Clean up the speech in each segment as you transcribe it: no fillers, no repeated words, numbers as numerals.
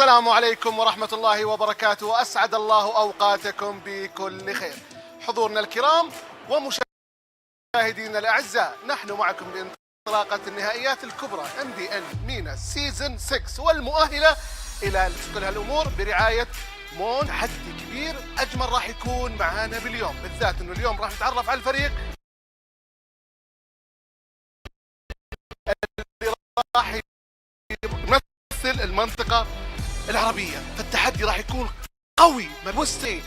السلام عليكم ورحمة الله وبركاته، وأسعد الله أوقاتكم بكل خير. حضورنا الكرام ومشاهدينا الأعزاء، نحن معكم بانطلاقة النهائيات الكبرى MPL MENA سيزن 6 والمؤهلة إلى كل هالأمور برعاية مون. تحدي كبير أجمل راح يكون معانا باليوم، بالذات أنه اليوم راح نتعرف على الفريق اللي راح يمثل المنطقة العربية. فالتحدي راح يكون قوي مبستي،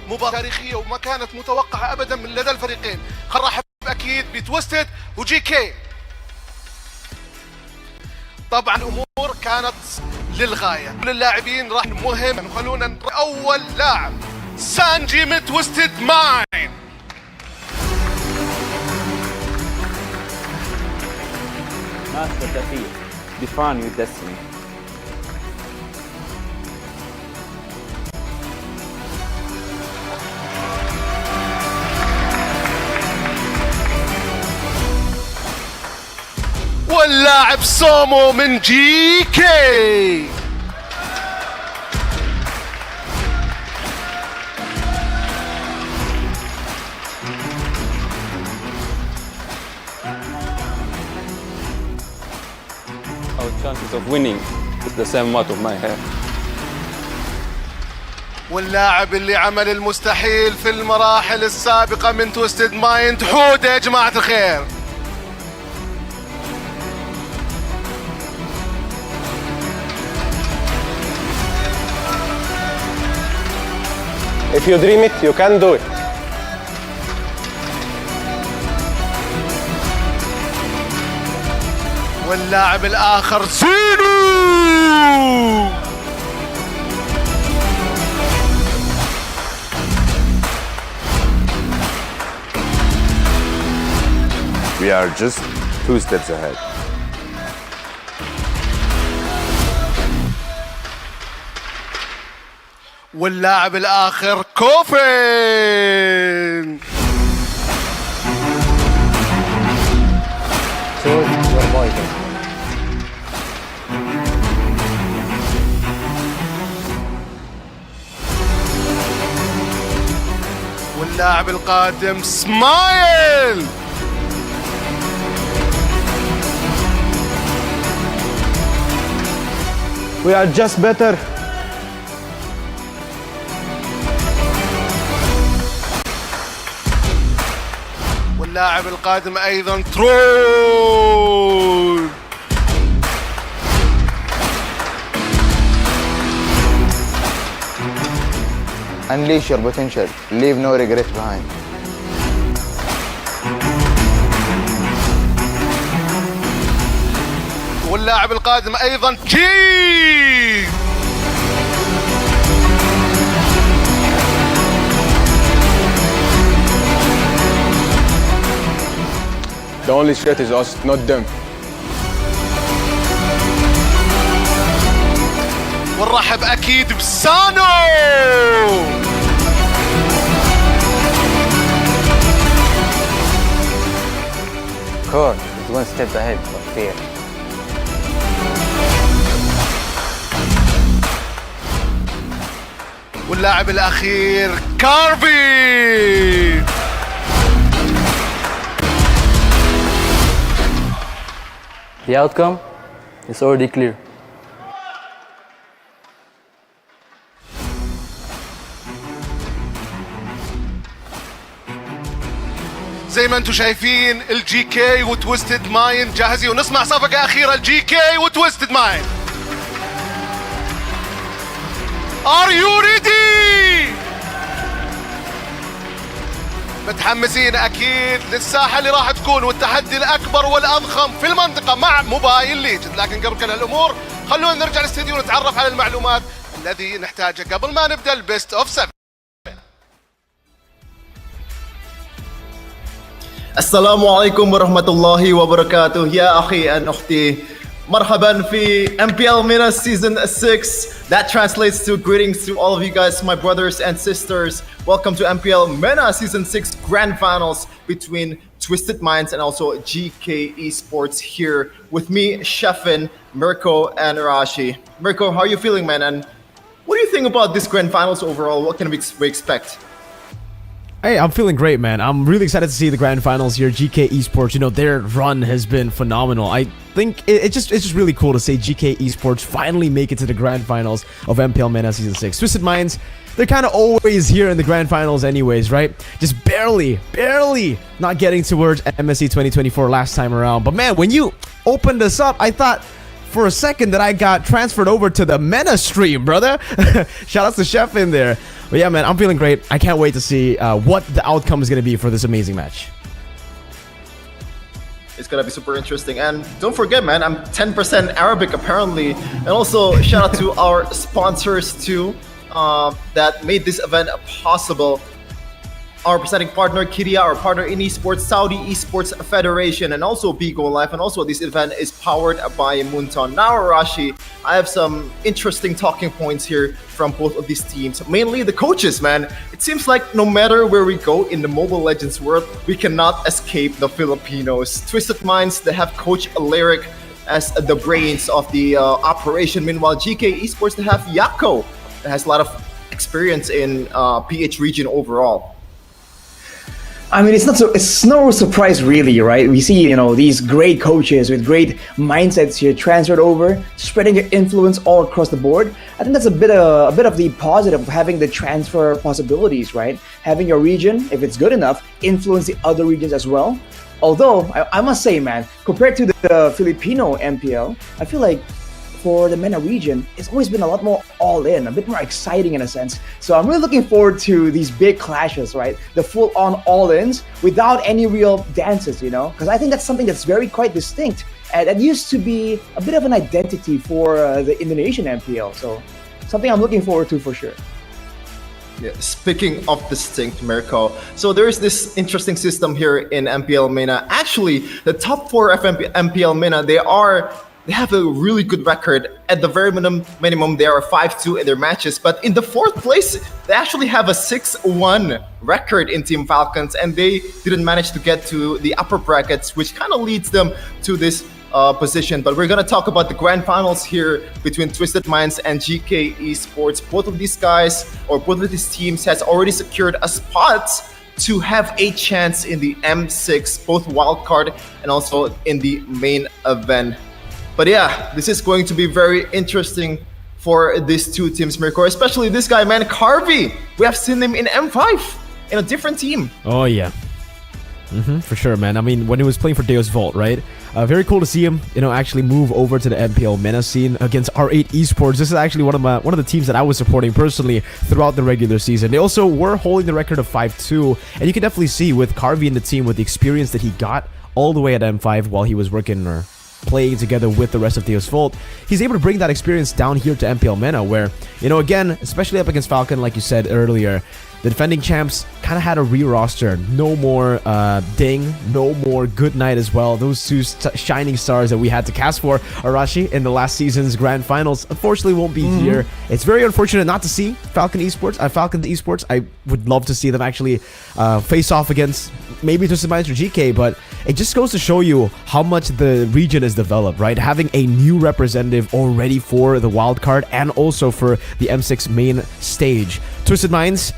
مباراة تاريخية وما كانت متوقعة أبدا من لدى الفريقين. خل نرحب أكيد بتويستد وجي كي. طبعا الأمور كانت للغاية، كل اللاعبين راح مهم. خلونا أول لاعب سانجي من تويستد ماين. Master defeat. Define your destiny. واللاعب سومو من جي كي. Our chances of winning is the same amount of my hair. واللاعب اللي عمل المستحيل في المراحل السابقة من تويستد مايند، حودة يا جماعة الخير. If you dream it, you can do it. واللاعب الآخر زينو. We are just 2 steps ahead. واللاعب الآخر كوفين. Choose your poison. واللاعب القادم سمايل. We are just better. واللاعب القادم أيضا ترول. Unleash your potential. Leave no regret behind. واللاعب القادم أيضا جي. The only threat is us, not them. ونرحب أكيد بسانو. Core is one step ahead of fear. واللاعب الأخير كاربي. The outcome is already clear. زي ما انتم شايفين الجي كي وتويستد مايند جاهزين، ونسمع صفقة أخيرة الجي كي وتويستد مايند. Are you ready؟ متحمسين أكيد للساحة اللي راح تكون والتحدي الأكبر والأضخم في المنطقة مع موبايل ليجند. لكن قبل كل هالأمور خلونا نرجع الاستديو ونتعرف على المعلومات الذي نحتاجها قبل ما نبدأ البيست أوف 7. السلام عليكم ورحمة الله وبركاته. يا أخي أن أختي، Marhaban fi MPL MENA Season 6. That translates to greetings to all of you guys, my brothers and sisters. Welcome to MPL MENA Season 6 Grand Finals between Twisted Minds and also GK Esports here with me, Sheffin, Mirko, and Rashi. Mirko, how are you feeling, man? And what do you think about this Grand Finals overall? What can we expect? Hey, I'm feeling great, man. I'm really excited to see the Grand Finals here. GK Esports, you know, their run has been phenomenal. I think it's just really cool to say GK Esports finally make it to the Grand Finals of MPL MENA Season 6. Twisted Minds, they're kind of always here in the Grand Finals anyways, right? Just barely not getting towards MSC 2024 last time around. But man, when you opened this up, I thought for a second that I got transferred over to the MENA stream, brother. Shout out to Chef in there. But yeah, man, I'm feeling great. I can't wait to see what the outcome is going to be for this amazing match. It's gonna be super interesting. And don't forget, man, I'm 10% Arabic apparently. And also shout out to our sponsors too that made this event possible. Our presenting partner, Kiria, our partner in esports, Saudi Esports Federation, and also Bigo Life. And also this event is powered by Munton. Now, Arashi, I have some interesting talking points here from both of these teams. Mainly the coaches, man. It seems like no matter where we go in the Mobile Legends world, we cannot escape the Filipinos. Twisted Minds, they have Coach Lyric as the brains of the operation. Meanwhile, GK Esports, they have Yako, that has a lot of experience in PH region overall. I mean, it's no surprise really, right? We see, you know, these great coaches with great mindsets here transferred over, spreading their influence all across the board. I think that's a bit of the positive of having the transfer possibilities, right? Having your region, if it's good enough, influence the other regions as well. Although, I must say, man, compared to the Filipino MPL, I feel like for the MENA region, it's always been a lot more all-in, a bit more exciting in a sense. So I'm really looking forward to these big clashes, right? The full-on all-ins without any real dances, you know? Because I think that's something that's very quite distinct. And that used to be a bit of an identity for the Indonesian MPL. So something I'm looking forward to for sure. Yeah, speaking of distinct, Mirko, so there is this interesting system here in MPL MENA. Actually, the top 4 of MPL MENA, they have a really good record. At the very minimum, they are 5-2 in their matches. But in the 4th place, they actually have a 6-1 record in Team Falcons, and they didn't manage to get to the upper brackets, which kind of leads them to this position. But we're gonna talk about the Grand Finals here between Twisted Minds and GK Esports. Both of these guys, or both of these teams, has already secured a spot to have a chance in the M6, both wildcard and also in the main event. But yeah, this is going to be very interesting for these two teams, Mirko. Especially this guy, man, Carvey. We have seen him in M5 in a different team. Oh, yeah. For sure, man. I mean, when he was playing for Deus Vault, right? Very cool to see him, you know, actually move over to the MPL MENA scene against R8 Esports. This is actually one of the teams that I was supporting personally throughout the regular season. They also were holding the record of 5-2, and you can definitely see with Carvey in the team, with the experience that he got all the way at M5 while he was working or playing together with the rest of Deus Vault, he's able to bring that experience down here to MPL MENA, where, you know, again, especially up against Falcon, like you said earlier, the defending champs kind of had a re-roster. No more Ding, no more Goodnight as well. Those two shining stars that we had to cast for, Arashi, in the last season's Grand Finals, unfortunately won't be here. It's very unfortunate not to see Falcon Esports. I would love to see them actually face off against maybe Twisted Minds or GK, but it just goes to show you how much the region is developed, right? Having a new representative already for the wild card and also for the M6 main stage. Twisted Minds,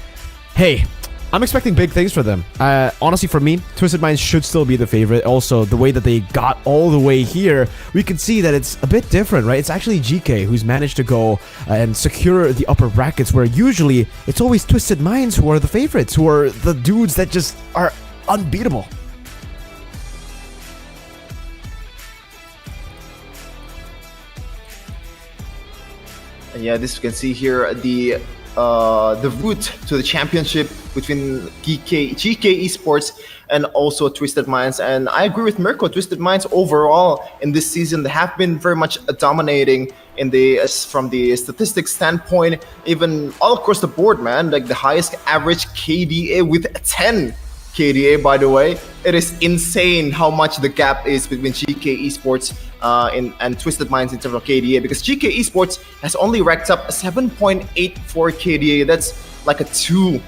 hey, I'm expecting big things for them. Honestly, for me, Twisted Minds should still be the favorite. Also, the way that they got all the way here, we can see that it's a bit different, right? It's actually GK who's managed to go and secure the upper brackets, where usually it's always Twisted Minds who are the favorites, who are the dudes that just are unbeatable. And yeah, this you can see here the route to the championship between GK Esports and also Twisted Minds. And I agree with Mirko. Twisted Minds overall in this season, they have been very much dominating in from the statistics standpoint, even all across the board, man. Like the highest average KDA with 10 KDA, by the way. It is insane how much the gap is between GK Esports and Twisted Minds in terms of KDA, because GK Esports has only racked up a 7.84 KDA. That's like a 2-point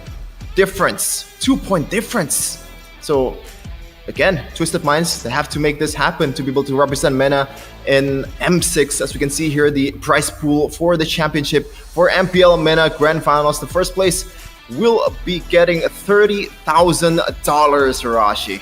difference. So again, Twisted Minds, they have to make this happen to be able to represent MENA in M6. As we can see here, the prize pool for the championship for MPL MENA Grand Finals. The first place will be getting $30,000, Rashi.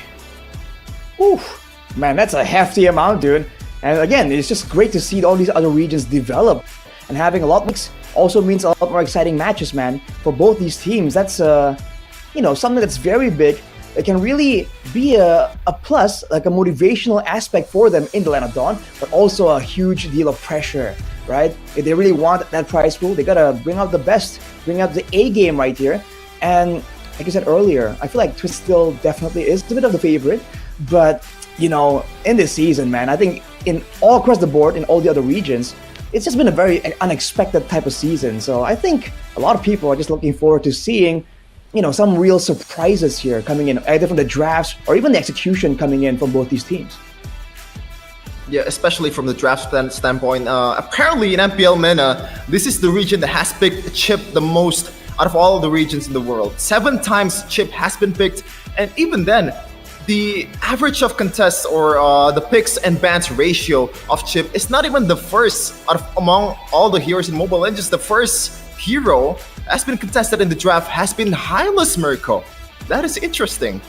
Oof, man, that's a hefty amount, dude. And again, it's just great to see all these other regions develop, and having a lot more also means a lot more exciting matches, man. For both these teams, that's something that's very big. It can really be a plus, like a motivational aspect for them in the Land of Dawn, but also a huge deal of pressure, right? If they really want that prize pool, they gotta bring out the best, bring out the A game right here. And like I said earlier, I feel like Twist still definitely is a bit of the favorite, but in this season, man, I think in all across the board, in all the other regions, it's just been a very unexpected type of season. So I think a lot of people are just looking forward to seeing some real surprises here coming in, either from the drafts or even the execution coming in from both these teams. Yeah, especially from the draft standpoint. Apparently in MPL MENA, this is the region that has picked Chip the most out of all the regions in the world. 7 times Chip has been picked, and even then, the average of contests or the picks and bans ratio of Chip is not even the first among all the heroes in Mobile Legends. The first hero has been contested in the draft has been Hylas Mirko. That is interesting.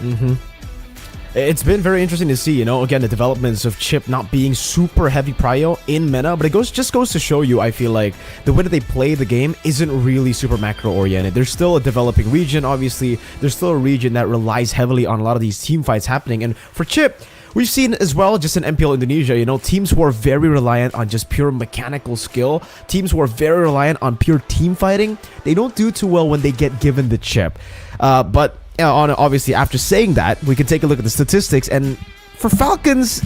It's been very interesting to see, again, the developments of Chip not being super heavy prio in MENA, but it just goes to show you, I feel like, the way that they play the game isn't really super macro-oriented. There's still a developing region, obviously. There's still a region that relies heavily on a lot of these team fights happening. And for Chip, we've seen as well, just in MPL Indonesia, teams who are very reliant on just pure mechanical skill, teams who are very reliant on pure team fighting, they don't do too well when they get given the chip. But obviously, after saying that, we can take a look at the statistics, and for Falcons,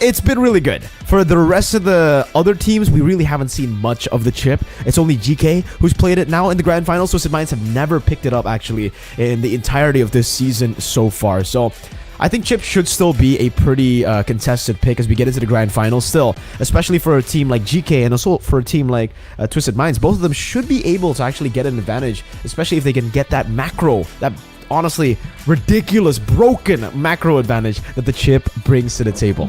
it's been really good. For the rest of the other teams, we really haven't seen much of the chip. It's only GK who's played it now in the Grand Finals. Twisted Minds have never picked it up, actually, in the entirety of this season so far. So I think Chip should still be a pretty contested pick as we get into the Grand Finals still, especially for a team like GK and also for a team like Twisted Minds. Both of them should be able to actually get an advantage, especially if they can get that macro, that honestly ridiculous, broken macro advantage that the chip brings to the table.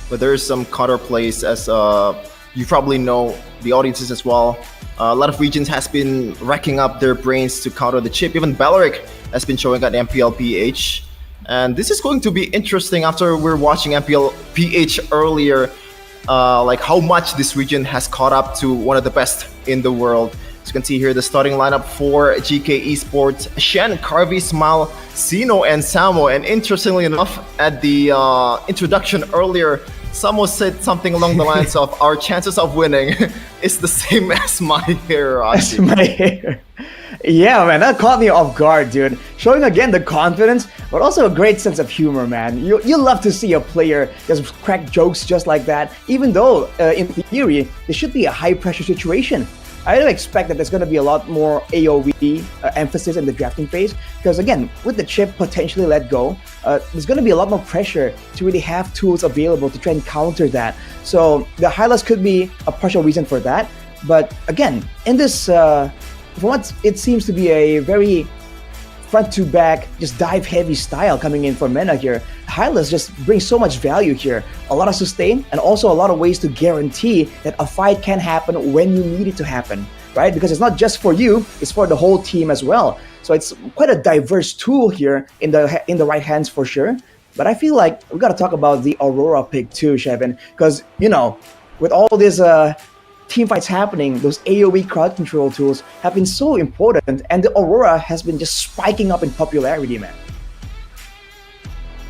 But there's some counter plays, as you probably know, the audiences as well. A lot of regions has been racking up their brains to counter the chip. Even Balearic has been showing at MPL PH. And this is going to be interesting after we're watching MPL PH earlier, like how much this region has caught up to one of the best in the world. As you can see here, the starting lineup for GK Esports: Shen, Carvey, Smile, Sino, and Samo. And interestingly enough, at the introduction earlier, Samo said something along the lines of, our chances of winning is the same as my hair. As my hair. Yeah, man, that caught me off guard, dude. Showing again the confidence, but also a great sense of humor, man. You love to see a player just crack jokes just like that, even though, in theory, this should be a high-pressure situation. I don't expect that there's going to be a lot more AoE emphasis in the drafting phase, because again, with the chip potentially let go, there's going to be a lot more pressure to really have tools available to try and counter that. So the Hylas could be a partial reason for that. But again, in this, for what it seems to be a very front to back, just dive heavy style coming in for MENA here, Hylas just brings so much value here. A lot of sustain, and also a lot of ways to guarantee that a fight can happen when you need it to happen, right? Because it's not just for you, it's for the whole team as well. So it's quite a diverse tool here in the right hands for sure. But I feel like we got to talk about the Aurora pick too, Shevin, because, with all this team fights happening, those AoE crowd control tools have been so important, and the Aurora has been just spiking up in popularity, man.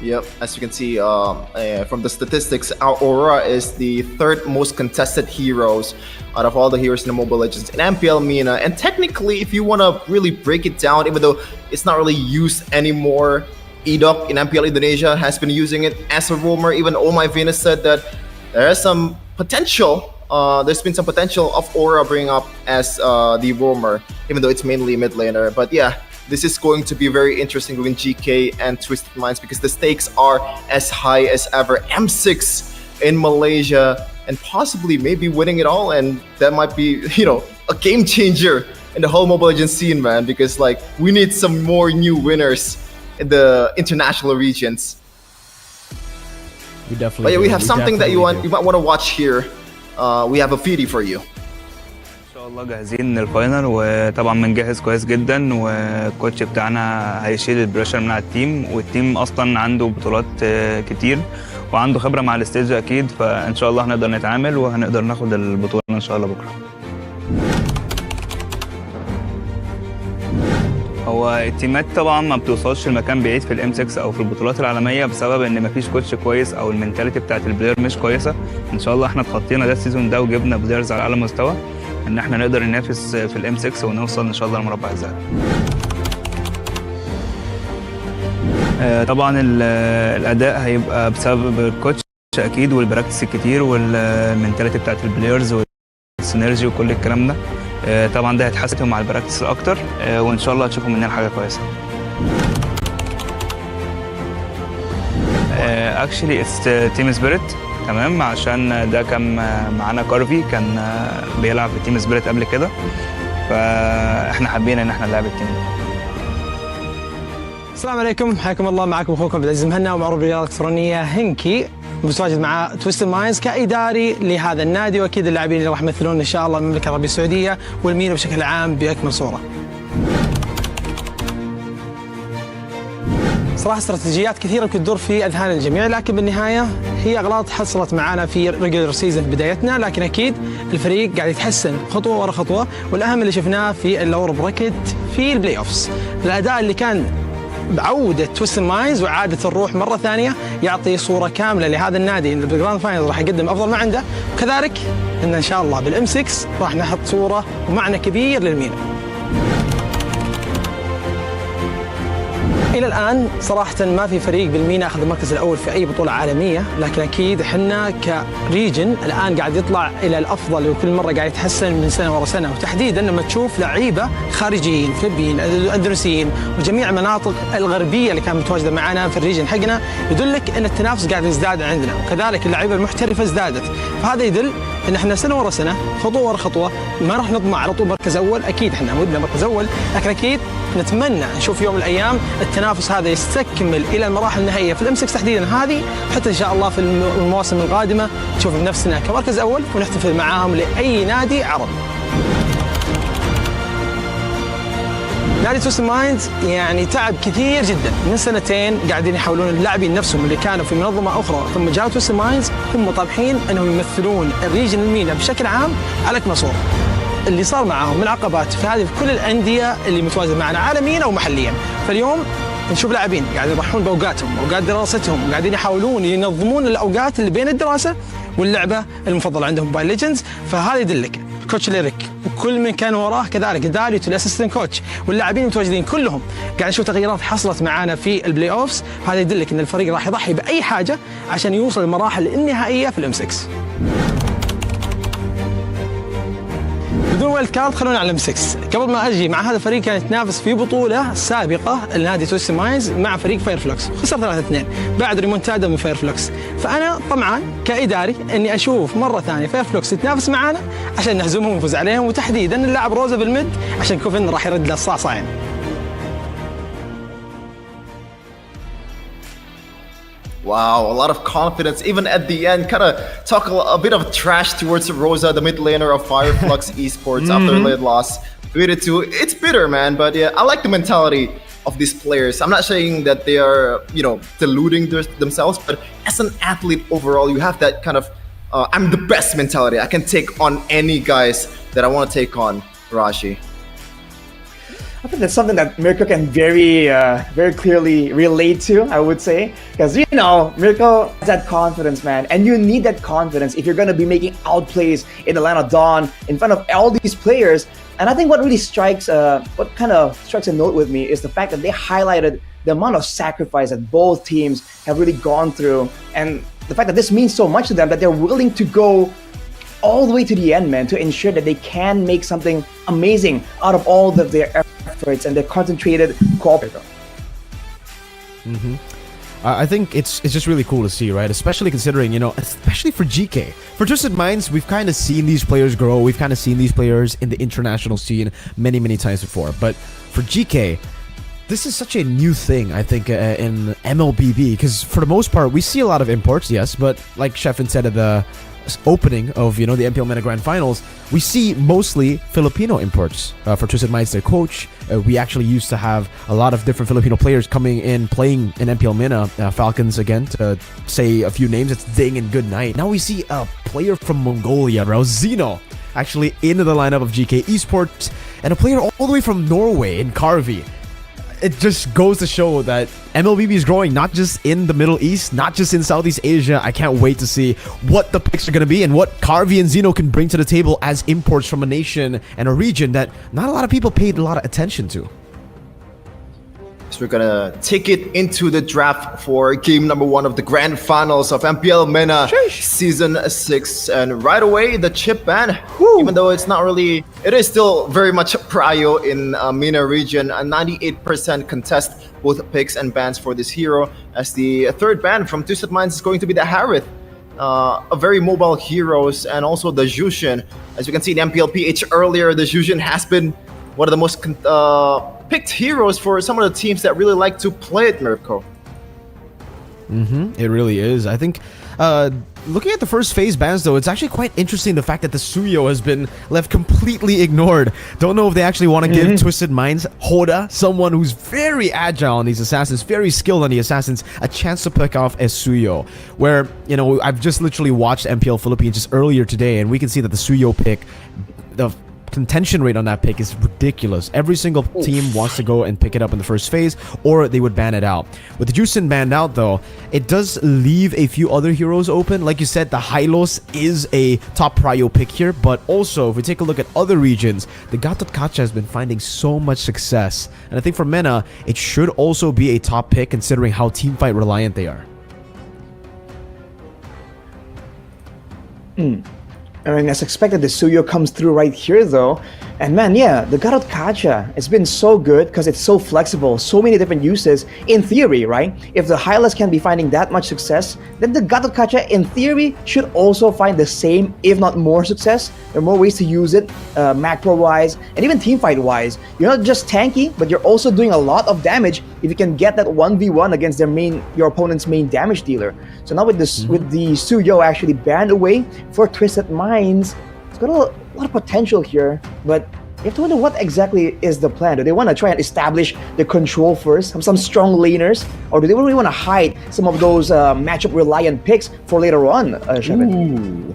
Yep, as you can see from the statistics, our Aurora is the 3rd most contested heroes out of all the heroes in the Mobile Legends in MPL MENA. And technically, if you want to really break it down, even though it's not really used anymore, Edok in MPL Indonesia has been using it as a roamer. Even Oh My Venus said that there is some potential. There's been some potential of Aura bringing up as the roamer, even though it's mainly a mid laner. But yeah, this is going to be very interesting between GK and Twisted Minds because the stakes are as high as ever. M6 in Malaysia and possibly maybe winning it all, and that might be, you know, a game changer in the whole Mobile Legends scene, man, because like we need some more new winners in the international regions. We definitely. But yeah, we have something that you definitely might want to watch here. We have a feedy for you. ان شاء الله جاهزين للفاينل، وطبعا بنجهز كويس جدا، والكوتش بتاعنا هيشيل البريشر من على التيم، والتيم اصلا عنده بطولات كتير وعنده خبره مع الستيج اكيد، فان شاء الله هنقدر نتعامل وهنقدر ناخد البطوله ان شاء الله بكره. هو التيمات طبعا ما بتوصلش لمكان بعيد في الام 6 او في البطولات العالميه بسبب ان مفيش كوتش كويس او المينتاليتي بتاعت البلاير مش كويسه. ان شاء الله احنا اتخطينا ده السيزون ده وجبنا بلايرز على اعلى مستوى ان احنا نقدر ننافس في الام 6 ونوصل ان شاء الله لمربع الذهبي. طبعا الاداء هيبقى بسبب الكوتش اكيد والبراكتس الكتير والمينتاليتي بتاعت البلايرز والسينرجي وكل الكلام ده. طبعا ده هيتحسن مع البراكتس اكتر، وان شاء الله هتشوفوا مننا حاجه كويسه. اكشلي اتس تيم سبيريت، تمام، عشان ده كان معانا كارفي كان بيلعب في تيم سبيريت قبل كده، فاحنا حابين ان احنا نلعب التيم ده. السلام عليكم، حياكم الله، معكم اخوكم عبد العزيز مهنا ومعروف بالرياضه الالكترونيه هنكي، متواجد مع تويستد مايندز كاداري لهذا النادي، واكيد اللاعبين اللي راح يمثلون ان شاء الله المملكه العربيه السعوديه والمينا بشكل عام باكمل صوره. صراحه استراتيجيات كثيره يمكن تدور في اذهان الجميع، لكن بالنهايه هي اغلاط حصلت معنا في ريجولر سيزون في بدايتنا، لكن اكيد الفريق قاعد يتحسن خطوه ورا خطوه، والاهم اللي شفناه في اللور بريكت في البلاي اوفز، الاداء اللي كان بعودة تويستد مايندز وعادة الروح مرة ثانية يعطي صورة كاملة لهذا النادي اللي بالجراند فاينل راح يقدم أفضل ما عنده، وكذلك إن شاء الله بالإم 6 راح نحط صورة ومعنى كبير للمينا. إلى الآن صراحة ما في فريق بالمينا أخذ المركز الأول في أي بطولة عالمية، لكن أكيد إحنا كريجن الآن قاعد يطلع إلى الأفضل وكل مرة قاعد يتحسن من سنة ورا سنة، وتحديدا لما تشوف لعيبة خارجيين فلبين أندونيسيين وجميع المناطق الغربية اللي كانت متواجدة معنا في الريجن حقنا، يدلك أن التنافس قاعد يزداد عندنا، وكذلك اللعيبة المحترفة ازدادت، فهذا يدل ان احنا سنه ورا سنه خطوه ورا خطوه ما راح نطمع على طول مركز اول، اكيد احنا ودنا مركز اول، لكن اكيد نتمنى نشوف يوم من الايام التنافس هذا يستكمل الى المراحل النهائيه في الام 6 تحديدا هذه، حتى ان شاء الله في المواسم القادمه نشوف نفسنا كمركز اول ونحتفل معاهم لاي نادي عربي. نادي تويستد مايندز يعني تعب كثير جدا من سنتين، قاعدين يحاولون اللاعبين نفسهم اللي كانوا في منظمه اخرى ثم جاءوا تويستد مايندز هم طامحين انهم يمثلون الريجن المينا بشكل عام على اكمل صوره. اللي صار معاهم من عقبات في هذه كل الانديه اللي متواجده معنا عالميا او محليا، فاليوم نشوف لاعبين قاعدين يضحون باوقاتهم، اوقات دراستهم، وقاعدين يحاولون ينظمون الاوقات اللي بين الدراسه واللعبه المفضله عندهم موبايل ليجندز، فهذا يدلك كوتش ليريك وكل من كان وراه كذلك داريو الاسيستنت كوتش واللاعبين المتواجدين كلهم قاعد نشوف تغييرات حصلت معانا في البلاي اوفز، هذا يدلك ان الفريق راح يضحي باي حاجه عشان يوصل للمراحل النهائيه في الام 6. بدون وايلد كارد خلونا على الام 6. قبل ما اجي مع هذا الفريق كان يتنافس في بطوله سابقه لنادي تويستد مايندز مع فريق فايرفلوكس، خسر 3-2 بعد ريمونتادا من فايرفلوكس، فانا طمعان كاداري اني اشوف مره ثانيه فايرفلوكس يتنافس معانا عشان نهزمهم ونفوز عليهم، وتحديدا اللاعب روزا بالميد عشان كوفن راح يرد له الصعصعين. Wow, a lot of confidence. Even at the end, kind of talk a bit of trash towards Rosa, the mid laner of Fireflux Esports after a late loss. It's bitter, man. But yeah, I like the mentality of these players. I'm not saying that they are, you know, deluding themselves, but as an athlete overall, you have that kind of I'm the best mentality. I can take on any guys that I want to take on, Rashi. I think that's something that Mirko can very clearly relate to, I would say. Because, you know, Mirko has that confidence, man. And you need that confidence if you're going to be making outplays in the line of dawn in front of all these players. And I think what really strikes a note with me is the fact that they highlighted the amount of sacrifice that both teams have really gone through. And the fact that this means so much to them that they're willing to go all the way to the end, man, to ensure that they can make something amazing out of all of their efforts and their concentrated cooperation. I think it's just really cool to see, right? Especially considering, especially for GK. For Twisted Minds, we've kind of seen these players grow. We've kind of seen these players in the international scene many, many times before. But for GK, this is such a new thing, I think, in MLBB. Because for the most part, we see a lot of imports, yes. But like Sheffin said at the opening of, the MPL MENA Grand Finals, we see mostly Filipino imports. For Twisted Minds, their coach, we actually used to have a lot of different Filipino players coming in, playing in MPL MENA. Falcons, again, to say a few names, it's Ding and Goodnight. Now we see a player from Mongolia, Rauzino, actually into the lineup of GK Esports, and a player all the way from Norway in Carvi. It just goes to show that MLBB is growing, not just in the Middle East, not just in Southeast Asia. I can't wait to see what the picks are going to be and what Carvi and Zeno can bring to the table as imports from a nation and a region that not a lot of people paid a lot of attention to. So we're gonna take it into the draft for game number 1 of the grand finals of MPL MENA Season 6. And right away, the chip ban, even though it's not really, it is still very much prio in MENA region. A 98% contest both picks and bans for this hero, as the third ban from Twisted Minds is going to be the Harith. A very mobile heroes, and also the Jushin. As you can see in MPL PH earlier, the Jushin has been one of the most picked heroes for some of the teams that really like to play it, Mirko. It really is. I think looking at the first phase bans, though, it's actually quite interesting the fact that the Suyo has been left completely ignored. Don't know if they actually want to give Twisted Minds Hoda, someone who's very agile on these assassins, very skilled on the assassins, a chance to pick off a Suyo. Where, I've just literally watched MPL Philippines just earlier today, and we can see that the Suyo pick, the contention rate on that pick is ridiculous. Every single team wants to go and pick it up in the first phase, or they would ban it out. With the Juicin banned out, though, it does leave a few other heroes open. Like you said, the Hylos is a top prio pick here, but also, if we take a look at other regions, the Gatot Kacha has been finding so much success. And I think for MENA, it should also be a top pick considering how teamfight reliant they are. I mean, as expected, the Suyo comes through right here, though. And man, yeah, the Gatot Kacha, it's been so good because it's so flexible, so many different uses. In theory, right? If the Hylas can be finding that much success, then the Gatot Kacha, in theory, should also find the same, if not more success. There are more ways to use it, macro-wise, and even teamfight-wise. You're not just tanky, but you're also doing a lot of damage if you can get that 1v1 against your opponent's main damage dealer. So now with this, with the Suyo actually banned away for Twisted Minds, it's got a lot of potential here, but you have to wonder what exactly is the plan. Do they want to try and establish the control first, some strong laners, or do they really want to hide some of those matchup reliant picks for later on, Shevin?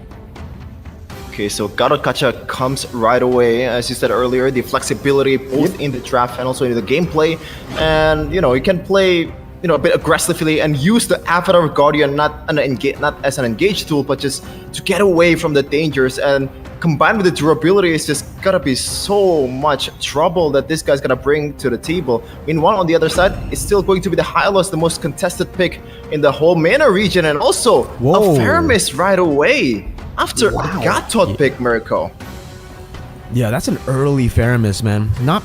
Okay, so Gatot Kacha comes right away. As you said earlier, the flexibility both in the draft and also in the gameplay. And, you can play, a bit aggressively and use the Avatar Guardian not as an engage tool, but just to get away from the dangers. And combined with the durability, it's just gotta be so much trouble that this guy's gonna bring to the table. Meanwhile, on the other side, it's still going to be the Hylos, the most contested pick in the whole MENA region, and also a Faramis right away after the Gatot pick, Mirko. Yeah, that's an early Faramis, man. Not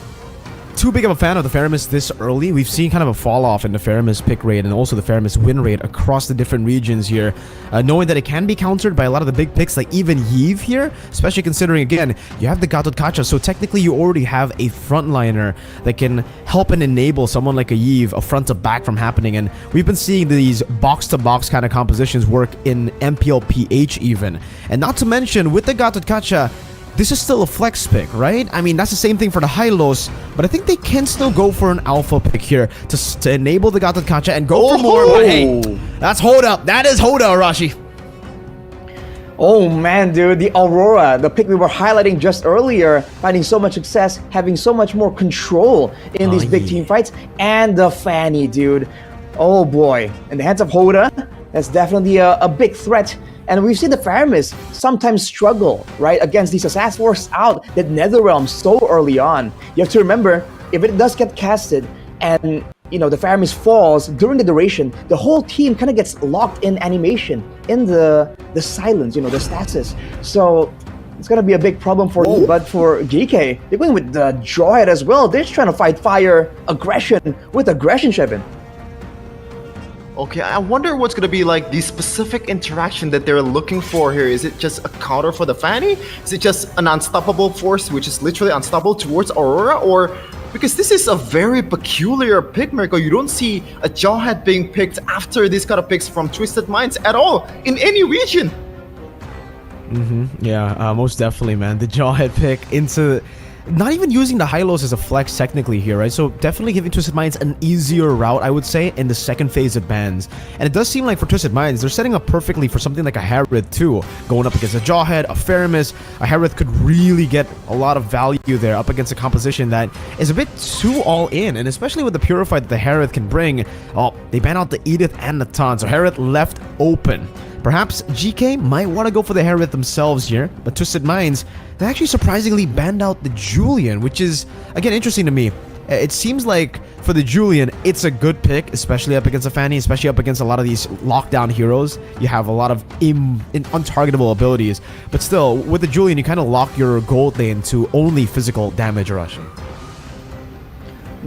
too big of a fan of the Faramis this early. We've seen kind of a fall off in the Faramis pick rate and also the Faramis win rate across the different regions here, knowing that it can be countered by a lot of the big picks like even Yves here, especially considering, again, you have the Gatot Kacha, so technically you already have a frontliner that can help and enable someone like a Yves, a front to back from happening. And we've been seeing these box to box kind of compositions work in MPL PH even. And not to mention, with the Gatot Kacha, this is still a flex pick, right? I mean, that's the same thing for the Hylos, but I think they can still go for an alpha pick here to enable the Gatot Kacha and go for more. But hey, that's Hoda. That is Hoda, Arashi. Oh man, dude, the Aurora, the pick we were highlighting just earlier, finding so much success, having so much more control in these big team fights, and the Fanny, dude. Oh boy, in the hands of Hoda, that's definitely a big threat. And we've seen the Faramis sometimes struggle, right, against these assassins forced out that Netherrealm so early on. You have to remember, if it does get casted and, the Faramis falls during the duration, the whole team kind of gets locked in animation, in the silence, the stasis. So it's going to be a big problem for you, but for Geekay, they're going with the Jawhead as well. They're just trying to fight fire, aggression with aggression, Shevin. Okay, I wonder what's gonna be like the specific interaction that they're looking for here. Is it just a counter for the Fanny? Is it just an unstoppable force, which is literally unstoppable towards Aurora? Or because this is a very peculiar pick, Mirko. You don't see a Jawhead being picked after these kind of picks from Twisted Minds at all in any region. Yeah, most definitely, man. The Jawhead pick into... Not even using the high-lows as a flex technically here, right? So definitely giving Twisted Minds an easier route, I would say, in the second phase of bans. And it does seem like for Twisted Minds, they're setting up perfectly for something like a Harith too. Going up against a Jawhead, a Faramis, a Harith could really get a lot of value there up against a composition that is a bit too all-in. And especially with the Purify that the Harith can bring, oh, they ban out the Edith and the Taunt, so Harith left open. Perhaps GK might want to go for the Harith themselves here, but Twisted Minds, they actually surprisingly banned out the Julian, which is, again, interesting to me. It seems like for the Julian, it's a good pick, especially up against a Fanny, especially up against a lot of these lockdown heroes. You have a lot of untargetable abilities, but still, with the Julian, you kind of lock your gold lane to only physical damage rushing.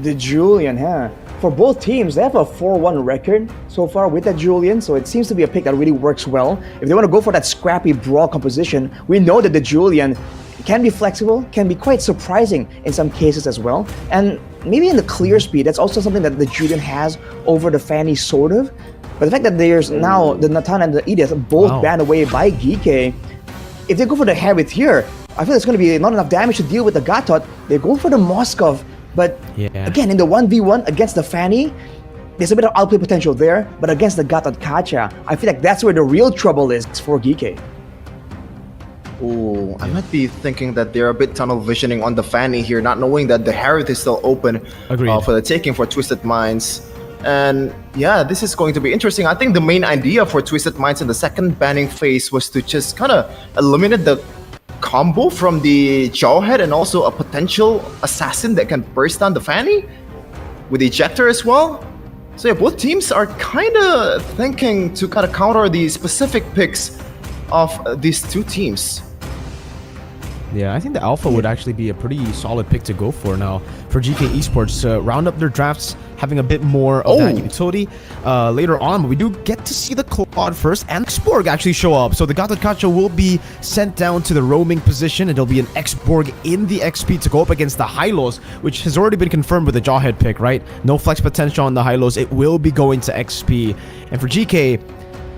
The Julian, huh? For both teams, they have a 4-1 record so far with that Julian, so it seems to be a pick that really works well. If they want to go for that scrappy brawl composition, we know that the Julian can be flexible, can be quite surprising in some cases as well. And maybe in the clear speed, that's also something that the Julian has over the Fanny, sort of. But the fact that there's now the Natan and the Edith both banned away by Geekay, if they go for the Harith here, I feel it's going to be not enough damage to deal with the Gatot. They go for the Moskov. But again, in the 1v1 against the Fanny, there's a bit of outplay potential there, but against the Gatot Kacha, I feel like that's where the real trouble is for Geekay. Ooh, I might be thinking that they're a bit tunnel visioning on the Fanny here, not knowing that the Harith is still open for the taking for Twisted Minds. And yeah, this is going to be interesting. I think the main idea for Twisted Minds in the second banning phase was to just kind of eliminate the combo from the Jawhead and also a potential assassin that can burst down the Fanny with Ejector as well. So yeah, both teams are kind of thinking to kind of counter the specific picks of these two teams. Yeah, I think the Alpha would actually be a pretty solid pick to go for now for GK Esports. Round up their drafts, having a bit more of that utility later on. But we do get to see the Claude first and Xborg actually show up. So the Gatot Kacha will be sent down to the roaming position, and there'll be an Xborg in the XP to go up against the Hylos, which has already been confirmed with the Jawhead pick, right? No flex potential on the Hylos. It will be going to XP. And for GK,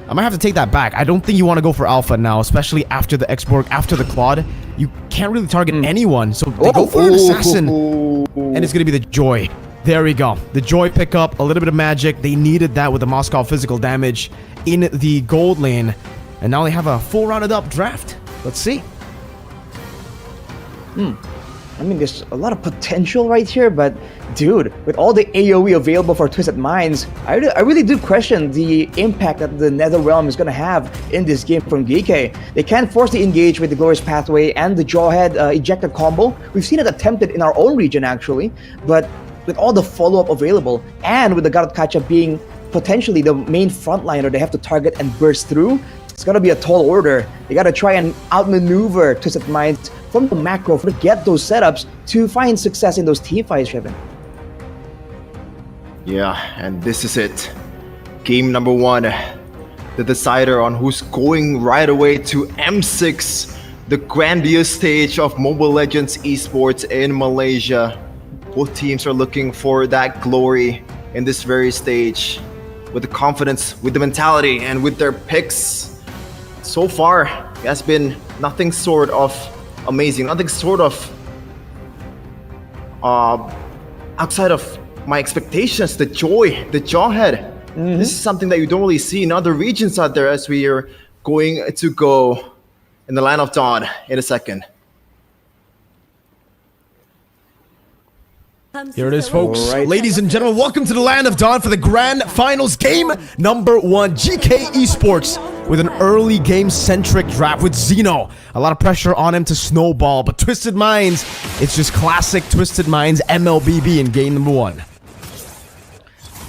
I might have to take that back. I don't think you want to go for Alpha now, especially after the Xborg, after the Claude. You can't really target anyone, so they go for an Assassin, and it's going to be the Joy. There we go. The Joy pickup, a little bit of magic. They needed that with the Moscow physical damage in the gold lane, and now they have a full rounded up draft. Let's see. I mean, there's a lot of potential right here, but dude, with all the AoE available for Twisted Minds, I really do question the impact that the Netherrealm is going to have in this game from Geekay. They can't force the engage with the Glorious Pathway and the Jawhead ejector combo. We've seen it attempted in our own region, actually, but with all the follow-up available, and with the Gatot Kacha being potentially the main frontliner they have to target and burst through, it's going to be a tall order. They got to try and outmaneuver Twisted Minds from the macro to get those setups to find success in those team fights, Shevin. Yeah, and this is it. Game number 1. The decider on who's going right away to M6, the grandiose stage of Mobile Legends esports in Malaysia. Both teams are looking for that glory in this very stage. With the confidence, with the mentality, and with their picks. So far, it has been nothing sort of amazing, nothing sort of outside of my expectations. The Joy, the Jawhead. This is something that you don't really see in other regions out there, as we are going to go in the Land of Dawn in a second. Here it is, folks. Ladies and gentlemen, welcome to the Land of Dawn for the Grand Finals game number 1. GK Esports with an early game-centric draft with Xeno. A lot of pressure on him to snowball, but Twisted Minds, it's just classic Twisted Minds MLBB in game number 1.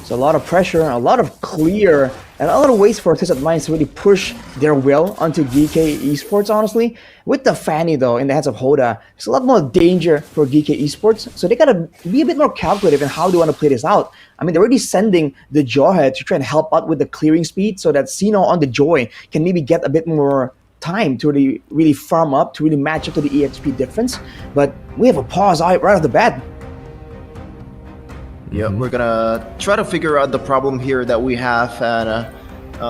So a lot of pressure, a lot of clear, and a lot of ways for Twisted Minds to really push their will onto Geekay Esports, honestly. With the Fanny, though, in the hands of Hoda, there's a lot more danger for Geekay Esports, so they gotta be a bit more calculative in how they want to play this out. I mean, they're already sending the Jawhead to try and help out with the clearing speed so that Xeno on the Joy can maybe get a bit more time to really farm up, to really match up to the EXP difference. But we have a pause right off the bat. Yeah, we're gonna try to figure out the problem here that we have, and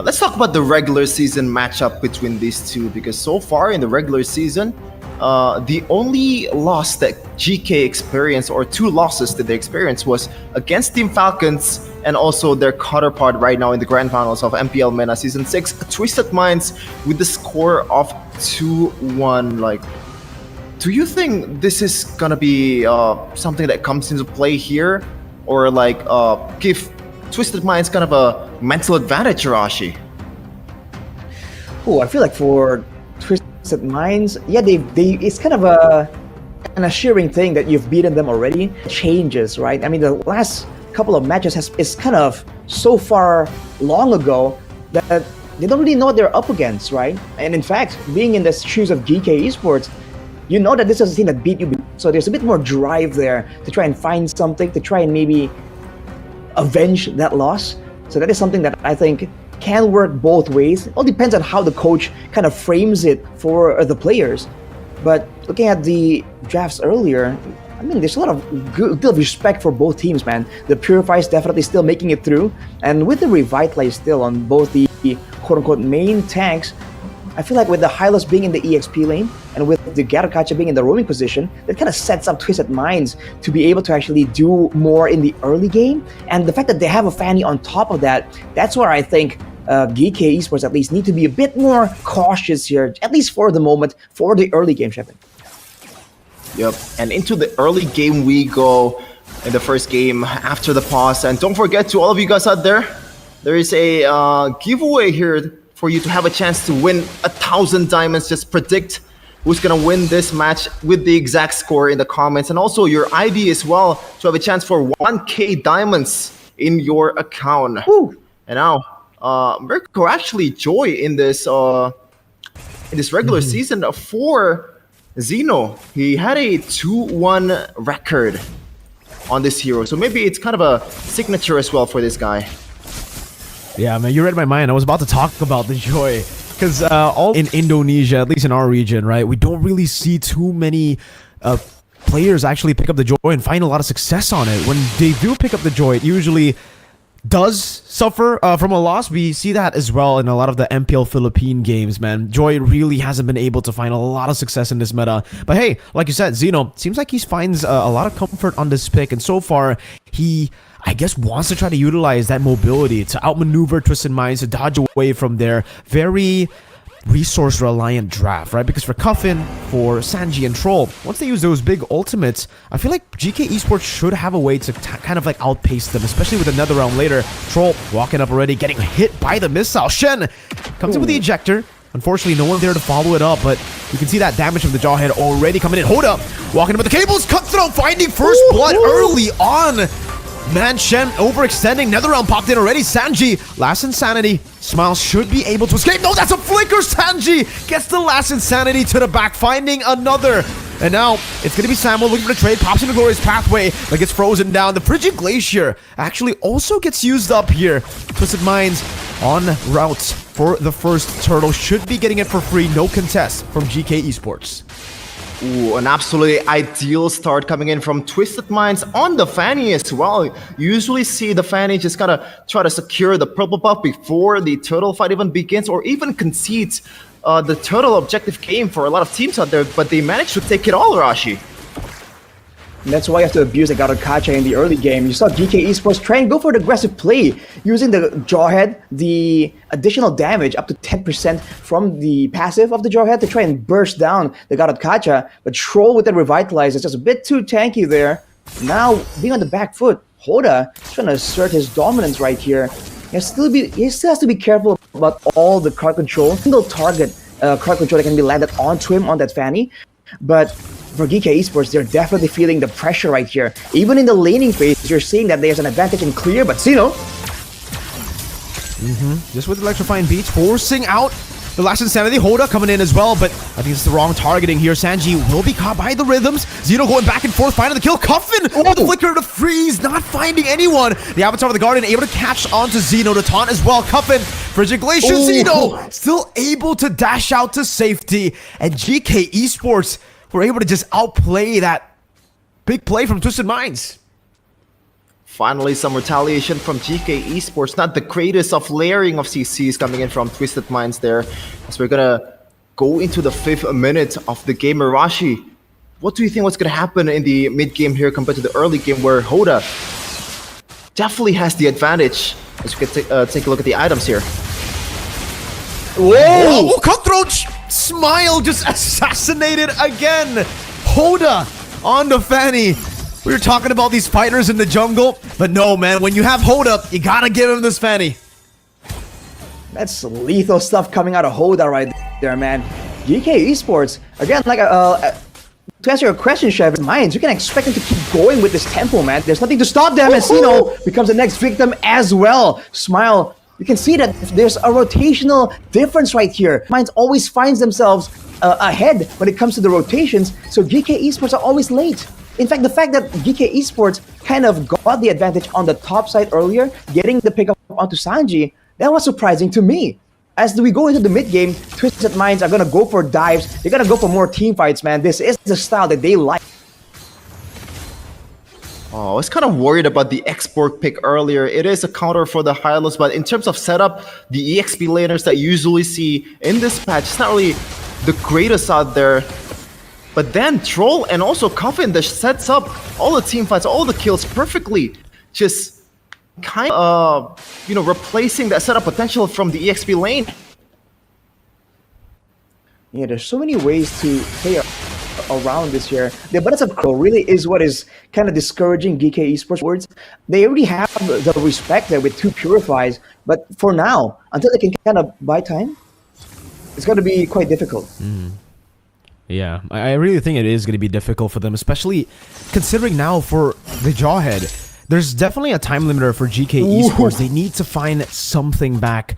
let's talk about the regular season matchup between these two, because so far in the regular season, the only loss that GK experienced, or two losses that they experienced, was against Team Falcons and also their counterpart right now in the Grand Finals of MPL MENA Season 6, Twisted Minds, with the score of 2-1. Like, do you think this is gonna be something that comes into play here? Or like give Twisted Minds kind of a mental advantage, Rashi? Oh, I feel like for Twisted Minds, yeah, they it's kind of an assuring thing that you've beaten them already. Changes, right? I mean, the last couple of matches is kind of so far long ago that they don't really know what they're up against, right? And in fact, being in the shoes of Geekay Esports, you know that this is a team that beat you, so there's a bit more drive there to try and find something, to try and maybe avenge that loss. So that is something that I think can work both ways. It all depends on how the coach kind of frames it for the players. But looking at the drafts earlier, I mean, there's a lot of good respect for both teams, man. The Purify is definitely still making it through, and with the Revitalize still on both the quote-unquote main tanks, I feel like with the Hylos being in the EXP lane and with the Garakacha being in the roaming position, that kind of sets up Twisted Minds to be able to actually do more in the early game. And the fact that they have a Fanny on top of that, that's where I think Geekay Esports at least need to be a bit more cautious here, at least for the moment, for the early game, Shepard. Yep, and into the early game we go in the first game after the pause. And don't forget, to all of you guys out there, there is a giveaway here for you to have a chance to win 1,000 diamonds. Just predict who's gonna win this match with the exact score in the comments, and also your ID as well to have a chance for 1K diamonds in your account. Woo. And now, Mirko actually Joy in this regular season for Xeno. He had a 2-1 record on this hero, so maybe it's kind of a signature as well for this guy. Yeah, man, you read my mind. I was about to talk about the Joy. Because all in Indonesia, at least in our region, right, we don't really see too many players actually pick up the Joy and find a lot of success on it. When they do pick up the Joy, it usually does suffer from a loss. We see that as well in a lot of the MPL Philippine games, man. Joy really hasn't been able to find a lot of success in this meta. But hey, like you said, Xeno, seems like he finds a lot of comfort on this pick. And so far, he, I guess, wants to try to utilize that mobility to outmaneuver Twisted Minds, to dodge away from their very resource-reliant draft, right? Because for Cuffin, for Sanji and Troll, once they use those big ultimates, I feel like GK Esports should have a way to kind of like outpace them, especially with another round later. Troll walking up already, getting hit by the missile. Shen comes in with the ejector. Unfortunately, no one there to follow it up, but you can see that damage from the Jawhead already coming in. Hoda walking up with the cables, cuts through, finding first blood early on. Man, Shen overextending. Netherrealm popped in already. Sanji, last insanity. Smiles should be able to escape. No, that's a flicker. Sanji gets the last insanity to the back, finding another. And now it's going to be Samuel looking for the trade. Pops into Glorious Pathway, but gets frozen down. The Frigid Glacier actually also gets used up here. Twisted Minds on route for the first turtle. Should be getting it for free. No contest from GK Esports. Ooh, an absolutely ideal start coming in from Twisted Minds on the Fanny as well. You usually see the Fanny just gotta try to secure the purple buff before the turtle fight even begins, or even concedes the turtle objective game for a lot of teams out there, but they managed to take it all, Rashi. And that's why you have to abuse the Garakacha in the early game. You saw GK Esports try and go for the aggressive play, using the Jawhead, the additional damage up to 10% from the passive of the Jawhead to try and burst down the Garakacha. But Troll with the Revitalize is just a bit too tanky there. Now, being on the back foot, Hoda is trying to assert his dominance right here. He still has to be careful about all the card control. Single target card control that can be landed onto him on that Fanny. But for Geekay Esports, they're definitely feeling the pressure right here. Even in the laning phase, you're seeing that there's an advantage in clear, but Zeno. Just with electrifying beats, forcing out the last insanity. Hoda coming in as well, but I think it's the wrong targeting here. Sanji will be caught by the rhythms. Zeno going back and forth, finding the kill. Cuffin with the flicker to freeze, not finding anyone. The Avatar of the Guardian able to catch onto Zeno to taunt as well. Cuffin, Frigid Glacier, Zeno still able to dash out to safety. And Geekay Esports were able to just outplay that big play from Twisted Minds. Finally, some retaliation from Geekay Esports. Not the greatest of layering of CCs coming in from Twisted Minds there. As we're gonna go into the 5th minute of the game. Arashi, what do you think what's gonna happen in the mid game here compared to the early game where Hoda definitely has the advantage? As we can take a look at the items here. Whoa! Cutthroat Smile just assassinated again. Hoda on the Fanny. We were talking about these fighters in the jungle, but no, man, when you have Hoda, you gotta give him this Fanny. That's lethal stuff coming out of Hoda right there, man. Geekay Esports, again, like to answer your question, Chef, Minds, you can expect them to keep going with this tempo, man. There's nothing to stop them, as Zeno becomes the next victim as well. Smile, you can see that there's a rotational difference right here. Minds always finds themselves ahead when it comes to the rotations, so Geekay Esports are always late. In fact, the fact that Geekay Esports kind of got the advantage on the top side earlier, getting the pickup onto Sanji, that was surprising to me. As we go into the mid game, Twisted Minds are gonna go for dives. They're gonna go for more team fights, man. This is the style that they like. Oh, I was kind of worried about the export pick earlier. It is a counter for the Hylos, but in terms of setup, the EXP laners that you usually see in this patch, it's not really the greatest out there. But then Troll and also Coffin that sets up all the team fights, all the kills perfectly. Just kind of, replacing that setup potential from the EXP lane. Yeah, there's so many ways to play around this here. The abundance of Crow really is what is kind of discouraging Geekay Esports words. They already have the respect there with 2 Purifies, but for now, until they can kind of buy time, it's going to be quite difficult. Yeah, I really think it is going to be difficult for them, especially considering now for the Jawhead. There's definitely a time limiter for Geekay Esports. They need to find something back,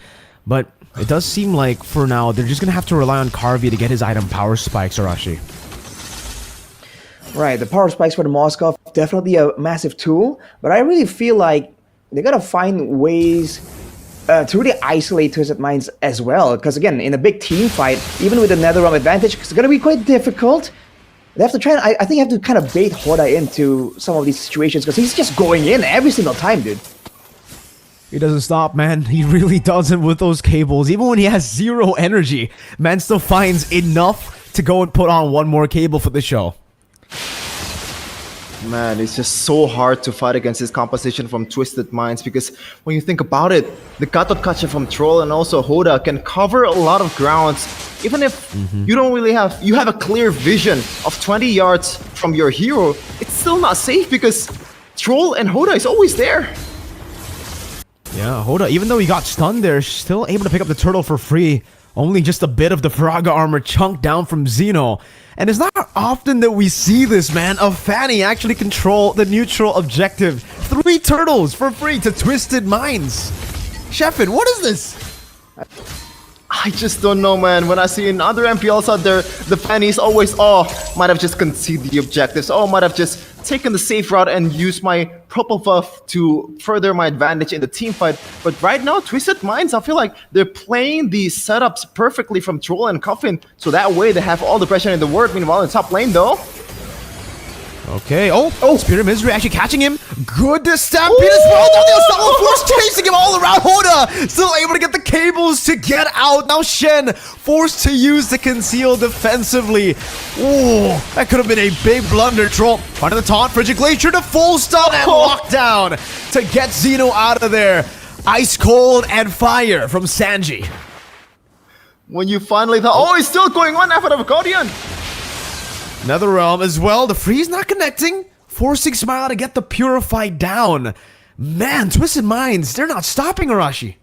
but it does seem like for now they're just going to have to rely on Carvey to get his item Power Spikes, Arashi. Right, the Power Spikes for the Moskov, definitely a massive tool, but I really feel like they got to find ways to really isolate Twisted Minds as well, because again, in a big team fight, even with the NetherRealm advantage, it's going to be quite difficult. They have to try, I think you have to kind of bait Hoda into some of these situations, because he's just going in every single time, dude. He doesn't stop, man. He really doesn't with those cables. Even when he has 0 energy, man still finds enough to go and put on one more cable for the show. Man, it's just so hard to fight against this composition from Twisted Minds, because when you think about it, the Gatotkacha from Troll and also Hoda can cover a lot of grounds. Even if you don't really have a clear vision of 20 yards from your hero, it's still not safe because Troll and Hoda is always there. Yeah, Hoda, even though he got stunned there, still able to pick up the turtle for free. Only just a bit of the Faraga armor chunked down from Zeno. And it's not often that we see this, man. A Fanny actually control the neutral objective. 3 turtles for free to Twisted Minds. Sheffin, what is this? I just don't know, man. When I see in other MPLs out there, the Fannies always, might have just conceded the objectives. Might have just taken the safe route and used my purple buff to further my advantage in the team fight. But right now, Twisted Minds, I feel like they're playing these setups perfectly from Troll and Coffin, so that way they have all the pressure in the world. Meanwhile, in top lane, though, okay, Spirit of Misery actually catching him. Good to Stampede as well. Now the Assault Force chasing him all around. Hoda still able to get the cables to get out. Now Shen forced to use the conceal defensively. Ooh, that could have been a big blunder. Troll under the taunt. Frigid Glacier to full stun and lockdown to get Zeno out of there. Ice Cold and Fire from Sanji. when you finally thought, it's still going on after the Guardian. NetherRealm as well. The freeze not connecting, forcing Smile to get the Purified down. Man, Twisted Minds, they're not stopping Arashi.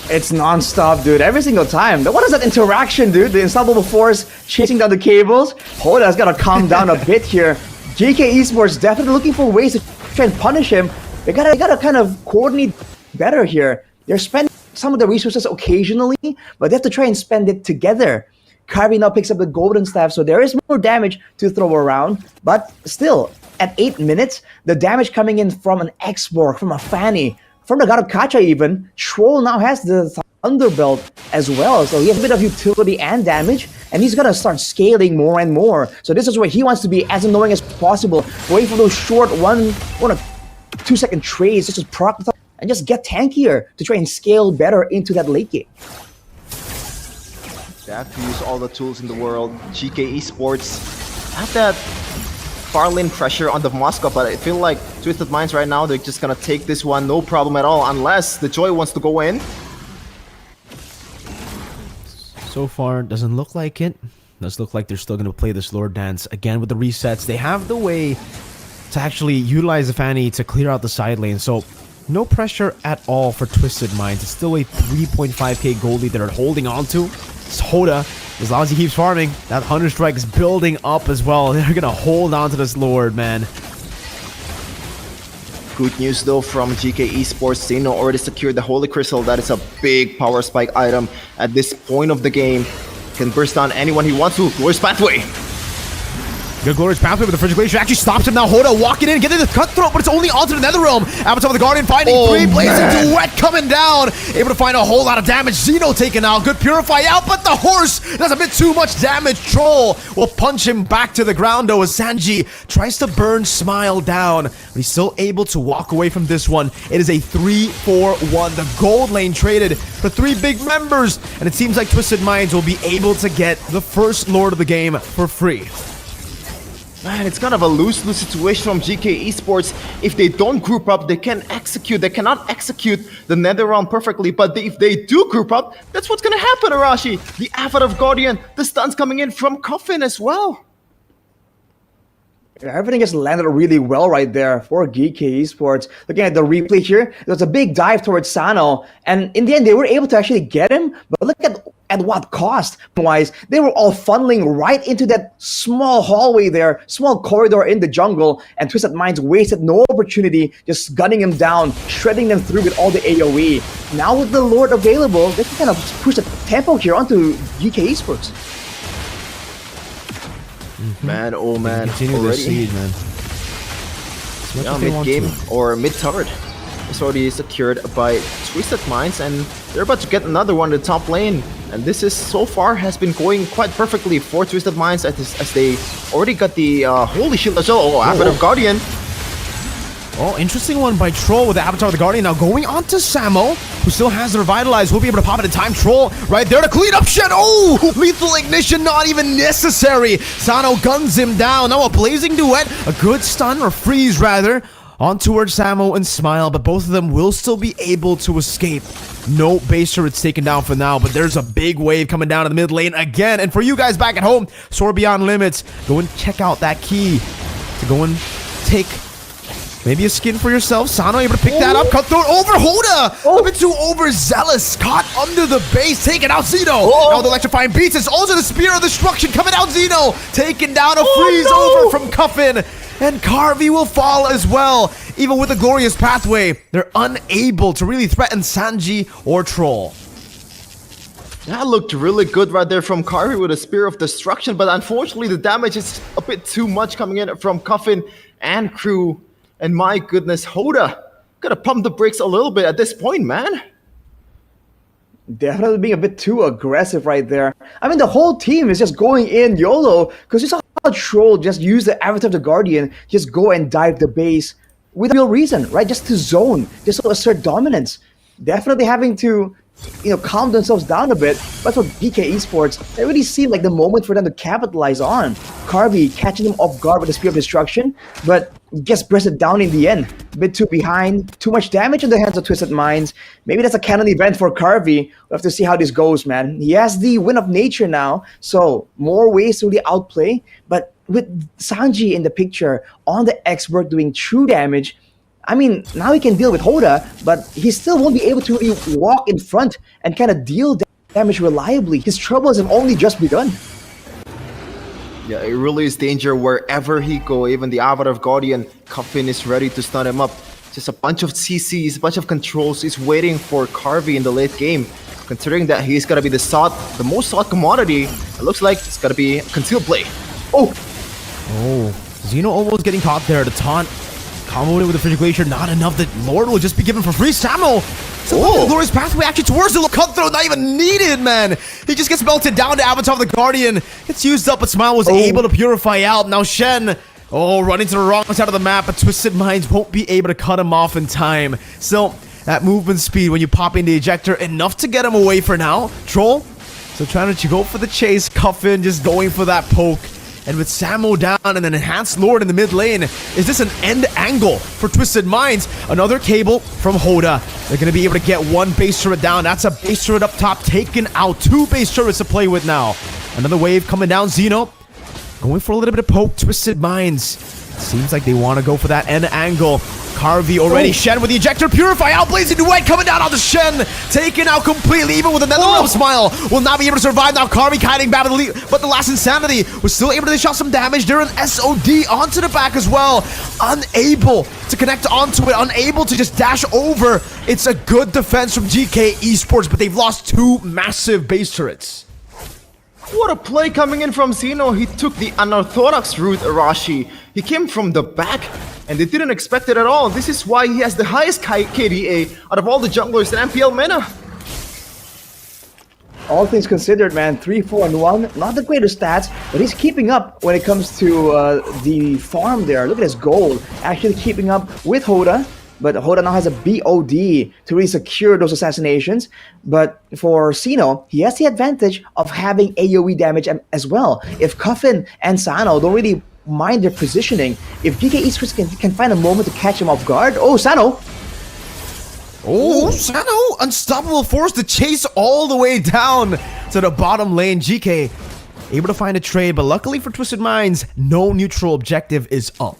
It's non-stop, dude. Every single time. What is that interaction, dude? The unstoppable force chasing down the cables. Hoda's gotta calm down a bit here. Geekay Esports definitely looking for ways to try and punish him. They gotta kind of coordinate better here. They're spending some of the resources occasionally, but they have to try and spend it together. Kirby now picks up the golden staff, so there is more damage to throw around. But still, at 8 minutes, the damage coming in from an X-Borg, from a Fanny, from the God of Kacha even. Troll now has the Thunderbelt as well, so he has a bit of utility and damage, and he's gonna start scaling more and more. So this is where he wants to be as annoying as possible, going for those short 1 or 2 second trades, just to proc and just get tankier to try and scale better into that late game. They have to use all the tools in the world. Geekay Esports have that far lane pressure on the Moscow, but I feel like Twisted Minds right now, they're just gonna take this one no problem at all, unless the Joy wants to go in. So far, doesn't look like it. Does look like they're still going to play this Lord Dance again with the resets. They have the way to actually utilize the Fanny to clear out the side lane, so no pressure at all for Twisted Minds. It's still a 3.5k gold lead that are holding on to. It's Hoda, as long as he keeps farming, that Hunter Strike is building up as well. They're going to hold on to this Lord, man. Good news though from Geekay Esports. Zeno already secured the Holy Crystal. That is a big power spike item at this point of the game. Can burst down anyone he wants to. Glorious Pathway. Good Glorious Pathway with the Frigilation actually stops him now. Hoda walking in, getting the Cutthroat, but it's only onto the Nether Realm. Avatar of the Guardian finding three, blazing duet coming down. Able to find a whole lot of damage. Zeno taken out. Good Purify out, but the horse does a bit too much damage. Troll will punch him back to the ground though as Sanji tries to burn Smile down. But he's still able to walk away from this one. It is a 3-4-1. The gold lane traded for 3 big members. And it seems like Twisted Minds will be able to get the first Lord of the game for free. Man, it's kind of a lose-lose situation from Geekay Esports. If they don't group up, they can execute. They cannot execute the Nether Realm perfectly. But if they do group up, that's what's going to happen, Arashi. The Avatar of Guardian, the stuns coming in from Coffin as well. Everything just landed really well right there for Geekay Esports. Looking at the replay here, there was a big dive towards Sano, and in the end, they were able to actually get him, but look at what cost. Wise, they were all funneling right into that small hallway there, small corridor in the jungle, and Twisted Minds wasted no opportunity, just gunning him down, shredding them through with all the AoE. Now with the Lord available, they can kind of push the tempo here onto Geekay Esports. Man, oh man, continue already. this siege, man. Yeah, mid-game or mid-turret. It's already secured by Twisted Minds, and they're about to get another one in the top lane. And this is, so far, has been going quite perfectly for Twisted Minds as they already got the Holy Shield as well. Oh, Avatar of Guardian. Oh, interesting one by Troll with the Avatar of the Guardian. Now going on to Samo, who still has the Revitalize. Will be able to pop it in time. Troll right there to clean up shit. Oh, lethal ignition not even necessary. Sano guns him down. Now a blazing duet. A good stun, or freeze rather, on towards Samo and Smile, but both of them will still be able to escape. No base turrets taken down for now, but there's a big wave coming down to the mid lane again. And for you guys back at home, Soar Beyond Limits, go and check out that key to go and take maybe a skin for yourself. Sano able to pick that up. Cutthroat over Hoda. A bit too overzealous. Caught under the base. Taking out Zeno. Now the electrifying beats. It's also the Spear of Destruction coming out. Zeno taking down a freeze over from Coffin. And Carvey will fall as well. Even with the Glorious Pathway, they're unable to really threaten Sanji or Troll. That looked really good right there from Carvey with a Spear of Destruction, but unfortunately the damage is a bit too much coming in from Coffin and crew. And my goodness, Hoda gotta pump the brakes a little bit at this point, man. Definitely being a bit too aggressive right there. I mean, the whole team is just going in YOLO, because you saw how Troll just use the Avatar of the Guardian, just go and dive the base with a real reason, right? Just to zone, just to assert dominance. Definitely having to, calm themselves down a bit. But for Geekay Esports, it really seemed like the moment for them to capitalize on. Carvey catching them off guard with the Spear of Destruction, but gets breasted down in the end. A bit too behind, too much damage in the hands of Twisted Minds. Maybe that's a canon event for Carvey. We'll have to see how this goes, man. He has the Wind of Nature now, so more ways to really outplay. But with Sanji in the picture, on the expert doing true damage, I mean, now he can deal with Hoda, but he still won't be able to really walk in front and kind of deal damage reliably. His troubles have only just begun. Yeah, it really is danger wherever he go. Even the Avatar of Guardian, Coffin is ready to stun him up. Just a bunch of CCs, a bunch of controls. He's waiting for Carvey in the late game. Considering that he's gonna be the most sought commodity, it looks like it's gonna be concealed play. Oh, Xeno almost getting caught there. The taunt comboed with the Frigid Glacier, not enough. That Lord will just be given for free. Samo, so the glorious pathway actually towards the cutthroat, not even needed, man. He just gets melted down to Avatar of the Guardian. Gets used up, but Smile was able to purify out. Now Shen, running to the wrong side of the map, but Twisted Minds won't be able to cut him off in time. So that movement speed when you pop in the ejector, enough to get him away for now. Troll, so trying to go for the chase. Cuffin just going for that poke. And with Samo down and an enhanced Lord in the mid lane, is this an end angle for Twisted Minds? Another cable from Hoda. They're going to be able to get one base turret down. That's a base turret up top taken out. 2 base turrets to play with now. Another wave coming down. Xeno going for a little bit of poke. Twisted Minds. Seems like they want to go for that end angle. Carvey already. Shen with the ejector. Purify out. Blazing Duet coming down on the Shen. Taken out completely. Even with another realm smile. Will not be able to survive now. Carvey hiding back. But the last Insanity was still able to dish out some damage. There an SOD onto the back as well. Unable to connect onto it. Unable to just dash over. It's a good defense from GK Esports, but they've lost 2 massive base turrets. What a play coming in from Xeno. He took the unorthodox route, Arashi. He came from the back, and they didn't expect it at all. This is why he has the highest KDA out of all the junglers in MPL MENA. All things considered, man, 3, 4, and 1. Not the greatest stats, but he's keeping up when it comes to the farm there. Look at his gold. Actually keeping up with Hoda. But Hoda now has a BOD to really secure those assassinations. But for Xeno, he has the advantage of having AoE damage as well. If Coffin and Sano don't really mind their positioning, if GK Esports can find a moment to catch him off guard. Oh, Sano! Sano! Unstoppable force to chase all the way down to the bottom lane. GK able to find a trade, but luckily for Twisted Minds, no neutral objective is up.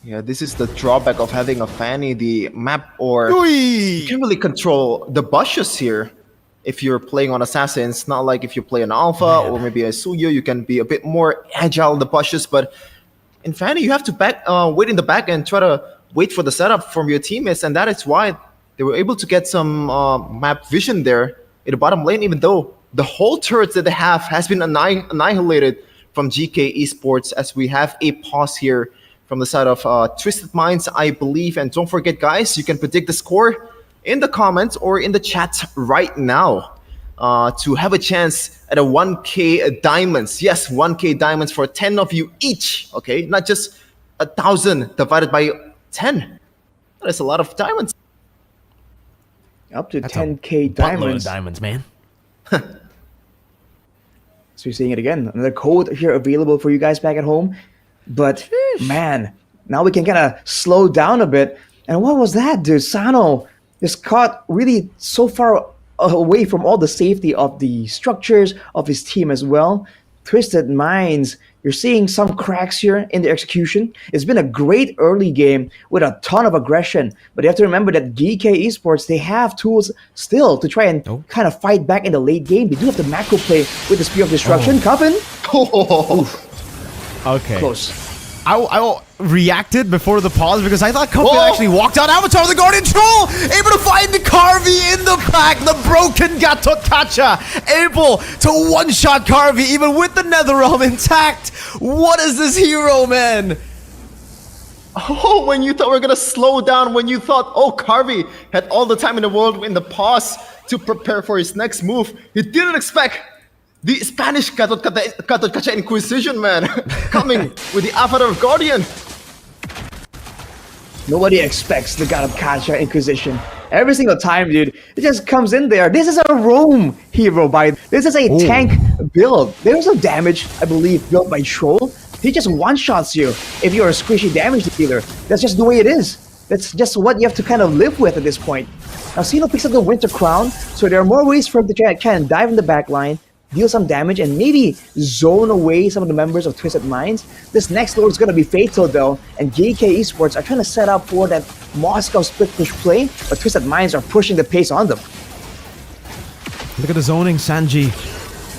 Yeah, this is the drawback of having a Fanny, the map, or you can really control the bushes here if you're playing on Assassins. Not like if you play an Alpha or maybe a Suyo, you can be a bit more agile in the bushes, but in Fanny, you have to wait in the back and try to wait for the setup from your teammates, and that is why they were able to get some map vision there in the bottom lane, even though the whole turrets that they have has been annihilated from GK Esports, as we have a pause here from the side of Twisted Minds, I believe. And don't forget, guys, you can predict the score in the comments or in the chat right now to have a chance at a 1K diamonds. Yes, 1K diamonds for 10 of you each, okay? Not just 1,000 divided by 10. That's a lot of diamonds. Up to 10K diamonds. Diamonds, man. So you're seeing it again. Another code here available for you guys back at home. But man, now we can kind of slow down a bit. And what was that, dude? Sano is caught really so far away from all the safety of the structures of his team as well. Twisted Minds, you're seeing some cracks here in the execution. It's been a great early game with a ton of aggression. But you have to remember that GK Esports, they have tools still to try and kind of fight back in the late game. They do have the macro play with the Spear of Destruction. Coffin. Okay. Close. I reacted before the pause because I thought Kofi actually walked out. Avatar of the Guardian Troll able to find the Carvey in the pack. The broken Gato Kacha able to one-shot Carvey even with the Netherrealm intact. What is this hero, man? Oh, when you thought we were gonna slow down, when you thought, Carvey had all the time in the world in the pause to prepare for his next move, he didn't expect the Spanish Gato Kacha Inquisition, man, coming with the Avatar of Guardian. Nobody expects the God of Kacha Inquisition. Every single time, dude, it just comes in there. This is a roam hero, this is a tank build. There's no damage, I believe, built by Troll. He just one-shots you if you're a squishy damage dealer. That's just the way it is. That's just what you have to kind of live with at this point. Now, Xeno picks up the Winter Crown, so there are more ways for him to try and dive in the back line, deal some damage, and maybe zone away some of the members of Twisted Minds. This next Lord is going to be fatal though, and Geekay Esports are trying to set up for that Moscow split push play, but Twisted Minds are pushing the pace on them. Look at the zoning, Sanji.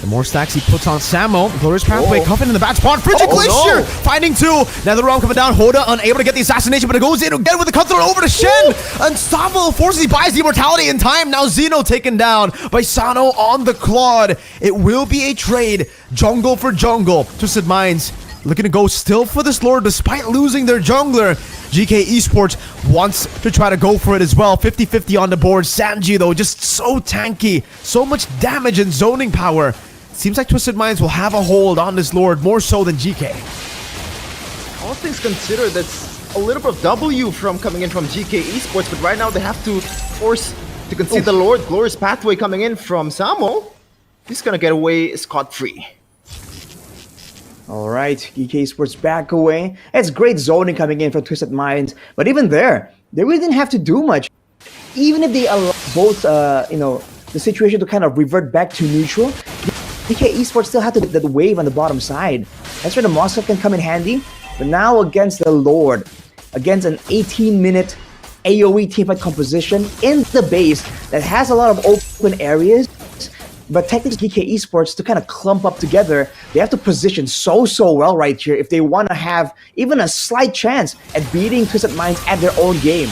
The more stacks he puts on Samo. Glorious Pathway, Coffin in the bad spot. Frigid Glacier finding two. Netherrealm coming down. Hoda unable to get the assassination, but it goes in again with the cutthroat over to Shen. Unstoppable forces, he buys the immortality in time. Now Zeno taken down by Sano on the Claude. It will be a trade. Jungle for jungle. Twisted Minds looking to go still for this Lord despite losing their jungler. GK Esports wants to try to go for it as well. 50-50 on the board. Sanji though, just so tanky. So much damage and zoning power. Seems like Twisted Minds will have a hold on this Lord more so than GK. All things considered, that's a little bit of W from coming in from GK Esports, but right now they have to force to concede the Lord. Glorious Pathway coming in from Samo. He's gonna get away scot-free. All right, Geekay Esports back away. It's great zoning coming in from Twisted Minds, but even there, they really didn't have to do much. Even if they allow both, the situation to kind of revert back to neutral, GK Esports still had to get that wave on the bottom side. That's where the Moscow can come in handy. But now against the Lord, against an 18-minute AoE teamfight composition in the base that has a lot of open areas, but technically GK Esports to kind of clump up together, they have to position so well right here if they want to have even a slight chance at beating Twisted Minds at their own game.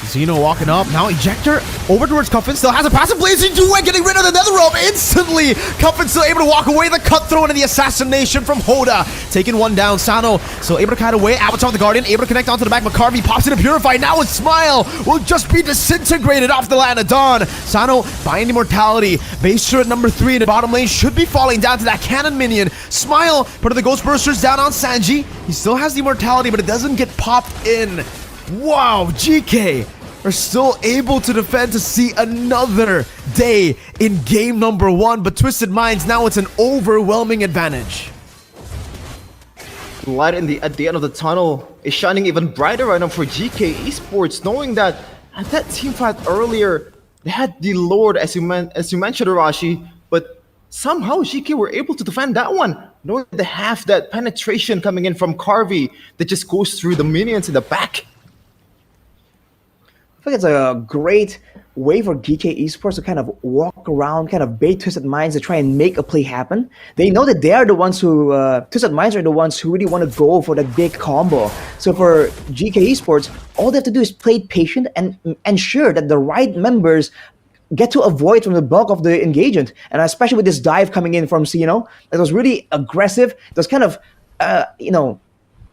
Zeno walking up, now Ejector over towards Cuffin, still has a passive blazing duet, getting rid of the Netherrealm instantly. Cuffin still able to walk away, the cutthroat and the assassination from Hoda. Taking one down, Sano still able to kite away, Avatar the Guardian able to connect onto the back, McCarvey pops in a Purify, now with Smile will just be disintegrated off the land of Dawn. Sano buying immortality, base turret number 3 in the bottom lane should be falling down to that cannon minion. Smile, part of the Ghost Bursters down on Sanji. He still has the immortality, but it doesn't get popped in. Wow, GK are still able to defend to see another day in game number 1, but Twisted Minds, now it's an overwhelming advantage. The light at the end of the tunnel is shining even brighter right now for GK Esports, knowing that at that team fight earlier, they had the Lord, as you mentioned, Arashi, but somehow GK were able to defend that one, knowing they have that penetration coming in from Carvey that just goes through the minions in the back. I think it's a great way for GK Esports to kind of walk around, kind of bait Twisted Minds to try and make a play happen. They know that they are the ones who, Twisted Minds are the ones who really want to go for that big combo. So for GK Esports, all they have to do is play patient and ensure that the right members get to avoid from the bulk of the engagement. And especially with this dive coming in from Zeno, it was really aggressive. It was kind of,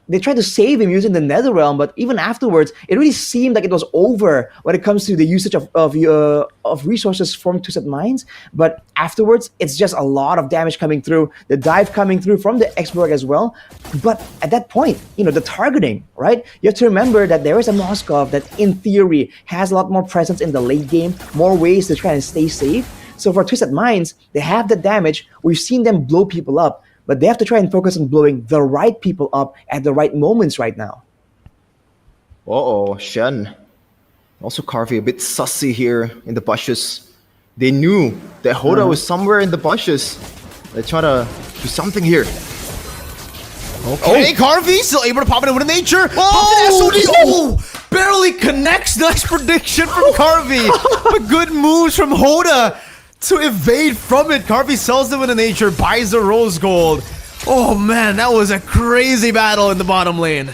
they tried to save him using the Netherrealm, but even afterwards, it really seemed like it was over when it comes to the usage of resources from Twisted Minds. But afterwards, it's just a lot of damage coming through, the dive coming through from the Xborg as well. But at that point, the targeting, right? You have to remember that there is a Moskov that, in theory, has a lot more presence in the late game, more ways to try and stay safe. So for Twisted Minds, they have the damage. We've seen them blow people up, but they have to try and focus on blowing the right people up at the right moments right now. Uh-oh, Shen. Also Carvey a bit sussy here in the bushes. They knew that Hoda was somewhere in the bushes. They try to do something here. Okay, Carvey still able to pop it in with nature. Oh, barely connects. Nice prediction from Carvey. But good moves from Hoda to evade from it. Carvey sells them in nature, buys the rose gold. Oh man, that was a crazy battle in the bottom lane.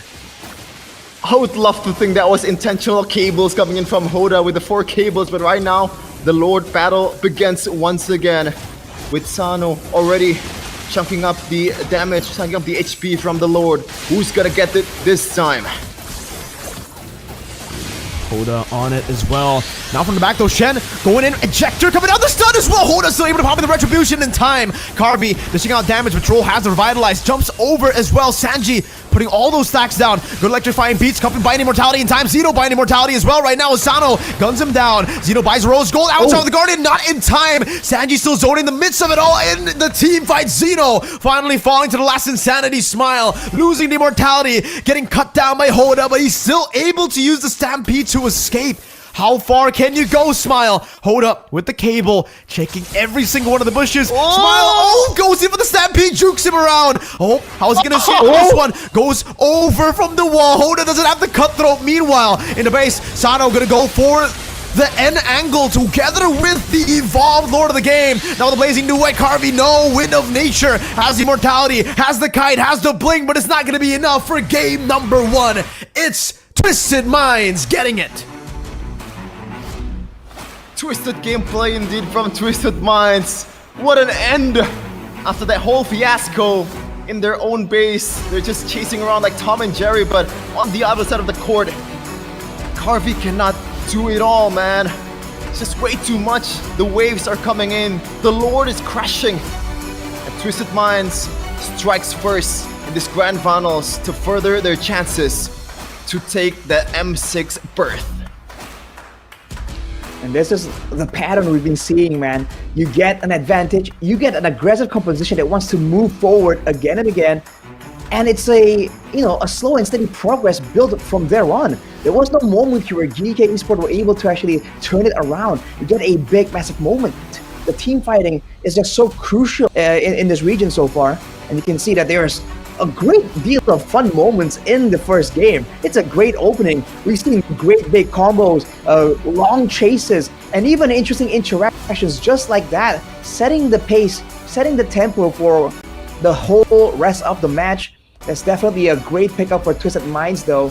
I would love to think that was intentional cables coming in from Hoda with the 4 cables, but right now, the Lord battle begins once again with Sano already chunking up the damage, chunking up the HP from the Lord. Who's gonna get it this time? Hoda on it as well. Now from the back though, Shen going in, ejector coming out the stun as well. Hoda still able to pop in the retribution in time. Carvey dishing out damage, but Troll has the revitalize, jumps over as well. Sanji putting all those stacks down. Good electrifying beats, Cuffin buying immortality in time. Zeno buying immortality as well right now. Asano guns him down. Zeno buys Rose Gold. Outside of the Guardian, not in time. Sanji still zoning the midst of it all, and the team fight. Zeno finally falling to the last insanity smile, losing the immortality, getting cut down by Hoda, but he's still able to use the Stampede to escape. How far can you go, Smile? Hold up with the cable, checking every single one of the bushes. Smile, goes in for the stampede, jukes him around. How's he gonna shoot this one? Goes over from the wall. Hoda doesn't have the cutthroat. Meanwhile, in the base, Sano gonna go for the N angle together with the evolved Lord of the Game. Now the blazing new white Carvey, no Wind of Nature, has immortality, has the kite, has the blink, but it's not gonna be enough for game number 1. It's Twisted Minds getting it. Twisted gameplay indeed from Twisted Minds. What an end! After that whole fiasco in their own base, they're just chasing around like Tom and Jerry, but on the other side of the court, Carvey cannot do it all, man. It's just way too much. The waves are coming in. The Lord is crashing. And Twisted Minds strikes first in this Grand Finals to further their chances to take the M6 berth. And this is the pattern we've been seeing, man. You get an advantage, you get an aggressive composition that wants to move forward again and again, and it's a slow and steady progress built from there on. There was no moment here where Geekay Esports were able to actually turn it around. You get a big, massive moment. The team fighting is just so crucial in this region so far, and you can see that there's a great deal of fun moments in the first game. It's a great opening. We've seen great big combos, long chases, and even interesting interactions just like that, setting the pace, setting the tempo for the whole rest of the match. That's definitely a great pickup for Twisted Minds though.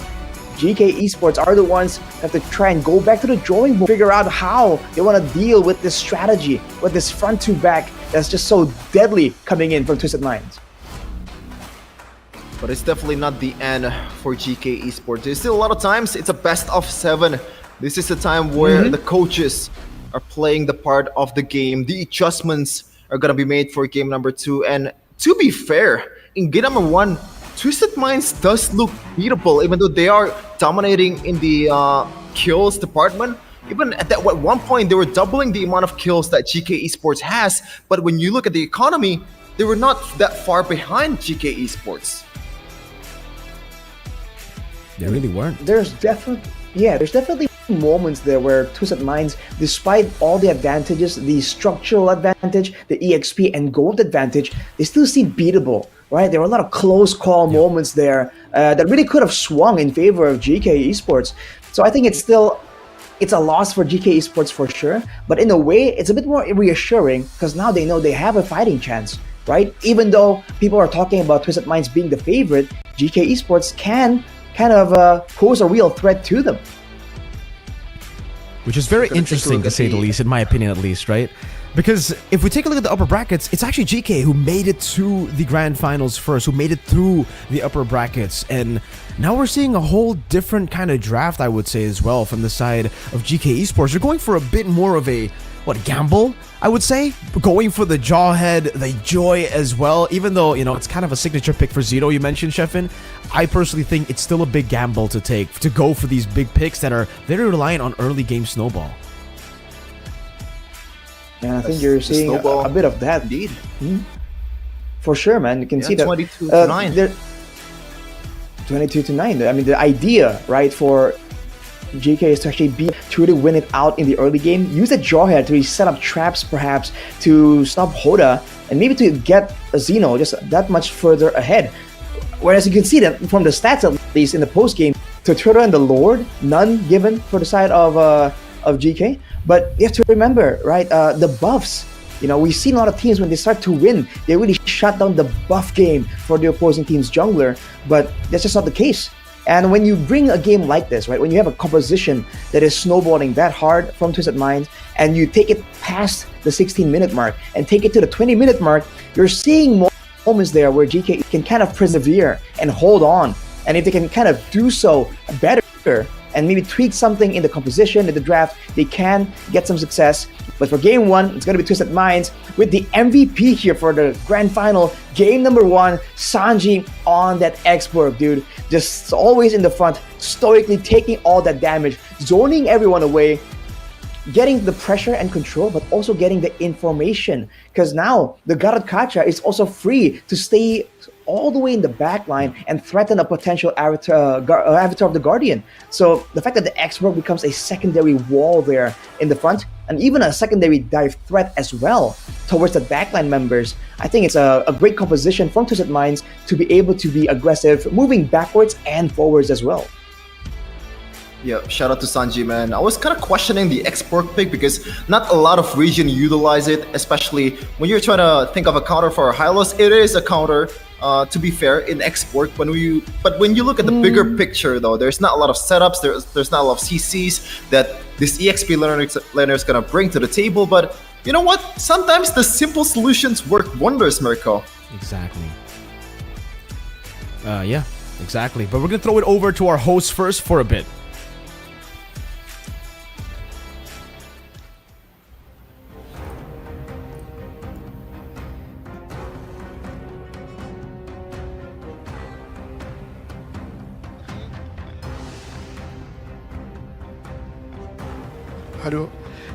Geekay Esports are the ones that have to try and go back to the drawing board, figure out how they want to deal with this strategy, with this front to back that's just so deadly coming in from Twisted Minds. But it's definitely not the end for Geekay Esports. There's still a lot of times. It's a best of 7. This is the time where the coaches are playing the part of the game. The adjustments are going to be made for game number 2. And to be fair, in game number 1, Twisted Minds does look beatable, even though they are dominating in the kills department. Even at one point, they were doubling the amount of kills that Geekay Esports has. But when you look at the economy, they were not that far behind Geekay Esports. They really weren't. There's definitely moments there where Twisted Minds, despite all the advantages, the structural advantage, the EXP and gold advantage, they still seem beatable, right? There were a lot of close call moments there that really could have swung in favor of Geekay Esports. So I think it's a loss for Geekay Esports for sure, but in a way, it's a bit more reassuring because now they know they have a fighting chance, right? Even though people are talking about Twisted Minds being the favorite, Geekay Esports can kind of pose a real threat to them. Which is very interesting to say the least, in my opinion at least, right? Because if we take a look at the upper brackets, it's actually Geekay who made it to the Grand Finals first, who made it through the upper brackets, and now we're seeing a whole different kind of draft, I would say, as well, from the side of Geekay Esports. They're going for a bit more of a, gamble, I would say? Going for the Jawhead, the Joy as well, even though, it's kind of a signature pick for Zito, you mentioned, Sheffin. I personally think it's still a big gamble to take, to go for these big picks that are very reliant on early game snowball. And I think you're seeing a bit of that. Indeed. For sure, man. You can see that 22 to 9. 22 to 9. I mean, the idea, right, for Geekay is to actually truly win it out in the early game. Use the Jawhead to really set up traps, perhaps, to stop Hoda, and maybe to get a Xeno just that much further ahead. Whereas you can see that from the stats, at least in the post game, Turtle and the Lord, none given for the side of Geekay. But you have to remember, right, the buffs. We've seen a lot of teams when they start to win, they really shut down the buff game for the opposing team's jungler. But that's just not the case. And when you bring a game like this, right, when you have a composition that is snowballing that hard from Twisted Minds, and you take it past the 16-minute mark and take it to the 20-minute mark, you're seeing moments there where Geekay can kind of persevere and hold on. And if they can kind of do so better and maybe tweak something in the composition, in the draft, they can get some success. But for game 1, it's going to be Twisted Minds with the MVP here for the grand final. Game number 1, Sanji on that X-Borg, dude. Just always in the front, stoically taking all that damage, zoning everyone away, getting the pressure and control, but also getting the information. Because now the Garot Kacha is also free to stay all the way in the back line and threaten a potential avatar of the Guardian. So the fact that the X-Work becomes a secondary wall there in the front, and even a secondary dive threat as well towards the backline members, I think it's a great composition from Twisted Minds to be able to be aggressive, moving backwards and forwards as well. Yeah, shout out to Sanji, man. I was kind of questioning the export pick because not a lot of region utilize it, especially when you're trying to think of a counter for a Hylos. It is a counter, to be fair, in export. But when you look at the bigger picture, though, there's not a lot of setups. There's not a lot of CCs that this EXP laner is gonna bring to the table. But you know what? Sometimes the simple solutions work wonders, Mirko. Exactly. Yeah, exactly. But we're gonna throw it over to our host first for a bit. حلو.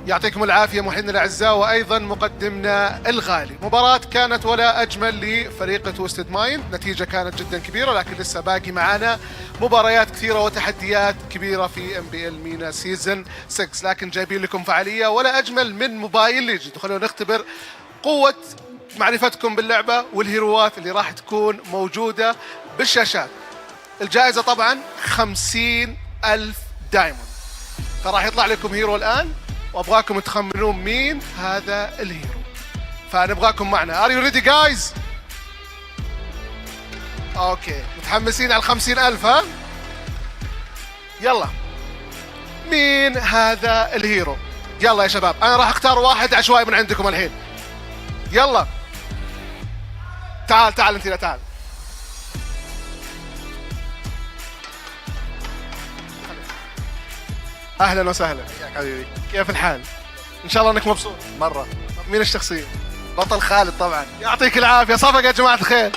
يعطيكم العافية محبينا الأعزاء وأيضا مقدمنا الغالي. مباراة كانت ولا أجمل لفريق تويستد مايند، نتيجة كانت جدا كبيرة، لكن لسه باقي معانا مباريات كثيرة وتحديات كبيرة في MPL MENA سيزن 6، لكن جايبين لكم فعالية ولا أجمل من موبايل ليجند. خلونا نختبر قوة معرفتكم باللعبة والهيروات اللي راح تكون موجودة بالشاشات. الجائزة طبعا 50,000 دايموند. فراح يطلع لكم هيرو الآن وأبغاكم تخمنون مين هذا الهيرو، فنبغاكم معنا. Are you ready guys؟ أوكي، متحمسين على 50,000 ها؟ يلا، مين هذا الهيرو؟ يلا يا شباب، أنا راح أختار واحد عشوائي من عندكم الحين. يلا، تعال أنت، لا تعال. اهلا وسهلا، ياك حبيبي، كيف الحال؟ ان شاء الله انك مبسوط مره. طب مين الشخصيه؟ بطل خالد طبعا. يعطيك العافيه، صفقه يا جماعه الخير.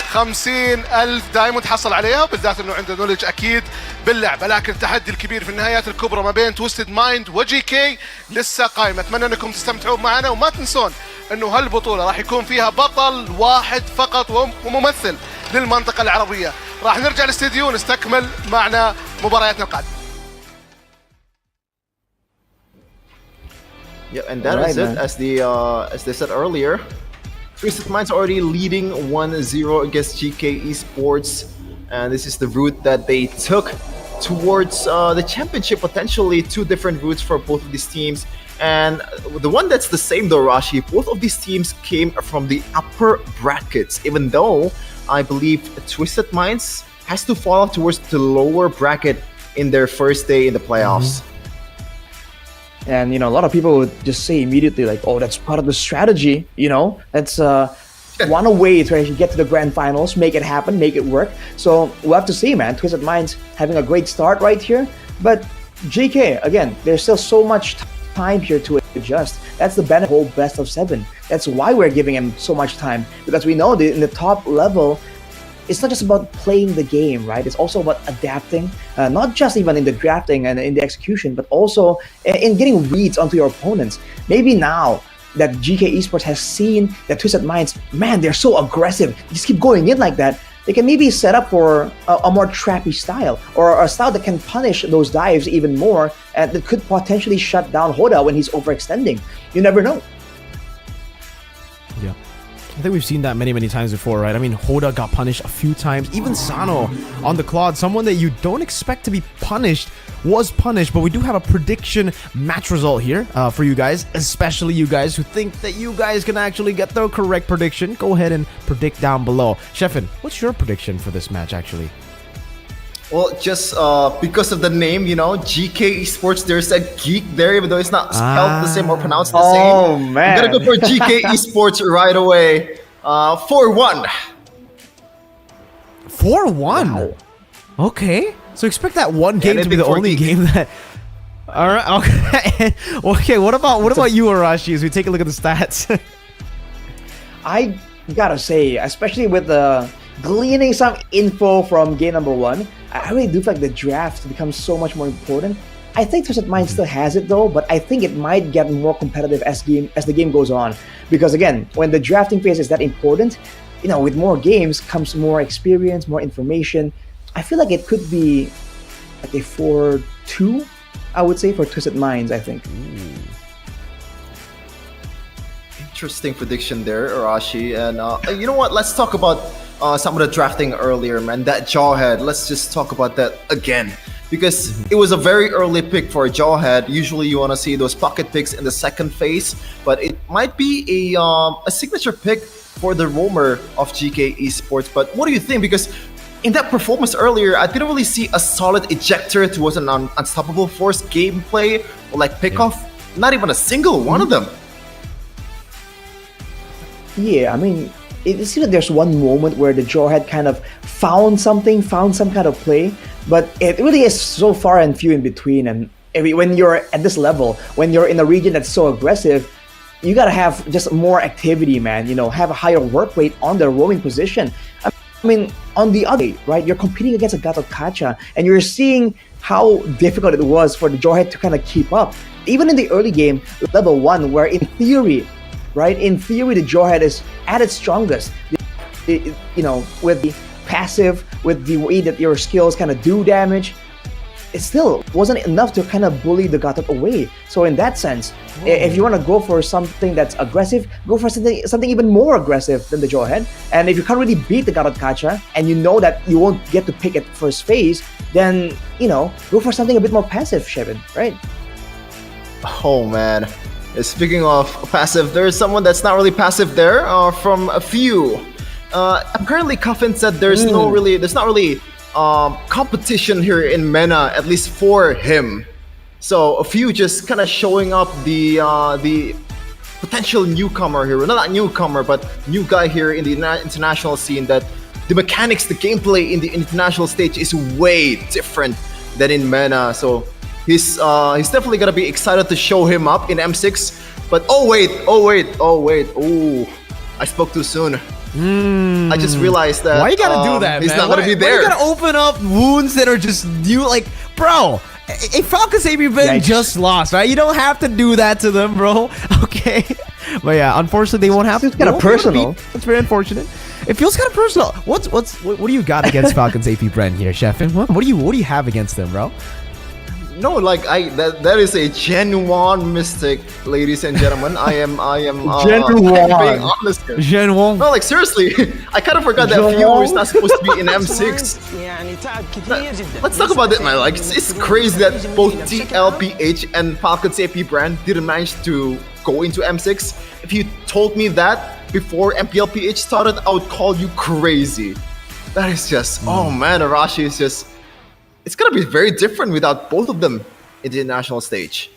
50,000 دايموند حصل عليها، بالذات انه عنده نولج اكيد باللعبه، لكن التحدي الكبير في النهايات الكبرى ما بين تويستد مايند وجي كي لسه قايم. اتمنى انكم تستمتعون معنا، وما تنسون انه هالبطوله راح يكون فيها بطل واحد فقط وممثل للمنطقه العربيه. راح نرجع الاستديو ونستكمل معنا مبارياتنا القادمه. Yeah, and that is it. As they said earlier, Twisted Minds already leading 1-0 against GK Esports, and this is the route that they took towards the championship. Potentially two different routes for both of these teams, and the one that's the same though, Rashi, both of these teams came from the upper brackets, even though I believe Twisted Minds has to fall off towards the lower bracket in their first day in the playoffs. And you know, a lot of people would just say immediately like, oh, that's part of the strategy, you know, that's one way to actually get to the grand finals, make it happen, make it work. So we'll have to see, man. Twisted Minds having a great start right here, but GK, again, there's still so much time here to adjust. That's the benefit of whole best of 7. That's why we're giving him so much time, because we know that in the top level, it's not just about playing the game, right? It's also about adapting, not just even in the drafting and in the execution, but also in getting reads onto your opponents. Maybe now that GK Esports has seen that Twisted Minds, man, they're so aggressive, just keep going in like that, they can maybe set up for a more trappy style, or a style that can punish those dives even more, and that could potentially shut down Hoda when he's overextending. You never know. Yeah. I think we've seen that many times before, right? I mean, Hoda got punished a few times. Even Sano on the Claude, someone that you don't expect to be punished, was punished. But we do have a prediction match result here for you guys, especially you guys who think that you guys can actually get the correct prediction. Go ahead and predict down below. Sheffin, what's your prediction for this match, actually? Well, just because of the name, you know, GK Esports, there's a geek there, even though it's not spelled the same or pronounced the same. Oh, man. I'm gonna go for GK Esports right away. 4-1. 4-1? Wow. Okay. So expect that one game to be the only game that... Alright, okay. Okay, what about you, Arashi, as we take a look at the stats? I gotta say, especially with gleaning some info from game number 1, I really do feel like the draft becomes so much more important. I think Twisted Minds still has it though, but I think it might get more competitive as the game goes on. Because again, when the drafting phase is that important, with more games comes more experience, more information. I feel like it could be like a 4-2, I would say, for Twisted Minds, I think. Interesting prediction there, Arashi. And you know what? Let's talk about some of the drafting earlier, man. That Jawhead. Let's just talk about that again. Because it was a very early pick for a Jawhead. Usually you want to see those pocket picks in the second phase. But it might be a signature pick for the roamer of GK Esports. But what do you think? Because in that performance earlier, I didn't really see a solid ejector towards an unstoppable force gameplay or like pickoff. Not even a single one of them. Yeah, I mean, it seems like there's one moment where the Jawhead kind of found some kind of play, but it really is so far and few in between. And when you're at this level, when you're in a region that's so aggressive, you gotta have just more activity, man. Have a higher work rate on the roaming position. I mean, on the other, right? You're competing against a Gatot Kacha, and you're seeing how difficult it was for the Jawhead to kind of keep up. Even in the early game, level 1, where in theory, right? In theory, the Jawhead is at its strongest. With the passive, with the way that your skills kind of do damage, it still wasn't enough to kind of bully the Gatot away. So in that sense, if you want to go for something that's aggressive, go for something even more aggressive than the Jawhead. And if you can't really beat the Gatot Kacha, and you know that you won't get to pick it first phase, then, go for something a bit more passive, Shevin, right? Oh, man. Speaking of passive, there's someone that's not really passive there from a few. Apparently, Coffin said there's not really competition here in MENA, at least for him. So a few just kind of showing up the potential newcomer here. Not newcomer, but new guy here in the international scene. That the mechanics, the gameplay in the international stage is way different than in MENA. So he's definitely gonna be excited to show him up in M6. But oh wait, I spoke too soon. I just realized that. Why you gotta do that, he's man? not gonna be there. Why you gotta open up wounds that are just new? Like, bro, if Falcons AB Ben just lost, right? You don't have to do that to them, bro. Okay, but yeah, unfortunately, they won't have to. It's kind of personal. That's very unfortunate. It feels kind of personal. What do you got against Falcons AP Brent here, Chefin? What do you have against them, bro? No, like that is a genuine mistake, ladies and gentlemen. I am Genuine. being honest here. Genuine. No, like seriously, I kind of forgot that Few is not supposed to be in M6. Let's talk about it, man. Like it's crazy that both TLPH and Falcons AP brand didn't manage to go into M6. If you told me that before MPLPH started, I would call you crazy. That is just oh man, Arashi is just. It's gonna be very different without both of them in the international stage.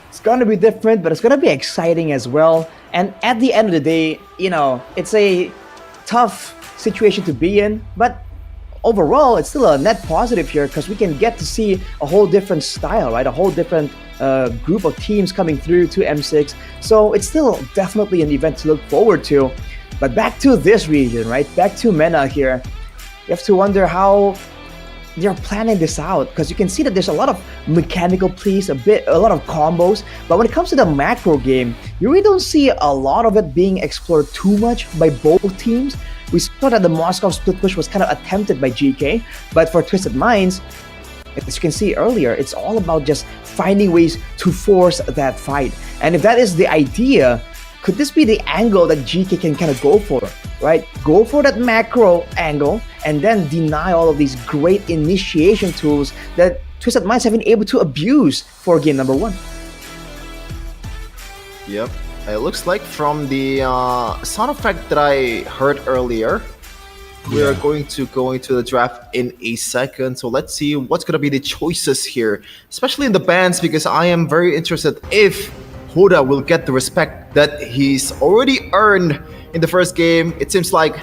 It's gonna be different, but it's gonna be exciting as well. And at the end of the day, it's a tough situation to be in, but overall, it's still a net positive here because we can get to see a whole different style, right? A whole different group of teams coming through to M6. So it's still definitely an event to look forward to. But back to this region, right? Back to MENA here. You have to wonder how they're planning this out, because you can see that there's a lot of mechanical plays, a lot of combos, but when it comes to the macro game, you really don't see a lot of it being explored too much by both teams. We saw that the Moscow split push was kind of attempted by GK, but for Twisted Minds, as you can see earlier, it's all about just finding ways to force that fight. And if that is the idea, could this be the angle that GK can kind of go for, right? Go for that macro angle and then deny all of these great initiation tools that Twisted Minds have been able to abuse for game number 1. Yep, it looks like from the sound effect that I heard earlier, we are going to go into the draft in a second. So let's see what's going to be the choices here, especially in the bans, because I am very interested if Hoda will get the respect that he's already earned in the first game. It seems like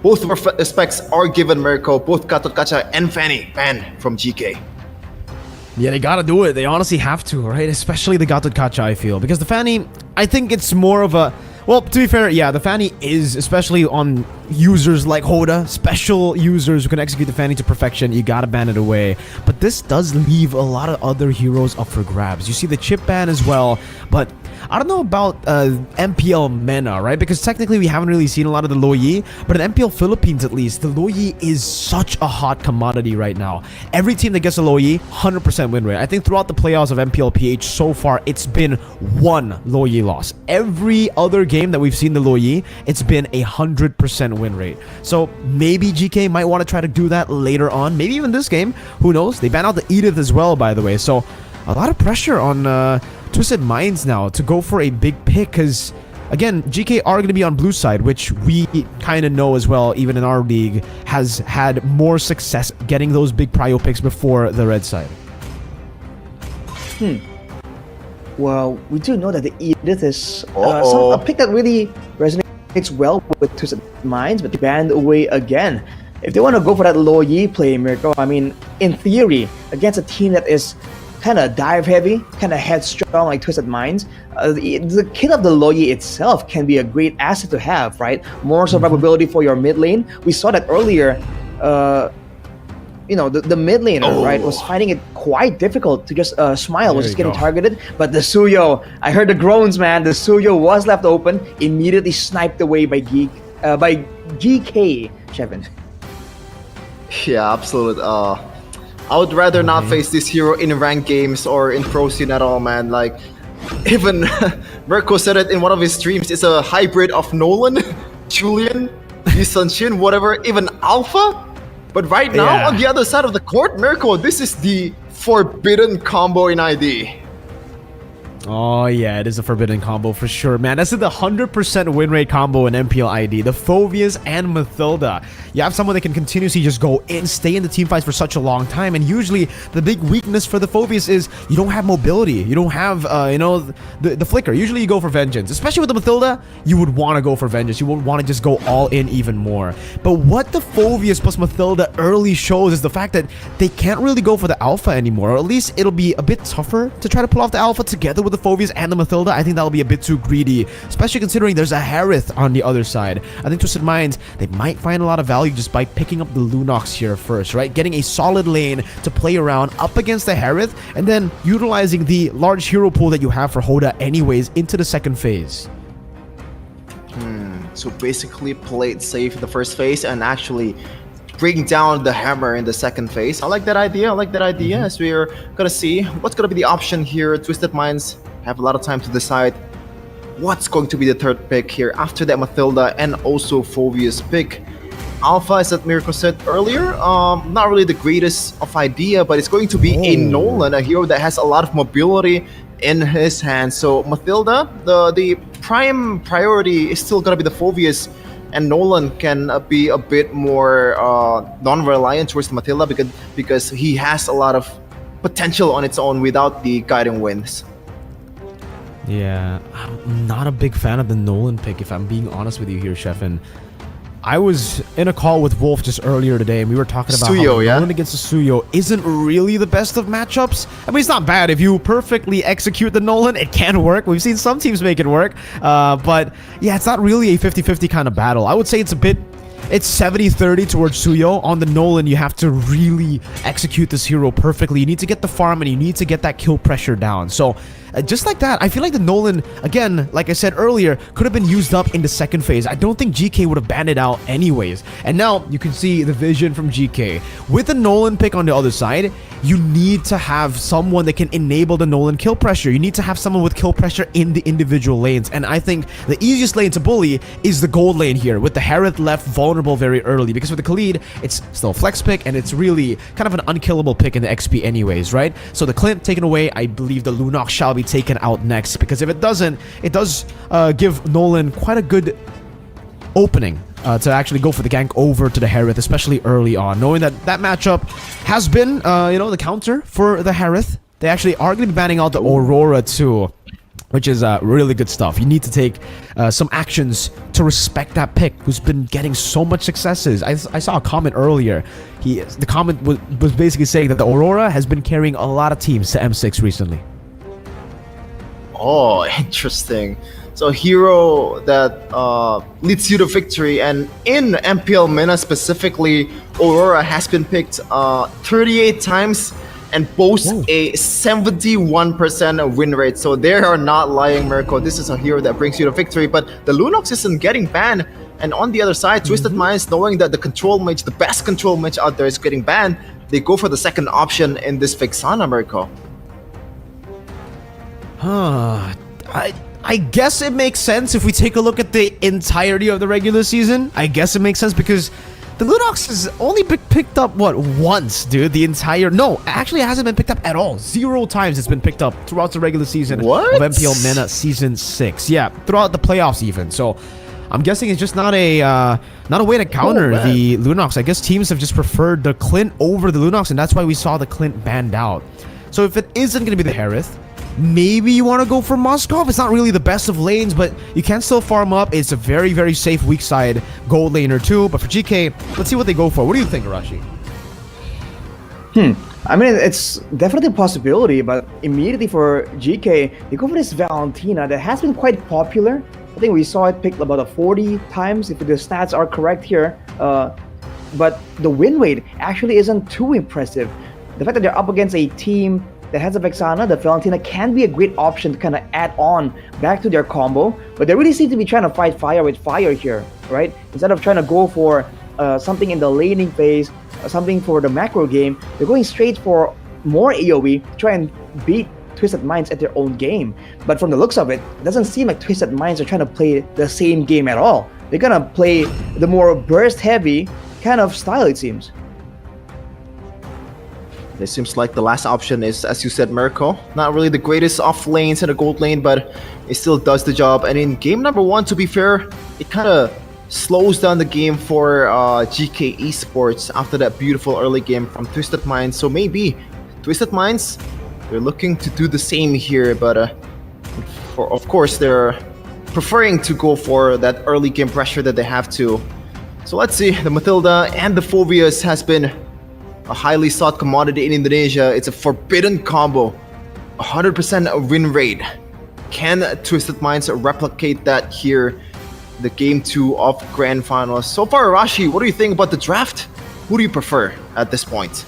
both respects are given Mirko, both Gatot Kacha and Fanny banned from GK. Yeah, they gotta do it. They honestly have to, right? Especially the Gatot Kacha, I feel. Because the Fanny, I think it's more of a Well, to be fair, yeah, the Fanny is, especially on users like Hoda, special users who can execute the Fanny to perfection, you gotta ban it away. But this does leave a lot of other heroes up for grabs. You see the chip ban as well, but I don't know about MPL MENA, right? Because technically we haven't really seen a lot of the Lo Yi, but in MPL Philippines at least, the Lo Yi is such a hot commodity right now. Every team that gets a Lo Yi, 100% win rate. I think throughout the playoffs of MPL PH so far, it's been one Lo Yi loss. Every other game that we've seen the Lo Yi, it's been 100% win rate. So maybe GK might want to try to do that later on. Maybe even this game. Who knows? They banned out the Edith as well, by the way. So a lot of pressure on Twisted Minds now to go for a big pick, because again, GK are going to be on blue side, which we kind of know as well, even in our league, has had more success getting those big prio picks before the red side. Well, we do know that the Edith is a pick that really resonates well with Twisted Minds, but banned away again. If they want to go for that Lo Yi play, Mirko, I mean, in theory, against a team that is kind of dive heavy, kind of headstrong like Twisted Minds, the kit of the Lo Yi itself can be a great asset to have, right? More survivability for your mid lane. We saw that earlier. You know, the mid laner, right, was finding it quite difficult to just smile, was just getting targeted. But the Suyo, I heard the groans, man. The Suyo was left open, immediately sniped away by GK, Shevin. Yeah, absolute. I would rather not face this hero in ranked games or in pro scene at all, man. Like, even Mirko said it in one of his streams, it's a hybrid of Nolan, Julian, Lee Sun-Shin, whatever, even Alpha. But right now, on the other side of the court, Mirko, this is the forbidden combo in ID. Oh yeah, it is a forbidden combo for sure, man. That's the 100% win rate combo in MPL ID. The Phoveus and Mathilda. You have someone that can continuously just go in, stay in the team fights for such a long time, and usually the big weakness for the Phoveus is you don't have mobility. You don't have, you know, the flicker. Usually you go for Vengeance. Especially with the Mathilda, you would want to go for Vengeance. You would want to just go all in even more. But what the Phoveus plus Mathilda early shows is the fact that they can't really go for the Alpha anymore, or at least it'll be a bit tougher to try to pull off the Alpha together with the Phoveus and the Mathilda. I think that'll be a bit too greedy, especially considering there's a Harith on the other side. I think Twisted Minds, they might find a lot of value just by picking up the Lunox here first, right? Getting a solid lane to play around up against the Harith, and then utilizing the large hero pool that you have for Hoda anyways into the second phase. So basically play it safe in the first phase and actually bring down the hammer in the second phase. I like that idea. As we're gonna see what's gonna be the option here. Twisted Minds have a lot of time to decide what's going to be the third pick here after that Mathilda and also Phoveus pick. Alpha, as that Mirko said earlier, not really the greatest of idea, but it's going to be a Nolan, a hero that has a lot of mobility in his hands. So Mathilda, the prime priority is still gonna be the Phoveus, and Nolan can be a bit more non-reliant towards the Mathilda because he has a lot of potential on its own without the guiding winds. Yeah, I'm not a big fan of the Nolan pick, if I'm being honest with you here, Sheffin. I was in a call with Wolf just earlier today, and we were talking about Suyo, how Nolan against the Suyo isn't really the best of matchups. I mean, it's not bad. If you perfectly execute the Nolan, it can work. We've seen some teams make it work. But yeah, it's not really a 50-50 kind of battle. I would say it's 70-30 towards Suyo. On the Nolan, you have to really execute this hero perfectly. You need to get the farm, and you need to get that kill pressure down. So just like that, I feel like the Nolan, again, like I said earlier, could have been used up in the second phase. I don't think GK would have banned it out anyways. And now you can see the vision from GK. With the Nolan pick on the other side, you need to have someone that can enable the Nolan kill pressure. You need to have someone with kill pressure in the individual lanes. And I think the easiest lane to bully is the gold lane here, with the Harith left vulnerable very early. Because with the Khalid, it's still a flex pick, and it's really kind of an unkillable pick in the XP anyways, right? So the Clint taken away, I believe the Lunox shall be taken out next, because if it doesn't, it does give Nolan quite a good opening to actually go for the gank over to the Harith, especially early on, knowing that that matchup has been, you know, the counter for the Harith. They actually are going to be banning out the Aurora too, which is really good stuff. You need to take some actions to respect that pick, who's been getting so much successes. I saw a comment earlier. The comment was basically saying that the Aurora has been carrying a lot of teams to M6 recently. Oh, interesting. So hero that leads you to victory, and in MPL MENA specifically, Aurora has been picked 38 times and boasts a 71% win rate. So they are not lying, Mirko. This is a hero that brings you to victory, but the Lunox isn't getting banned. And on the other side, Twisted Minds, knowing that the control mage, the best control mage out there, is getting banned, they go for the second option in this Vexana, Mirko. I guess it makes sense if we take a look at the entirety of the regular season. I guess it makes sense because the Lunox has only been picked up, what, once, dude? The entire... No, actually it hasn't been picked up at all. 0 times it's been picked up throughout the regular season of MPL MENA Season 6. Yeah, throughout the playoffs even. So I'm guessing it's just not a way to counter the Lunox. I guess teams have just preferred the Clint over the Lunox, and that's why we saw the Clint banned out. So if it isn't going to be the Harith, maybe you want to go for Moskov. It's not really the best of lanes, but you can still farm up. It's a very, very safe weak side gold laner too. But for GK, let's see what they go for. What do you think, Arashi? I mean, it's definitely a possibility, but immediately for GK, they go for this Valentina that has been quite popular. I think we saw it picked about 40 times, if the stats are correct here. But the win rate actually isn't too impressive. The fact that they're up against a team that has a Vexana, the Valentina can be a great option to kind of add on back to their combo, but they really seem to be trying to fight fire with fire here, right? Instead of trying to go for something in the laning phase, something for the macro game, they're going straight for more AoE to try and beat Twisted Minds at their own game. But from the looks of it, it doesn't seem like Twisted Minds are trying to play the same game at all. They're gonna play the more burst heavy kind of style, it seems. It seems like the last option is, as you said, Mirko. Not really the greatest off lanes in the gold lane, but it still does the job. And in game number 1, to be fair, it kind of slows down the game for GK Esports after that beautiful early game from Twisted Minds. So maybe Twisted Minds, they're looking to do the same here, but of course they're preferring to go for that early game pressure that they have to. So let's see, the Matilda and the Phobius has been a highly sought commodity in Indonesia. It's a forbidden combo, 100% win rate. Can Twisted Minds replicate that here, the game 2 of Grand Finals? So far, Arashi, what do you think about the draft? Who do you prefer at this point?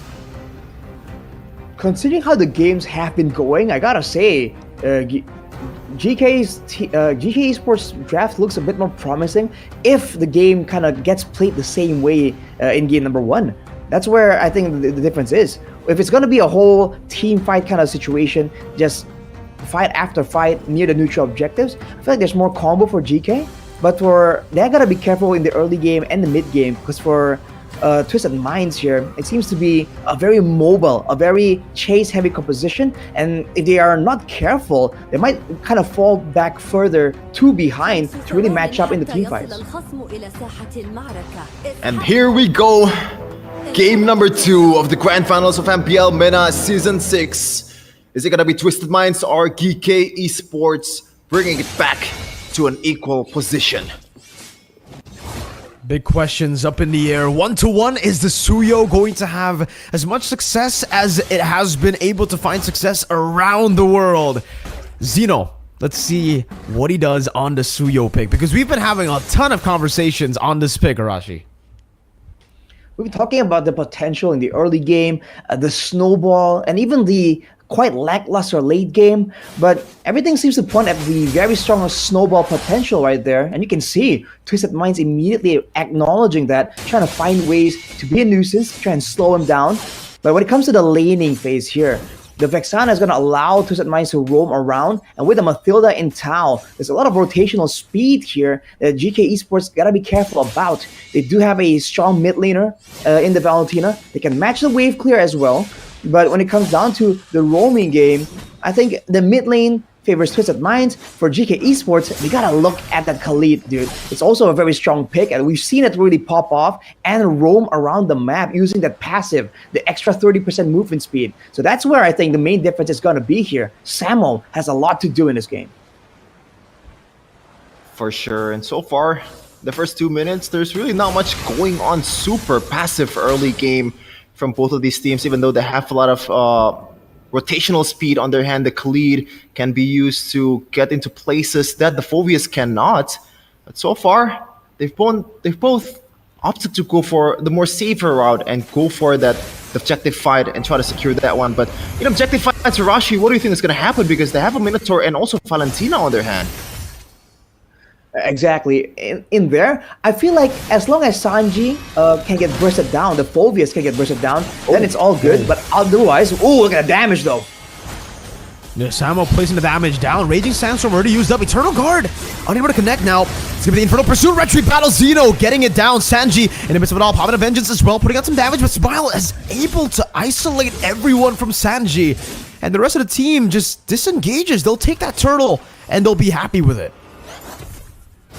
Considering how the games have been going, I gotta say, GK Esports draft looks a bit more promising if the game kind of gets played the same way in game number 1. That's where I think the difference is. If it's going to be a whole team fight kind of situation, just fight after fight near the neutral objectives, I feel like there's more combo for GK. But they got to be careful in the early game and the mid game, because for Twisted Minds here, it seems to be a very mobile, a very chase-heavy composition, and if they are not careful, they might kind of fall back further to behind to really match up in the team fights. And here we go. Game number 2 of the Grand Finals of MPL MENA Season 6. Is it gonna be Twisted Minds or Geekay Esports bringing it back to an equal position? Big questions up in the air. 1-1, is the Suyo going to have as much success as it has been able to find success around the world? Zeno, let's see what he does on the Suyo pick, because we've been having a ton of conversations on this pick, Arashi. We've been talking about the potential in the early game, the snowball, and even the quite lackluster late game, but everything seems to point at the very strong snowball potential right there, and you can see Twisted Minds immediately acknowledging that, trying to find ways to be a nuisance, try and slow him down. But when it comes to the laning phase here, the Vexana is going to allow Twisted Minds to roam around, and with the Matilda in Tau, there's a lot of rotational speed here that GK Esports got to be careful about. They do have a strong mid laner in the Valentina. They can match the wave clear as well, but when it comes down to the roaming game, I think the mid lane favors Twisted Minds. For GK Esports, we gotta look at that Khalid, dude. It's also a very strong pick, and we've seen it really pop off and roam around the map using that passive, the extra 30% movement speed. So that's where I think the main difference is gonna be here. Samo has a lot to do in this game. For sure, and so far, the first 2 minutes, there's really not much going on. Super passive early game from both of these teams, even though they have a lot of rotational speed on their hand. The Khalid can be used to get into places that the Phobius cannot. But so far, they've both opted to go for the more safer route and go for that objective fight and try to secure that one. But in objective fight, Tarashi, what do you think is going to happen? Because they have a Minotaur and also Valentina on their hand. Exactly. In there, I feel like as long as Sanji can get bursted down, the Phobius can get bursted down, then it's all good. But otherwise, oh, look at the damage though. Yeah, Samo placing the damage down. Raging Sandstorm already used up. Eternal Guard unable to connect now. It's gonna be the Infernal Pursuit. Retreat Battle. Zeno getting it down. Sanji in the midst of it all. Popping a Vengeance as well, putting out some damage. But Smile is able to isolate everyone from Sanji. And the rest of the team just disengages. They'll take that turtle and they'll be happy with it.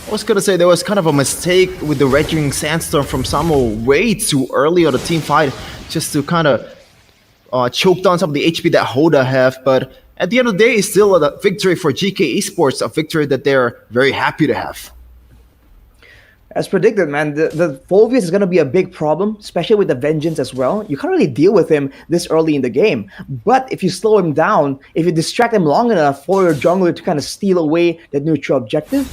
I was gonna say there was kind of a mistake with the Raging Sandstorm from Samo way too early on the team fight, just to kind of choke down some of the HP that Hoda have. But at the end of the day, it's still a victory for GK Esports, a victory that they're very happy to have. As predicted, man, the Phobius is going to be a big problem, especially with the Vengeance as well. You can't really deal with him this early in the game. But if you slow him down, if you distract him long enough for your jungler to kind of steal away that neutral objective,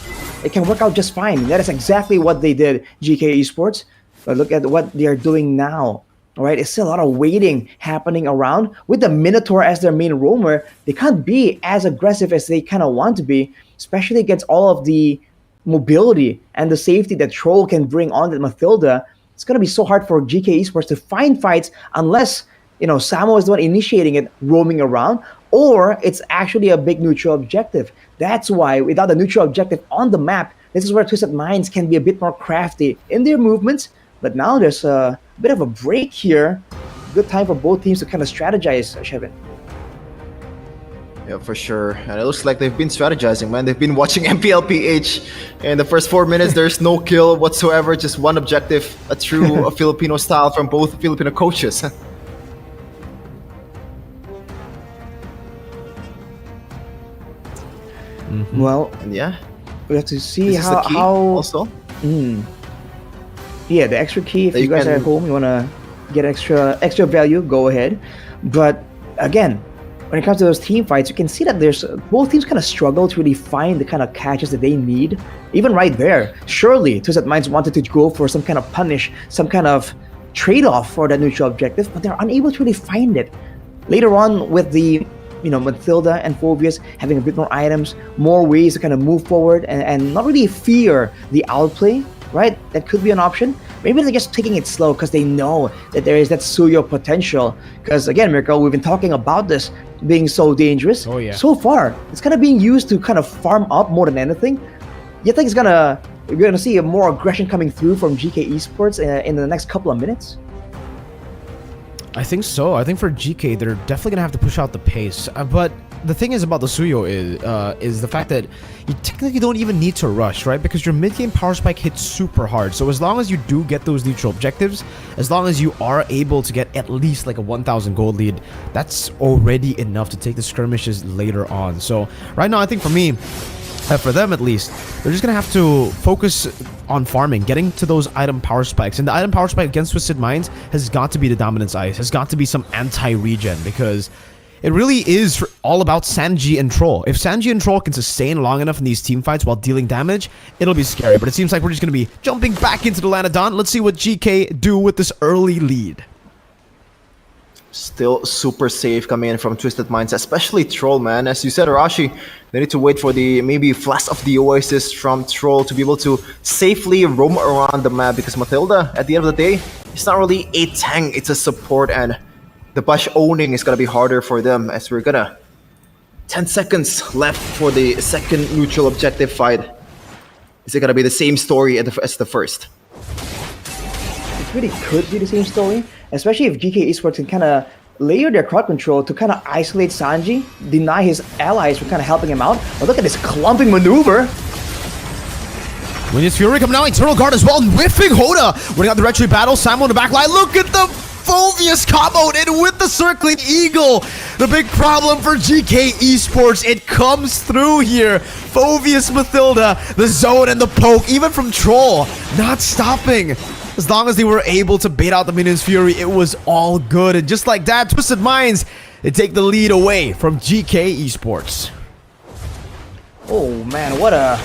it can work out just fine. That is exactly what they did, GK Esports. But look at what they are doing now. All right, it's still a lot of waiting happening around. With the Minotaur as their main roamer, they can't be as aggressive as they kind of want to be, especially against all of the mobility and the safety that Troll can bring on that Mathilda. It's going to be so hard for GK Esports to find fights unless, you know, Samo is the one initiating it, roaming around, or it's actually a big neutral objective. That's why without a neutral objective on the map, this is where Twisted Minds can be a bit more crafty in their movements. But now there's a bit of a break here. Good time for both teams to kind of strategize, Shevin. Yeah, for sure. And it looks like they've been strategizing, man. They've been watching MPLPH. In the first 4 minutes, there's no kill whatsoever, just one objective, a true Filipino style from both Filipino coaches. Well, And yeah, we have to see this is the key how also. Yeah, the extra key. If That you you guys are can- at home, you wanna get extra value, go ahead. But again, when it comes to those team fights, you can see that there's both teams kind of struggle to really find the kind of catches that they need. Even right there, surely Twisted Minds wanted to go for some kind of punish, some kind of trade-off for that neutral objective, but they're unable to really find it. Later on, with the Mathilda and Phobius having a bit more items, more ways to kind of move forward and not really fear the outplay, right? That could be an option. Maybe they're just taking it slow because they know that there is that Suyo potential. Because again, Mirko, we've been talking about this being so dangerous. Oh, yeah. So far, it's kind of being used to kind of farm up more than anything. You think we're gonna see more aggression coming through from GK Esports in the next couple of minutes? I think so. I think for GK, they're definitely gonna have to push out the pace. But the thing is about the Suyo is the fact that you technically don't even need to rush, right? Because your mid-game power spike hits super hard. So as long as you do get those neutral objectives, as long as you are able to get at least like a 1,000 gold lead, that's already enough to take the skirmishes later on. So right now, I think for me, for them at least, they're just gonna have to focus on farming, getting to those item power spikes. And the item power spike against Twisted Minds has got to be the Dominance Ice, has got to be some anti-regen, because it really is all about Sanji and Troll. If Sanji and Troll can sustain long enough in these team fights while dealing damage, it'll be scary. But it seems like we're just gonna be jumping back into the land of Dawn. Let's see what GK do with this early lead. Still super safe coming in from Twisted Minds, especially Troll, man. As you said, Arashi, they need to wait for the maybe flash of the Oasis from Troll to be able to safely roam around the map, because Mathilda, at the end of the day, it's not really a tank, it's a support, and the Bash owning is gonna be harder for them, as we're gonna 10 seconds left for the second neutral objective fight. Is it gonna be the same story as the first? It really could be the same story, especially if GK Esports can kind of layer their crowd control to kind of isolate Sanji, deny his allies from kind of helping him out. But look at this clumping maneuver. Winnie's Fury coming out, Eternal Guard as well, and whiffing Hoda. Winning out the retreat battle, Samo in the back line. Look at the Phobius combo in with the Circling Eagle. The big problem for GK Esports, it comes through here. Phobius, Mathilda, the zone and the poke, even from Troll, not stopping. As long as they were able to bait out the Minion's Fury, it was all good. And just like that, Twisted Minds, They take the lead away from GK Esports. Oh man, what a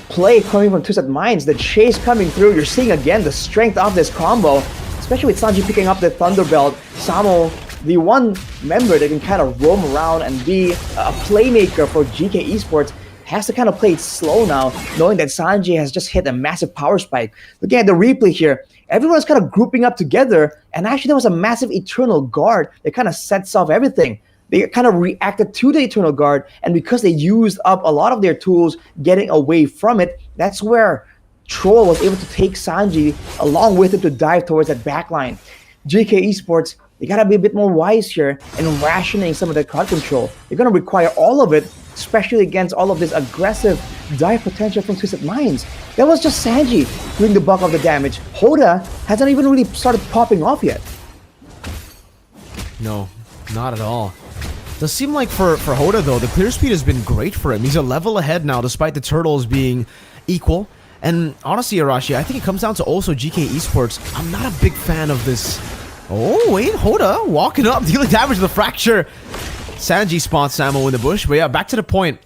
play coming from Twisted Minds. The chase coming through. You're seeing again the strength of this combo, especially with Sanji picking up the Thunderbelt. Samo, the one member that can kind of roam around and be a playmaker for GK Esports, has to kind of play it slow now, knowing that Sanji has just hit a massive power spike. Looking at the replay here, everyone's kind of grouping up together, and actually there was a massive Eternal Guard that kind of sets off everything. They kind of reacted to the Eternal Guard, and because they used up a lot of their tools getting away from it, that's where Troll was able to take Sanji along with him to dive towards that backline. GK Esports, they gotta be a bit more wise here in rationing some of their crowd control. They're gonna require all of it, especially against all of this aggressive dive potential from Twisted Minds. That was just Sanji doing the bulk of the damage. Hoda hasn't even really started popping off yet. No, not at all. Does seem like for Hoda though, the clear speed has been great for him. He's a level ahead now despite the turtles being equal. And honestly, Arashi, I think it comes down to also GK Esports. I'm not a big fan of this. Oh wait, Hoda walking up, dealing damage to the fracture. Sanji spots Samo in the bush, but yeah, back to the point.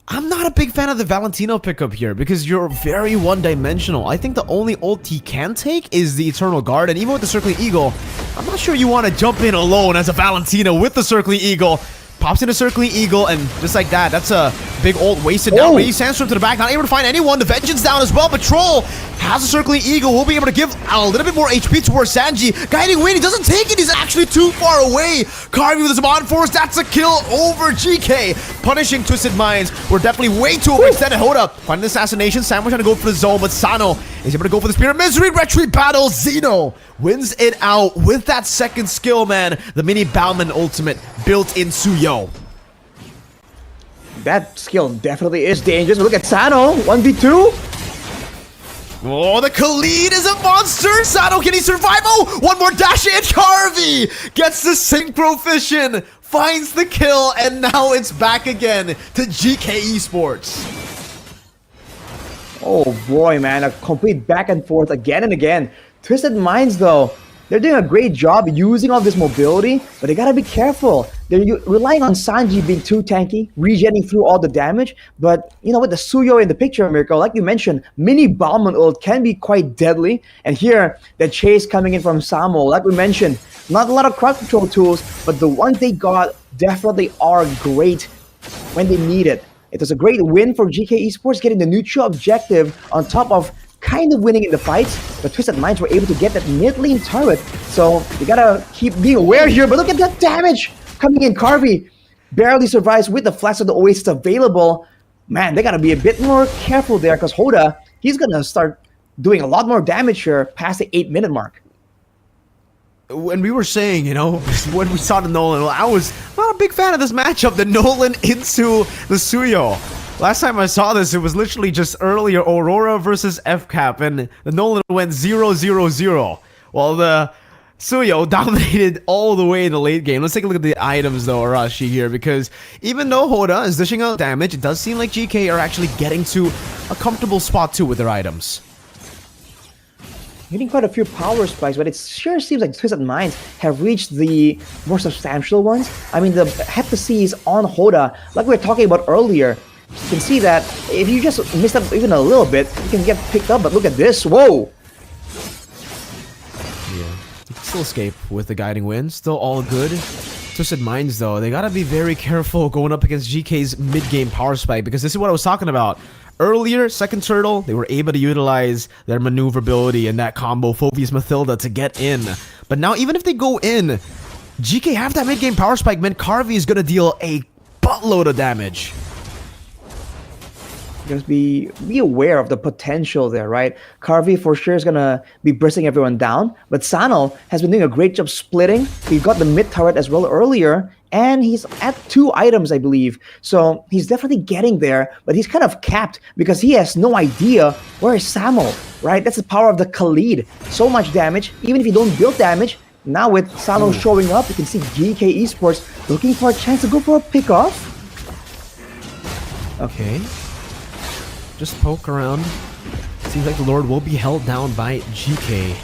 I'm not a big fan of the Valentino pickup here because you're very one-dimensional. I think the only ult he can take is the Eternal Guard, and even with the Circling Eagle, I'm not sure you want to jump in alone as a Valentino with the Circling Eagle. Pops in a Circling Eagle, and just like that, that's a big ult wasted now. But he Sandstorm to the back, not able to find anyone. The Vengeance down as well, but Troll has a Circling Eagle. Will be able to give a little bit more HP towards Sanji. Guiding Wind, he doesn't take it. He's actually too far away. Carvey with his Mod Force, that's a kill over GK. Punishing Twisted Minds. We're definitely way too overextended. Hoda finding the assassination. Sam was trying to go for the zone, but Sano is able to go for the Spirit Misery. Retreat battle. Zeno wins it out with that second skill, man. The mini Bauman ultimate built in Suyo. That skill definitely is dangerous. Look at Sano, 1v2. Oh, the Khalid is a monster! Sano, can he survive? Oh, one more dash in. Carvey gets the Synchro Fission, finds the kill, and now it's back again to GK Esports. Oh boy, man, a complete back and forth again and again. Twisted Minds, though, they're doing a great job using all this mobility, but they gotta be careful. They're relying on Sanji being too tanky, regenning through all the damage, but you know, with the Suyo in the picture, Mirko, like you mentioned, mini Balmond ult can be quite deadly, and here, the chase coming in from Samo, like we mentioned, not a lot of crowd control tools, but the ones they got definitely are great when they need it. It was a great win for GK Esports, getting the neutral objective on top of kind of winning in the fights, but Twisted Minds were able to get that mid lane turret, so you gotta keep being aware here. But look at that damage coming in. Carvey barely survives with the Flash of the Oasis available. Man, they gotta be a bit more careful there, because Hoda, he's gonna start doing a lot more damage here past the 8-minute mark. When we were saying, you know, when we saw the Nolan, I was not a big fan of this matchup, the Nolan into the Suyo. Last time I saw this, it was literally just earlier Aurora versus FCAP, and the Nolan went 0-0-0, while the Suyo dominated all the way in the late game. Let's take a look at the items, though, Arashi, here, because even though Hoda is dishing out damage, it does seem like GK are actually getting to a comfortable spot, too, with their items. Hitting quite a few power spikes, but it sure seems like Twisted Minds have reached the more substantial ones. I mean, the Heptacy is on Hoda, like we were talking about earlier. You can see that if you just miss up even a little bit, you can get picked up, but look at this, whoa! Yeah, you can still escape with the Guiding Wind, still all good. Twisted Minds, though, they gotta be very careful going up against GK's mid-game power spike, because this is what I was talking about. Earlier, second turtle, they were able to utilize their maneuverability and that combo Phoebus Mathilda to get in. But now, even if they go in, GK have that mid-game power spike, meant Carvey is gonna deal a buttload of damage. Just be aware of the potential there, right? Carvey for sure is gonna be bursting everyone down, but Sano has been doing a great job splitting. He got the mid turret as well earlier, and he's at 2 items, I believe. So he's definitely getting there, but he's kind of capped because he has no idea where is Samo, right? That's the power of the Khalid. So much damage, even if you don't build damage. Now with Sano showing up, you can see GK Esports looking for a chance to go for a pickoff. Okay. Just poke around. Seems like the Lord will be held down by GK.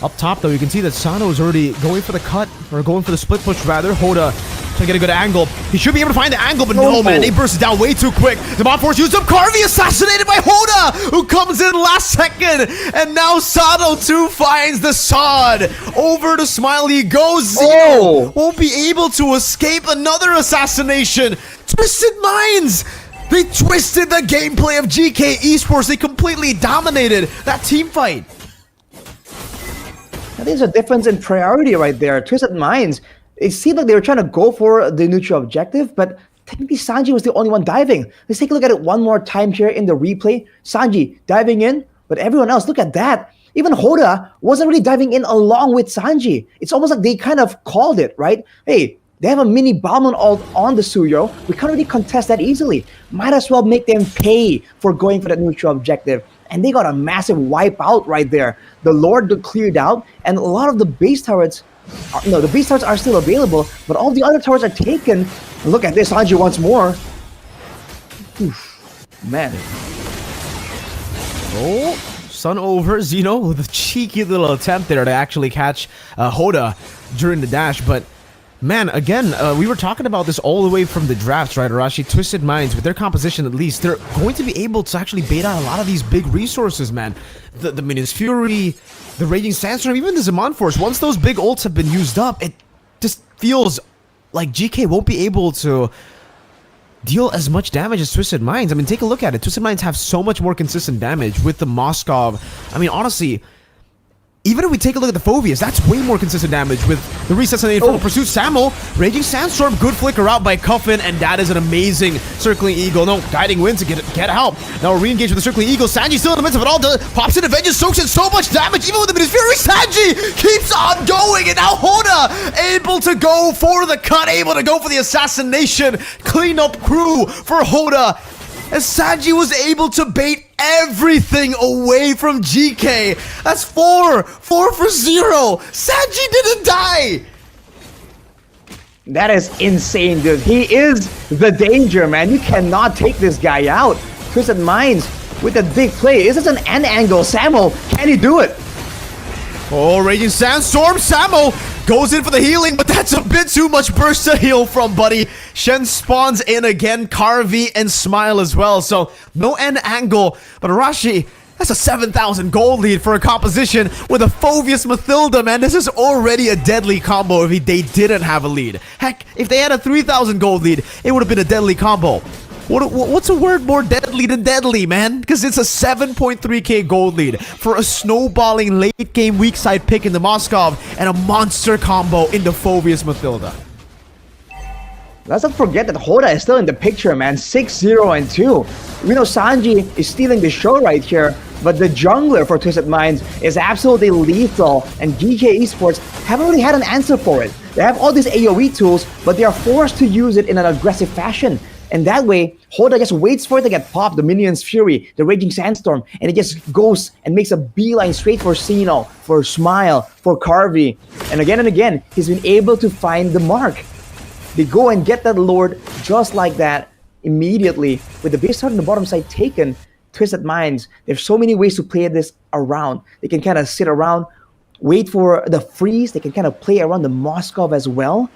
Up top, though, you can see that Sano is already going for the cut, or going for the split push, rather. Hoda trying to get a good angle. He should be able to find the angle, but no, man. They burst it down way too quick. The Mod Force used up. Carvey assassinated by Hoda, who comes in last second. And now Sano, too, finds the sod. Over to Smiley goes. Zero won't be able to escape another assassination. Twisted Minds. They twisted the gameplay of GK Esports. They completely dominated that team fight. I think there's a difference in priority right there. Twisted Minds, it seemed like they were trying to go for the neutral objective, but technically Sanji was the only one diving. Let's take a look at it one more time here in the replay. Sanji diving in, but everyone else, look at that. Even Hoda wasn't really diving in along with Sanji. It's almost like they kind of called it, right? Hey, they have a mini Balmon ult on the Suyo. We can't really contest that easily. Might as well make them pay for going for that neutral objective. And they got a massive wipeout right there. The Lord got cleared out, and a lot of the base turrets, the base turrets are still available, but all the other turrets are taken. And look at this, Sanji once more. Oof, man. Oh, Sun over. Zeno with a cheeky little attempt there to actually catch Hoda during the dash, but man, again, we were talking about this all the way from the drafts, right, Arashi? Twisted Minds, with their composition at least, they're going to be able to actually bait out a lot of these big resources, man. The Minions Fury, the Raging Sandstorm, even the Zaman Force. Once those big ults have been used up, it just feels like GK won't be able to deal as much damage as Twisted Minds. I mean, take a look at it. Twisted Minds have so much more consistent damage with the Moskov. I mean, honestly, even if we take a look at the Phobius, that's way more consistent damage with the resets and the Infernal Pursuit. Samo, Raging Sandstorm, good flicker out by Cuffin, and that is an amazing Circling Eagle. No, Guiding Wind to get help. Now we're re-engaged with the Circling Eagle. Sanji still in the midst of it all. Pops in, avenges, soaks in so much damage, even with the Minions Fury. Sanji keeps on going, and now Hoda able to go for the cut, able to go for the assassination. Clean up crew for Hoda, as Sanji was able to bait everything away from GK. That's 4 for 0. Sanji didn't die. That is insane, dude. He is the danger, man. You cannot take this guy out. Twisted Minds with a big play. Is this an end angle? Samo, can he do it? Oh, Raging Sandstorm. Samo goes in for the healing, but that's a bit too much burst to heal from, buddy. Shen spawns in again, Carvey and Smile as well, so no end angle. But Arashi, that's a 7,000 gold lead for a composition with a Phobius Mathilda, man. This is already a deadly combo if they didn't have a lead. Heck, if they had a 3,000 gold lead, it would have been a deadly combo. What's a word more deadly than deadly, man? Because it's a 7.3k gold lead for a snowballing late game weak side pick in the Moskov and a monster combo in the Phobius Mathilda. Let's not forget that Hoda is still in the picture, man. 6-0 and 2. We know Sanji is stealing the show right here, but the jungler for Twisted Minds is absolutely lethal, and GK Esports haven't really had an answer for it. They have all these AoE tools, but they are forced to use it in an aggressive fashion. And that way, Hoda just waits for it to get popped, the Minions Fury, the Raging Sandstorm, and it just goes and makes a beeline straight for Sino, for Smile, for Carvey. And again, he's been able to find the mark. They go and get that Lord just like that immediately. With the base turret on the bottom side taken, Twisted Minds, there's so many ways to play this around. They can kind of sit around, wait for the freeze. They can kind of play around the Moskov as well.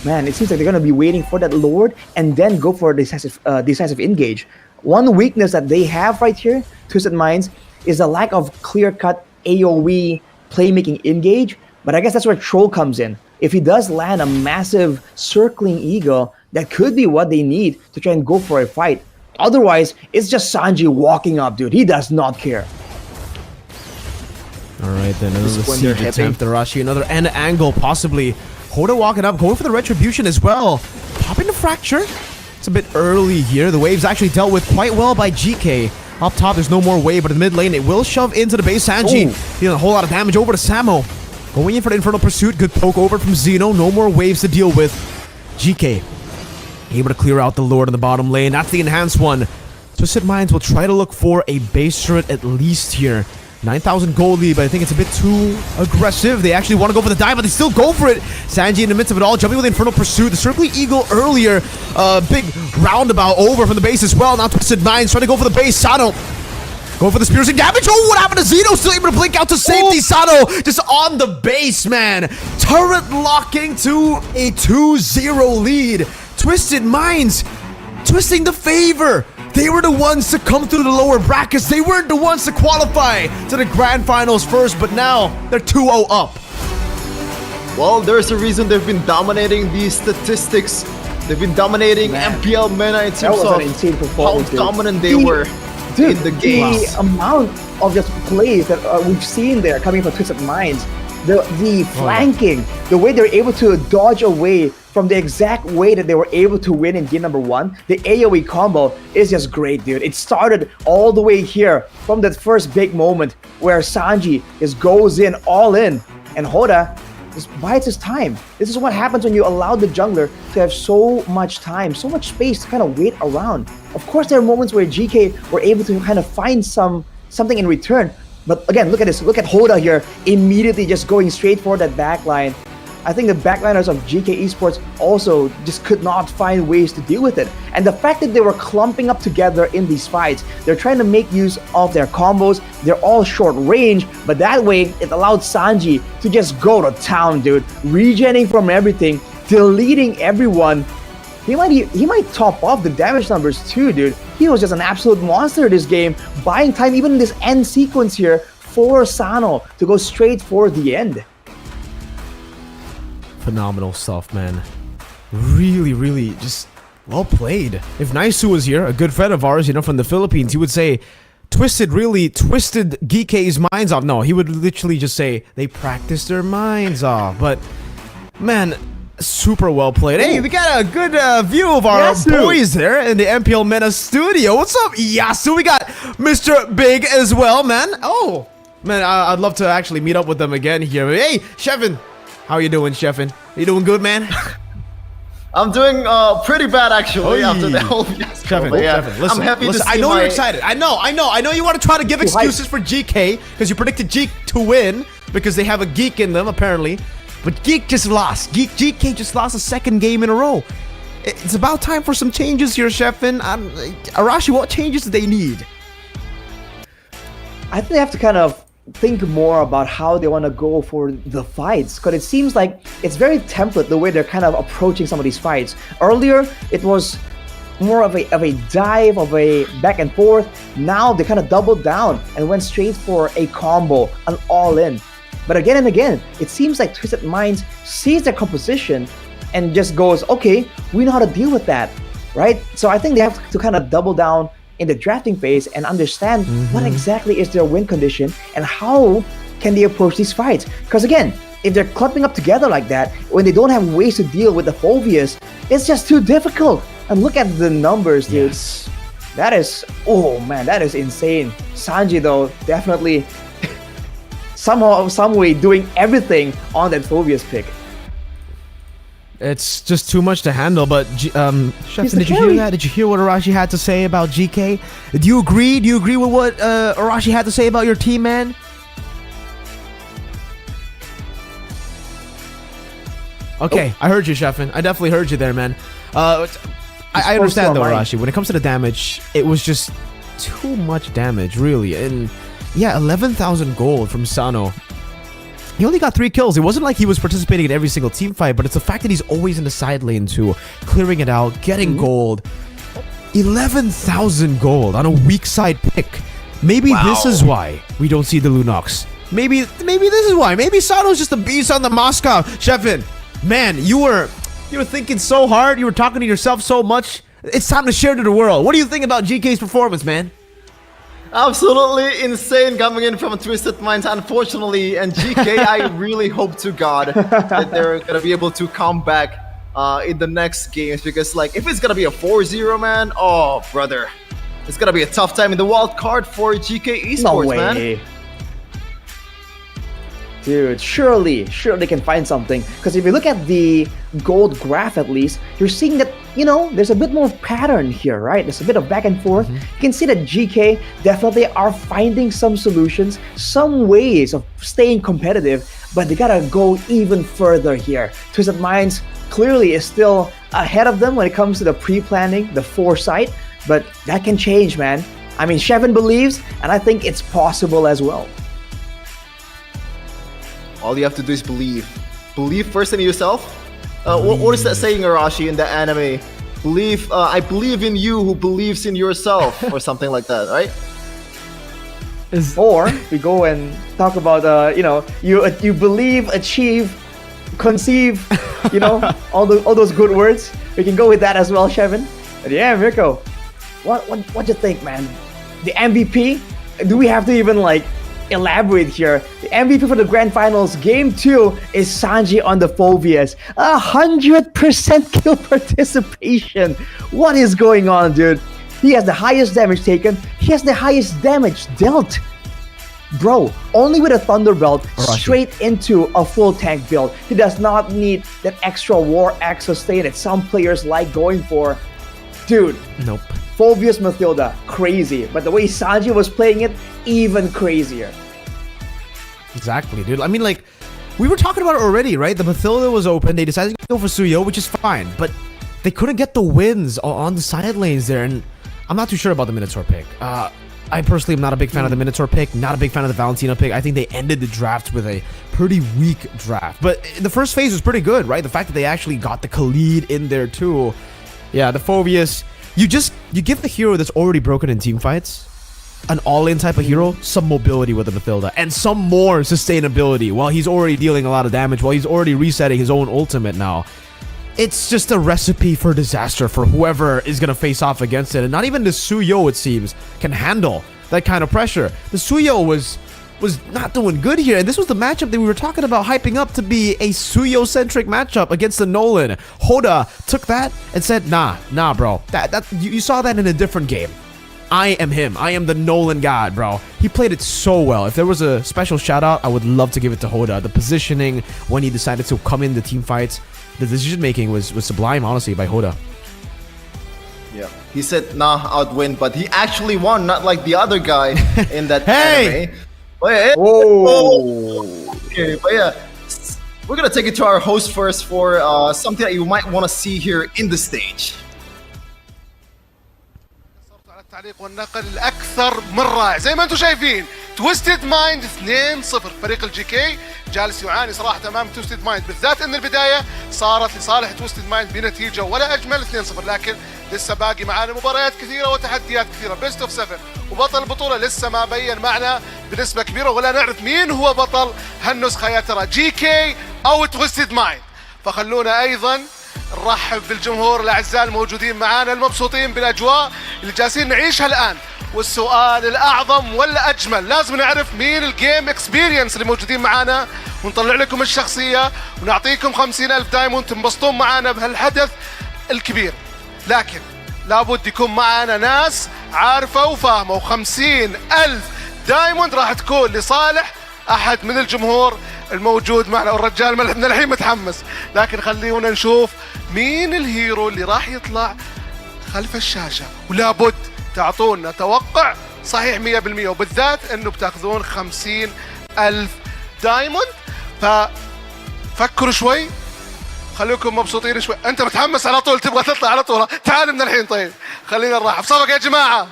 Man, it seems like they're going to be waiting for that Lord and then go for a decisive engage. One weakness that they have right here, Twisted Minds, is the lack of clear-cut AoE playmaking engage. But I guess that's where Troll comes in. If he does land a massive Circling Eagle, that could be what they need to try and go for a fight. Otherwise, it's just Sanji walking up, dude. He does not care. Alright, then another siege attempt. Arashi, another end angle, possibly. Hoda walking up, going for the Retribution as well. Popping the Fracture. It's a bit early here. The wave's actually dealt with quite well by GK. Up top, there's no more wave, but in the mid lane, it will shove into the base. Sanji dealing a whole lot of damage over to Samo. Going in for the Infernal Pursuit. Good poke over from Zeno. No more waves to deal with. GK able to clear out the Lord in the bottom lane. That's the enhanced one. Twisted Minds will try to look for a base turret at least here. 9,000 gold lead, but I think it's a bit too aggressive. They actually want to go for the dive, but they still go for it. Sanji in the midst of it all, jumping with the Infernal Pursuit. The Circling Eagle earlier. Big roundabout over from the base as well. Now Twisted Minds trying to go for the base. Sano Going for the piercing damage. Oh, what happened to Zeno? Still able to blink out to safety. Sano just on the base, man. Turret locking to a 2-0 lead. Twisted Minds twisting the favor. They were the ones to come through the lower brackets. They weren't the ones to qualify to the Grand Finals first, but now they're 2-0 up. Well, there's a reason they've been dominating these statistics. They've been dominating MPL MENA in terms of insane how performance, dude. dominant they were in the game. The amount of just plays that we've seen there coming from Twisted Minds, the flanking, the way they're able to dodge away from the exact way that they were able to win in game number 1, the AoE combo is just great, dude. It started all the way here from that first big moment where Sanji just goes in all in, and Hoda just bides his time. This is what happens when you allow the jungler to have so much time, so much space to kind of wait around. Of course, there are moments where GK were able to kind of find something in return. But again, look at this. Look at Hoda here, immediately just going straight for that backline. I think the backliners of GK Esports also just could not find ways to deal with it. And the fact that they were clumping up together in these fights, they're trying to make use of their combos. They're all short range, but that way it allowed Sanji to just go to town, dude. Regenning from everything, deleting everyone. He might top off the damage numbers too, dude. He was just an absolute monster this game, buying time even in this end sequence here for Sano to go straight for the end. Phenomenal stuff, man. Really, really just well played. If Naisu was here, a good friend of ours, you know, from the Philippines, he would say, Twisted really twisted Geekay's minds off. No, he would literally just say, they practiced their minds off. But, man, super well played. Hey, we got a good view of our boys there in the MPL MENA studio. What's up, Yasu? We got Mr. Big as well, man. Oh, man, I'd love to actually meet up with them again here. Hey, Shevin. How you doing, Sheffin? You doing good, man? I'm doing pretty bad actually after the whole fiasco. Sheffin, listen, I'm happy to see I know you're excited. I know you want to try to give excuses for GK because you predicted Geek to win because they have a Geek in them apparently. But Geek just lost. GK just lost a second game in a row. It's about time for some changes here, Sheffin. Arashi, what changes do they need? I think they have to kind of think more about how they want to go for the fights, because it seems like it's very template the way they're kind of approaching some of these fights. Earlier it was more of a dive, of a back and forth. Now they kind of doubled down and went straight for a combo, an all-in. But again and again, it seems like Twisted Minds sees their composition and just goes, okay, we know how to deal with that, right? So I think they have to kind of double down in the drafting phase and understand what exactly is their win condition and how can they approach these fights. Because again, if they're clumping up together like that, when they don't have ways to deal with the Phobias, it's just too difficult. And look at the numbers, dude. Yes. That is, oh man, that is insane. Sanji though, definitely somehow, some way doing everything on that Phobias pick. It's just too much to handle, but Sheffin, did you hear that? Did you hear what Arashi had to say about GK? Do you agree? Do you agree with what Arashi had to say about your team, man? Okay, I heard you, Sheffin. I definitely heard you there, man. I understand though, Arashi. When it comes to the damage, it was just too much damage, really. And yeah, 11,000 gold from Sano. He only got 3 kills. It wasn't like he was participating in every single team fight, but it's the fact that he's always in the side lane too, clearing it out, getting gold. 11,000 gold on a weak side pick. Maybe this is why we don't see the Lunox. Maybe this is why. Maybe Sano's just a beast on the Moscow. Sheffin, man, you were thinking so hard. You were talking to yourself so much. It's time to share to the world. What do you think about GK's performance, man? Absolutely insane coming in from Twisted Minds, unfortunately. And GK, I really hope to God that they're going to be able to come back in the next games. Because, like, if it's going to be a 4-0, man, oh, brother. It's going to be a tough time in the wild card for GK Esports, no way. man. Dude, surely they can find something. Because if you look at the gold graph at least, you're seeing that, you know, there's a bit more pattern here, right? There's a bit of back and forth. You can see that GK definitely are finding some solutions, some ways of staying competitive, but they gotta go even further here. Twisted Minds clearly is still ahead of them when it comes to the pre-planning, the foresight, but that can change, man. I mean, Shevin believes, and I think it's possible as well. All you have to do is believe. Believe first in yourself. What is that saying, Arashi, in the anime? Believe. I believe in you who believes in yourself, or something like that, right? Or we go and talk about, you believe, achieve, conceive, all those good words. We can go with that as well, Shevin. But yeah, Mirko, what you think, man? The MVP? Do we have to even elaborate here? The MVP for the Grand Finals, Game 2, is Sanji on the Phobias. 100% kill participation. What is going on, dude? He has the highest damage taken. He has the highest damage dealt. Bro, only with a Thunder Belt, straight into a full tank build. He does not need that extra War Axe sustain that some players like going for. Dude. Nope. Phobias Mathilda, crazy. But the way Sanji was playing it, even crazier. Exactly, dude. I mean, we were talking about it already, right? The Mathilda was open. They decided to go for Suyo, which is fine. But they couldn't get the wins on the side lanes there. And I'm not too sure about the Minotaur pick. I personally am not a big fan of the Minotaur pick, not a big fan of the Valentina pick. I think they ended the draft with a pretty weak draft. But the first phase was pretty good, right? The fact that they actually got the Khalid in there too. Yeah, the Phobias. You give the hero that's already broken in team fights an all-in type of hero, some mobility with the Mathilda, and some more sustainability while he's already dealing a lot of damage, while he's already resetting his own ultimate now. It's just a recipe for disaster for whoever is going to face off against it. And not even the Suyo, it seems, can handle that kind of pressure. The Suyo was not doing good here. And this was the matchup that we were talking about hyping up to be a Suyo-centric matchup against the Nolan. Hoda took that and said, nah, bro. You saw that in a different game. I am him. I am the Nolan god, bro. He played it so well. If there was a special shout-out, I would love to give it to Hoda. The positioning, when he decided to come in the team fights, the decision-making was sublime, honestly, by Hoda. Yeah. He said, nah, I'd win, but he actually won, not like the other guy in that anime. But yeah, okay, but yeah, we're gonna take it to our host first for something that you might want to see here in the stage. التعليق والنقل الأكثر من رائع زي ما أنتم شايفين. تويستد مايند 2-0. فريق الجي كي جالس يعاني صراحة أمام تويستد مايند، بالذات أن البداية صارت لصالح تويستد مايند بنتيجة ولا أجمل 2-0، لكن لسه باقي معانا مباريات كثيرة وتحديات كثيرة. بيست اوف 7 وبطل البطولة لسه ما بين معنا بنسبة كبيرة، ولا نعرف مين هو بطل هالنسخة، يا ترى جي كي أو تويستد مايند. فخلونا أيضا نرحب بالجمهور الاعزاء الموجودين معانا المبسوطين بالاجواء اللي جالسين نعيشها الان. والسؤال الاعظم والاجمل، لازم نعرف مين الجيم اكسبيرينس اللي موجودين معانا، ونطلع لكم الشخصيه ونعطيكم 50,000 دايموند تنبسطون معانا بهالحدث الكبير. لكن لابد يكون معانا ناس عارفه وفاهمه، و50,000 دايموند راح تكون لصالح احد من الجمهور الموجود معنا. والرجال من الحين متحمس، لكن خلينا نشوف مين الهيرو اللي راح يطلع خلف الشاشة، ولابد تعطونا توقع صحيح 100%، وبالذات انه بتاخذون 50,000 دايموند. ففكروا شوي، خليكم مبسوطين شوي. انت متحمس على طول، تبغى تطلع على طول، تعال من الحين. طيب خلينا نرحب. صفق يا جماعة.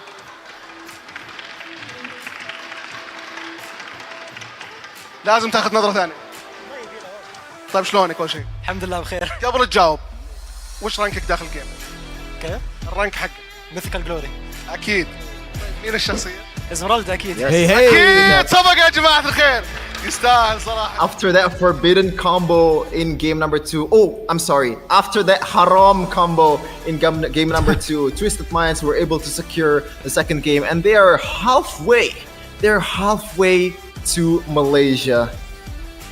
لازم تاخذ نظرة ثانية. طيب شلونك اول شيء؟ الحمد لله بخير. قبل تجاوب، وش رانكك داخل الجيم؟ كيف؟ الرانك حقك؟ ميثيكال جلوري. اكيد. طيب مين الشخصية؟ ازمرالد اكيد. اكيد. صفق يا جماعة الخير. يستاهل صراحة. After that forbidden combo in game number 2. Oh, I'm sorry. After that haram combo in game number 2, Twisted Minds were able to secure the second game, and they are halfway. They're halfway to Malaysia.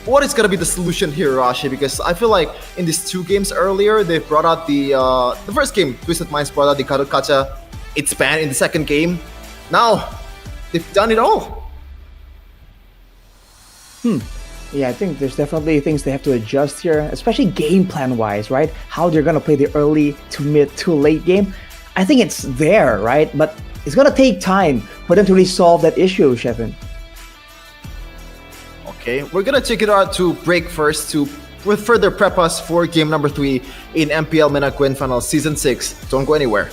What is going to be the solution here, Rashi? Because I feel like in these 2 games earlier, they brought out the first game, Twisted Minds brought out the Karukacha. It's banned in the second game. Now, they've done it all. Yeah, I think there's definitely things they have to adjust here, especially game plan wise, right? How they're gonna play the early to mid to late game. I think it's there, right? But it's gonna take time for them to resolve that issue, Shevin. Okay, we're gonna check it out to break first to further prep us for game number 3 in MPL MENA Grand Finals Season 6. Don't go anywhere.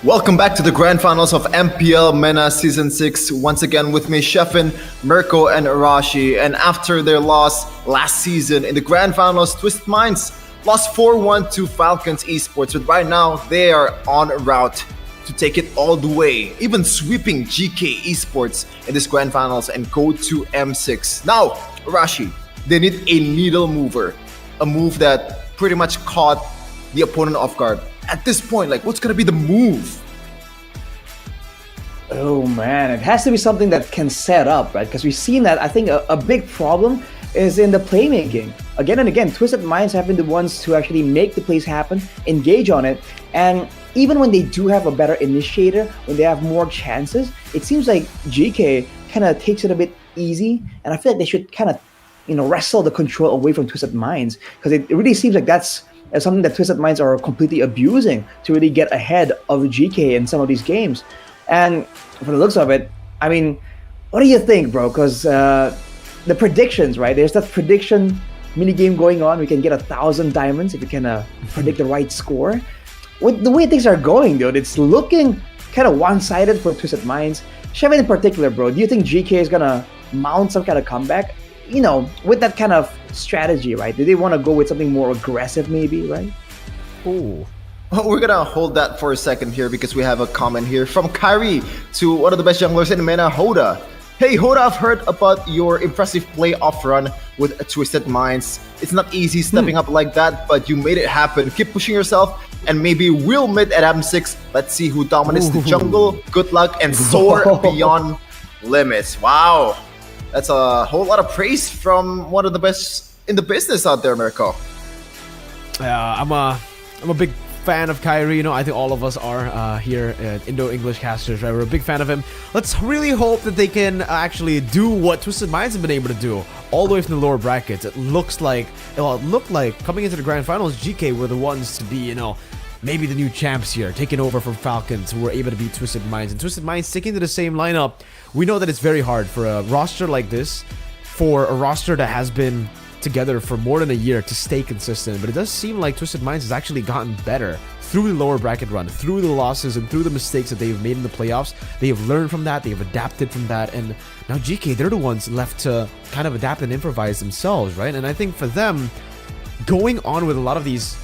Welcome back to the Grand Finals of MPL MENA Season 6. Once again with me, Sheffin, Mirko, and Arashi. And after their loss last season in the Grand Finals, Twisted Minds lost 4-1 to Falcons Esports. But right now, they are on route to take it all the way, even sweeping Geekay Esports in this Grand Finals and go to M6. Now, Arashi, they need a needle mover. A move that pretty much caught the opponent off guard. At this point, like, what's gonna be the move? Oh man, it has to be something that can set up, right? Because we've seen that. I think a big problem is in the playmaking. Again and again, Twisted Minds have been the ones to actually make the plays happen, engage on it, and even when they do have a better initiator, when they have more chances, it seems like GK kind of takes it a bit easy, and I feel like they should kind of, wrestle the control away from Twisted Minds, because it really seems like that's something that Twisted Minds are completely abusing to really get ahead of GK in some of these games. And from the looks of it, I mean, what do you think, bro? Because the predictions, right? There's that prediction minigame going on. We can get 1,000 diamonds if you can predict the right score. With the way things are going, dude, it's looking kind of one-sided for Twisted Minds. Shevin in particular, bro, do you think GK is gonna mount some kind of comeback? With that kind of strategy, right? Do they want to go with something more aggressive, maybe, right? Ooh. We're gonna hold that for a second here because we have a comment here from Kyrie to one of the best junglers in MENA, Hoda. Hey Hoda, I've heard about your impressive playoff run with Twisted Minds. It's not easy stepping up like that, but you made it happen. Keep pushing yourself, and maybe we'll meet at M6. Let's see who dominates the jungle. Good luck and soar beyond limits. Wow, that's a whole lot of praise from one of the best in the business out there, Mirko. I'm a big fan of Kyrie. I think all of us are here at Indo-English casters, right? We're a big fan of him. Let's really hope that they can actually do what Twisted Minds have been able to do all the way from the lower brackets. It looked like coming into the Grand Finals, GK were the ones to be, maybe the new champs here, taking over from Falcons, who were able to beat Twisted Minds. And Twisted Minds sticking to the same lineup. We know that it's very hard for a roster like this, for a roster that has been together for more than a year, to stay consistent. But it does seem like Twisted Minds has actually gotten better through the lower bracket run, through the losses and through the mistakes that they've made in the playoffs. They have learned from that, they have adapted from that, and now GK, they're the ones left to kind of adapt and improvise themselves, right? And I think for them, going on with a lot of these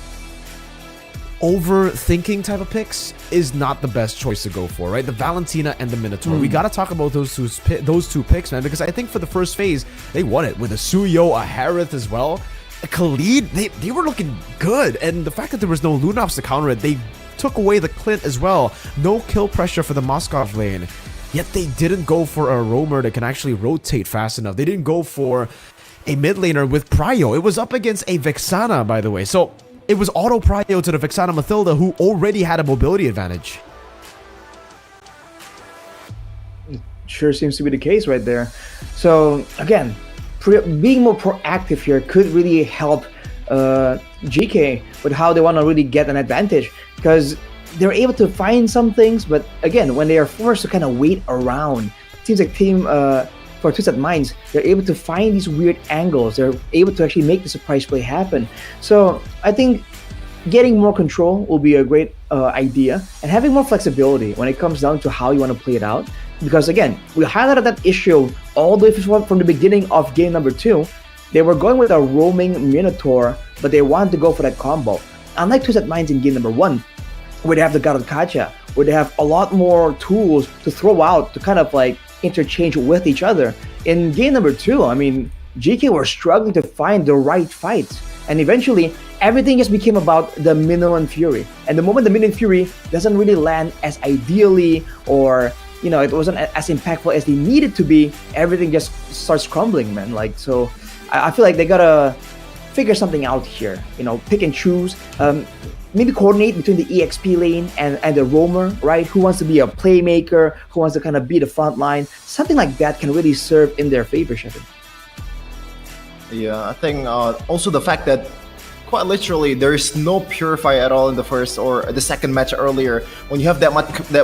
overthinking type of picks is not the best choice to go for, right? The Valentina and the Minotaur. We got to talk about those two picks, man, because I think for the first phase, they won it with a Suyo, a Harith as well. A Khalid, they were looking good. And the fact that there was no Lunops to counter it, they took away the Clint as well. No kill pressure for the Moskov lane. Yet they didn't go for a roamer that can actually rotate fast enough. They didn't go for a mid laner with Prio. It was up against a Vexana, by the way. So it was auto Prio to the Vexana Mathilda, who already had a mobility advantage. Sure seems to be the case right there. So again, being more proactive here could really help GK with how they want to really get an advantage, because they're able to find some things, but again, when they are forced to kind of wait around, it seems like team for Twisted Minds, they're able to find these weird angles. They're able to actually make the surprise play happen. So I think getting more control will be a great idea, and having more flexibility when it comes down to how you want to play it out. Because again, we highlighted that issue all the way from the beginning of game number 2. They were going with a roaming Minotaur, but they wanted to go for that combo. Unlike Twisted Minds in game number 1, where they have the God of Kacha, where they have a lot more tools to throw out to kind of like interchange with each other. In game number 2, I mean, GK were struggling to find the right fights. And eventually, everything just became about the Minion Fury. And the moment the Minion Fury doesn't really land as ideally, or it wasn't as impactful as they needed to be, everything just starts crumbling, man. Like, so I feel like they gotta figure something out here. Pick and choose. Maybe coordinate between the EXP lane and the roamer, right? Who wants to be a playmaker? Who wants to kind of be the front line? Something like that can really serve in their favor, Shepard. Yeah, I think also the fact that quite literally there is no Purify at all in the first or the second match earlier. When you have that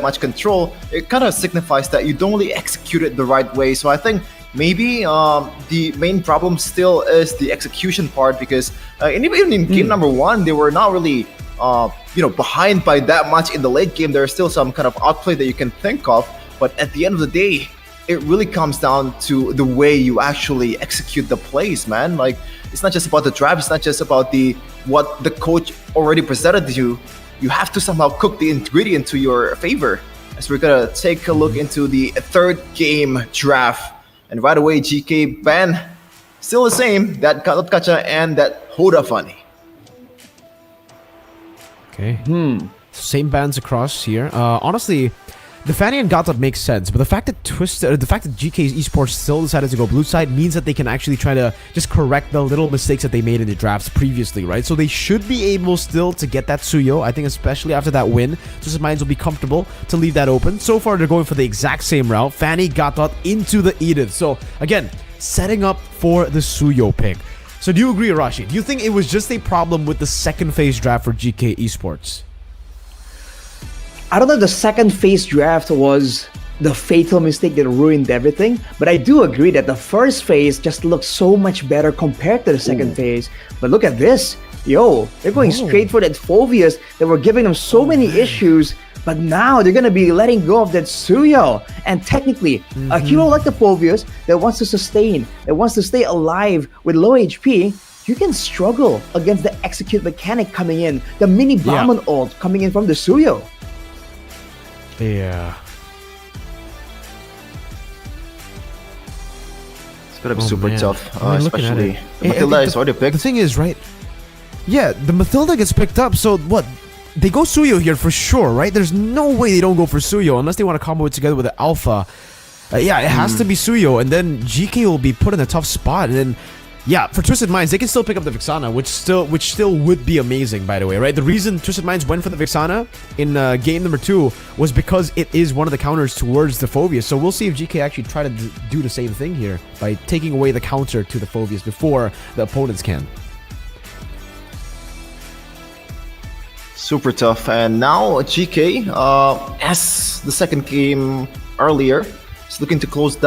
much control, it kind of signifies that you don't really execute it the right way. So I think maybe the main problem still is the execution part, because even in game number 1, they were not really behind by that much in the late game, there is still some kind of outplay that you can think of. But at the end of the day, it really comes down to the way you actually execute the plays, man. Like, it's not just about the drive, it's not just about what the coach already presented to you. You have to somehow cook the ingredient to your favor. As we're gonna take a look into the third game draft. And right away, GK ban, still the same, that Gacha and that Hoda Funny. Okay. Same bans across here. Honestly, the Fanny and Gatot makes sense, but the fact that GK's esports still decided to go blue side means that they can actually try to just correct the little mistakes that they made in the drafts previously, right? So they should be able still to get that Suyo. I think especially after that win, Twisted Minds will be comfortable to leave that open. So far, they're going for the exact same route. Fanny, Gatot into the Edith. So again, setting up for the Suyo pick. So do you agree, Arashi? Do you think it was just a problem with the second phase draft for GK esports? I don't know if the second phase draft was the fatal mistake that ruined everything, but I do agree that the first phase just looked so much better compared to the second phase. But look at this. Yo, they're going straight for that Phobius that were giving them so many issues, but now they're going to be letting go of that Suyo. And technically, a hero like the Phobius that wants to sustain, that wants to stay alive with low HP, you can struggle against the execute mechanic coming in, the mini bomb and ult coming in from the Suyo. Yeah. It's gonna be super tough, I mean, especially Matilda is already picked. The thing is, right? Yeah, the Matilda gets picked up, so what? They go Suyo here for sure, right? There's no way they don't go for Suyo unless they want to combo it together with the Alpha. Yeah, it has to be Suyo, and then GK will be put in a tough spot, and then yeah, for Twisted Minds, they can still pick up the Vixana, which still would be amazing, by the way, right? The reason Twisted Minds went for the Vixana in game number 2 was because it is one of the counters towards the Phobius. So we'll see if GK actually try to do the same thing here by taking away the counter to the Phobius before the opponents can. Super tough. And now GK, as the second game earlier, is looking to close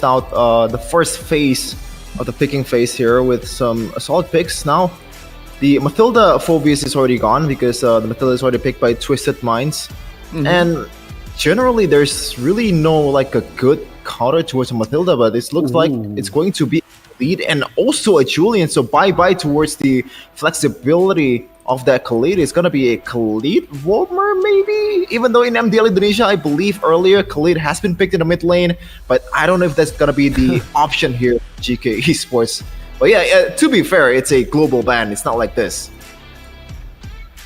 out the first phase of the picking phase here with some solid picks. Now, the Matilda Phobius is already gone because the Matilda is already picked by Twisted Minds. And generally, there's really no like a good counter towards a Matilda, but this looks like it's going to be a lead and also a Julian. So bye-bye towards the flexibility of that Khalid. It's gonna be a Khalid Warmer maybe? Even though in MDL Indonesia, I believe earlier Khalid has been picked in the mid lane, but I don't know if that's gonna be the option here for GK Esports. But yeah, to be fair, it's a global ban. It's not like this.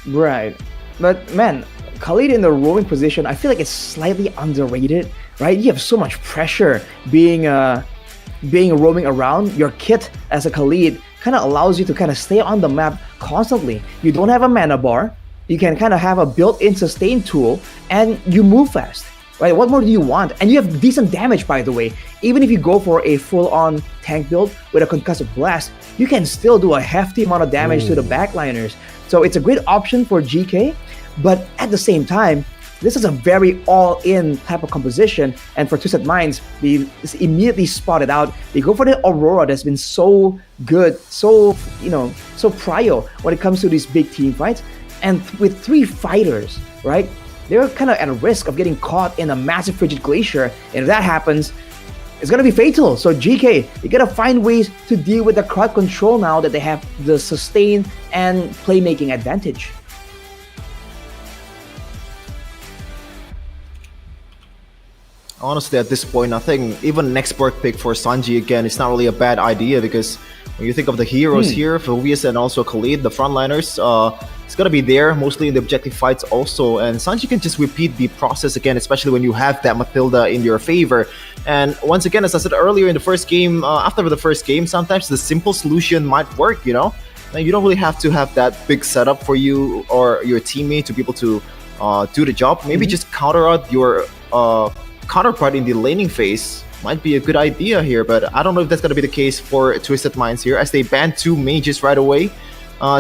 Right. But man, Khalid in the roaming position, I feel like it's slightly underrated, right? You have so much pressure being roaming around. Your kit as a Khalid kind of allows you to kind of stay on the map constantly. You don't have a mana bar. You can kind of have a built-in sustain tool, and you move fast, right? What more do you want? And you have decent damage, by the way. Even if you go for a full-on tank build with a concussive blast, you can still do a hefty amount of damage to the backliners. So it's a great option for GK, but at the same time, this is a very all-in type of composition, and for Twisted Minds, they immediately spotted out. They go for the Aurora that's been so good, so prio when it comes to these big team fights. And with 3 fighters, right, they're kind of at risk of getting caught in a massive frigid glacier, and if that happens, it's gonna be fatal. So GK, you gotta find ways to deal with the crowd control now that they have the sustain and playmaking advantage. Honestly, at this point, I think even next bird pick for Sanji again, it's not really a bad idea because when you think of the heroes here, Phobius and also Khalid, the frontliners, it's gonna be there mostly in the objective fights also, and Sanji can just repeat the process again, especially when you have that Matilda in your favor. And once again, as I said earlier in the first game, after the first game, sometimes the simple solution might work, you know? And you don't really have to have that big setup for you or your teammate to be able to do the job. Maybe just counter out your counterpart in the laning phase might be a good idea here, but I don't know if that's going to be the case for Twisted Minds here, as they banned 2 mages right away.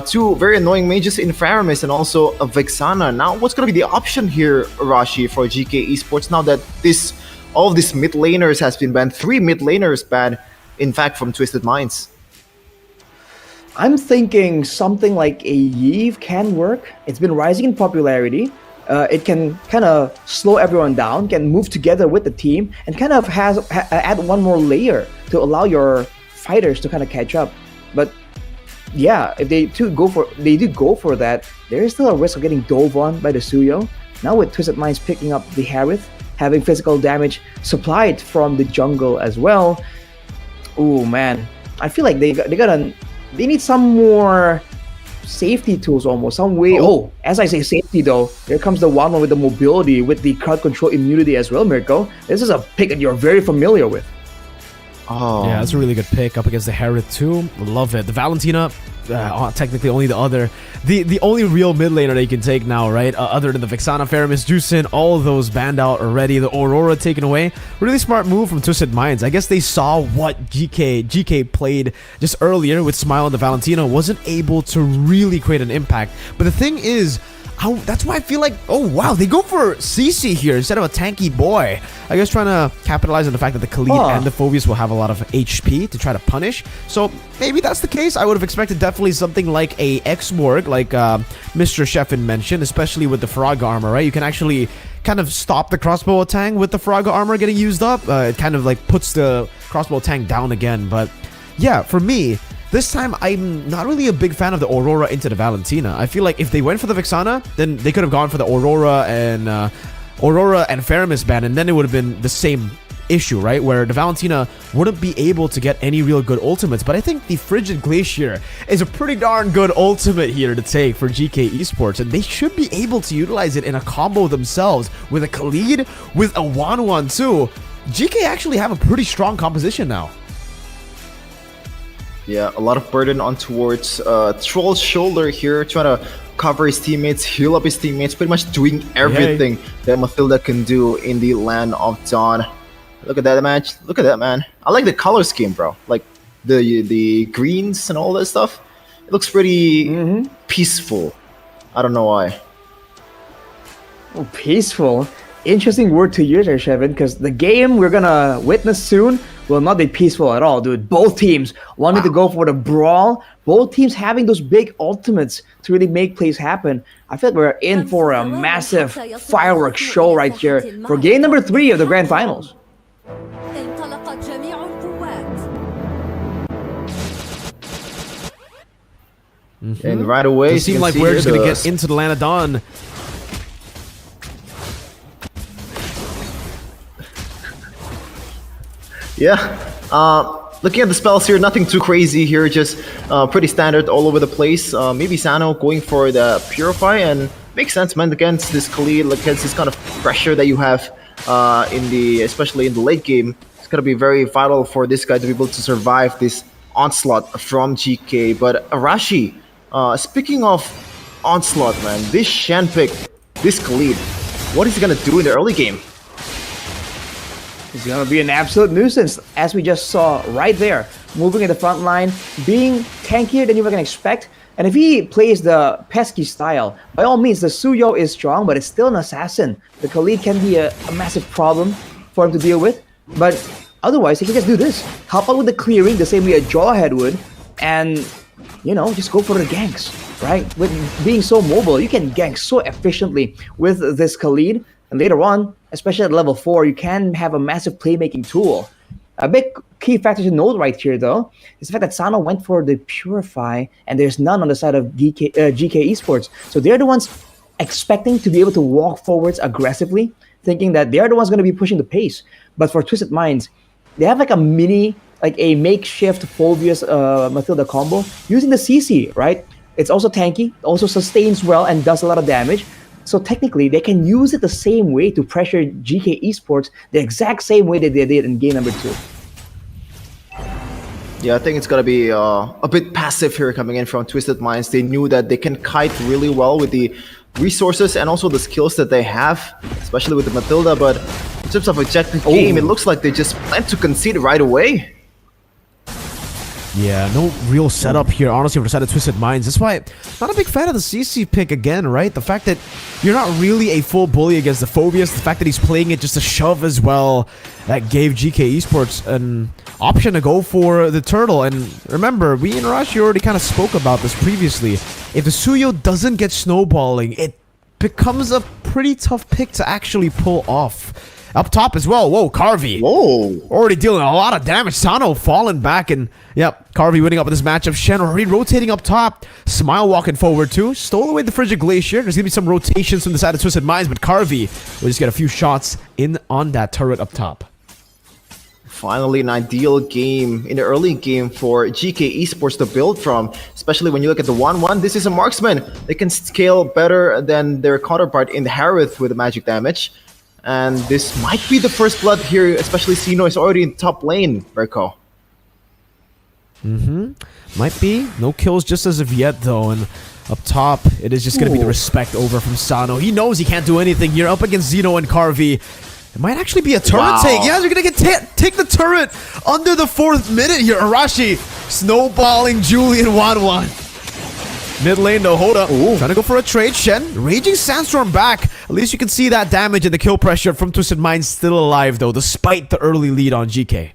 2 very annoying mages in Faramis and also a Vexana. Now, what's going to be the option here, Rashi, for GK Esports now that all of these mid laners has been banned? 3 mid laners banned, in fact, from Twisted Minds. I'm thinking something like a Yeve can work. It's been rising in popularity. It can kind of slow everyone down, can move together with the team, and kind of add one more layer to allow your fighters to kind of catch up. But yeah, if they do go for that, there is still a risk of getting dove on by the Suyo. Now with Twisted Minds picking up the Harith, having physical damage supplied from the jungle as well. Oh man, I feel like they need some more safety tools almost, some way. Oh, as I say safety though, here comes the one with the mobility, with the crowd control immunity as well, Mirko. This is a pick that you're very familiar with. Oh. Yeah, that's a really good pick up against the Harith too. Love it. The Valentina, technically only the only real mid laner that you can take now, right? Other than the Vexana, Faramis, Juicin, all of those banned out already. The Aurora taken away. Really smart move from Twisted Minds. I guess they saw what GK played just earlier with Smile and the Valentina, wasn't able to really create an impact. But the thing is, that's why I feel like, oh wow, they go for CC here instead of a tanky boy. I guess trying to capitalize on the fact that the Khalid and the Phobius will have a lot of HP to try to punish. So maybe that's the case. I would have expected definitely something like a X-Morg, like Mr. Sheffin mentioned, especially with the Faraga armor, right? You can actually kind of stop the crossbow attack with the Faraga armor getting used up. It kind of like puts the crossbow tank down again. But yeah, for me, this time, I'm not really a big fan of the Aurora into the Valentina. I feel like if they went for the Vexana, then they could have gone for the Aurora and Faramis ban, and then it would have been the same issue, right? Where the Valentina wouldn't be able to get any real good ultimates. But I think the Frigid Glacier is a pretty darn good ultimate here to take for GK Esports, and they should be able to utilize it in a combo themselves with a Khalid, with a Wanwan too. GK actually have a pretty strong composition now. Yeah, a lot of burden on towards Troll's shoulder here, trying to cover his teammates, heal up his teammates, pretty much doing everything that Mathilda can do in the Land of Dawn. Look at that match. Look at that, man. I like the color scheme, bro. Like the greens and all that stuff. It looks pretty peaceful. I don't know why. Oh, peaceful. Interesting word to use there, Shevin, because the game we're gonna witness soon will not be peaceful at all, dude. Both teams wanting to go for the brawl. Both teams having those big ultimates to really make plays happen. I feel like we're in for a massive fireworks show right here for game number 3 of the Grand Finals. And right away, it seems like we're just gonna get into the Land of Dawn. Yeah, looking at the spells here, nothing too crazy here, just pretty standard all over the place. Maybe Sano going for the Purify, and makes sense, man, against this Khalid, against this kind of pressure that you have especially in the late game. It's gonna be very vital for this guy to be able to survive this onslaught from GK. But Arashi, speaking of onslaught, man, this Shen pick, this Khalid, what is he gonna do in the early game? He's gonna be an absolute nuisance, as we just saw right there. Moving in the front line, being tankier than you were gonna expect. And if he plays the pesky style, by all means, the Suyo is strong, but it's still an assassin. The Khalid can be a massive problem for him to deal with. But otherwise, he can just do this. Help out with the clearing the same way a Jawhead would. And, you know, just go for the ganks, right? With being so mobile, you can gank so efficiently with this Khalid. And later on, especially at level 4, you can have a massive playmaking tool. A big key factor to note right here, though, is the fact that Sano went for the Purify, and there's none on the side of GK Esports. So they're the ones expecting to be able to walk forwards aggressively, thinking that they're the ones going to be pushing the pace. But for Twisted Minds, they have like a makeshift Phobius Mathilda combo using the CC, right? It's also tanky, also sustains well and does a lot of damage. So technically, they can use it the same way to pressure GK Esports, the exact same way that they did in game number 2. Yeah, I think it's gonna be a bit passive here coming in from Twisted Minds. They knew that they can kite really well with the resources and also the skills that they have, especially with the Mathilda, but in terms of objective game, it looks like they just plan to concede right away. Yeah, no real setup here, honestly, for the side of Twisted Minds. That's why not a big fan of the CC pick again, right? The fact that you're not really a full bully against the Phobius, the fact that he's playing it just to shove as well, that gave GK Esports an option to go for the turtle. And remember, we in Rashi already kind of spoke about this previously. If the Suyo doesn't get snowballing, it becomes a pretty tough pick to actually pull off. Up top as well. Whoa, Carvey. Whoa. Already dealing a lot of damage. Sano falling back, and yep, Carvey winning up in this matchup. Shen already rotating up top. Smile walking forward too. Stole away the Frigid Glacier. There's gonna be some rotations from the side of Twisted Minds, but Carvey will just get a few shots in on that turret up top. Finally, an ideal game in the early game for GK Esports to build from, especially when you look at the 1-1. This is a marksman. They can scale better than their counterpart in Harith with the magic damage. And this might be the first blood here, especially Sino is already in top lane, Berko. Might be. No kills just as of yet, though. And up top, it is just going to be the respect over from Sano. He knows he can't do anything here up against Zeno and Carvey. It might actually be a turret take. Yeah, they're going to get take the turret under the 4th minute here. Arashi snowballing Julian 1-1. Mid lane though, hold up. Trying to go for a trade. Shen, Raging Sandstorm back. At least you can see that damage and the kill pressure from Twisted Minds still alive though, despite the early lead on GK.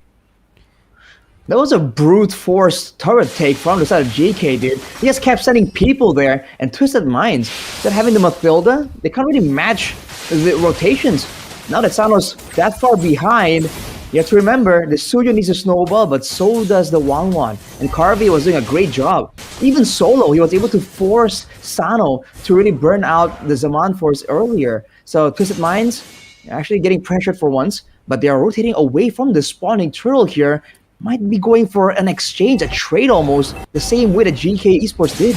That was a brute force turret take from the side of GK, dude. He just kept sending people there, and Twisted Minds, that having the Mathilda, they can't really match the rotations. Now that Sano's that far behind, you have to remember, the Suyo needs a snowball, but so does the Wangwan. And Carvey was doing a great job. Even solo, he was able to force Sano to really burn out the Zaman Force earlier. So Twisted Minds actually getting pressured for once, but they are rotating away from the spawning turtle here. Might be going for an exchange, a trade almost, the same way that GK Esports did.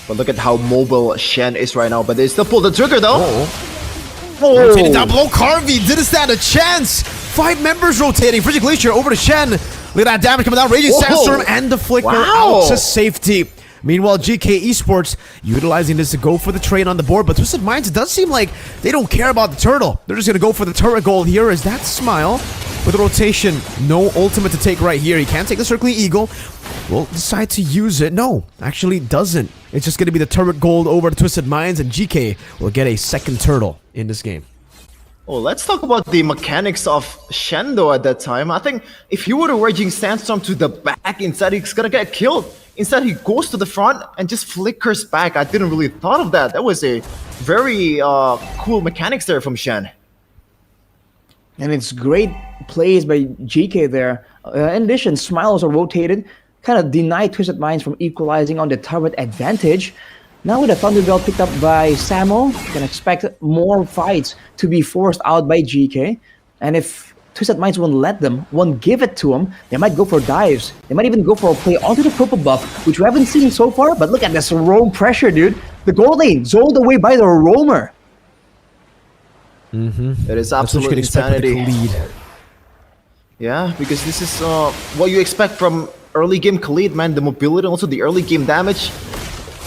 But look at how mobile Shen is right now, but they still pull the trigger though. Rotating down below, Carvey didn't stand a chance. 5 members rotating. Frigid Glacier over to Shen. Look at that damage coming down. Raging Sandstorm and the Flicker out to safety. Meanwhile, GK Esports utilizing this to go for the trade on the board. But Twisted Minds, it does seem like they don't care about the turtle. They're just going to go for the turret gold here. Is that Smile with a rotation? No ultimate to take right here. He can't take the Circling Eagle. Will decide to use it. No, actually doesn't. It's just going to be the turret gold over to Twisted Minds, and GK will get a second turtle in this game. Oh, let's talk about the mechanics of Shen though at that time. I think if he were to Raging Sandstorm to the back instead, he's gonna get killed. Instead, he goes to the front and just flickers back. I didn't really thought of that. That was a very cool mechanics there from Shen. And it's great plays by GK there. In addition, Smile also rotated, kind of denied Twisted Minds from equalizing on the turret advantage. Now with a Thunderbell picked up by Samo, you can expect more fights to be forced out by GK. And if Twisted Minds won't give it to them, they might go for dives. They might even go for a play onto the purple buff, which we haven't seen so far, but look at this roam pressure, dude. The gold lane zoned away by the roamer. It is absolute insanity. Yeah, because this is what you expect from early game Khalid, man. The mobility and also the early game damage.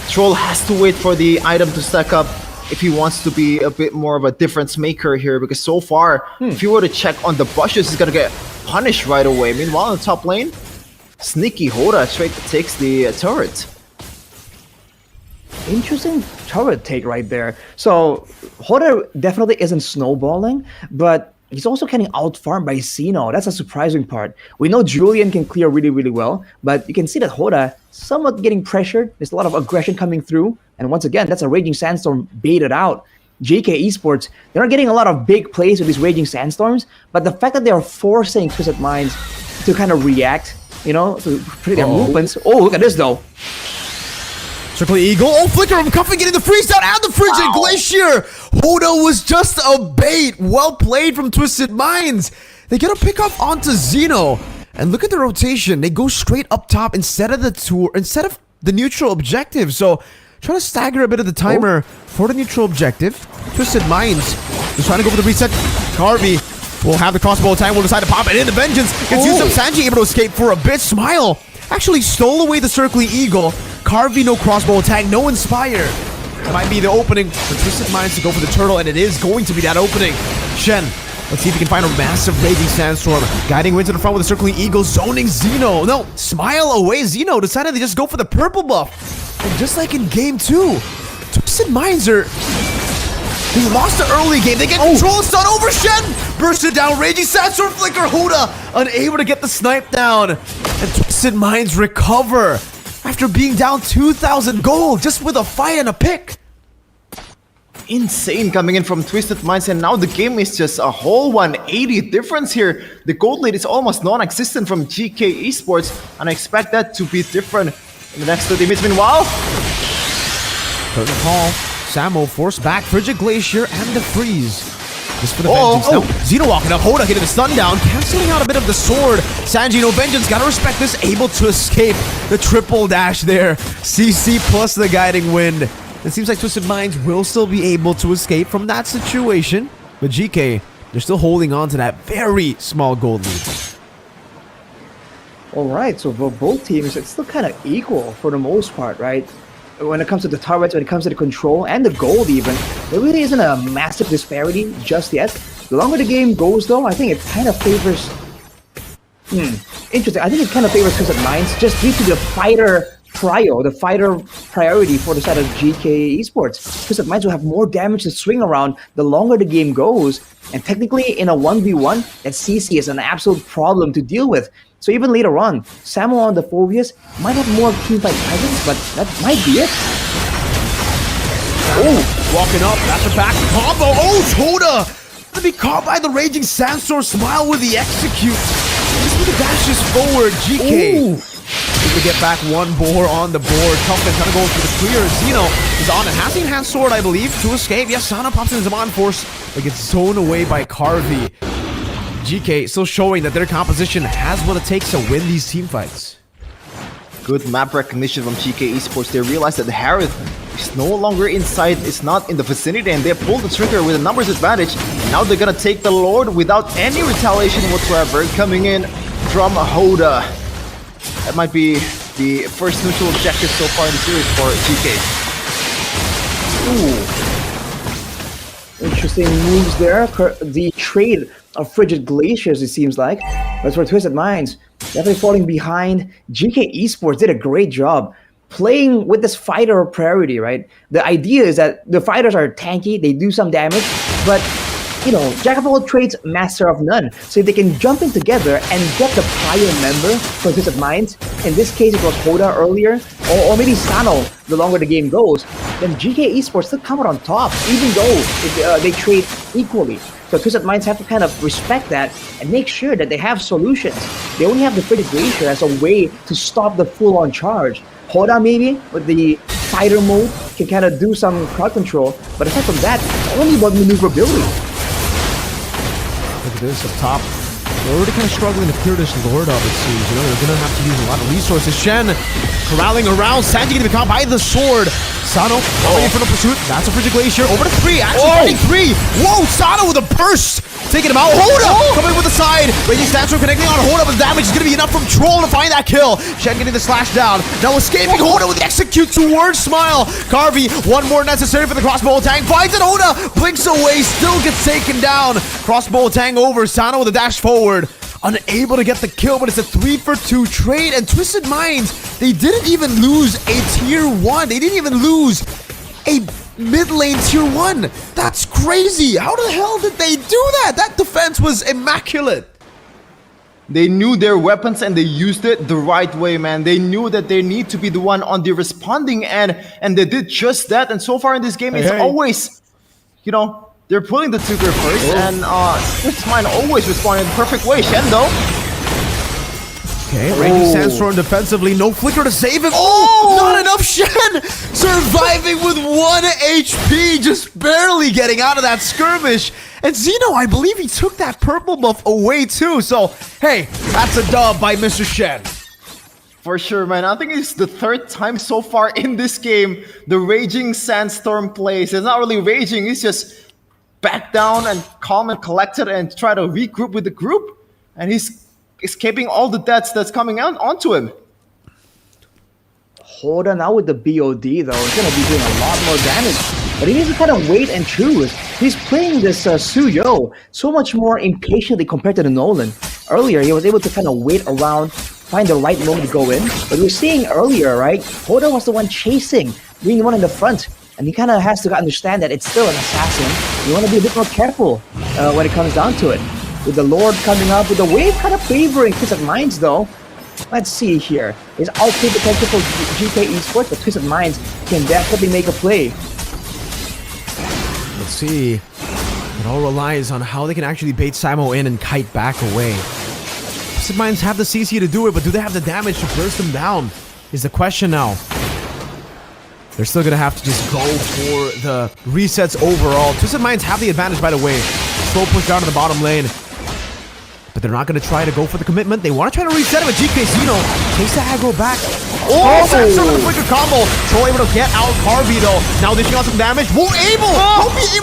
Troll has to wait for the item to stack up if he wants to be a bit more of a difference maker here, because so far, if he were to check on the bushes, he's gonna get punished right away. Meanwhile, in the top lane, sneaky Hoda straight takes the turret. Interesting turret take right there. So Hoda definitely isn't snowballing, but he's also getting out-farmed by Sino. That's a surprising part. We know Julian can clear really, really well, but you can see that Hoda somewhat getting pressured. There's a lot of aggression coming through. And once again, that's a Raging Sandstorm baited out. GK Esports, they're not getting a lot of big plays with these Raging Sandstorms, but the fact that they are forcing Twisted Minds to kind of react, you know, to pretty their movements. Oh, look at this though. Circling Eagle. Oh, Flicker from Cuffing getting the freeze down and the Frigid Glacier. Hoda was just a bait. Well played from Twisted Minds. They get a pickup onto Zeno. And look at the rotation. They go straight up top instead of the neutral objective. So trying to stagger a bit of the timer for the neutral objective. Twisted Minds just trying to go for the reset. Carvey will have the crossbow attack. Will decide to pop it in. The Vengeance gets used up. Sanji able to escape for a bit. Smile actually stole away the Circling Eagle. Carvey, no crossbow attack, no Inspire. It might be the opening for Twisted Minds to go for the turtle, and it is going to be that opening. Shen Let's see if he can find a massive Raging Sandstorm. Guiding way to the front with a Circling Eagle, zoning Xeno. No, smile away. Xeno decided to just go for the purple buff. And just like in game 2, Twisted Minds are... They lost the early game. They get control and stun over Shen. Bursted down. Raging Sandstorm Flicker. Hoda unable to get the snipe down. And Twisted Minds recover after being down 2,000 gold just with a fight and a pick. Insane coming in from Twisted Minds, and now the game is just a whole 180 difference here. The gold lead is almost non-existent from GK Esports, and I expect that to be different in the next 30 minutes. Meanwhile, Curtain Call. Samo forced back Frigid Glacier and the Freeze. Just for the vengeance. Now, Xeno walking up. Hoda getting the stun down, canceling out a bit of the sword. Sanji, no vengeance. Gotta respect this. Able to escape the triple dash there. CC plus the guiding wind. It seems like Twisted Minds will still be able to escape from that situation. But GK, they're still holding on to that very small gold lead. Alright, so for both teams, it's still kind of equal for the most part, right? When it comes to the turrets, when it comes to the control, and the gold even, there really isn't a massive disparity just yet. The longer the game goes though, I think it kind of favors... interesting. I think it kind of favors Twisted Minds just due to the fighter priority for the side of GK Esports. Twisted Minds will have more damage to swing around the longer the game goes, and technically in a 1v1, that CC is an absolute problem to deal with. So even later on, Samo on the Phobias might have more teamfight presence, but that might be it. Walking up, that's a back combo. Hoda! To be caught by the Raging Sandstorm, smile with the execute. Just with the dashes forward, GK. Able to get back one boar on the board. Toughness gonna go for the clear. Xeno is on it. Has the enhanced sword, I believe, to escape. Yes, Sana pops in Zaman Force, but gets zoned away by Carvey. GK still showing that their composition has what it takes to win these team fights. good map recognition from GK Esports. They realize that Harith is no longer inside, is not in the vicinity, and they pull the trigger with a numbers advantage. Now they're gonna take the Lord without any retaliation whatsoever. Coming in from Hoda. That might be the first neutral objective so far in the series for GK. Ooh. Interesting moves there. The trade of Frigid Glaciers, it seems like. But for Twisted Minds, definitely falling behind. GK Esports did a great job playing with this fighter priority, right? The idea is that the fighters are tanky, they do some damage, but you know, Jack of all trades, master of none. So they can jump in together and get the prior member for Twisted Minds. In this case, it was Hoda earlier, or maybe Sano, the longer the game goes. Then GK Esports still come out on top, even though they trade equally. So Twisted Minds have to kind of respect that and make sure that they have solutions. They only have the Frigid Glacier as a way to stop the full-on charge. Hoda maybe, with the fighter mode, can kind of do some crowd control, but aside from that, it's only about maneuverability. Look at this up top. They're already kind of struggling to clear this Lord up, it seems. You know, they're going to have to use a lot of resources. Shen corralling around. Sanji going to be caught by the sword. Sano going for the pursuit. That's a Frigid Glacier. Over to 3. Actually fighting 3. Whoa, Sano with a burst. Taking him out. Hoda coming with the side. Raging Sandstorm connecting on Hoda, but damage is going to be enough from Troll to find that kill. Shen getting the slash down. Now escaping Hoda with the execute towards Smile. Carvey, one more necessary for the crossbow tang. Finds it. Hoda blinks away. Still gets taken down. Crossbow tang over. Sano with a dash forward. Unable to get the kill, but it's a 3-for-2 trade. And Twisted Minds, they didn't even lose a tier 1. They didn't even lose a mid lane tier 1. That's crazy. How the hell did they do that? That defense was immaculate. They knew their weapons and they used it the right way, man. They knew that they need to be the one on the responding end, and they did just that. And so far in this game, it's always, you know, they're pulling the trigger first, and Twisted Minds always responding in the perfect way. Shen, though. Okay, Raging Sandstorm defensively, no flicker to save him. Oh, not enough. Shen surviving with 1 HP, just barely getting out of that skirmish. And Xeno, I believe he took that purple buff away too. So, hey, that's a dub by Mr. Shen. For sure, man. I think it's the 3rd time so far in this game the Raging Sandstorm plays. It's not really raging, it's just back down and calm and collected and try to regroup with the group. And he's escaping all the deaths that's coming out onto him. Hoda now with the BOD though, it's gonna be doing a lot more damage. but he needs to kind of wait and choose. He's playing this Suyo so much more impatiently compared to the Nolan. Earlier, he was able to kind of wait around, find the right moment to go in. But we were seeing earlier, right? Hoda was the one chasing, being the one in the front. And he kind of has to understand that it's still an assassin. You want to be a bit more careful when it comes down to it. With the Lord coming up, with the wave kind of favoring Twisted Minds though. Let's see here. There's outplay potential for GK Esports, but Twisted Minds can definitely make a play. Let's see. It all relies on how they can actually bait Samo in and kite back away. Twisted Minds have the CC to do it, but do they have the damage to burst them down? Is the question now. They're still gonna have to just go for the resets overall. Twisted Minds have the advantage, by the way. Slow push down to the bottom lane. But they're not gonna try to go for the commitment. They want to try to reset him with GK Zeno. Takes the aggro back. Oh, Sandstorm with a quicker combo. Troll able to get out Carvey though. Now dishing out some damage. Won't be able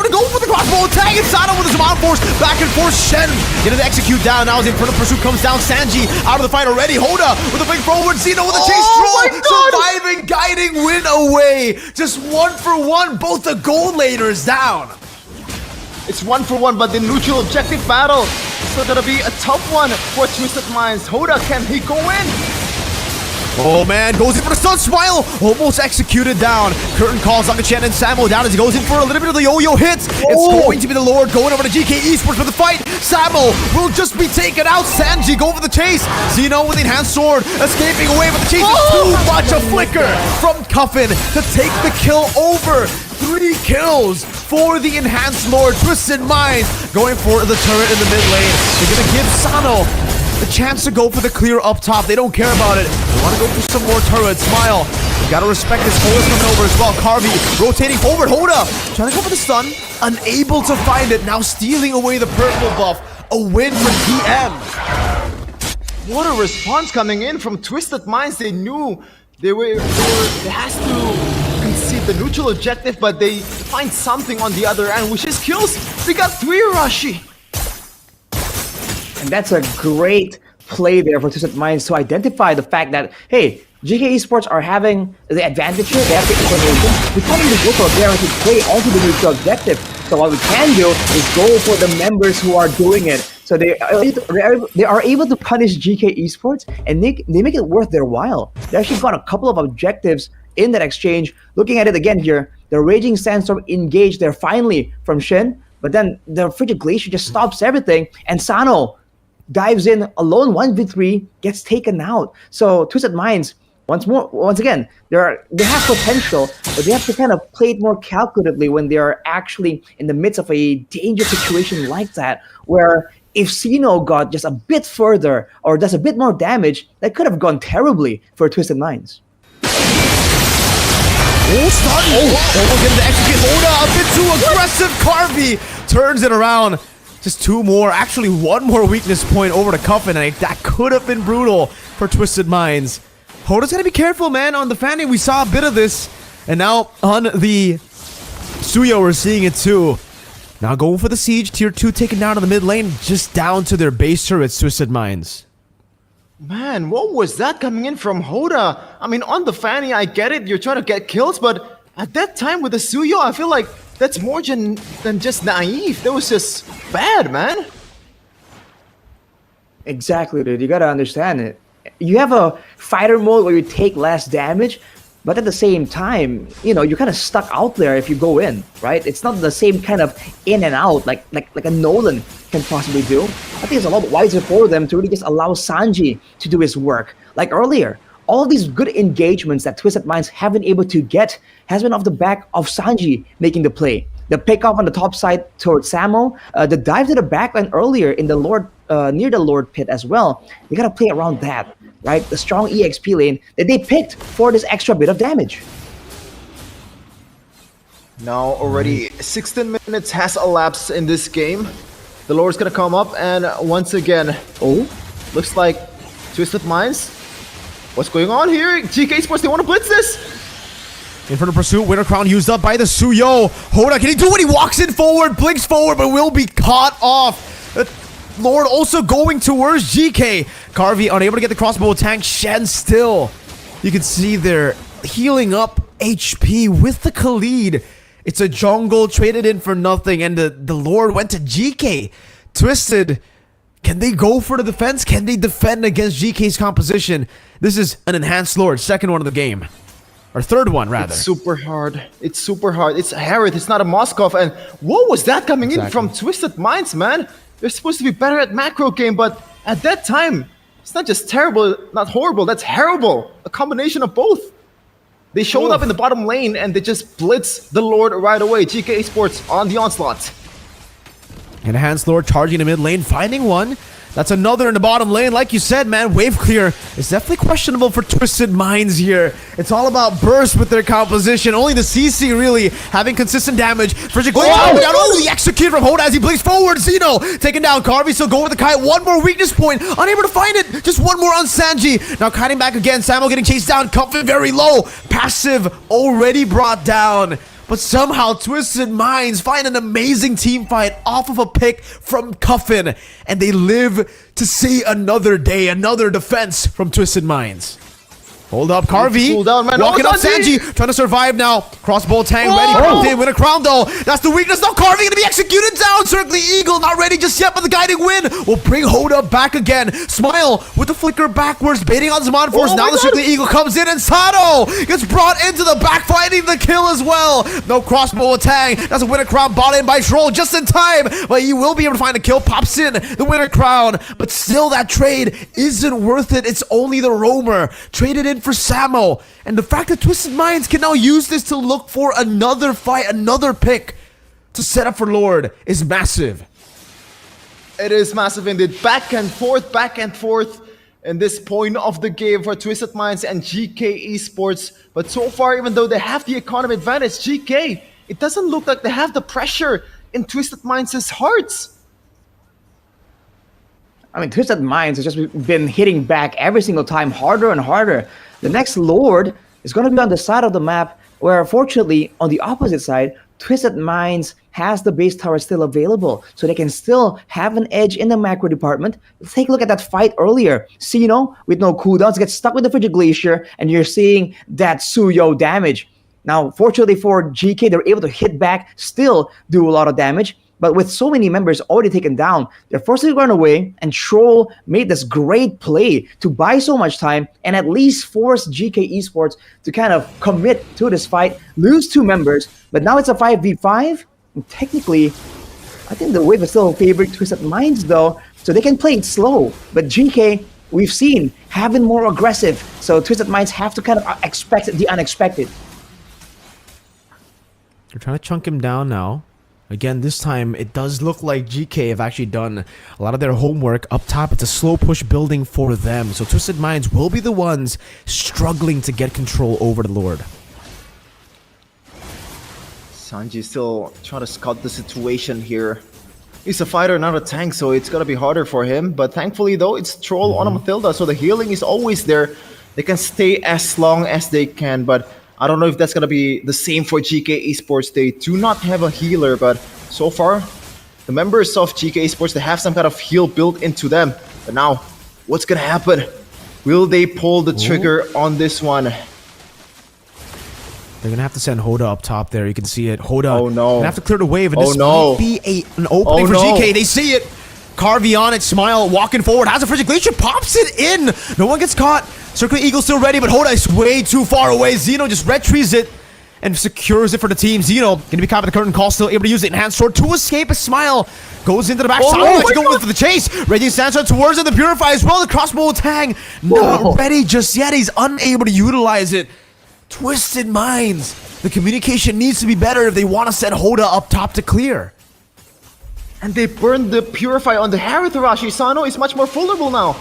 to go for the crossbow attack. And Sano with his Zaman Force. Back and forth. Shen getting the execute down. Now as in front of pursuit comes down. Sanji out of the fight already. Hoda with a big forward. Zeno with a chase. Troll surviving, guiding win away. Just 1-for-1. Both the gold laners down. It's 1-for-1, but the neutral objective battle still gonna be a tough one for Twisted Minds. Hoda, can he go in? Oh man, goes in for the stun smile, almost executed down. Curtain calls Chen and Samo down as he goes in for a little bit of the yo-yo hits. It's going to be the Lord going over to GK Esports for the fight. Samo will just be taken out. Sanji go for the chase. Zeno with the enhanced sword, escaping away, but the chase is too much. A flicker from Cuffin to take the kill over. 3 kills for the enhanced Lord. Twisted Minds going for the turret in the mid lane. They're gonna give Sano the chance to go for the clear up top. They don't care about it. They want to go for some more turrets. Smile. You gotta respect this. Hola's coming over as well. Carvey rotating forward. Hoda trying to go for the stun. Unable to find it. Now stealing away the purple buff. A win for TM. What a response coming in from Twisted Minds. They knew they has to concede the neutral objective, but they find something on the other end, which is kills. They got 3 Rashi. And that's a great play there for Twisted Minds to identify the fact that, hey, GK Esports are having the advantage here. They have the information. We can't even go for a guaranteed play onto the neutral objective. So what we can do is go for the members who are doing it. So they are able to punish GK Esports, and they make it worth their while. They actually got a couple of objectives in that exchange. Looking at it again here, the Raging Sandstorm engaged there finally from Shen, but then the Frigid Glacier just stops everything, and Sano dives in alone 1v3, gets taken out. So Twisted Minds, once again, they have potential, but they have to kind of play it more calculatively when they are actually in the midst of a dangerous situation like that, where if Sino got just a bit further or does a bit more damage, that could have gone terribly for Twisted Minds. Almost getting to execute Hoda, a bit too aggressive. Carvey turns it around. Just 2 more, actually 1 more weakness point over to Cuffin, and that could have been brutal for Twisted Minds. Hoda's gotta be careful, man. On the Fanny, we saw a bit of this, and now on the Suyo, we're seeing it too. Now going for the siege, tier 2 taken down to the mid lane, just down to their base turrets, Twisted Minds. Man, what was that coming in from Hoda? I mean, on the Fanny, I get it, you're trying to get kills, but at that time with the Suyo, I feel like that's more than just naive. That was just bad, man. Exactly, dude. You gotta understand it. You have a fighter mode where you take less damage, but at the same time, you know, you're kind of stuck out there if you go in, right? It's not the same kind of in and out like a Nolan can possibly do. I think it's a lot wiser for them to really just allow Sanji to do his work. Like earlier, all these good engagements that Twisted Minds have been able to get has been off the back of Sanji making the play. The pick off on the top side towards Samo, the dive to the backline earlier in the Lord, near the Lord pit as well. You gotta play around that, right? The strong EXP lane that they picked for this extra bit of damage. Now already 16 minutes has elapsed in this game. The Lord's gonna come up, and once again, looks like Twisted Minds. What's going on here? GK Sports, they want to blitz this? In front of pursuit, Winter Crown used up by the Suyo. Hoda, can he do it? He walks in forward, blinks forward, but will be caught off. Lord also going towards GK. Carvey unable to get the crossbow tank. Shen still. You can see they're healing up HP with the Khalid It's a jungle traded in for nothing, and the Lord went to GK. Twisted, can they go for the defense? Can they defend against GK's composition? This is an enhanced Lord, second one of the game. Or third one, rather. It's super hard. It's super hard. It's Harith. It's not a Moskov. And what was that coming in from Twisted Minds, man? They're supposed to be better at macro game, but at that time, it's not just terrible, not horrible. That's terrible. A combination of both. They showed up in the bottom lane and they just blitzed the Lord right away. GK Esports on the onslaught. Enhanced Lord charging the mid lane, finding one. That's another in the bottom lane. Like you said, man, wave clear is definitely questionable for Twisted Minds here. It's all about burst with their composition. Only the CC really having consistent damage. Frigid Glacier down. Oh, the execute from Hoda as he plays forward. Zeno taking down Carvey, still going with the kite. One more weakness point. Unable to find it. Just one more on Sanji. Now kiting back again. Samuel getting chased down. Comfort very low. Passive already brought down. But somehow Twisted Minds find an amazing team fight off of a pick from Cuffin, and they live to see another day, another defense from Twisted Minds. Hold up, Carvey. Walking up Sanji, trying to survive now. Crossbow Tang ready, pumped in, win a crown though. That's the weakness. Now Carvey gonna be executed down. Circling Eagle, not ready just yet, but the guiding win will bring Hoda back again. Smile with the flicker backwards, baiting on Zaman Force. Now the Circling Eagle comes in, and Sato gets brought into the back, finding the kill as well. No crossbow Tang. That's a winner crown bought in by Troll just in time, but he will be able to find a kill. Pops in the winner crown, but still that trade isn't worth it. It's only the roamer traded in for Samo, and the fact that Twisted Minds can now use this to look for another fight, another pick to set up for Lord is massive. It is massive indeed. Back and forth in this point of the game for Twisted Minds and GK Esports. But so far, even though they have the economy advantage, GK, it doesn't look like they have the pressure in Twisted Minds' hearts. I mean, Twisted Minds has just been hitting back every single time, harder and harder. The next Lord is going to be on the side of the map, where unfortunately, on the opposite side, Twisted Minds has the base tower still available, so they can still have an edge in the macro department. Let's take a look at that fight earlier. Sino, with no cooldowns, gets stuck with the Frigid Glacier, and you're seeing that Suyo damage. Now, fortunately for GK, they're able to hit back, still do a lot of damage. But with so many members already taken down, they're forced to run away, and Troll made this great play to buy so much time and at least force GK Esports to kind of commit to this fight, lose 2 members, but now it's a 5v5. And technically, I think the wave is still favoring Twisted Minds though, so they can play it slow. But GK, we've seen, have been more aggressive, so Twisted Minds have to kind of expect the unexpected. They're trying to chunk him down now. Again, this time, it does look like GK have actually done a lot of their homework up top. It's a slow push building for them. So Twisted Minds will be the ones struggling to get control over the Lord. Sanji still trying to scout the situation here. He's a fighter, not a tank, so it's gonna be harder for him. But thankfully, though, it's Troll on a Matilda, so the healing is always there. They can stay as long as they can, but I don't know if that's going to be the same for GK Esports. They do not have a healer, but so far, the members of GK Esports, they have some kind of heal built into them. But now, what's going to happen? Will they pull the trigger on this one? They're going to have to send Hoda up top there. You can see it. Hoda going to have to clear the wave, and this might be an opening for GK. They see it. Carvey on it, Smile walking forward, has a Frigid Glacier, pops it in. No one gets caught. Circling Eagle still ready, but Hoda is way too far away. Zeno just retrieves it and secures it for the team. Zeno gonna be caught by the curtain call, still able to use it. Enhanced Sword to escape as Smile goes into the back. Silence going for the chase. Raging Sandstorm towards it, the Purify as well. The crossbow Tang not ready just yet. He's unable to utilize it. Twisted Minds. The communication needs to be better if they want to set Hoda up top to clear. And they burned the Purify on the Harutharashi. Sano is much more vulnerable now.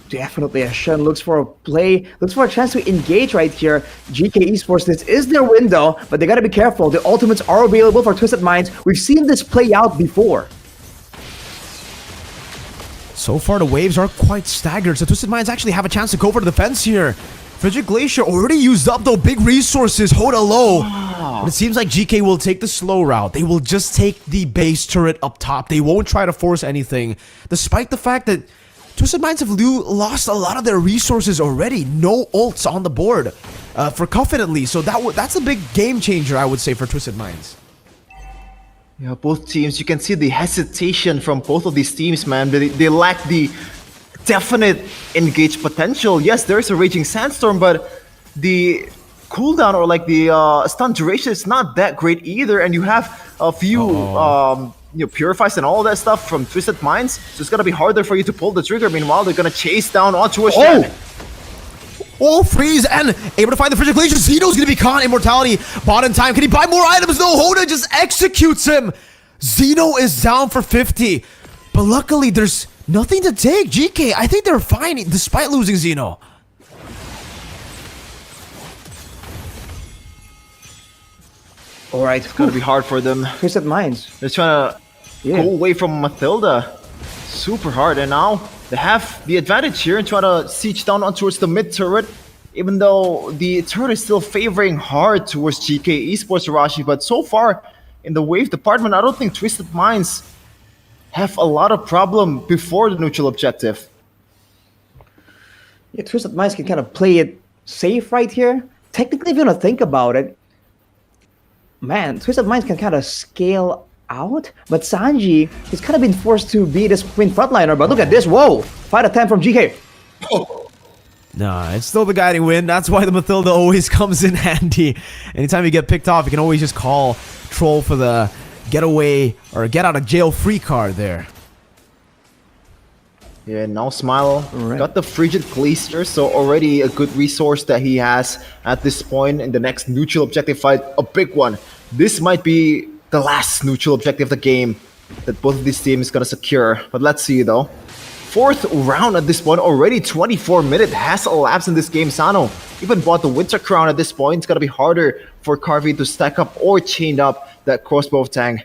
Definitely, Ashen looks for a play, looks for a chance to engage right here. GK Esports, this is their window, but they gotta be careful. The ultimates are available for Twisted Minds. We've seen this play out before. So far, the waves are quite staggered, so Twisted Minds actually have a chance to go for the defense here. Frigid Glacier already used up, though. Big resources, Hoda low. But it seems like GK will take the slow route. They will just take the base turret up top. They won't try to force anything, despite the fact that Twisted Minds have lost a lot of their resources already. No ults on the board. For Cuffin at least. So that's a big game changer, I would say, for Twisted Minds. Yeah, both teams, you can see the hesitation from both of these teams, man. They lack the definite engage potential. Yes, there is a Raging Sandstorm, but the cooldown or like the stun duration is not that great either. And you have a few purifies and all that stuff from Twisted Minds, so it's gonna be harder for you to pull the trigger. Meanwhile, they're gonna chase down onto a Shen. Oh, freeze and able to find the Frigid Glacier. Zeno's gonna be caught. Immortality bought in time. Can he buy more items? No, Hoda just executes him. Zeno is down for 50. But luckily, there's nothing to take. GK, I think they're fine despite losing Zeno. Alright, It's gonna be hard for them. Twisted Minds. They're trying to go away from Mathilda. Super hard, and now they have the advantage here and try to siege down on towards the mid turret. Even though the turret is still favoring hard towards GK Esports Arashi, but so far in the wave department, I don't think Twisted Minds have a lot of problem before the neutral objective. Yeah, Twisted Minds can kind of play it safe right here. Technically, if you want to think about it, man, Twisted Minds can kind of scale out, but Sanji has kind of been forced to be this twin frontliner. But look at this, whoa! Fight attempt from GK. Nah, it's still the guiding win. That's why the Mathilda always comes in handy. Anytime you get picked off, you can always just call Troll for the getaway or get out of jail free card there. Yeah, now Smile got the Frigid Glacier, so already a good resource that he has at this point in the next neutral objective fight, a big one. This might be the last neutral objective of the game that both of these teams gonna secure, but let's see though. Fourth round at this point, already 24 minutes has elapsed in this game. Sano even bought the Winter Crown at this point. It's gonna be harder for Carvey to stack up or chain up that crossbow of Tang.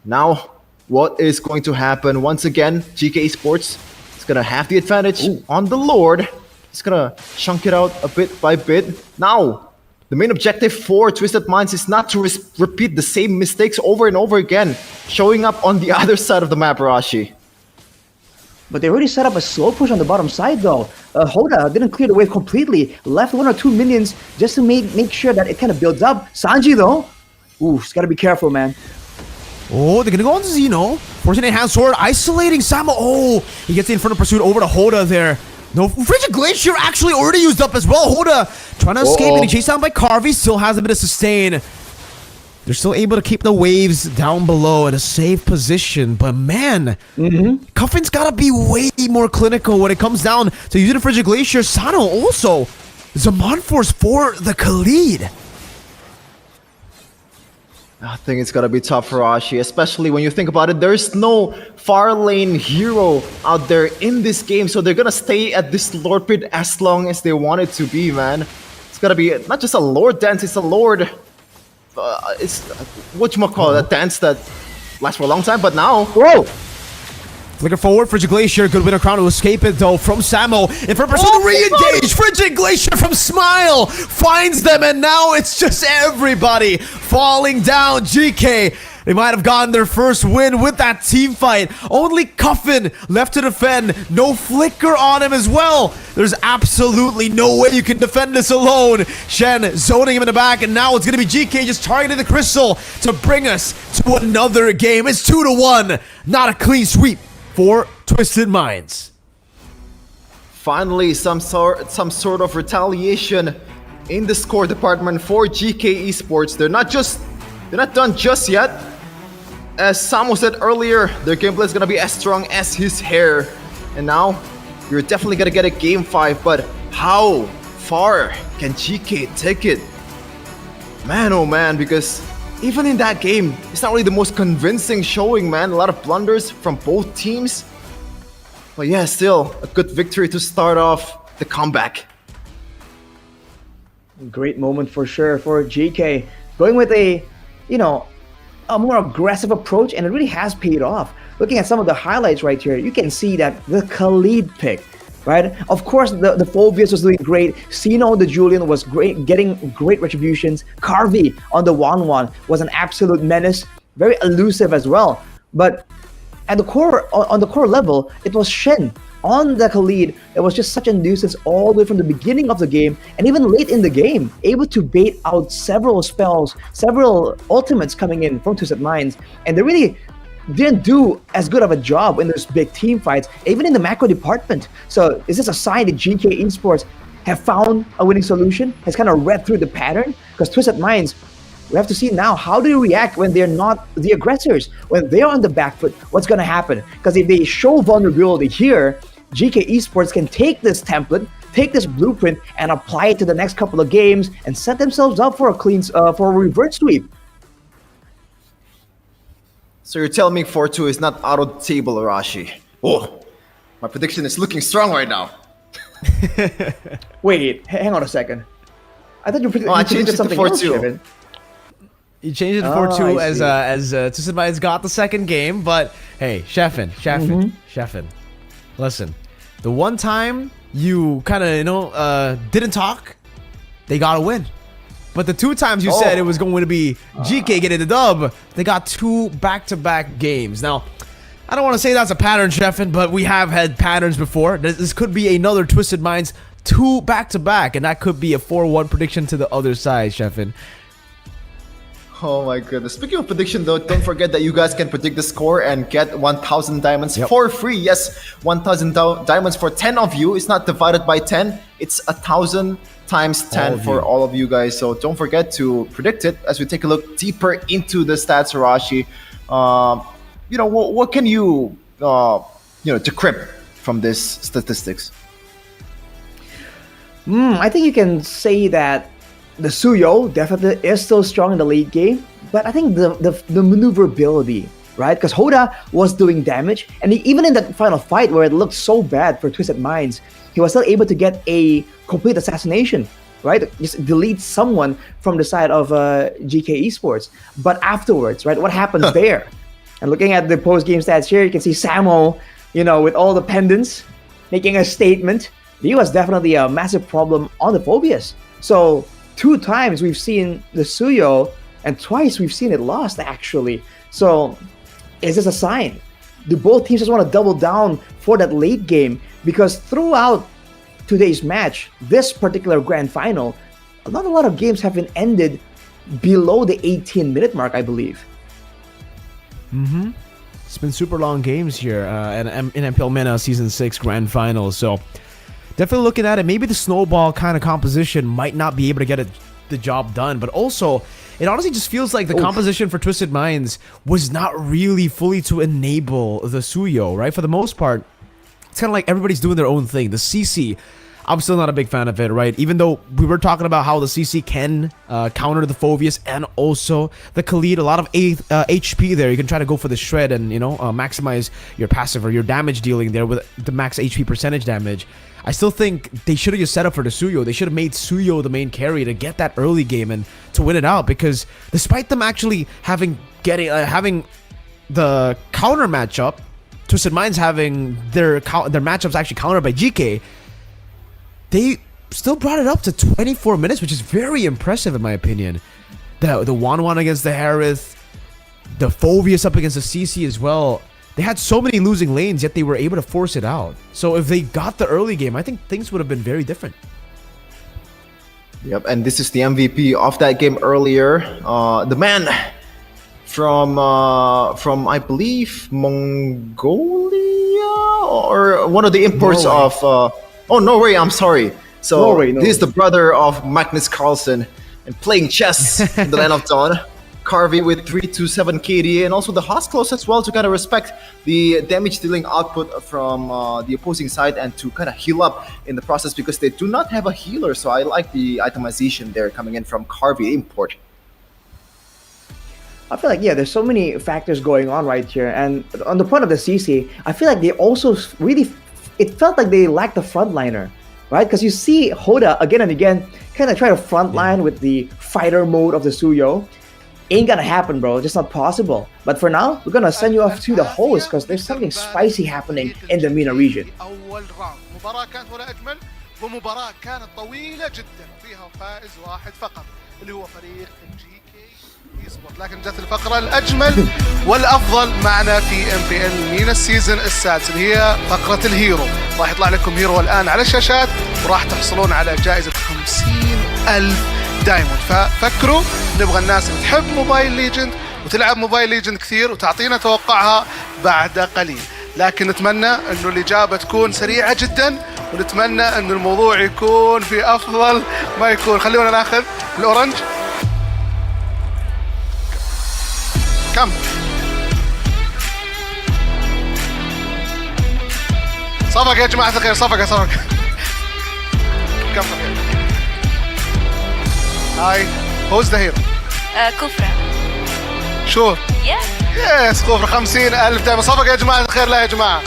Now, what is going to happen? Once again, GK Esports is gonna have the advantage on the Lord. It's gonna chunk it out a bit by bit. Now, the main objective for Twisted Minds is not to repeat the same mistakes over and over again, showing up on the other side of the map, Arashi. But they already set up a slow push on the bottom side though. Hoda didn't clear the wave completely, left 1 or 2 minions just to make sure that it kind of builds up. Sanji though, ooh, he's gotta be careful, man. Oh, they're gonna go on to Zeno. Forcing a hand sword, isolating Samo. Oh, he gets the Infernal Pursuit over to Hoda there. No, Frigid Glacier actually already used up as well. Hoda trying to escape, getting chased down by Carvey. Still has a bit of sustain. They're still able to keep the waves down below in a safe position. But man, Cuffin's gotta be way more clinical when it comes down to using a Frigid Glacier. Sano also. Zaman Force for the Khalid. I think it's gonna be tough for Ashi, especially when you think about it. There's no far lane hero out there in this game, so they're gonna stay at this Lord Pit as long as they want it to be, man. It's gonna be not just a Lord dance, it's a Lord... it's whatchamacallit, a dance that lasts for a long time, but now... Whoa! Flicker forward, Frigid Glacier, good Winter Crown to escape it though from Samo. And for pursuit to re-engage, Frigid Glacier from Smile finds them, and now it's just everybody falling down. GK, they might have gotten their first win with that team fight. Only Cuffin left to defend, no Flicker on him as well. There's absolutely no way you can defend this alone. Shen zoning him in the back, and now it's gonna be GK just targeting the Crystal to bring us to another game. It's 2-1, not a clean sweep for Twisted Minds. Finally, some sort of retaliation in the score department for GK Esports. They're not done just yet. As Samo said earlier, their gameplay is gonna be as strong as his hair. And now, you're definitely gonna get a game 5, but how far can GK take it? Man, oh man, because even in that game, it's not really the most convincing showing, man. A lot of blunders from both teams. But yeah, still a good victory to start off the comeback. Great moment for sure for GK. Going with a more aggressive approach, and it really has paid off. Looking at some of the highlights right here, you can see that the Khalid pick, right? Of course, the Phobius was doing great. Sino the Julian was great, getting great retributions. Carvey on the 1-1 was an absolute menace, very elusive as well. But at the core, on the core level, it was Shen on the Khalid, it was just such a nuisance all the way from the beginning of the game and even late in the game, able to bait out several spells, several ultimates coming in from Twisted Minds, and they really didn't do as good of a job in those big team fights, even in the macro department. So is this a sign that GK Esports have found a winning solution, has kind of read through the pattern? Because Twisted Minds, we have to see now, how do they react when they're not the aggressors? When they're on the back foot, what's going to happen? Because if they show vulnerability here, GK Esports can take this template, take this blueprint, and apply it to the next couple of games and set themselves up for a for a reverse sweep. So you're telling me 4-2 is not out of the table, Arashi? Oh, my prediction is looking strong right now. Wait, hang on a second. I thought you predicted I changed it to something else, 4-2. Kevin. You changed it to 4-2 as Twisted Minds got the second game, but hey, Sheffin, listen. The one time you kind of, didn't talk, they got a win. But the two times you said it was going to be GK getting the dub, they got 2 back-to-back games. Now, I don't want to say that's a pattern, Sheffin, but we have had patterns before. This could be another Twisted Minds 2 back-to-back, and that could be a 4-1 prediction to the other side, Sheffin. Oh my goodness. Speaking of prediction though, don't forget that you guys can predict the score and get 1,000 diamonds for free. Yes, 1,000 diamonds for 10 of you. It's not divided by 10. It's 1,000 times 10 for all of you guys. So don't forget to predict it as we take a look deeper into the stats, Arashi. What can you, decrypt from this statistics? I think you can say that the Suyo definitely is still strong in the late game, but I think the maneuverability, right? Because Hoda was doing damage, and even in that final fight where it looked so bad for Twisted Minds, he was still able to get a complete assassination, right? Just delete someone from the side of GK Esports. But afterwards, right, what happens there? And looking at the post-game stats here, you can see Samo, with all the pendants, making a statement. He was definitely a massive problem on the Phobias. So 2 times we've seen the Suyo, and twice we've seen it lost, actually. So is this a sign? Do both teams just want to double down for that late game? Because throughout today's match, this particular grand final, not a lot of games have been ended below the 18-minute mark, I believe. It's been super long games here in MPL MENA Season 6 Grand Finals, so definitely looking at it, maybe the snowball kind of composition might not be able to get the job done, but also it honestly just feels like the composition for Twisted Minds was not really fully to enable the Suyo, right? For the most part, it's kind of like everybody's doing their own thing. The CC, I'm still not a big fan of it, right? Even though we were talking about how the CC can counter the Phobius and also the Khalid, a lot of HP there. You can try to go for the shred and, maximize your passive or your damage dealing there with the max HP percentage damage. I still think they should have just set up for the Suyo. They should have made Suyo the main carry to get that early game and to win it out, because despite them actually having the counter matchup, Twisted Minds having their matchups actually countered by GK, they still brought it up to 24 minutes, which is very impressive in my opinion. The 1-1 against the Harith, the Phobius up against the CC as well. They had so many losing lanes, yet they were able to force it out. So if they got the early game, I think things would have been very different. Yep, and this is the MVP of that game earlier. The man from I believe Mongolia, or one of the imports of Norway. I'm sorry. So Norway. This is the brother of Magnus Carlsen, and playing chess in the Land of Dawn. Carvey with 327 KD, and also the Hosklos as well, to kind of respect the damage dealing output from the opposing side and to kind of heal up in the process, because they do not have a healer. So I like the itemization there coming in from Carvey import. I feel like, there's so many factors going on right here. And on the point of the CC, I feel like they also really, it felt like they lacked the frontliner, right? Because you see Hoda again and again kind of try to frontline with the fighter mode of the Suyo. Ain't gonna happen, bro. Just not possible. But for now, we're gonna send you off to the host because there's something spicy happening in the MENA region. أول راوند مباراة كانت ولا أجمل، ومباراة كانت طويلة جدا فيها فائز واحد فقط اللي هو فريق GK لكن جت الفقرة الأجمل والأفضل معنا في MPL مينا السيزون السادس اللي هي فقرة الهيرو. راح يطلع لكم هيرو الآن على الشاشات وراح تحصلون على جائزة 50,000 دايموند. ففكروا، نبغى الناس اللي تحب موبايل ليجند وتلعب موبايل ليجند كثير وتعطينا توقعها بعد قليل. لكن نتمنى انه الاجابه تكون سريعه جدا، ونتمنى انه الموضوع يكون في افضل ما يكون. خلونا ناخذ الاورنج. كم صفق يا جماعه الخير، صفق كم صفق. هاي هوز ذا هيرو؟ كفرة. شور؟ يس كفرة. 50,000 دايموند. صفق يا جماعة الخير. لا يا جماعة.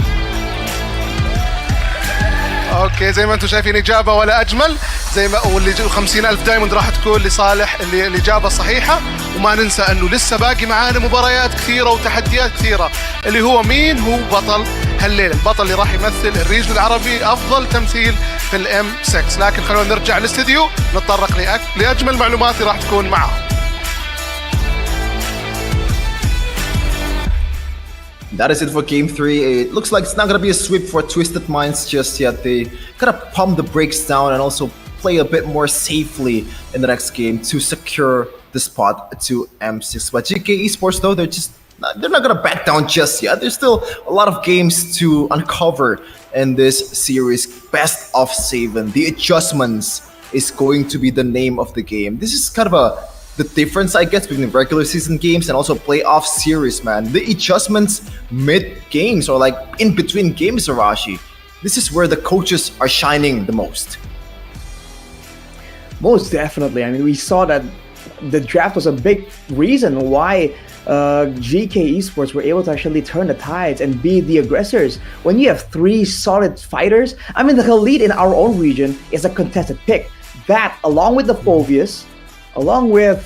اوكي زي ما انتم شايفين اجابة ولا اجمل، زي ما واللي 50,000 دايموند راح تكون لصالح اللي الاجابة الصحيحة. وما ننسى انه لسه باقي معانا مباريات كثيرة وتحديات كثيرة. اللي هو مين هو بطل هالليلة؟ البطل اللي راح يمثل الريجن العربي افضل تمثيل في الام 6. لكن خلونا نرجع للاستديو نتطرق لاجمل معلومات راح تكون معاهم. That is it for Game 3. It looks like it's not going to be a sweep for Twisted Minds just yet. They gotta pump the brakes down and also play a bit more safely in the next game to secure the spot to M6. But Geekay Esports, though, they're not going to back down just yet. There's still a lot of games to uncover in this series. Best of 7. The adjustments is going to be the name of the game. This is kind of the difference, I guess, between regular season games and also playoff series, man. The adjustments mid-games or like in between games, Arashi. This is where the coaches are shining the most. Most definitely. I mean, we saw that the draft was a big reason why Geekay Esports were able to actually turn the tides and be the aggressors. When you have 3 solid fighters, I mean, the elite in our own region is a contested pick. That, along with the Phobius, along with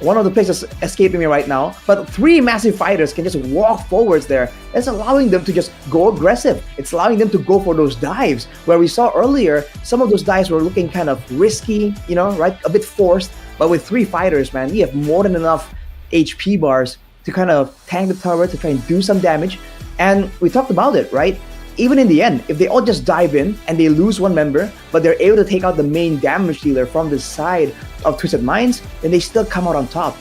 one of the players that's escaping me right now, but 3 massive fighters can just walk forwards there. It's allowing them to just go aggressive. It's allowing them to go for those dives. Where we saw earlier, some of those dives were looking kind of risky, you know, right? A bit forced. But with 3 fighters, man, you have more than enough HP bars to kind of tank the tower, to try and do some damage. And we talked about it, right? Even in the end, if they all just dive in and they lose 1 member, but they're able to take out the main damage dealer from the side of Twisted Minds, then they still come out on top.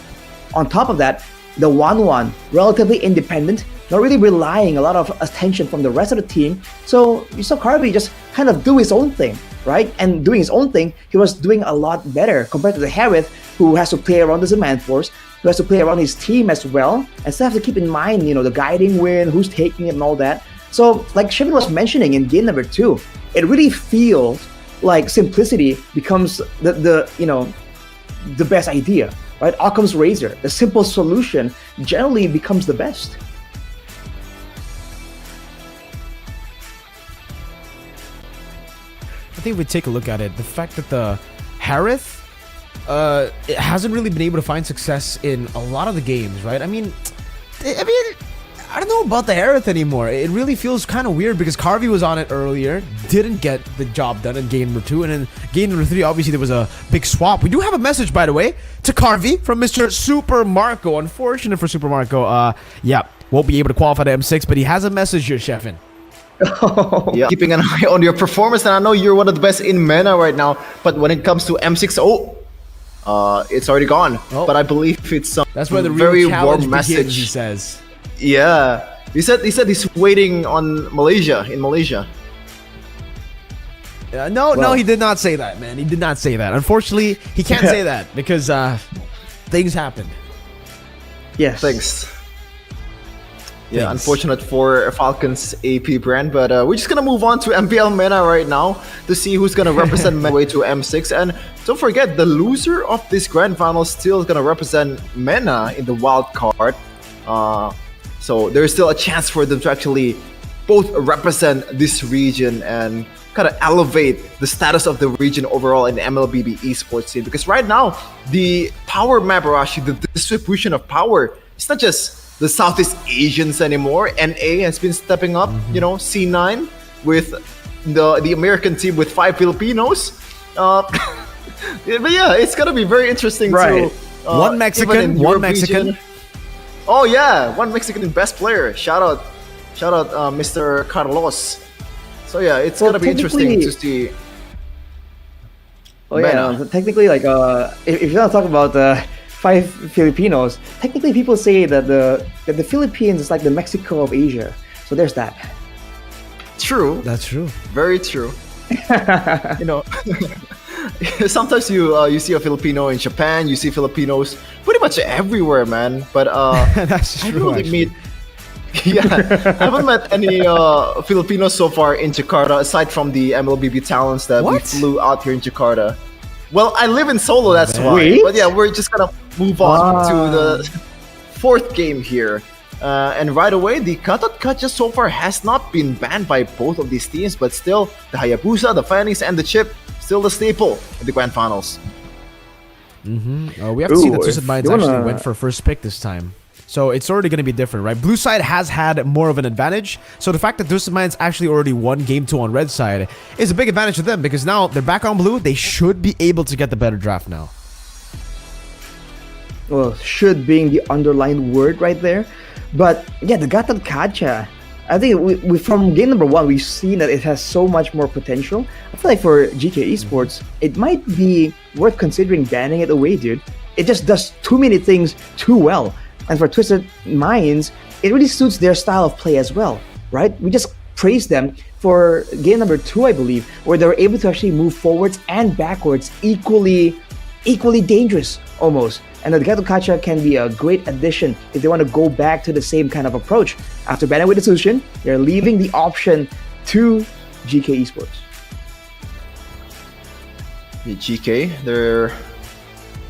On top of that, the 1-1, relatively independent, not really relying a lot of attention from the rest of the team. So you saw Carby just kind of do his own thing, right? And doing his own thing, he was doing a lot better compared to the Harith, who has to play around the Demand Force, who has to play around his team as well, and still have to keep in mind, you know, the guiding win, who's taking it and all that. So, like Shivin was mentioning in game number 2, it really feels like simplicity becomes the best idea, right? Occam's razor, the simple solution generally becomes the best. I think if we take a look at it, the fact that the Harith it hasn't really been able to find success in a lot of the games, right? I mean, I don't know about the Harith anymore. It really feels kind of weird because Carvey was on it earlier, didn't get the job done in game number 2, and in game number 3, obviously there was a big swap. We do have a message, by the way, to Carvey from Mr. Super Marco. Unfortunate for Super Marco, yeah, won't be able to qualify to M6, but he has a message here, Sheffin. Yeah, keeping an eye on your performance, and I know you're one of the best in MENA right now, but when it comes to M6, it's already gone. Oh. But I believe it's some That's where the real very challenge warm message. begins, he says. Yeah, he said he's waiting on Malaysia. No, he did not say that, man. He did not say that. Unfortunately, he can't say that because things happened. Yes. Thanks. Yeah, unfortunate for Falcon's AP brand, but we're just gonna move on to MPL MENA right now to see who's gonna represent MENA way to M6. And don't forget, the loser of this grand final still is gonna represent MENA in the wild card. So there's still a chance for them to actually both represent this region and kind of elevate the status of the region overall in the MLBB esports scene. Because right now, the power map, Arashi, the distribution of power, it's not just the Southeast Asians anymore. NA has been stepping up, you know, C9 with the American team with 5 Filipinos. But yeah, it's gonna be very interesting One even Mexican, in one Europe Mexican. region. Oh yeah, one Mexican best player. Shout out, Mr. Carlos. So yeah, it's Well, gonna be interesting to technically- see. Oh yeah, Mena. technically, like if you want to talk about 5 Filipinos, technically people say that the Philippines is like the Mexico of Asia. So there's that. True, That's true. very true. You know, sometimes you see a Filipino in Japan, you see Filipinos pretty much everywhere, man. But That's I true. really actually. meet. Yeah, I haven't met any Filipinos so far in Jakarta aside from the MLBB talents that we What? flew out here in Jakarta. Well, I live in Solo, that's why. Wait. But yeah, we're just gonna move on to the 4th game here. And right away, the Katot Kacha so far has not been banned by both of these teams, but still, the Hayabusa, the Phoenix, and the Chip, still the staple in the Grand Finals. We have to see that Ooh, Twisted if Minds you actually wanna- went for first pick this time. So it's already going to be different, right? Blue side has had more of an advantage. So the fact that Twisted Minds actually already won game 2 on red side is a big advantage to them because now they're back on blue. They should be able to get the better draft now. Well, should being the underlined word right there. But yeah, the Gatot Kacha, I think we from game number 1, we've seen that it has so much more potential. I feel like for GK Esports, it might be worth considering banning it away, dude. It just does too many things too well. And for Twisted Minds, it really suits their style of play as well, right? We just praised them for game number 2, I believe, where they were able to actually move forwards and backwards equally dangerous almost. And the Gatot Kacha can be a great addition if they want to go back to the same kind of approach. After banning with Dissolution, they're leaving the option to GK Esports. The GK, they're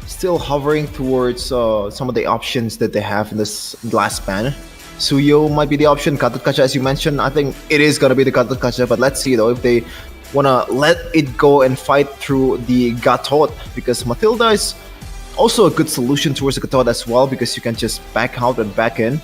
still hovering towards some of the options that they have in this last ban. Suyo might be the option. Gatot Kacha, as you mentioned, I think it is gonna be the Gatot Kacha. But let's see though if they wanna let it go and fight through the Gatot, because Matilda is also a good solution towards the Gatot as well, because you can just back out and back in,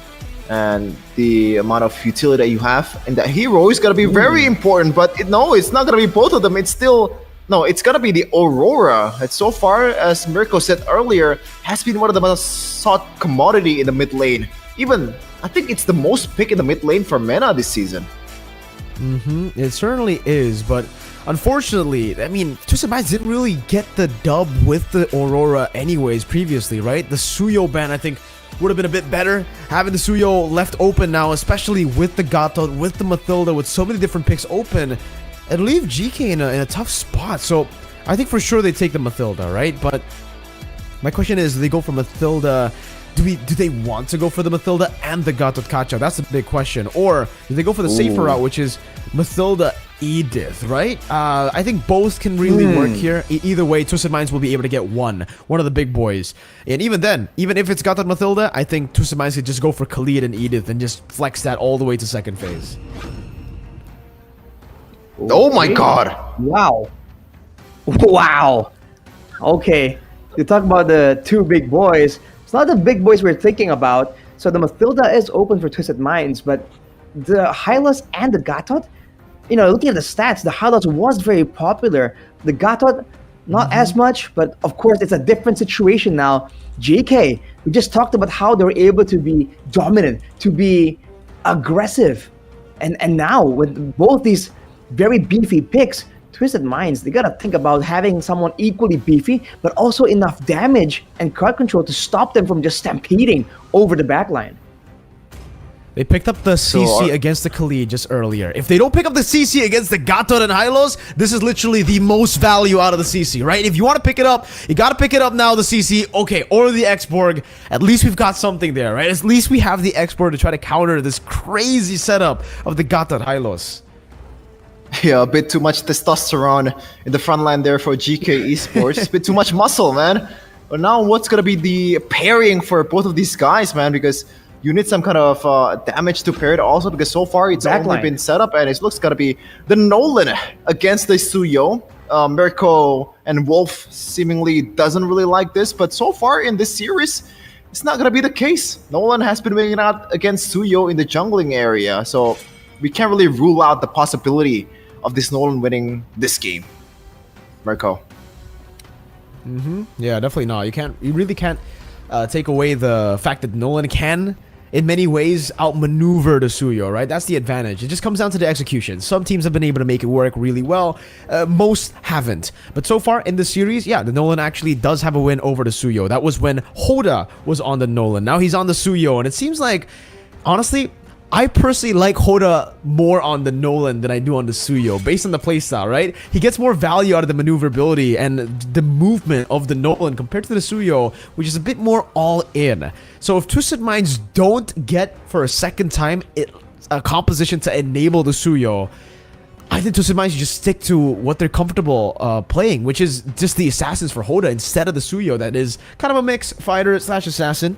and the amount of utility that you have. And that hero is gonna be very important. But no, it's not gonna be both of them. It's still. No, it's gonna be the Aurora. That so far, as Mirko said earlier, has been one of the most sought commodity in the mid lane. Even, I think it's the most pick in the mid lane for MENA this season. It certainly is, but unfortunately, I mean, Twisted Minds didn't really get the dub with the Aurora anyways previously, right? The Suyo ban, I think, would have been a bit better. Having the Suyo left open now, especially with the Gatot, with the Matilda, with so many different picks open, it'll leave GK in a tough spot. So I think for sure they take the Matilda, right? But my question is, do they go for Matilda? Do they want to go for the Matilda and the Gatot Kacha? That's the big question. Or do they go for the safer route, which is Matilda Edith, right? I think both can really work here. Either way, Twisted Minds will be able to get one of the big boys. And even then, even if it's Gatot Matilda, I think Twisted Minds could just go for Khalid and Edith and just flex that all the way to second phase. Oh my god! Wow. Wow. Okay. You talk about the 2 big boys. It's not the big boys we're thinking about. So the Matilda is open for Twisted Minds, but the Hylos and the Gatot, you know, looking at the stats, the Hylos was very popular. The Gatot, not as much, but of course it's a different situation now. JK, we just talked about how they were able to be dominant, to be aggressive. And now with both these very beefy picks, Twisted Minds, they gotta think about having someone equally beefy, but also enough damage and card control to stop them from just stampeding over the backline. They picked up the CC against the Khalid just earlier. If they don't pick up the CC against the Gatot and Hylos, this is literally the most value out of the CC, right? If you want to pick it up, you got to pick it up now, the CC, okay, or the X-Borg. At least we've got something there, right? At least we have the X-Borg to try to counter this crazy setup of the Gatot Hylos. Yeah, a bit too much testosterone in the front line there for GK Esports. It's a bit too much muscle, man. But now what's going to be the pairing for both of these guys, man? Because you need some kind of damage to pair it also, because so far it's only been set up, and it looks going to be the Nolan against the Suyo. Mirko and Wolf seemingly doesn't really like this, but so far in this series, it's not going to be the case. Nolan has been winning out against Suyo in the jungling area, so we can't really rule out the possibility of this Nolan winning this game. Mirko. Yeah, definitely not. You really can't take away the fact that Nolan can, in many ways, outmaneuver the Suyo, right? That's the advantage. It just comes down to the execution. Some teams have been able to make it work really well. Most haven't. But so far in the series, yeah, the Nolan actually does have a win over the Suyo. That was when Hoda was on the Nolan. Now he's on the Suyo, and it seems like, honestly, I personally like Hoda more on the Nolan than I do on the Suyo, based on the playstyle, right? He gets more value out of the maneuverability and the movement of the Nolan compared to the Suyo, which is a bit more all-in. So if Twisted Minds don't get, for a second time, a composition to enable the Suyo, I think Twisted Minds should just stick to what they're comfortable playing, which is just the Assassins for Hoda instead of the Suyo that is kind of a mix fighter/assassin.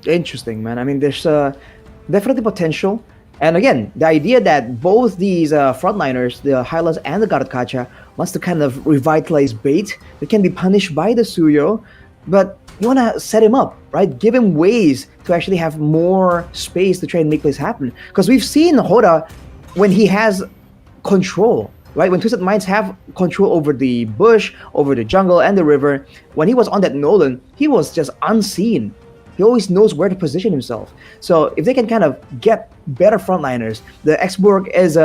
Interesting, man. I mean, there's definitely potential. And again, the idea that both these frontliners, the Hylas and the Garatkacha, wants to kind of revitalize bait that can be punished by the Suyo, but you want to set him up, right? Give him ways to actually have more space to try and make this happen. Because we've seen Hoda when he has control, right? When Twisted Minds have control over the bush, over the jungle, and the river, when he was on that Nolan, he was just unseen. He always knows where to position himself. So if they can kind of get better frontliners, the Xborg is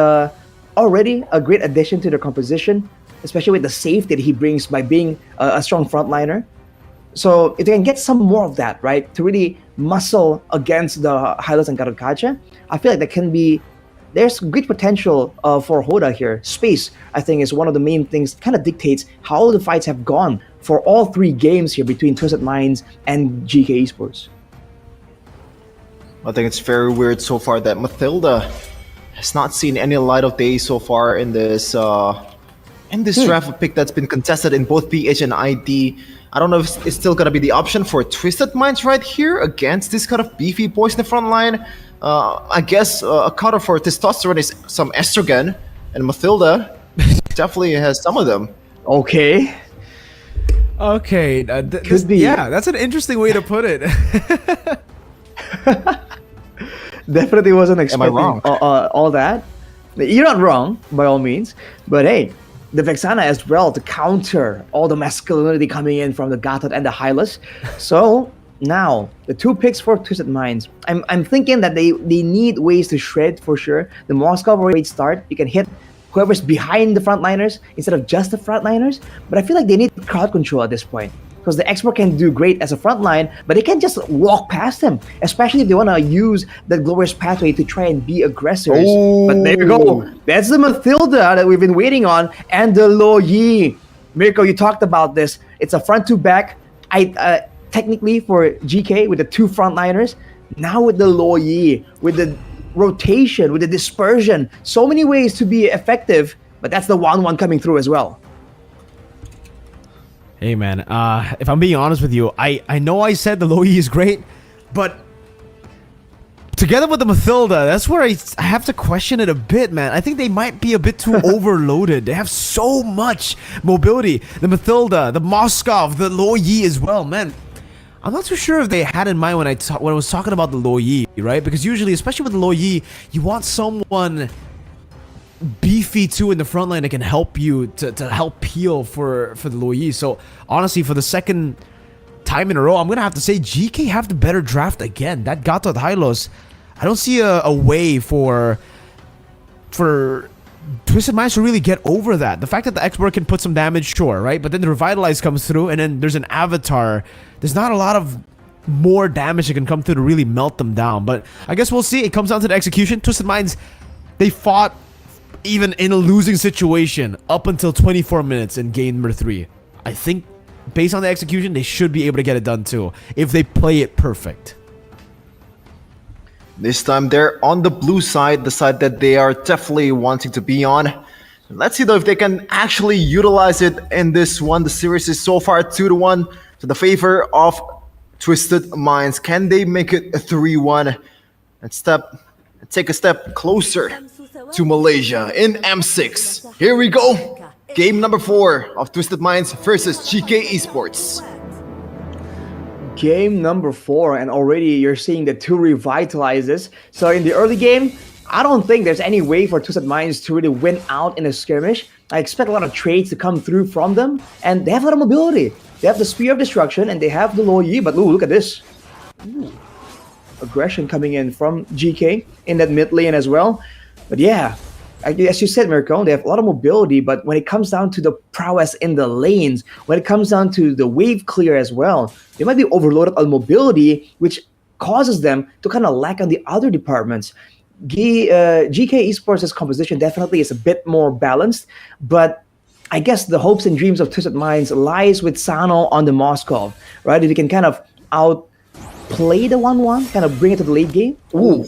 already a great addition to their composition, especially with the safety that he brings by being a strong frontliner. So if they can get some more of that, right, to really muscle against the Hylas and Garatkacha, I feel like that can be, there's great potential for Hoda here. Space, I think, is one of the main things that kind of dictates how the fights have gone for all three games here between Twisted Minds and GK Esports. I think it's very weird so far that Mathilda has not seen any light of day so far in this draft pick that's been contested in both PH and ID. I don't know if it's still gonna be the option for Twisted Minds right here against this kind of beefy boys in the front line. I guess a counter for testosterone is some estrogen, and Mathilda definitely has some of them. Okay. Okay, Could be. Yeah, that's an interesting way to put it. Definitely wasn't expecting wrong? all that. You're not wrong, by all means. But hey, the Vexana as well to counter all the masculinity coming in from the Gatot and the Hylas. So now, the two picks for Twisted Minds. I'm thinking that they need ways to shred for sure. The Moscow great start. You can hit whoever's behind the frontliners instead of just the frontliners. But I feel like they need crowd control at this point. Because the expert can do great as a frontline, but they can't just walk past them. Especially if they want to use the glorious pathway to try and be aggressors. Oh. But there you go. That's the Mathilda that we've been waiting on. And the Lo Yi. Mirko, you talked about this. It's a front to back. Technically for GK with the two frontliners. Now with the Lo Yi, with the rotation, with the dispersion. So many ways to be effective. But that's the 1-1 coming through as well. Hey man, if I'm being honest with you, I know I said the Lo Yi is great, but together with the Mathilda, that's where I have to question it a bit, man. I think they might be a bit too overloaded. They have so much mobility. The Mathilda, the Moskov, the Lo Yi as well, man. I'm not too sure if they had in mind when I was talking about the Lo Yi, right? Because usually, especially with the Lo Yi, you want someone beefy too in the front line that can help you to help peel for the Lo Yi. So honestly, for the second time in a row, I'm gonna have to say GK have the better draft again. That Gato at Hylos, I don't see a way for Twisted Minds to really get over that. The fact that the expert can put some damage, sure, right? But then the Revitalize comes through, and then there's an Avatar. There's not a lot of more damage that can come through to really melt them down. But I guess we'll see. It comes down to the execution. Twisted Minds, they fought even in a losing situation up until 24 minutes in game number 3. I think based on the execution, they should be able to get it done too if they play it perfect. This time they're on the blue side, the side that they are definitely wanting to be on. Let's see though if they can actually utilize it in this one. The series is so far 2-1 to the favor of Twisted Minds. Can they make it a 3-1 and take a step closer to Malaysia in M6? Here we go. Game number 4 of Twisted Minds versus GK Esports. Game number 4, and already you're seeing the two revitalizes. So in the early game, I don't think there's any way for Twisted Minds to really win out in a skirmish. I expect a lot of trades to come through from them, and they have a lot of mobility. They have the Spear of Destruction, and they have the Lo Yi, but ooh, look at this. Ooh. Aggression coming in from GK in that mid lane as well. But yeah, as you said, Mirko, they have a lot of mobility, but when it comes down to the prowess in the lanes, when it comes down to the wave clear as well, they might be overloaded on mobility, which causes them to kind of lack on the other departments. GK Esports' composition definitely is a bit more balanced, but I guess the hopes and dreams of Twisted Minds lies with Sano on the Moscow, right? If you can kind of outplay the 1-1, kind of bring it to the late game. Ooh.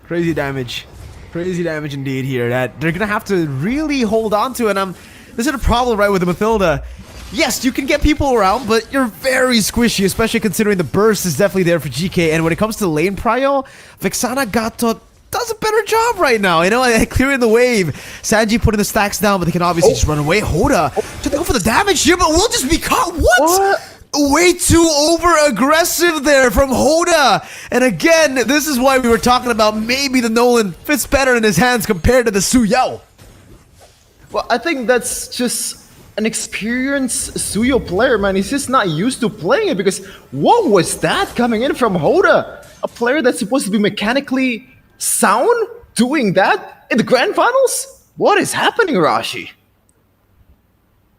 Crazy damage indeed here that they're gonna have to really hold on to. And this is a problem, right, with the Mathilda. Yes, you can get people around, but you're very squishy, especially considering the burst is definitely there for GK. And when it comes to lane prio, Vexana Gato does a better job right now, you know, clearing the wave. Sanji putting the stacks down, but they can obviously just run away. Hoda to go for the damage here, but we'll just be caught. What? Way too over-aggressive there from Hoda. And again, this is why we were talking about maybe the Nolan fits better in his hands compared to the Suyao. Well, I think that's just an experienced Suyo player, man. He's just not used to playing it, because what was that coming in from Hoda? A player that's supposed to be mechanically sound doing that in the Grand Finals? What is happening, Rashi?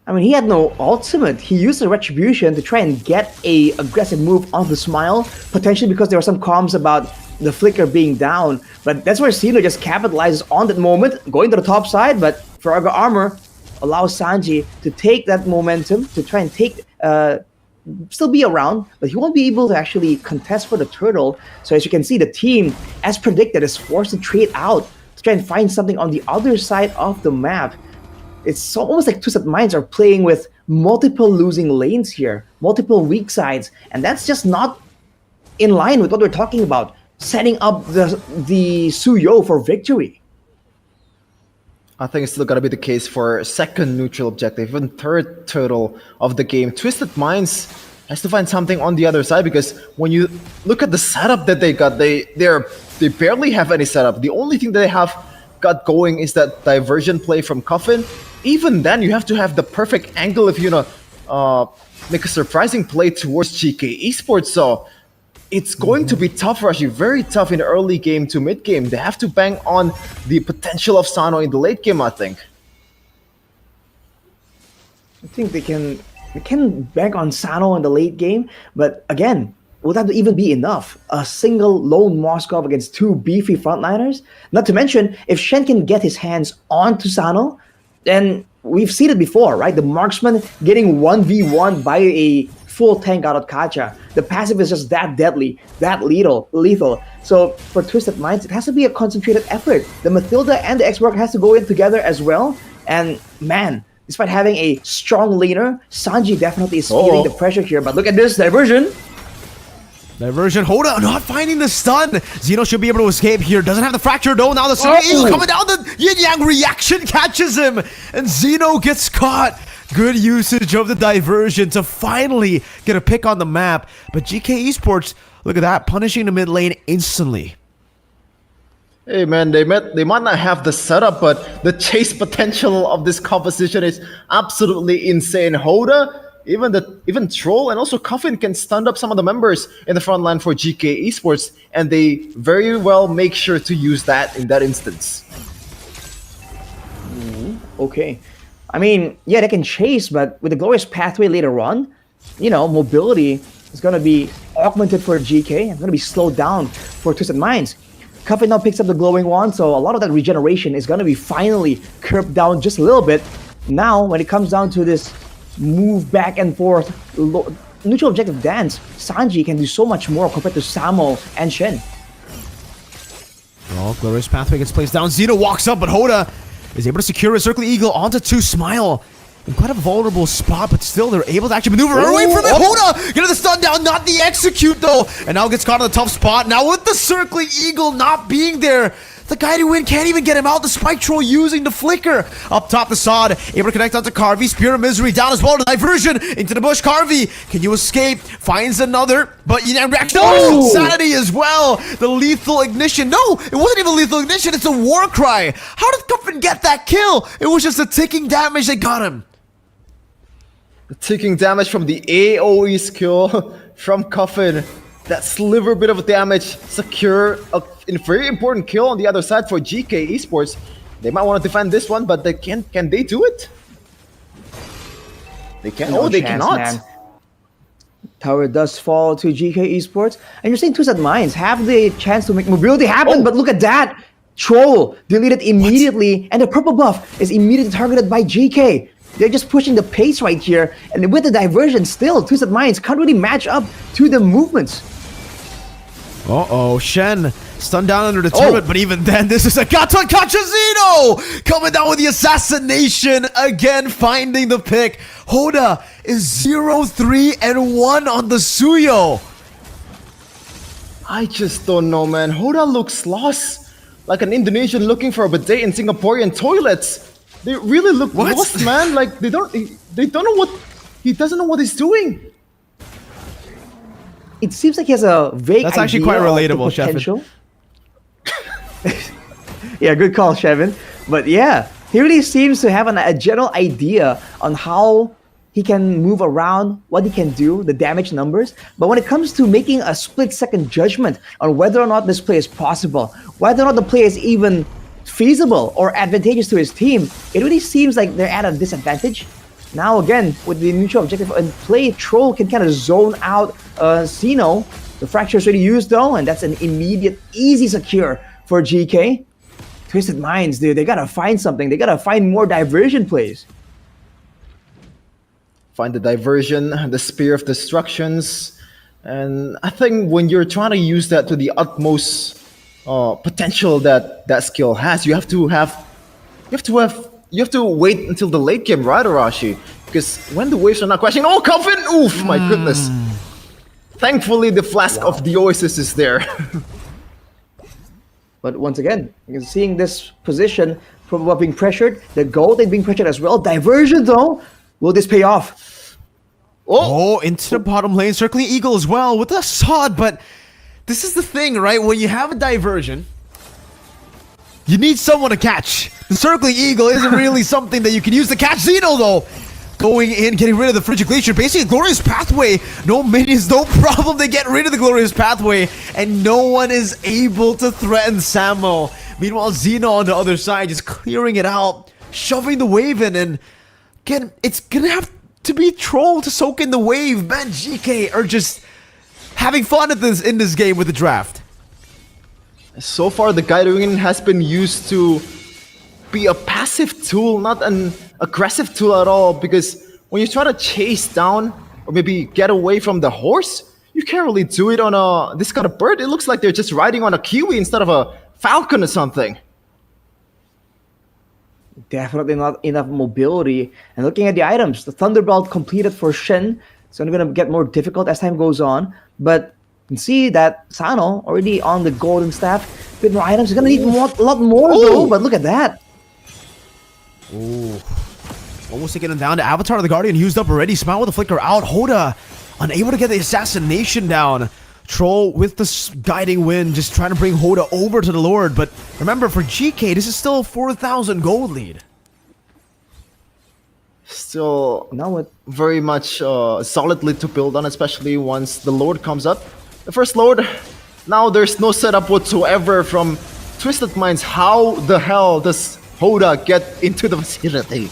I mean, he had no ultimate. He used the Retribution to try and get a aggressive move on the Smile, potentially because there were some comms about the Flicker being down. But that's where Sino just capitalizes on that moment, going to the top side, but Faraga Armor allows Sanji to take that momentum, to try and take, still be around, but he won't be able to actually contest for the turtle. So as you can see, the team, as predicted, is forced to trade out to try and find something on the other side of the map. It's almost like Twisted Minds are playing with multiple losing lanes here, multiple weak sides, and that's just not in line with what we're talking about, setting up the Suyo for victory. I think it's still gonna be the case for second neutral objective, even third turtle of the game. Twisted Minds has to find something on the other side, because when you look at the setup that they got, they barely have any setup. The only thing they have got going is that diversion play from Coffin. Even then, you have to have the perfect angle if you make a surprising play towards GK Esports. So it's going to be tough, Rashi, very tough in the early game to mid game. They have to bang on the potential of Sano in the late game, I think. I think they can bank on Sano in the late game, but again, would that even be enough? A single lone Moskov against two beefy frontliners? Not to mention, if Shen can get his hands onto Sano, then we've seen it before, right? The marksman getting 1v1 by a full tank out of Kacha. The passive is just that deadly, that lethal. So for Twisted Minds, it has to be a concentrated effort. The Mathilda and the X-Work has to go in together as well. And man, despite having a strong laner, Sanji definitely is feeling the pressure here. But look at this diversion. Diversion, Hoda not finding the stun. Zeno should be able to escape here. Doesn't have the fracture though. Now the Silver Eagle coming down. The Yin Yang reaction catches him. And Zeno gets caught. Good usage of the diversion to finally get a pick on the map. But GK Esports, look at that, punishing the mid lane instantly. Hey man, they might not have the setup, but the chase potential of this composition is absolutely insane. Hoda, even Troll and also Coffin can stand up some of the members in the front line for GK Esports, and they very well make sure to use that in that instance. Okay. I mean, yeah, they can chase, but with the Glorious Pathway later on, you know, mobility is going to be augmented for GK and going to be slowed down for Twisted Minds. Coffin now picks up the Glowing Wand, so a lot of that regeneration is going to be finally curbed down just a little bit. Now, when it comes down to this move back and forth, neutral objective dance, Sanji can do so much more compared to Samo and Shen. Well, Glorious Pathway gets placed down. Zeno walks up, but Hoda is able to secure a Circle Eagle onto 2 Smile. In quite a vulnerable spot, but still they're able to actually maneuver away from it. Hoda getting the stun down, not the execute though. And now gets caught in the tough spot. Now with the Circling Eagle not being there The guiding wind can't even get him out. The spike troll using the flicker. Up top, the Sod able to connect onto Carvey. Spear of Misery down as well. The diversion into the bush. Carvey, can you escape? Finds another, but you know, Insanity as well. The lethal ignition. No, it wasn't even lethal ignition. It's a war cry. How did Cuffin get that kill? It was just the ticking damage that got him. The ticking damage from the AoE skill from Cuffin. That sliver bit of damage secure a very important kill on the other side for GK Esports. They might want to defend this one, but they can they do it? They can. No Oh, they chance, cannot. man. Tower does fall to GK Esports, and you're saying Twisted Minds have the chance to make mobility happen, but look at that! Troll deleted immediately, and the purple buff is immediately targeted by GK. They're just pushing the pace right here, and with the diversion still, Twisted Minds can't really match up to the movements. Uh-oh, Shen stunned down under the turret, but even then, this is a Gato Cachazino coming down with the assassination again, finding the pick. Hoda is 0-3-1 on the Suyo. I just don't know, man. Hoda looks lost, like an Indonesian looking for a bidet in Singaporean toilets. They really look lost, man. Like they don't know what he doesn't know what he's doing. It seems like he has a vague That's actually idea quite relatable, of the potential. Shevin. Yeah, good call, Shevin. But yeah, he really seems to have a general idea on how he can move around, what he can do, the damage numbers. But when it comes to making a split-second judgment on whether or not this play is possible, whether or not the play is even feasible or advantageous to his team, it really seems like they're at a disadvantage. Now again, with the mutual objective and play, Troll can kind of zone out Xeno. The fracture is already used though, and that's an immediate, easy secure for GK. Twisted Minds, dude, they gotta find something. They gotta find more diversion plays. Find the diversion, the Spear of Destructions, and I think when you're trying to use that to the utmost potential that that skill has, you have to wait until the late game, right, Arashi? Because when the waves are not crashing, oh, Coffin! Oof, my goodness. Thankfully, the flask of the Oasis is there. But once again, seeing this position from being pressured, the gold being pressured as well. Diversion though, will this pay off? Oh, into the bottom lane, circling Eagle as well with a Sod, but this is the thing, right? When you have a diversion, you need someone to catch. The circling Eagle isn't really something that you can use to catch Xeno though. Going in, getting rid of the Frigid Glacier. Basically, Glorious Pathway. No minions, no problem. They get rid of the Glorious Pathway. And no one is able to threaten Samo. Meanwhile, Xeno on the other side just clearing it out. Shoving the wave in. And again, it's gonna have to be Troll to soak in the wave. Man, GK are just having fun at this in this game with the draft. So far, the Guiding has been used to be a passive tool, not an aggressive tool at all, because when you try to chase down or maybe get away from the horse, you can't really do it on this kind of bird. It looks like they're just riding on a kiwi instead of a falcon or something. Definitely not enough mobility. And looking at the items, the Thunderbolt completed for Shen. It's only going to get more difficult as time goes on. But you can see that Sano already on the golden staff. A bit more items. He's going to need a lot more though, but look at that. Ooh. Almost taking him down. The Avatar of the Guardian used up already. Smile with the flicker out. Hoda unable to get the assassination down. Troll with the guiding wind, just trying to bring Hoda over to the Lord. But remember, for GK, this is still a 4,000 gold lead. Still very much solidly to build on, especially once the Lord comes up. The first Lord, now there's no setup whatsoever from Twisted Minds. How the hell does Hoda get into the vicinity?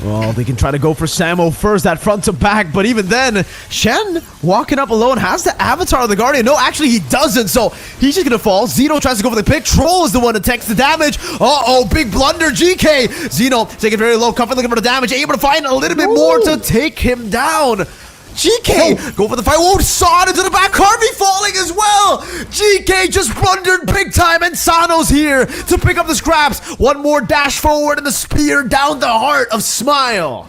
Well, they can try to go for Samo first, that front to back, but even then, Shen walking up alone has the Avatar of the Guardian. No, actually he doesn't, so he's just gonna fall. Xeno tries to go for the pick. Troll is the one that takes the damage. Uh-oh, big blunder, GK. Xeno taking very low, Comfort looking for the damage, able to find a little bit more to take him down. GK, go for the fight. Whoa, Sod into the back. Harvey falling as well. GK just blundered big time, and Sano's here to pick up the scraps. One more dash forward and the spear down the heart of Smile.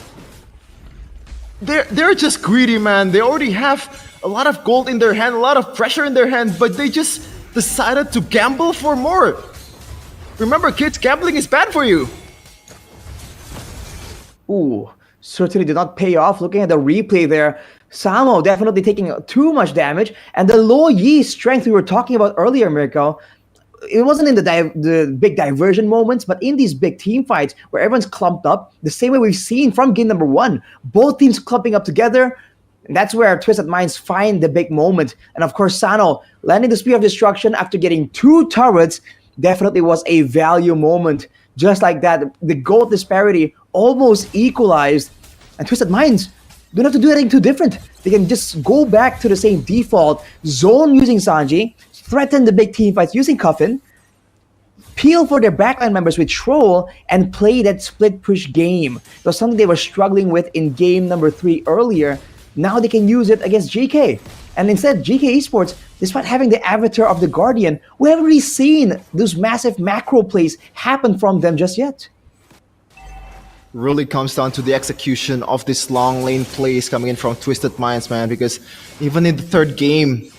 They're just greedy, man. They already have a lot of gold in their hand, a lot of pressure in their hand, but they just decided to gamble for more. Remember, kids, gambling is bad for you. Ooh, certainly did not pay off. Looking at the replay there, Samo definitely taking too much damage. And the low Yi strength we were talking about earlier, Mirko, it wasn't in the big diversion moments, but in these big team fights where everyone's clumped up, the same way we've seen from game number 1. Both teams clumping up together. And that's where Twisted Minds find the big moment. And of course, Sano landing the Spear of Destruction after getting 2 turrets definitely was a value moment. Just like that, the gold disparity almost equalized. And Twisted Minds don't have to do anything too different. They can just go back to the same default, zone using Sanji, threaten the big team fights using Coffin, peel for their backline members with Troll, and play that split push game. It was something they were struggling with in game number 3 earlier. Now they can use it against GK. And instead, GK Esports, despite having the avatar of the Guardian, we haven't really seen those massive macro plays happen from them just yet. Really comes down to the execution of this long lane plays coming in from Twisted Minds, man, because even in the 3rd game,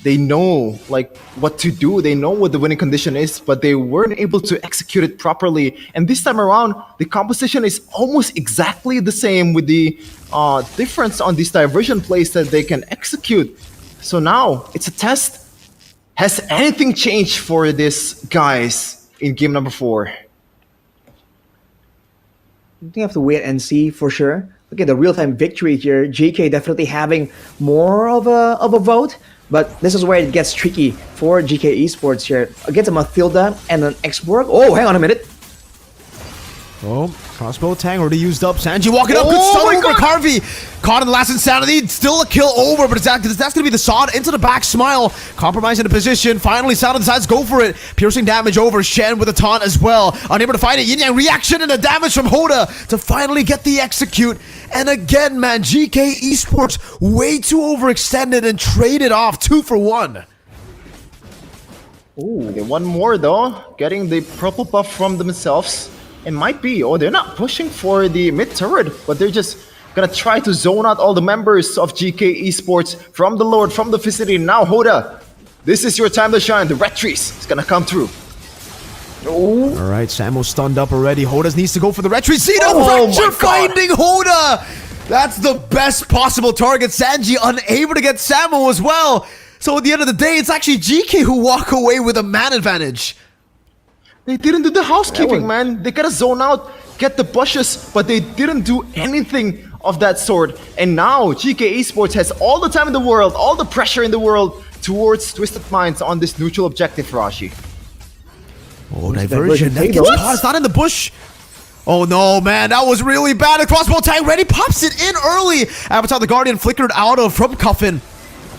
they know like what to do. They know what the winning condition is, but they weren't able to execute it properly. And this time around, the composition is almost exactly the same, with the difference on these diversion plays that they can execute. So now it's a test. Has anything changed for these guys in game number 4? I think you have to wait and see for sure. Look at the real-time victory here. GK definitely having more of a vote. But this is where it gets tricky for GK Esports here. Against a Mathilda and an X-Borg. Oh, hang on a minute. Oh, crossbow tang already used up. Sanji walking up. Good stun over Carvey. Caught in the last insanity. Still a kill over, but that's going to be the Sod into the back. Smile. Compromising the position. Finally, Sado decides to go for it. Piercing damage over. Shen with a taunt as well. Unable to find it. Yin Yang reaction and the damage from Hoda to finally get the execute. And again, man, GK Esports way too overextended and traded off 2 for 1. Ooh, okay, one more though. Getting the purple buff from themselves. It might be. Oh, they're not pushing for the mid turret, but they're just gonna try to zone out all the members of GK Esports from the Lord, from the vicinity. Now, Hoda, this is your time to shine. The Retries is gonna come through. Oh. All right, Samo stunned up already. Hoda needs to go for the retreat. Zeno Fracture finding Hoda. That's the best possible target. Sanji unable to get Samo as well. So at the end of the day, it's actually GK who walk away with a man advantage. They didn't do the housekeeping, man. They gotta zone out, get the bushes, but they didn't do anything of that sort. And now GK Esports has all the time in the world, all the pressure in the world towards Twisted Minds on this neutral objective, Rashi. Oh, diversion. That gets caught. It's not in the bush. Oh no, man, that was really bad. A crossbow tag ready, pops it in early. Avatar the Guardian flickered out of from Coffin.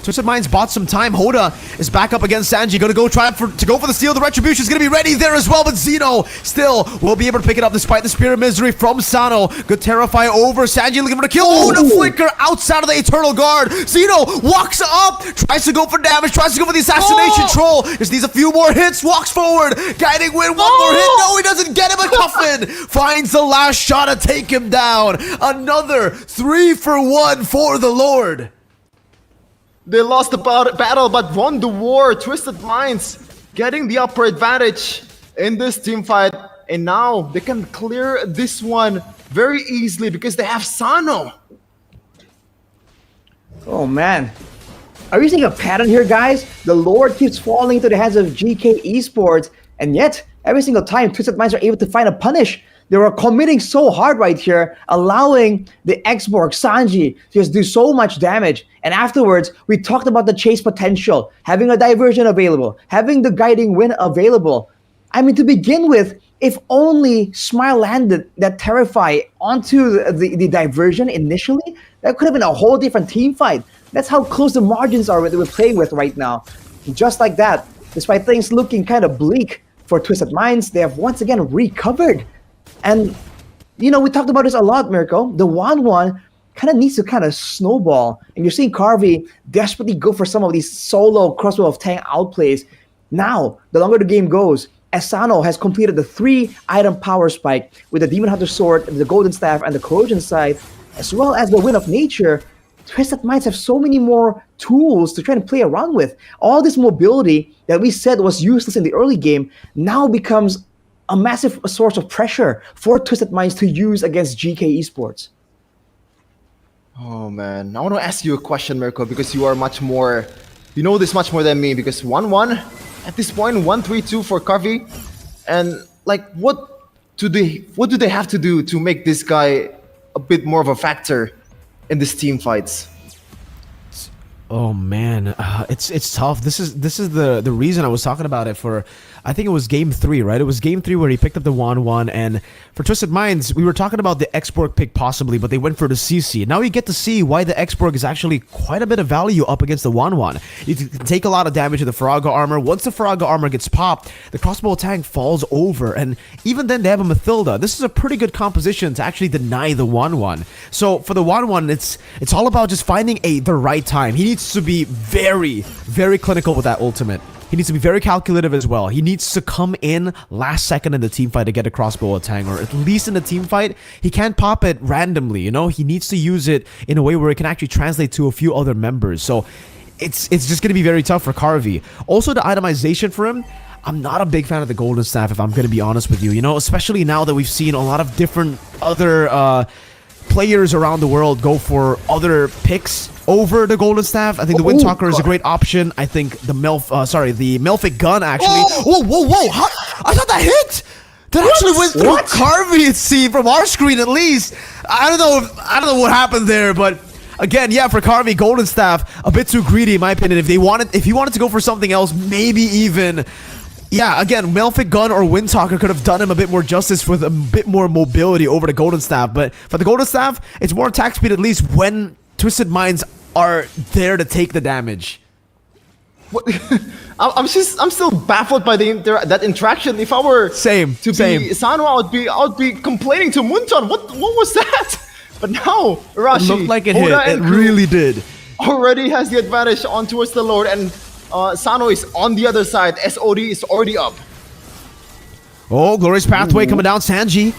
Twisted Minds bought some time. Hoda is back up against Sanji. Gonna go try to go for the steal. The retribution is gonna be ready there as well, but Zeno still will be able to pick it up despite the Spear of Misery from Sano. Good Terrify over. Sanji looking for the kill. Oh, the flicker outside of the Eternal Guard. Zeno walks up, tries to go for damage, tries to go for the assassination troll. Just needs a few more hits, walks forward. Guiding Wind, one more hit. No, he doesn't get him. A Coffin finds the last shot to take him down. Another 3 for 1 for the Lord. They lost the battle but won the war. Twisted Minds getting the upper advantage in this team fight. And now they can clear this one very easily because they have Sano. Oh man. Are you seeing a pattern here, guys? The Lord keeps falling into the hands of GK Esports. And yet, every single time Twisted Minds are able to find a punish, they were committing so hard right here, allowing the X-Borg, Sanji, to just do so much damage. And afterwards, we talked about the chase potential, having a diversion available, having the guiding wind available. I mean, to begin with, if only Smile landed that Terrify onto the diversion initially, that could have been a whole different team fight. That's how close the margins are that we're playing with right now. Just like that, despite things looking kind of bleak for Twisted Minds, they have once again recovered. And, you know, we talked about this a lot, Mirko. The 1-1 kind of needs to kind of snowball. And you're seeing Carvey desperately go for some of these solo crossbow of Tang outplays. Now, the longer the game goes, Asano has completed the 3-item power spike with the Demon Hunter Sword, the Golden Staff, and the Corrosion Scythe, as well as the Wind of Nature. Twisted Minds have so many more tools to try and play around with. All this mobility that we said was useless in the early game now becomes a massive source of pressure for Twisted Minds to use against GK Esports. Oh man, I want to ask you a question, Mirko, because you are much more, you know this much more than me. Because 1-1 at this point, 1-3-2 for Carvey, and like, what do they have to do to make this guy a bit more of a factor in these team fights? Oh man, it's tough. This is the reason I was talking about it for. I think it was game 3, right? It was game 3 where he picked up the 1-1, and for Twisted Minds, we were talking about the Xborg pick possibly, but they went for the CC. Now you get to see why the Xborg is actually quite a bit of value up against the 1-1. You can take a lot of damage to the Faraga armor. Once the Faraga armor gets popped, the crossbow tank falls over, and even then they have a Mathilda. This is a pretty good composition to actually deny the 1-1. So for the 1-1, it's all about just finding the right time. He needs to be very, very clinical with that ultimate. He needs to be very calculative as well. He needs to come in last second in the team fight to get a crossbow attack, or at least in the team fight, he can't pop it randomly, you know? He needs to use it in a way where it can actually translate to a few other members. So it's just going to be very tough for Carvey. Also, the itemization for him, I'm not a big fan of the Golden Staff, if I'm going to be honest with you, you know? Especially now that we've seen a lot of different other players around the world go for other picks over the Golden Staff. I think the Windtalker is a great option. I think the Melphic gun actually. Whoa! I thought that hit. That actually went through Carvey. It seemed from our screen at least. I don't know what happened there, but again, yeah, for Carvey, Golden Staff a bit too greedy in my opinion. If he wanted to go for something else, maybe even. Yeah, again, Melphic Gun or Windtalker could have done him a bit more justice with a bit more mobility over the Golden Staff. But for the Golden Staff, it's more attack speed at least when Twisted Minds are there to take the damage. What? I'm still baffled by that interaction. If I were be Sano, I would be complaining to Munton. What was that? But now Rashi, it looked like it hit. It really did. Already has the advantage on towards the Lord, and Sano is on the other side. SOD is already up. Oh, Glorious Pathway coming down. Sanji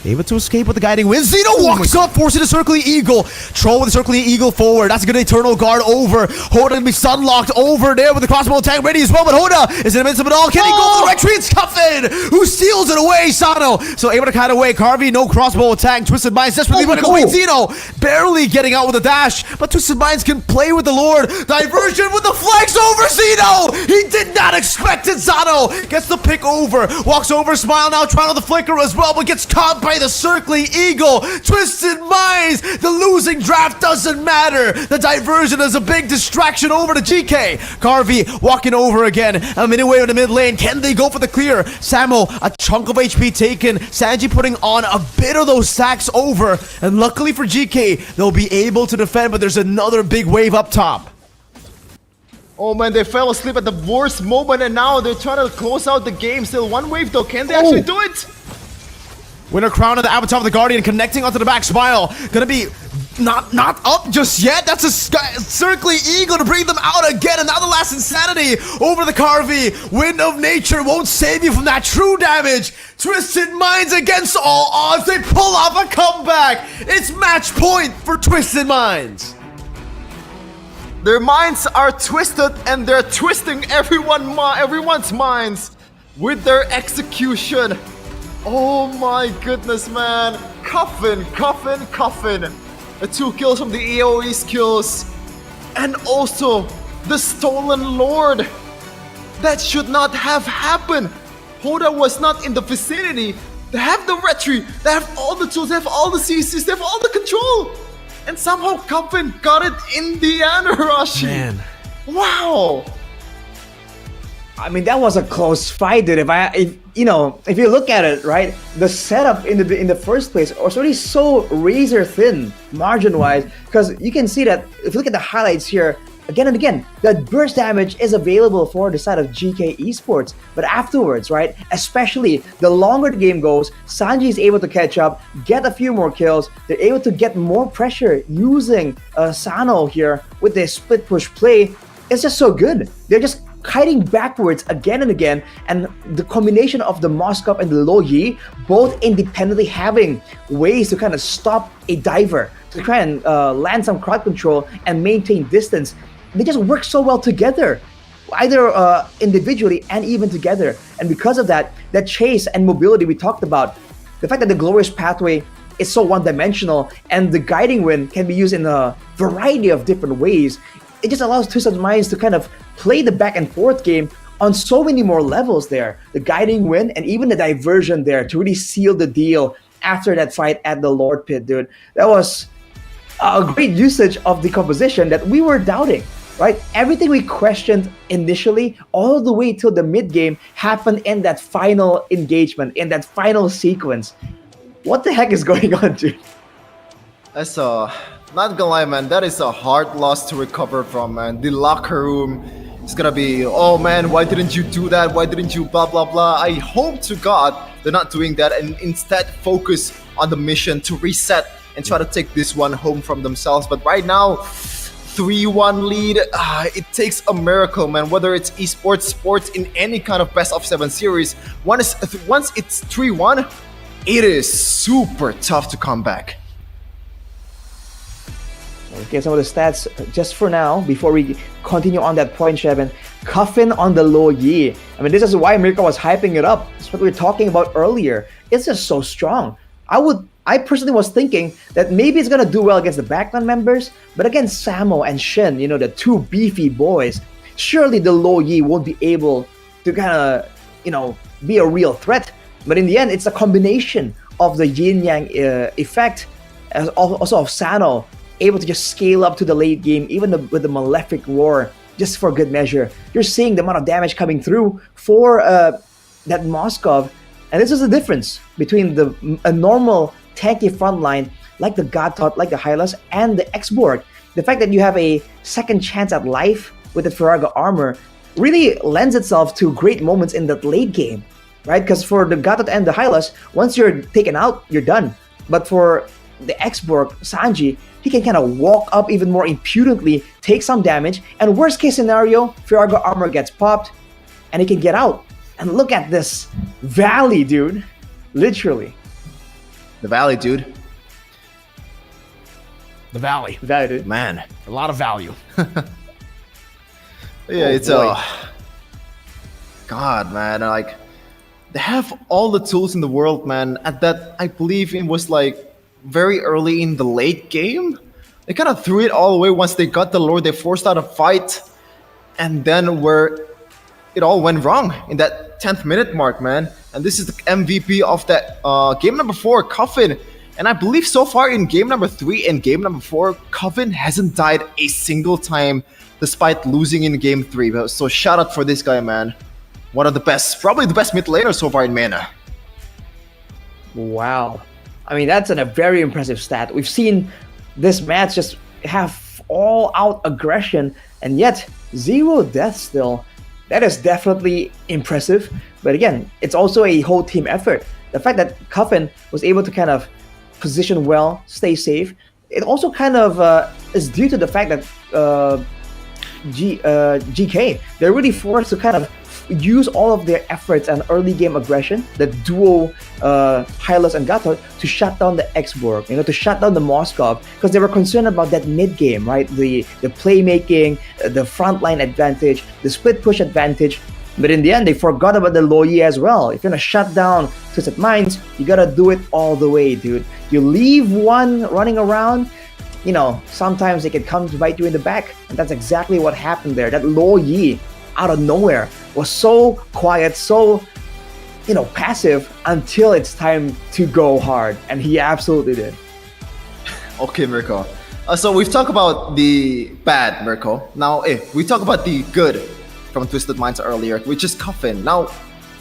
able to escape with the guiding wind. Zeno walks up, forcing the Circling Eagle. Troll with the Circling Eagle forward. That's a good Eternal Guard over. Hoda gonna be stun-locked over there with the crossbow attack ready as well, but Hoda is in the midst of it all. Can he go for the retreat? It's Cuffin, who steals it away. Sano, so able to cut away. Carvey, no crossbow attack. Twisted Minds desperately running away. Zeno barely getting out with a dash, but Twisted Minds can play with the Lord. Diversion with the flags over Zeno. He did not expect it. Sano gets the pick over. Walks over, Smile now trying on the flicker as well, but gets caught by the Circling Eagle. Twisted Minds, the losing draft doesn't matter. The diversion is a big distraction over to GK. Carvey walking over again. A minute away in the mid lane. Can they go for the clear? Samo, a chunk of HP taken. Sanji putting on a bit of those stacks over. And luckily for GK, they'll be able to defend, but there's another big wave up top. Oh man, they fell asleep at the worst moment, and now they're trying to close out the game. Still one wave though. Can they actually do it? Winter Crown of the Avatar of the Guardian connecting onto the back. Smile gonna be not up just yet. That's a Circling Eagle to bring them out again. Another last Insanity over the Carvey. Wind of Nature won't save you from that true damage. Twisted Minds against all odds. They pull off a comeback. It's match point for Twisted Minds. Their minds are twisted, and they're twisting everyone's minds with their execution. Oh my goodness, man. Cuffin. The 2 kills from the AoE skills. And also, the Stolen Lord. That should not have happened. Hoda was not in the vicinity. They have the retreat. They have all the tools. They have all the CCs. They have all the control. And somehow Cuffin got it in the end, Rashi. Man. Wow. I mean, that was a close fight, dude. If you look at it, right, the setup in the first place was already so razor thin margin-wise, because you can see that if you look at the highlights here, again and again, that burst damage is available for the side of GK Esports. But afterwards, right, especially the longer the game goes, Sanji is able to catch up, get a few more kills. They're able to get more pressure using Sano here with their split push play. It's just so good. They're just kiting backwards again and again, and the combination of the Moskov and the Lo Yi both independently having ways to kind of stop a diver, to try and land some crowd control and maintain distance. They just work so well together, either individually and even together. And because of that, that chase and mobility we talked about, the fact that the Glorious Pathway is so one-dimensional and the guiding wind can be used in a variety of different ways, it just allows Twisted Minds to kind of play the back and forth game on so many more levels there. The guiding wind and even the diversion there to really seal the deal after that fight at the Lord Pit, dude. That was a great usage of the composition that we were doubting, right? Everything we questioned initially, all the way till the mid-game, happened in that final engagement, in that final sequence. What the heck is going on, dude? That's not gonna lie, man, that is a hard loss to recover from, man. The locker room is gonna be, oh man, why didn't you do that? Why didn't you blah blah blah? I hope to God they're not doing that and instead focus on the mission to reset and try to take this one home from themselves. But right now, 3-1 lead, it takes a miracle, man. Whether it's esports, sports, in any kind of best of 7 series, once it's 3-1, it is super tough to come back. Okay, some of the stats just for now, before we continue on that point, Shevin. Coffin on the Lo Yi. I mean, this is why Mirko was hyping it up. It's what we were talking about earlier. It's just so strong. I personally was thinking that maybe it's gonna do well against the backline members, but against Samo and Shin, you know, the two beefy boys, surely the Lo Yi won't be able to kind of, you know, be a real threat. But in the end, it's a combination of the yin-yang effect, and also of Sano able to just scale up to the late game, even with the Malefic Roar, just for good measure. You're seeing the amount of damage coming through for that Moskov, and this is the difference between a normal tanky front line like the Godtot, like the Hylas, and the X-Borg. The fact that you have a second chance at life with the Firaga armor really lends itself to great moments in that late game, right? Because for the Godtot and the Hylas, once you're taken out, you're done. But for the X-Borg, Sanji, he can kind of walk up even more impudently, take some damage, and worst case scenario, Firaga armor gets popped, and he can get out. And look at this valley, dude. Literally. The valley, dude. The valley. Valley, dude. Man. A lot of value. Yeah, it's God, man, like, they have all the tools in the world, man. At that, I believe it was like very early in the late game. They kind of threw it all away once they got the Lord. They forced out a fight, and then where it all went wrong in that 10th minute mark, man. And this is the MVP of that game number 4, Coffin. And I believe so far in game number 3 and game number 4, Coffin hasn't died a single time despite losing in game 3. So shout out for this guy, man. One of the best, probably the best mid laner so far in MENA. Wow. I mean, that's a very impressive stat. We've seen this match just have all-out aggression, and yet 0 deaths still. That is definitely impressive. But again, it's also a whole team effort. The fact that Coffin was able to kind of position well, stay safe, it also kind of is due to the fact that GK, they're really forced to kind of use all of their efforts and early game aggression, the duo Hylas and Gatot, to shut down the X-Borg, you know, to shut down the Moskov, because they were concerned about that mid game, right? The playmaking, the frontline advantage, the split push advantage. But in the end, they forgot about the Lo Yi as well. If you're gonna shut down Twisted Minds, you gotta do it all the way, dude. You leave one running around, you know, sometimes they can come to bite you in the back, and that's exactly what happened there. That Lo Yi, out of nowhere, was so quiet, so, you know, passive until it's time to go hard, and he absolutely did. Okay, Mirko. So we've talked about the bad, Mirko. Now, we talk about the good from Twisted Minds earlier, which is Coffin. Now,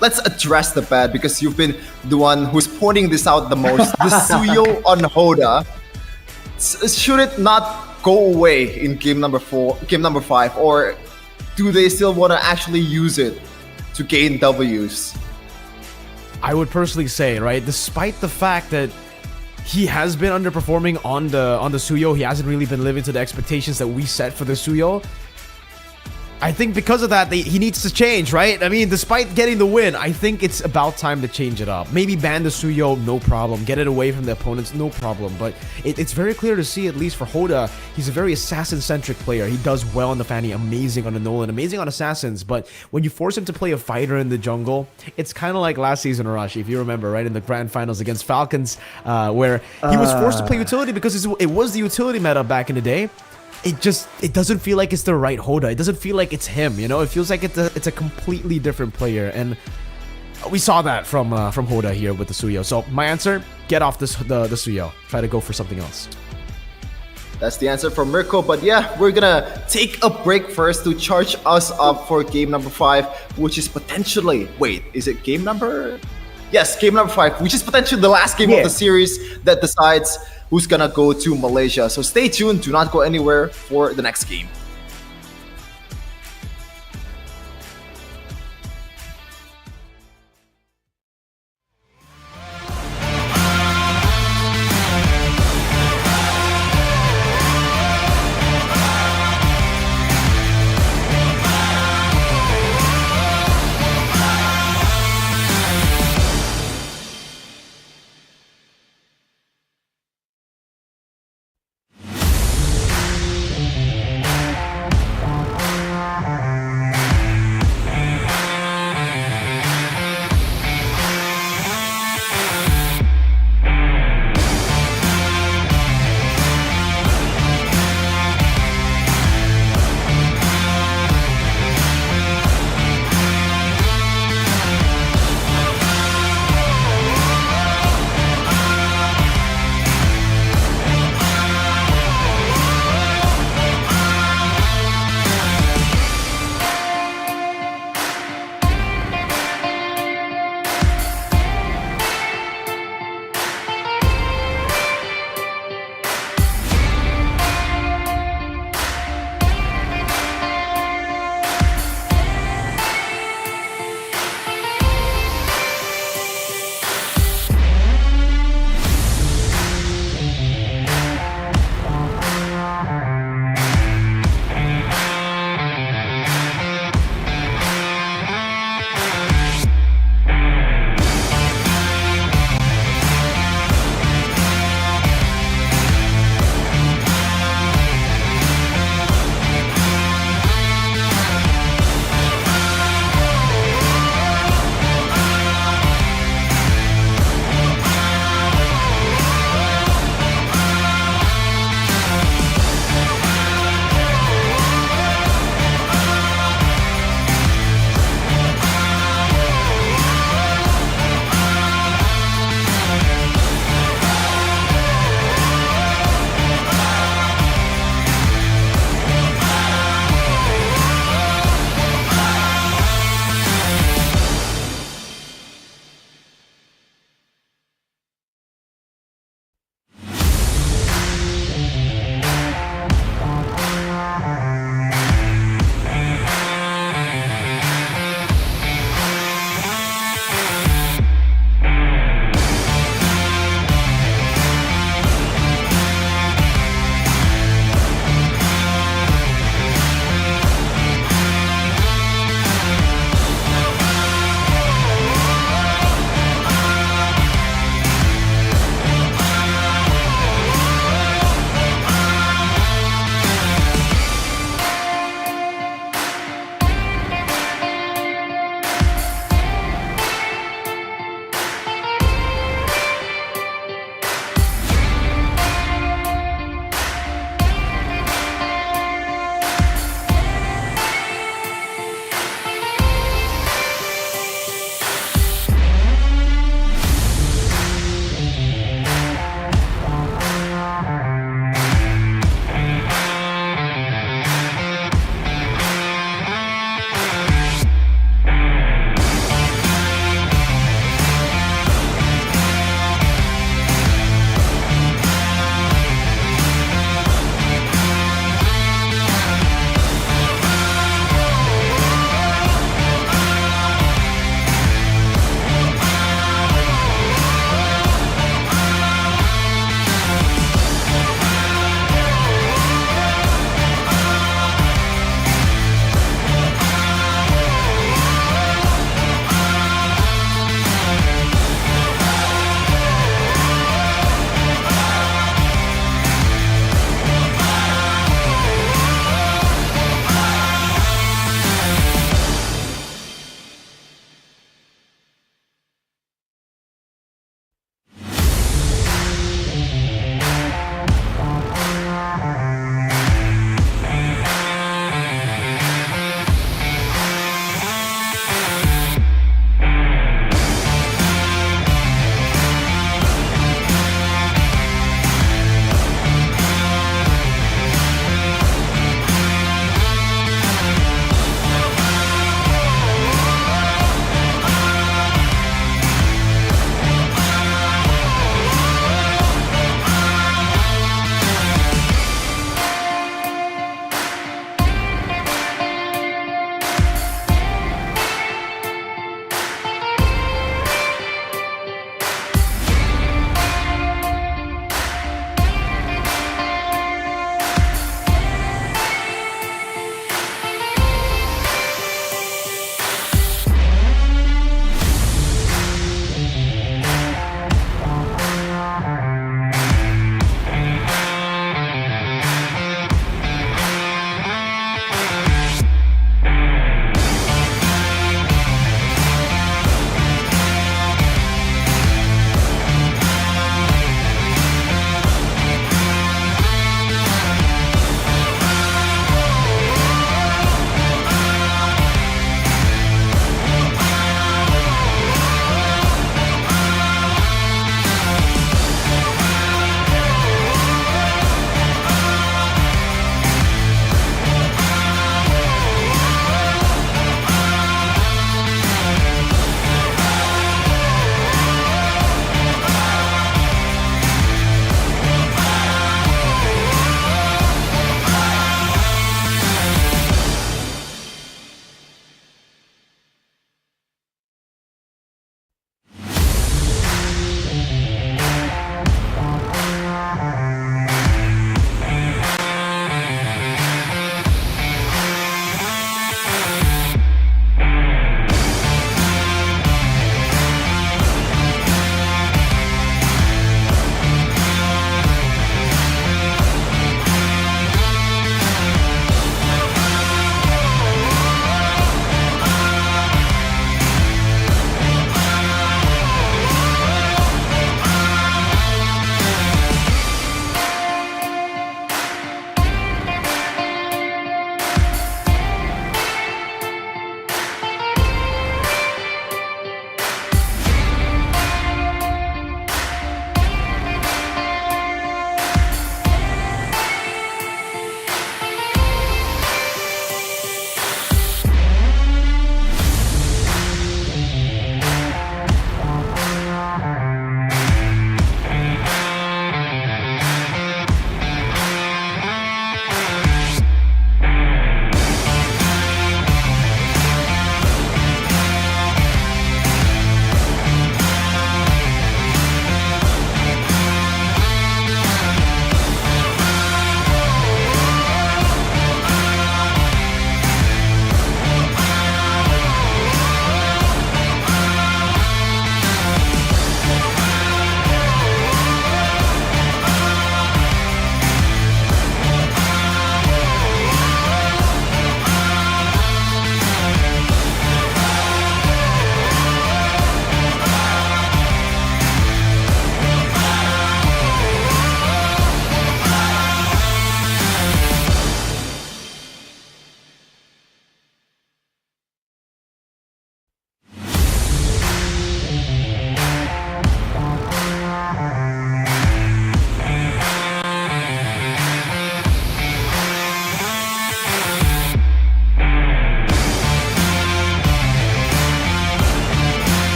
let's address the bad, because you've been the one who's pointing this out the most. The Suyo on Hoda. Should it not go away in game number 5, or do they still want to actually use it to gain Ws? I would personally say, right, despite the fact that he has been underperforming on the Suyo, he hasn't really been living to the expectations that we set for the Suyo. I think because of that, he needs to change, right? I mean, despite getting the win, I think it's about time to change it up. Maybe ban the Suyo, no problem. Get it away from the opponents, no problem. But it's very clear to see, at least for Hoda, he's a very assassin-centric player. He does well on the Fanny, amazing on the Nolan, amazing on assassins. But when you force him to play a fighter in the jungle, it's kind of like last season, Arashi, if you remember, right? In the Grand Finals against Falcons, where he was forced to play utility because it was the utility meta back in the day. It doesn't feel like it's the right Hoda. It doesn't feel like it's him, you know? It feels like it's a completely different player, and we saw that from Hoda here with the Suyo. So my answer, get off the Suyo. Try to go for something else. That's the answer from Mirko. But yeah, we're gonna take a break first to charge us up for game number 5, which is potentially... Wait, is it game number... Yes, game number 5, which is potentially the last game of the series that decides who's gonna go to Malaysia. So stay tuned, do not go anywhere for the next game.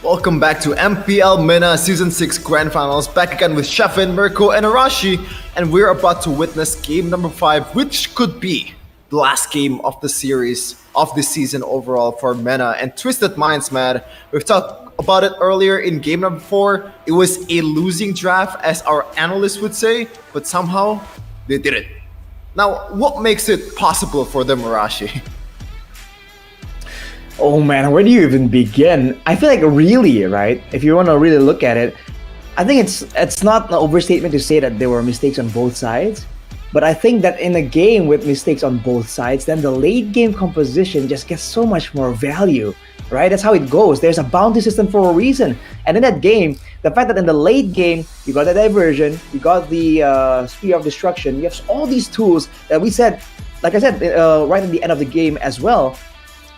Welcome back to MPL MENA Season 6 Grand Finals. Back again with Shefin, Mirko, and Arashi. And we're about to witness game number 5, which could be the last game of the series, of the season overall for MENA and Twisted Minds, man. We've talked about it earlier in game number 4. It was a losing draft, as our analysts would say, but somehow they did it. Now, what makes it possible for them, Arashi? Oh man, where do you even begin? I feel like really, right? If you want to really look at it, I think it's not an overstatement to say that there were mistakes on both sides. But I think that in a game with mistakes on both sides, then the late game composition just gets so much more value, right? That's how it goes. There's a bounty system for a reason. And in that game, the fact that in the late game, you got the diversion, you got the Spear of Destruction, you have all these tools that we said, like I said, right at the end of the game as well,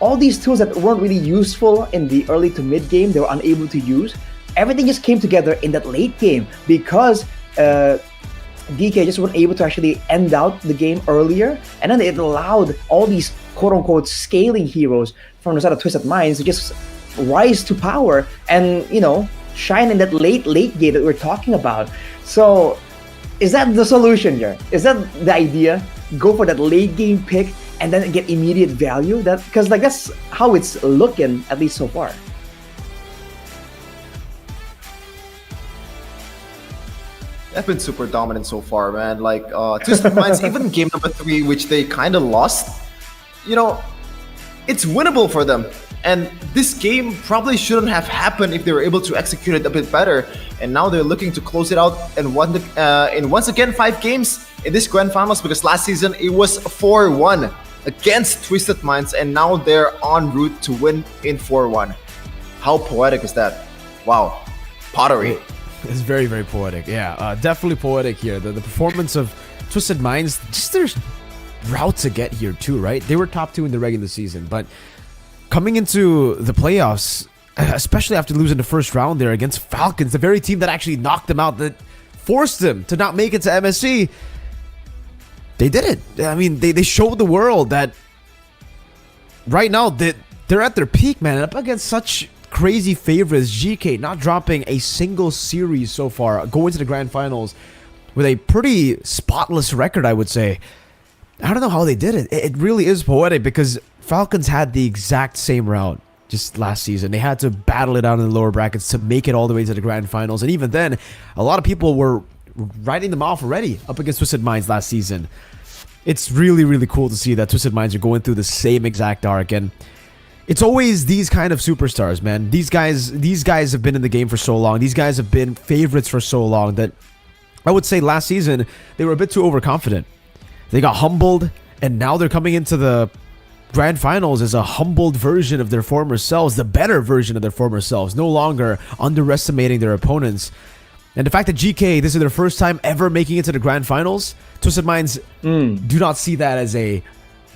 all these tools that weren't really useful in the early to mid game, they were unable to use. Everything just came together in that late game because Geekay just weren't able to actually end out the game earlier, and then it allowed all these quote-unquote scaling heroes from the side of Twisted Minds to just rise to power and, you know, shine in that late game that we're talking about. So is that the solution here? Is that the idea? Go for that late game pick and then get immediate value? That because like that's how it's looking, at least so far. They've been super dominant so far, man. Like, Twisted Minds, even game number 3, which they kind of lost, you know, it's winnable for them. And this game probably shouldn't have happened if they were able to execute it a bit better. And now they're looking to close it out in once again 5 games in this Grand Finals, because last season it was 4-1 against Twisted Minds, and now they're en route to win in 4-1. How poetic is that? Wow. Pottery. It's very, very poetic. Yeah, definitely poetic here. The performance of Twisted Minds, just their route to get here too, right? They were top 2 in the regular season, but coming into the playoffs, especially after losing the first round there against Falcons, the very team that actually knocked them out, that forced them to not make it to MSC, they did it. I mean, they showed the world that right now that they're at their peak, man, up against such crazy favorites. Geekay not dropping a single series so far, going to the Grand Finals with a pretty spotless record, I would say. I don't know how they did it. It really is poetic because Falcons had the exact same route just last season. They had to battle it out in the lower brackets to make it all the way to the Grand Finals. And even then, a lot of people were writing them off already up against Twisted Minds last season. It's really, really cool to see that Twisted Minds are going through the same exact arc. And it's always these kind of superstars, man. These guys have been in the game for so long. These guys have been favorites for so long that I would say last season they were a bit too overconfident. They got humbled, and now they're coming into the Grand Finals as a humbled version of their former selves, the better version of their former selves, no longer underestimating their opponents. And the fact that Geekay, this is their first time ever making it to the Grand Finals, Twisted Minds do not see that as a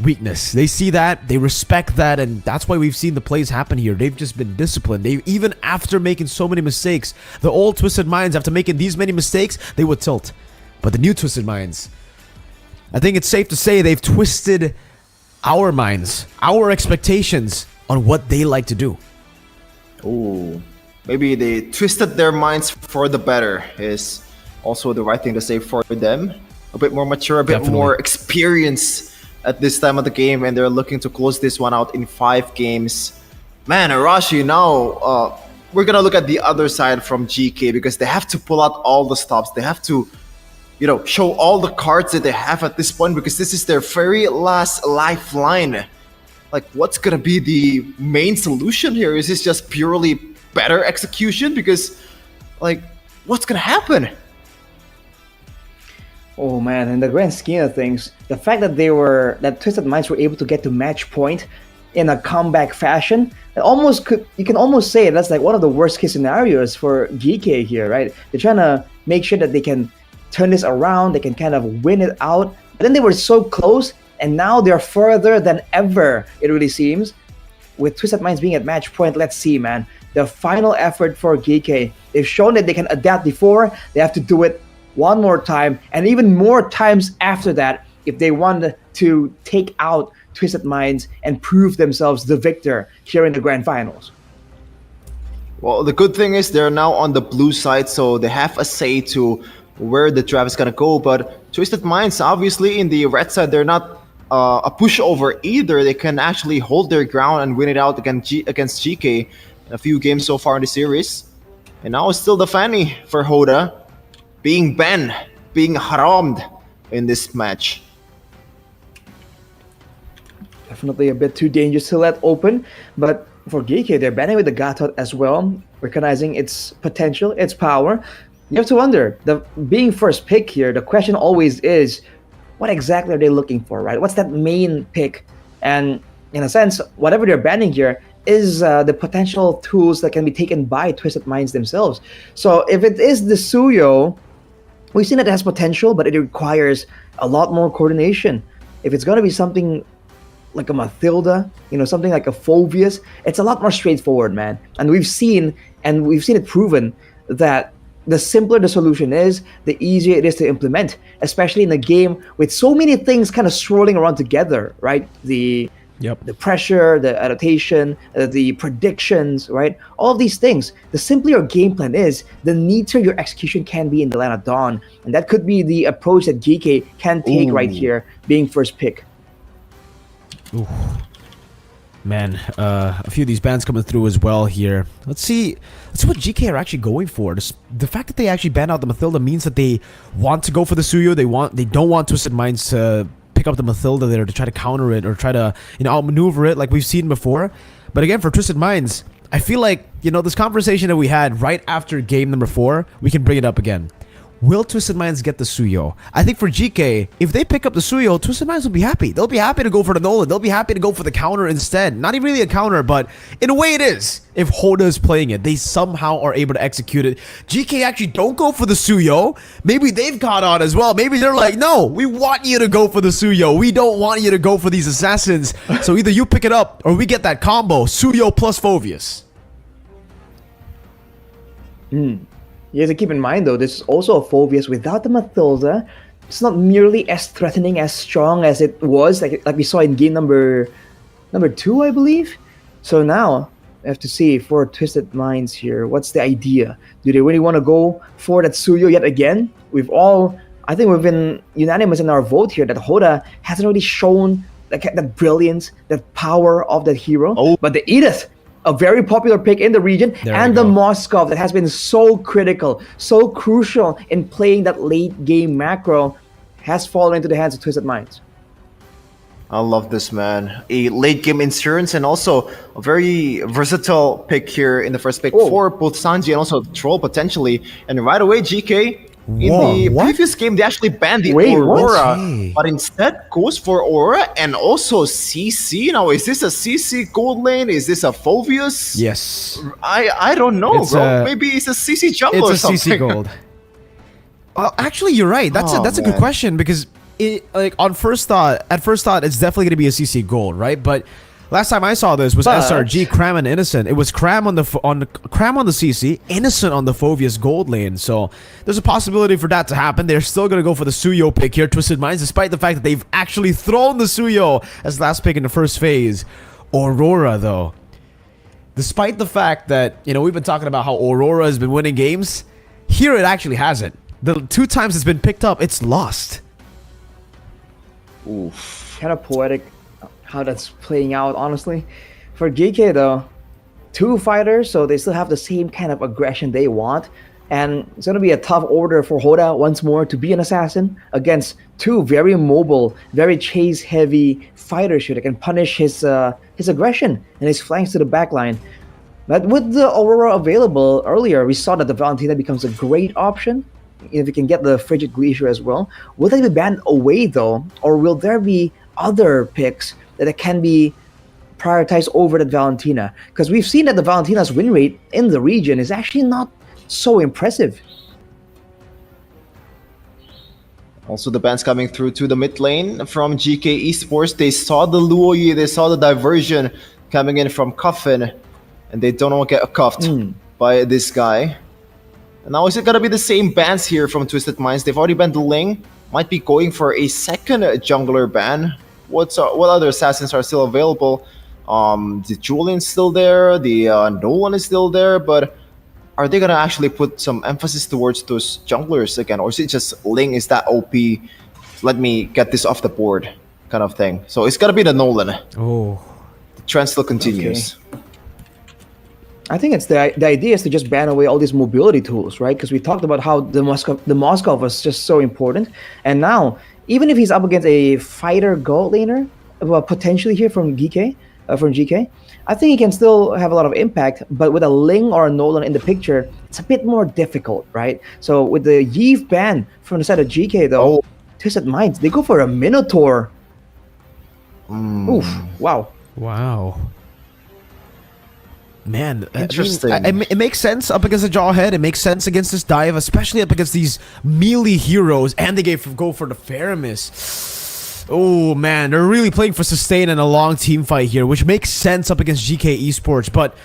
weakness. They see that, they respect that, and that's why we've seen the plays happen here. They've just been disciplined. They, even after making so many mistakes, the old Twisted Minds, after making these many mistakes, they would tilt. But the new Twisted Minds, I think it's safe to say they've twisted our minds, our expectations on what they like to do. Ooh, maybe they twisted their minds for the better is also the right thing to say for them. A bit more mature, a bit more experience at this time of the game, and they're looking to close this one out in 5 games. Man, Arashi, now we're gonna look at the other side from Geekay, because they have to pull out all the stops. They have to, you know, show all the cards that they have at this point, because this is their very last lifeline. Like, what's gonna be the main solution here? Is this just purely better execution? Because, like, what's gonna happen? Oh man, in the grand scheme of things, the fact that that Twisted Minds were able to get to match point in a comeback fashion, you can almost say that's like one of the worst case scenarios for Geekay here, right? They're trying to make sure that they can turn this around, they can kind of win it out. But then they were so close, and now they're further than ever, it really seems. With Twisted Minds being at match point, let's see, man. The final effort for Geekay. They've shown that they can adapt before, they have to do it one more time, and even more times after that, if they want to take out Twisted Minds and prove themselves the victor here in the Grand Finals. Well, the good thing is they're now on the blue side, so they have a say to where the draft is gonna go. But Twisted Minds, obviously, in the red side, they're not a pushover either. They can actually hold their ground and win it out against GK in a few games so far in the series. And now it's still the Fanny for Hoda, being banned, being harammed in this match. Definitely a bit too dangerous to let open, but for Geekay, they're banning with the Gatot as well, recognizing its potential, its power. You have to wonder, being first pick here, the question always is, what exactly are they looking for, right? What's that main pick? And in a sense, whatever they're banning here is the potential tools that can be taken by Twisted Minds themselves. So if it is the Suyo, we've seen that it has potential, but it requires a lot more coordination. If it's going to be something like a Mathilda, something like a Phobius, it's a lot more straightforward, man. And we've seen it proven that the simpler the solution is, the easier it is to implement, especially in a game with so many things kind of swirling around together, right? The pressure, the adaptation, the predictions, right? All of these things. The simpler your game plan is, the neater your execution can be in the Land of Dawn. And that could be the approach that GK can take right here, being first pick. Ooh. Man, a few of these bans coming through as well here. Let's see what GK are actually going for. The fact that they actually ban out the Mathilda means that they want to go for the Suyo. They don't want Twisted Minds to pick up the Mathilda there to try to counter it or try to outmaneuver it like we've seen before. But again, for Twisted Minds, I feel like this conversation that we had right after game number 4, we can bring it up again. Will Twisted Minds get the Suyo? I think for GK, if they pick up the Suyo, Twisted Minds will be happy. They'll be happy to go for the Nolan. They'll be happy to go for the counter instead. Not even really a counter, but in a way it is. If Hoda is playing it, they somehow are able to execute it. GK actually don't go for the Suyo. Maybe they've caught on as well. Maybe they're like, no, we want you to go for the Suyo. We don't want you to go for these assassins. So either you pick it up or we get that combo, Suyo plus Phobius. You have to keep in mind, though, this is also a Phobius without the Mathilda. It's not nearly as threatening, as strong as it was, like we saw in game number 2, I believe. So now, I have to see for Twisted Minds here, what's the idea? Do they really want to go for that Suyo yet again? I think we've been unanimous in our vote here that Hoda hasn't really shown that brilliance, that power of that hero. But the Edith, a very popular pick in the region, and the Moskov that has been so critical, so crucial in playing that late game macro, has fallen into the hands of Twisted Minds. I love this, man. A late game insurance and also a very versatile pick here in the first pick for both Sanji and also Troll potentially. And right away, GK, in the previous game, they actually banned the Aurora, but instead goes for Aurora and also CC. Now, is this a CC gold lane? Is this a Phobius? Yes. I don't know, bro. Maybe it's a CC jungle or something. It's a CC gold. Actually, you're right. That's a good question because at first thought, it's definitely going to be a CC gold, right? But last time I saw this was SRG, Cram, and Innocent. It was Cram on the CC, Innocent on the Phobius gold lane. So there's a possibility for that to happen. They're still going to go for the Suyo pick here, Twisted Minds, despite the fact that they've actually thrown the Suyo as last pick in the first phase. Aurora, though. Despite the fact that, we've been talking about how Aurora has been winning games, here it actually hasn't. The 2 times it's been picked up, it's lost. Oof. Kind of poetic how that's playing out, honestly. For GK, though, 2 fighters, so they still have the same kind of aggression they want. And it's going to be a tough order for Hoda once more to be an assassin against 2 very mobile, very chase-heavy fighters here that can punish his aggression and his flanks to the backline. But with the Aurora available earlier, we saw that the Valentina becomes a great option if you can get the Frigid Glacier as well. Will they be banned away, though? Or will there be other picks that can be prioritized over that Valentina? Because we've seen that the Valentina's win rate in the region is actually not so impressive. Also, the bans coming through to the mid lane from GK Esports. They saw the Luoyi, they saw the diversion coming in from Coffin, and they don't want to get cuffed by this guy. And now is it going to be the same bans here from Twisted Minds? They've already banned the Ling. Might be going for a second jungler ban. What other assassins are still available? The Julian's still there, the Nolan is still there, but are they gonna actually put some emphasis towards those junglers again, or is it just Ling is that OP? Let me get this off the board, kind of thing. So it's gotta be the Nolan. Oh, The trend still continues. I think it's the idea is to just ban away all these mobility tools, right? Because we talked about how the Moskov was just so important, and now even if he's up against a fighter gold laner, well, potentially here from GK, I think he can still have a lot of impact. But with a Ling or a Nolan in the picture, it's a bit more difficult, right? So with the Yves ban from the side of GK, though, Twisted Minds, they go for a Minotaur. Oof! Wow. wow. Man, Interesting. it makes sense up against the Jawhead. It makes sense against this dive, especially up against these melee heroes, and they go for the Faramis. Oh man, they're really playing for sustain and a long team fight here, which makes sense up against GK Esports. But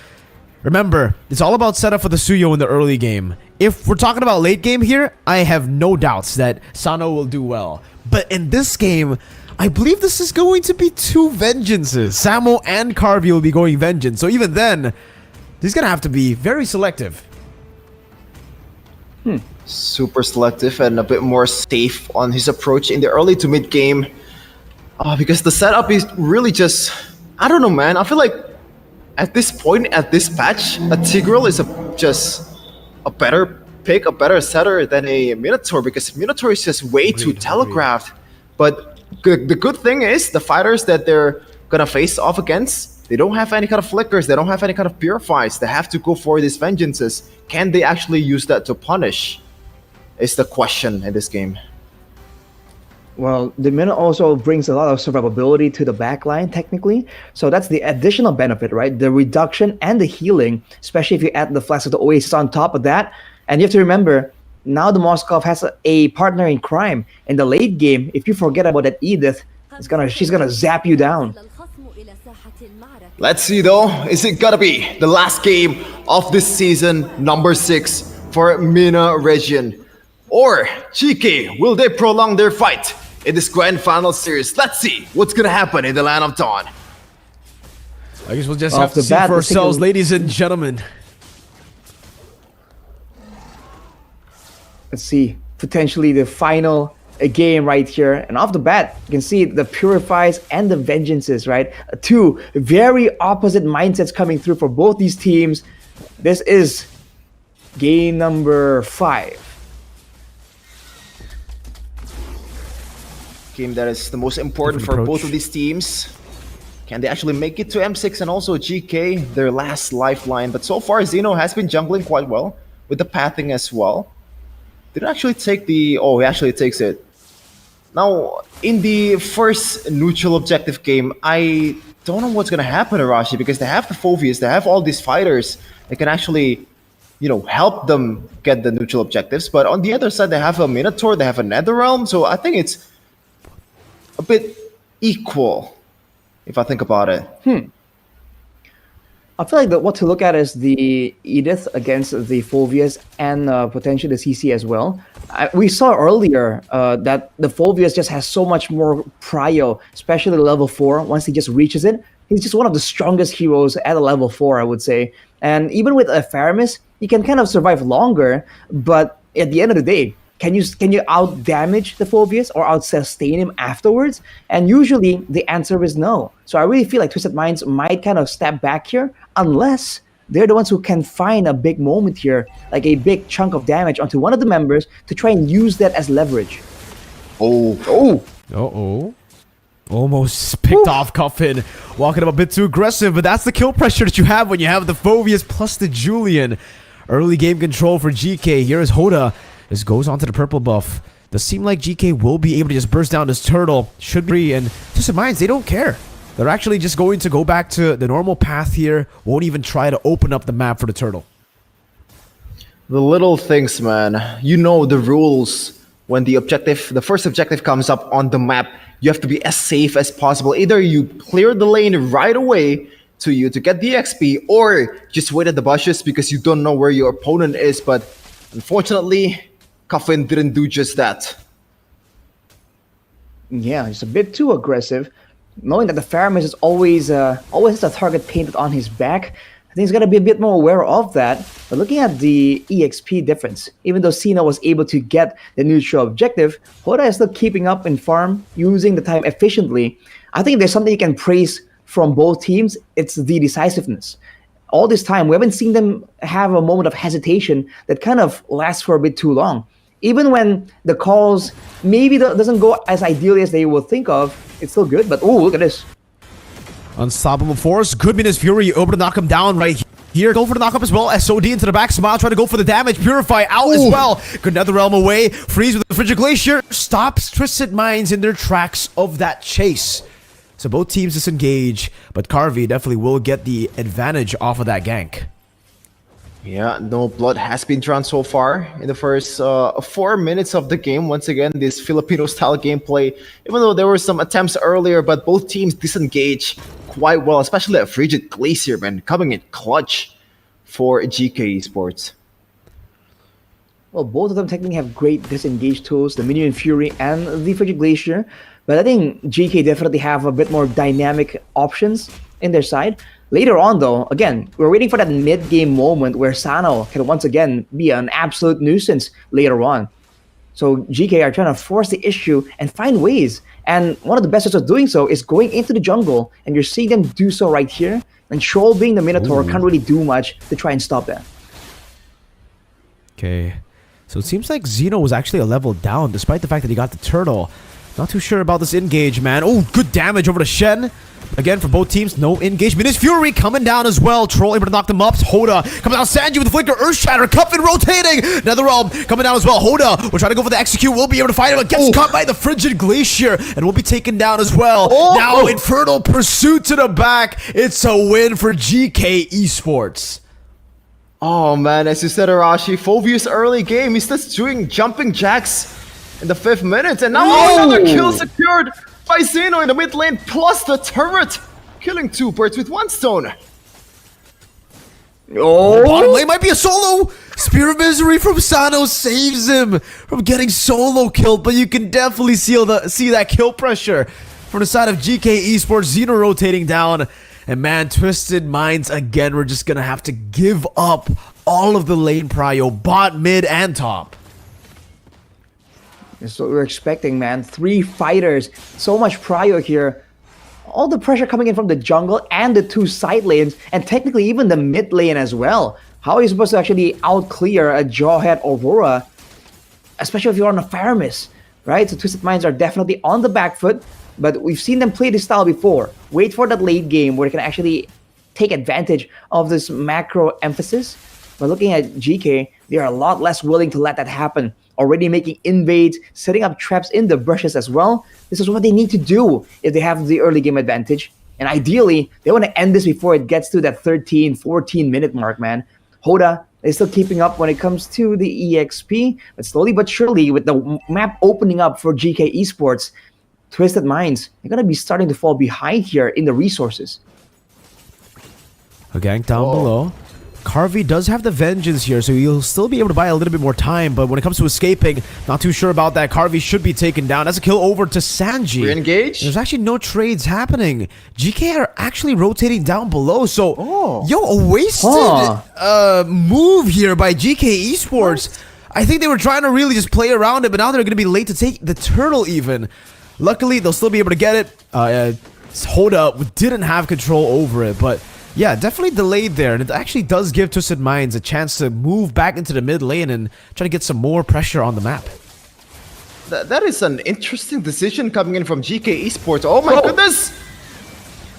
remember, it's all about setup for the Suyo in the early game. If we're talking about late game here, I have no doubts that Sano will do well. But in this game, I believe this is going to be two Vengeances. Samo and Carvey will be going Vengeance. So even then, he's going to have to be very selective. Super selective and a bit more safe on his approach in the early to mid game. Because the setup is really just, I don't know, man. I feel like at this point, at this patch, a Tigreal is just a better pick, a better setter than a Minotaur, because Minotaur is just way too telegraphed. But the good thing is the fighters that they're gonna face off against, they don't have any kind of flickers, they don't have any kind of purifies. They have to go for these vengeances. Can they actually use that to punish? Is the question in this game. Well, the Mina also brings a lot of survivability to the backline, technically. So that's the additional benefit, right? The reduction and the healing, especially if you add the Flask of the Oasis on top of that. And you have to remember, now the Moskov has a partner in crime. In the late game, if you forget about that Edith, she's gonna zap you down. Let's see though, is it gonna be the last game of this season, number 6 for MENA region? Or GK, will they prolong their fight in this grand final series? Let's see what's gonna happen in the Land of Dawn. I guess we'll just Off have to the see bat, for let's take a ourselves, look. ladies and gentlemen. Let's see, potentially the final game right here. And off the bat, you can see the Purifies and the Vengeances, right? Two very opposite mindsets coming through for both these teams. This is game number 5. Game that is the most important Different for both approach. of these teams. Can they actually make it to M6 and also GK, their last lifeline? But so far, Xeno has been jungling quite well with the pathing as well. Didn't actually take the... Oh, he actually takes it. Now, in the first neutral objective game, I don't know what's going to happen, Arashi, because they have the Phoveus, they have all these fighters that can actually, you know, help them get the neutral objectives. But on the other side, they have a Minotaur, they have a Netherrealm, so I think it's a bit equal, if I think about it. I feel like what to look at is the Edith against the Phoveus and potentially the CC as well. We saw earlier that the Phoveus just has so much more prio, especially level 4. Once he just reaches it, he's just one of the strongest heroes at a level 4, I would say. And even with a Faramis, he can kind of survive longer, but at the end of the day, can you out damage the Phoveus or out sustain him afterwards? And usually the answer is no. So I really feel like Twisted Minds might kind of step back here unless they're the ones who can find a big moment here, like a big chunk of damage onto one of the members to try and use that as leverage. Uh-oh. Almost picked off Coffin, walking up a bit too aggressive, but that's the kill pressure that you have when you have the Phoveus plus the Julian. Early game control for GK. Here is Hoda. This goes onto the purple buff. Does seem like GK will be able to just burst down this turtle. Should be, and Twisted Minds, they don't care. They're actually just going to go back to the normal path here. Won't even try to open up the map for the turtle. The little things, man. You know the rules. When the first objective comes up on the map, you have to be as safe as possible. Either you clear the lane right away to get the XP, or just wait at the bushes because you don't know where your opponent is. But unfortunately, Coffin didn't do just that. Yeah, it's a bit too aggressive. knowing that the Faramis is always has a target painted on his back, I think he's gonna be a bit more aware of that. But looking at the EXP difference, even though Cena was able to get the neutral objective, Hoda is still keeping up in farm, using the time efficiently. I think there's something you can praise from both teams. It's the decisiveness. All this time, we haven't seen them have a moment of hesitation that kind of lasts for a bit too long. Even when the calls maybe doesn't go as ideally as they would think of, it's still good. But oh, look at this. Unstoppable force. Good Minus Fury able to knock him down right here. Go for the knock up as well. SOD into the back. Smile trying to go for the damage. Purify out as well. Good Netherrealm away. Freeze with the Frigid Glacier. Stops Twisted Minds in their tracks of that chase. So both teams disengage, but Carvey definitely will get the advantage off of that gank. Yeah, no blood has been drawn so far in the first 4 minutes of the game. Once again, this Filipino-style gameplay, even though there were some attempts earlier, but both teams disengage quite well, especially at Frigid Glacier, man, coming in clutch for GK Esports. Well, both of them technically have great disengage tools, the Minion Fury and the Frigid Glacier. But I think GK definitely have a bit more dynamic options in their side. Later on, though, again, we're waiting for that mid-game moment where Sano can once again be an absolute nuisance later on. So GK are trying to force the issue and find ways. And one of the best ways of doing so is going into the jungle, and you're seeing them do so right here. And Shoal being the Minotaur can't really do much to try and stop that. Okay. So it seems like Zeno was actually a level down, despite the fact that he got the turtle. Not too sure about this engage, man. Oh, good damage over to Shen. Again, for both teams, no engagement. Is Fury coming down as well. Troll able to knock them up. Hoda coming down. Sanji with the flicker. Earth Shatter. Cuffin rotating. Netherrealm coming down as well. Hoda will try to go for the execute. We'll be able to fight him. But gets caught by the Frigid Glacier and will be taken down as well. Now, Infernal Pursuit to the back. It's a win for GK Esports. Oh man, as you said, Arashi, Phobius early game, he's just doing jumping jacks in the 5th minute, and now another kill secured by Zeno in the mid lane, plus the turret, killing 2 birds with 1 stone. Bottom lane might be a solo. Spear of Misery from Sano saves him from getting solo killed, but you can definitely see that kill pressure from the side of GK Esports. Zeno rotating down, and man, Twisted Minds again. We're just gonna have to give up all of the lane prio, bot, mid, and top. That's what we're expecting, man. 3 fighters, so much prio here. All the pressure coming in from the jungle and the 2 side lanes, and technically even the mid lane as well. How are you supposed to actually out-clear a Jawhead Aurora, especially if you're on a Faramis, right? So Twisted Minds are definitely on the back foot, but we've seen them play this style before. Wait for that late game where they can actually take advantage of this macro emphasis. But looking at GK, they're a lot less willing to let that happen. Already making invades, setting up traps in the brushes as well. This is what they need to do if they have the early game advantage. And ideally, they want to end this before it gets to that 13, 14 minute mark, man. Hoda is still keeping up when it comes to the EXP, but slowly but surely, with the map opening up for GK Esports, Twisted Minds, they're going to be starting to fall behind here in the resources. A gank down below. Carvey does have the Vengeance here, so he'll still be able to buy a little bit more time, but when it comes to escaping, not too sure about that. Carvey should be taken down. That's a kill over to Sanji. Re-engage? There's actually no trades happening. GK are actually rotating down below, so a wasted move here by GK Esports. I think they were trying to really just play around it, but now they're going to be late to take the turtle even. Luckily, they'll still be able to get it. Hoda didn't have control over it, but yeah, definitely delayed there, and it actually does give Twisted Minds a chance to move back into the mid lane and try to get some more pressure on the map. That is an interesting decision coming in from GK Esports. Oh my goodness!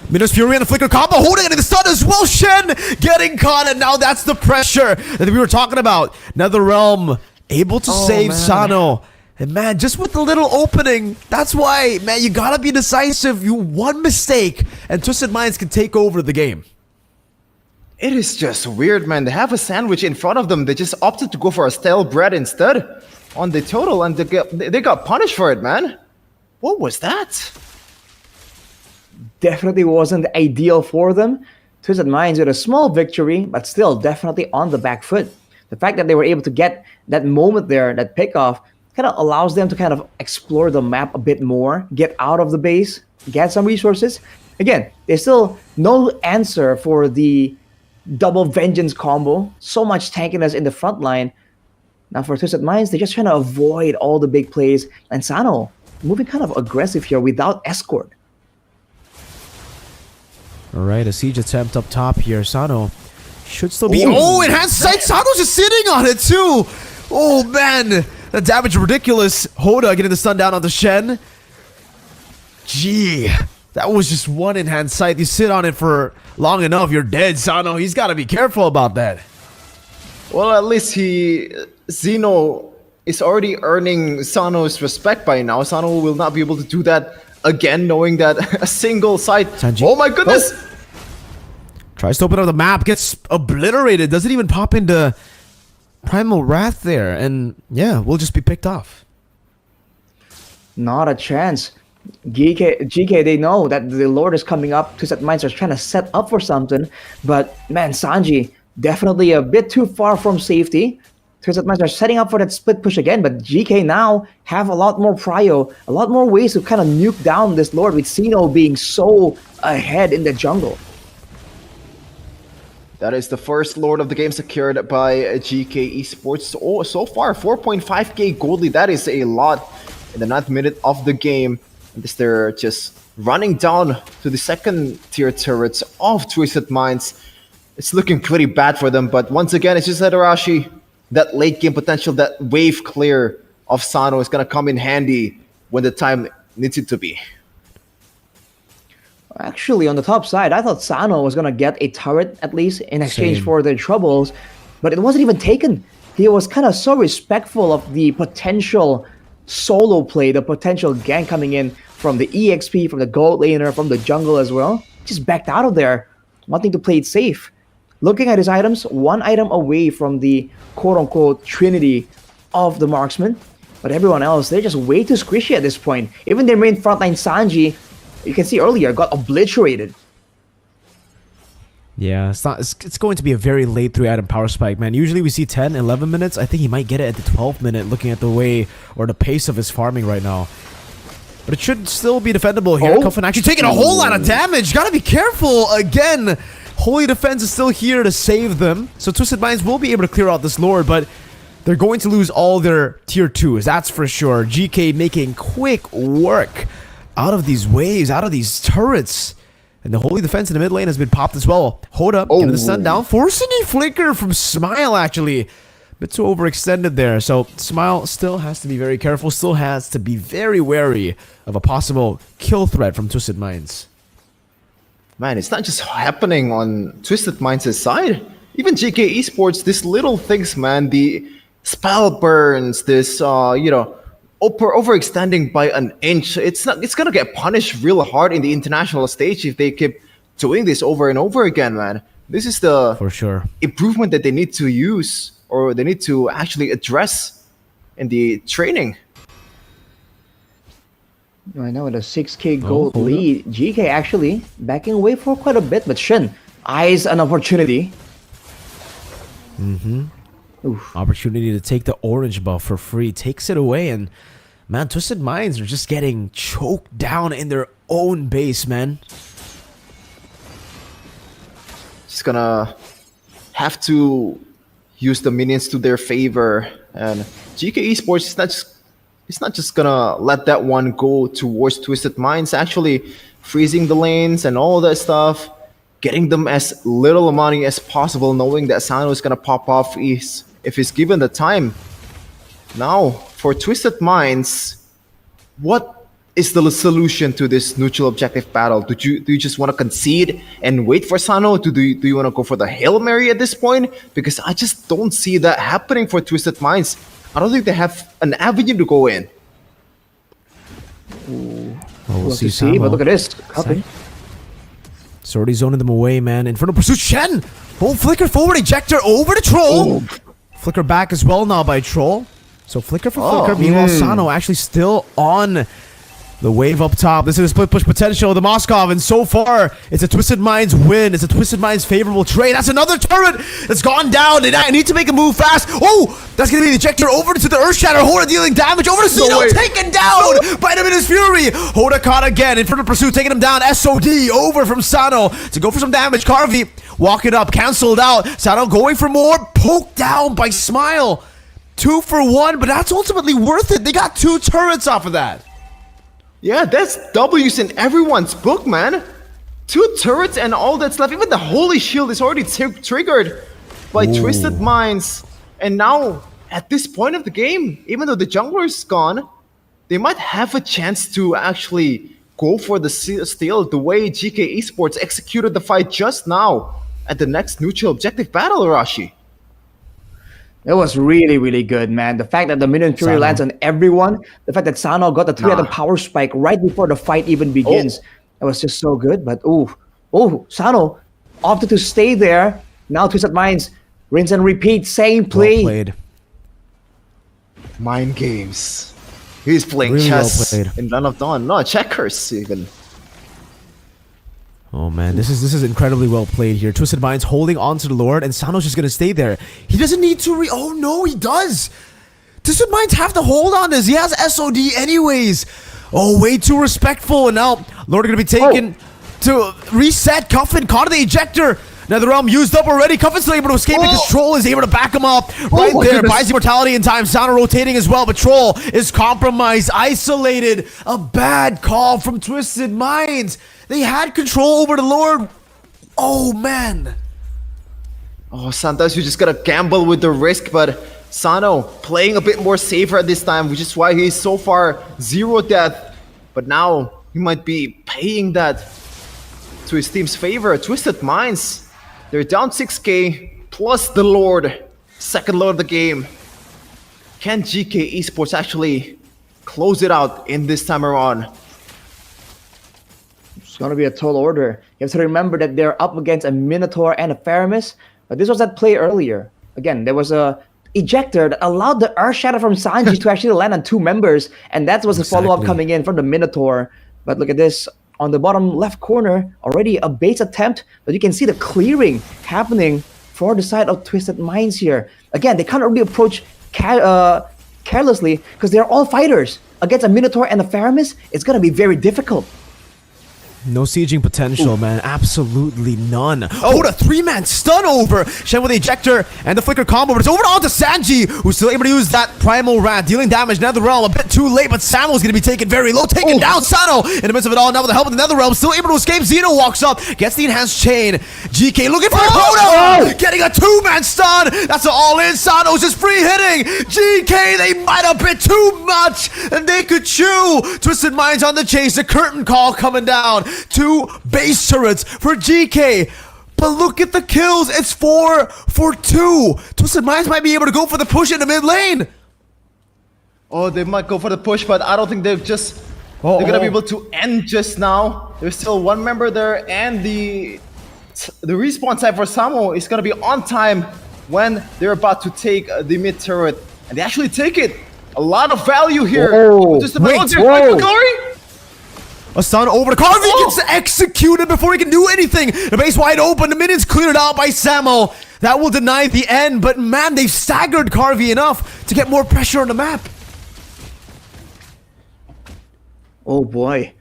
Minos Fury and the Flicker combo, holding it in the stun as well. Shen getting caught, and now that's the pressure that we were talking about. Netherrealm able to save Sano. And man, just with the little opening, that's why, man, you gotta be decisive. One mistake, and Twisted Minds can take over the game. It is just weird, man. They have a sandwich in front of them. They just opted to go for a stale bread instead on the total, and they got punished for it, man. What was that? Definitely wasn't ideal for them. Twisted Minds with a small victory, but still definitely on the back foot. The fact that they were able to get that moment there, that pickoff, kind of allows them to kind of explore the map a bit more, get out of the base, get some resources. Again, there's still no answer for the double vengeance combo. So much tankiness in the front line. Now for Twisted Minds, they're just trying to avoid all the big plays. And Sano moving kind of aggressive here without escort. Alright, a siege attempt up top here. Sano should still be... Oh, enhanced sight! Sano's just sitting on it too! Oh man! The damage ridiculous. Hoda getting the stun down on the Shen. Gee, that was just one enhanced sight. You sit on it for long enough, you're dead, Sano. He's got to be careful about that. Well, at least Zeno is already earning Sano's respect by now. Sano will not be able to do that again, knowing that a single sight. Sanji. Oh my goodness! Oh. Tries to open up the map, gets obliterated. Doesn't even pop into Primal Wrath there. And yeah, we'll just be picked off. Not a chance. GK, they know that the Lord is coming up. Twisted Minds are trying to set up for something. But man, Sanji, definitely a bit too far from safety. Twisted Minds are setting up for that split push again, but GK now have a lot more prio, a lot more ways to kind of nuke down this Lord, with Sino being so ahead in the jungle. That is the first Lord of the game secured by GK Esports. Oh, so far, 4.5k gold lead. That is a lot in the 9th minute of the game. And they're just running down to the second tier turrets of Twisted Minds. It's looking pretty bad for them, but once again, it's just Arashi. That late game potential, that wave clear of Sano is going to come in handy when the time needs it to be. Actually, on the top side, I thought Sano was going to get a turret at least in exchange for their troubles, but it wasn't even taken. He was kind of so respectful of the potential solo play, the potential gank coming in from the EXP, from the gold laner, from the jungle as well. Just backed out of there, wanting to play it safe. Looking at his items, one item away from the quote-unquote trinity of the marksman. But everyone else, they're just way too squishy at this point. Even their main frontline Sanji, you can see earlier, got obliterated. Yeah, it's going to be a very late 3-item power spike, man. Usually we see 10, 11 minutes. I think he might get it at the 12th minute, looking at the way or the pace of his farming right now. But it should still be defendable here. Kuffin actually taking a whole lot of damage. Gotta be careful again. Holy Defense is still here to save them. So Twisted Minds will be able to clear out this Lord, but they're going to lose all their tier 2s, that's for sure. GK making quick work out of these waves, out of these turrets. And the Holy Defense in the mid lane has been popped as well. Hoda getting the stun down, forcing a flicker from Smile actually. A bit too overextended there. So Smile still has to be very careful, still has to be very wary of a possible kill threat from Twisted Minds. Man, it's not just happening on Twisted Minds' side. Even GK Esports, these little things, man, the spell burns, this, overextending by an inch. It's gonna get punished real hard in the international stage if they keep doing this over and over again, man. This is the improvement that they need to use, or they need to actually address in the training. Right now with a 6k gold lead, GK actually backing away for quite a bit, but Shen eyes an opportunity. Opportunity to take the orange buff for free, takes it away, and man, Twisted Minds are just getting choked down in their own base, man. Just gonna have to use the minions to their favor, and GK Esports is not just gonna let that one go towards Twisted Minds, actually freezing the lanes and all that stuff, getting them as little money as possible, knowing that Sano is gonna pop off if he's given the time. Now, for Twisted Minds, what is the solution to this neutral objective battle? Do you just want to concede and wait for Sano? Do you want to go for the Hail Mary at this point? Because I just don't see that happening for Twisted Minds. I don't think they have an avenue to go in. We'll see, but look at this. It's already zoning them away, man. Infernal Pursuit, Shen! Flicker forward, ejector over to Troll! Flicker back as well now by Troll. So flicker for flicker. Meanwhile, Sano actually still on The wave up top. This is split push potential of the Moskov, and so far, it's a Twisted Minds win. It's a Twisted Minds favorable trade. That's another turret that's gone down, and I need to make a move fast. Oh, that's going to be the ejector over to the Earth Shatter. Hoda dealing damage over to Zeno, taken down by Dominus Fury. Hoda caught again. In front pursuit, taking him down. SOD over from Sano to go for some damage. Carvey walking up, canceled out. Sano going for more, poked down by Smile. 2 for 1, but that's ultimately worth it. They got 2 turrets off of that. Yeah, that's W's in everyone's book, man. 2 turrets and all that's left. Even the Holy Shield is already triggered by Twisted Minds. And now, at this point of the game, even though the jungler is gone, they might have a chance to actually go for the steal the way GK Esports executed the fight just now at the next neutral objective battle, Arashi. It was really, really good, man. The fact that the Minion Fury lands on everyone, the fact that Sano got the 3-item power spike right before the fight even begins, it was just so good. But Sano opted to stay there. Now Twisted Minds, rinse and repeat, same play. Well played. Mind games. He's playing Really chess well played. in Dawn of Dawn. No, checkers even. Oh man, this is incredibly well played here. Twisted Minds holding on to the Lord, and Sano's just gonna stay there. He doesn't need to oh no, he does! Twisted Minds have to hold on this. He has SOD anyways. Oh, way too respectful, and now Lord gonna be taken to reset. Cuffin caught in the ejector. Netherrealm used up already. Cuffin's still able to escape because Troll is able to back him up right there. Buys immortality in time. Sano rotating as well, but Troll is compromised, isolated. A bad call from Twisted Minds. They had control over the Lord. Oh, man. Oh, sometimes you just gotta gamble with the risk, but Sano playing a bit more safer at this time, which is why he's so far 0 death. But now he might be paying that to his team's favor. Twisted Minds, they're down 6k plus the Lord, second Lord of the game. Can GK Esports actually close it out in this time around? It's going to be a tall order. You have to remember that they're up against a Minotaur and a Faramis, but this was that play earlier. Again, there was a ejector that allowed the Earth Shatter from Sanji to actually land on 2 members, and that was the follow-up coming in from the Minotaur. But look at this. On the bottom left corner, already a base attempt, but you can see the clearing happening for the side of Twisted Minds here. Again, they can't really approach carelessly because they're all fighters. Against a Minotaur and a Faramis, it's going to be very difficult. No sieging potential, man. Absolutely none. Oh, the 3-man stun over. Shen with the ejector and the flicker combo, but it's over on to Sanji, who's still able to use that primal rat, dealing damage. Netherrealm a bit too late, but Samuel's going to be taken very low, taken down. Sano in the midst of it all. Now with the help of the Netherrealm, still able to escape. Zeno walks up, gets the enhanced chain. GK looking for Hoda, getting a 2-man stun. That's an all-in. Sano's just free hitting. GK, they might have bit too much, and they could chew. Twisted Minds on the chase. The curtain call coming down. 2 base turrets for GK. But look at the kills. It's 4 for 2. Twisted Minds might be able to go for the push in the mid lane. Oh, they might go for the push, but I don't think they're gonna be able to end just now. There's still 1 member there, and the respawn time for Samo is gonna be on time when they're about to take the mid turret, and they actually take it. A lot of value here. A stun over to Carvey, gets executed before he can do anything. The base wide open, the minions cleared out by Samo. That will deny the end, but man, they've staggered Carvey enough to get more pressure on the map. Oh boy.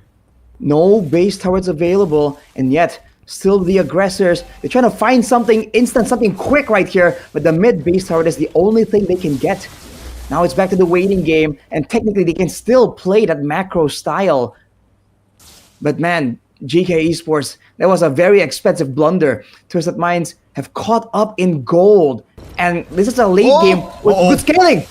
No base turrets available, and yet still the aggressors. They're trying to find something instant, something quick right here, but the mid base turret is the only thing they can get. Now it's back to the waiting game, and technically they can still play that macro style. But man, GK Esports, that was a very expensive blunder. Twisted Minds have caught up in gold. And this is a late game with good scaling.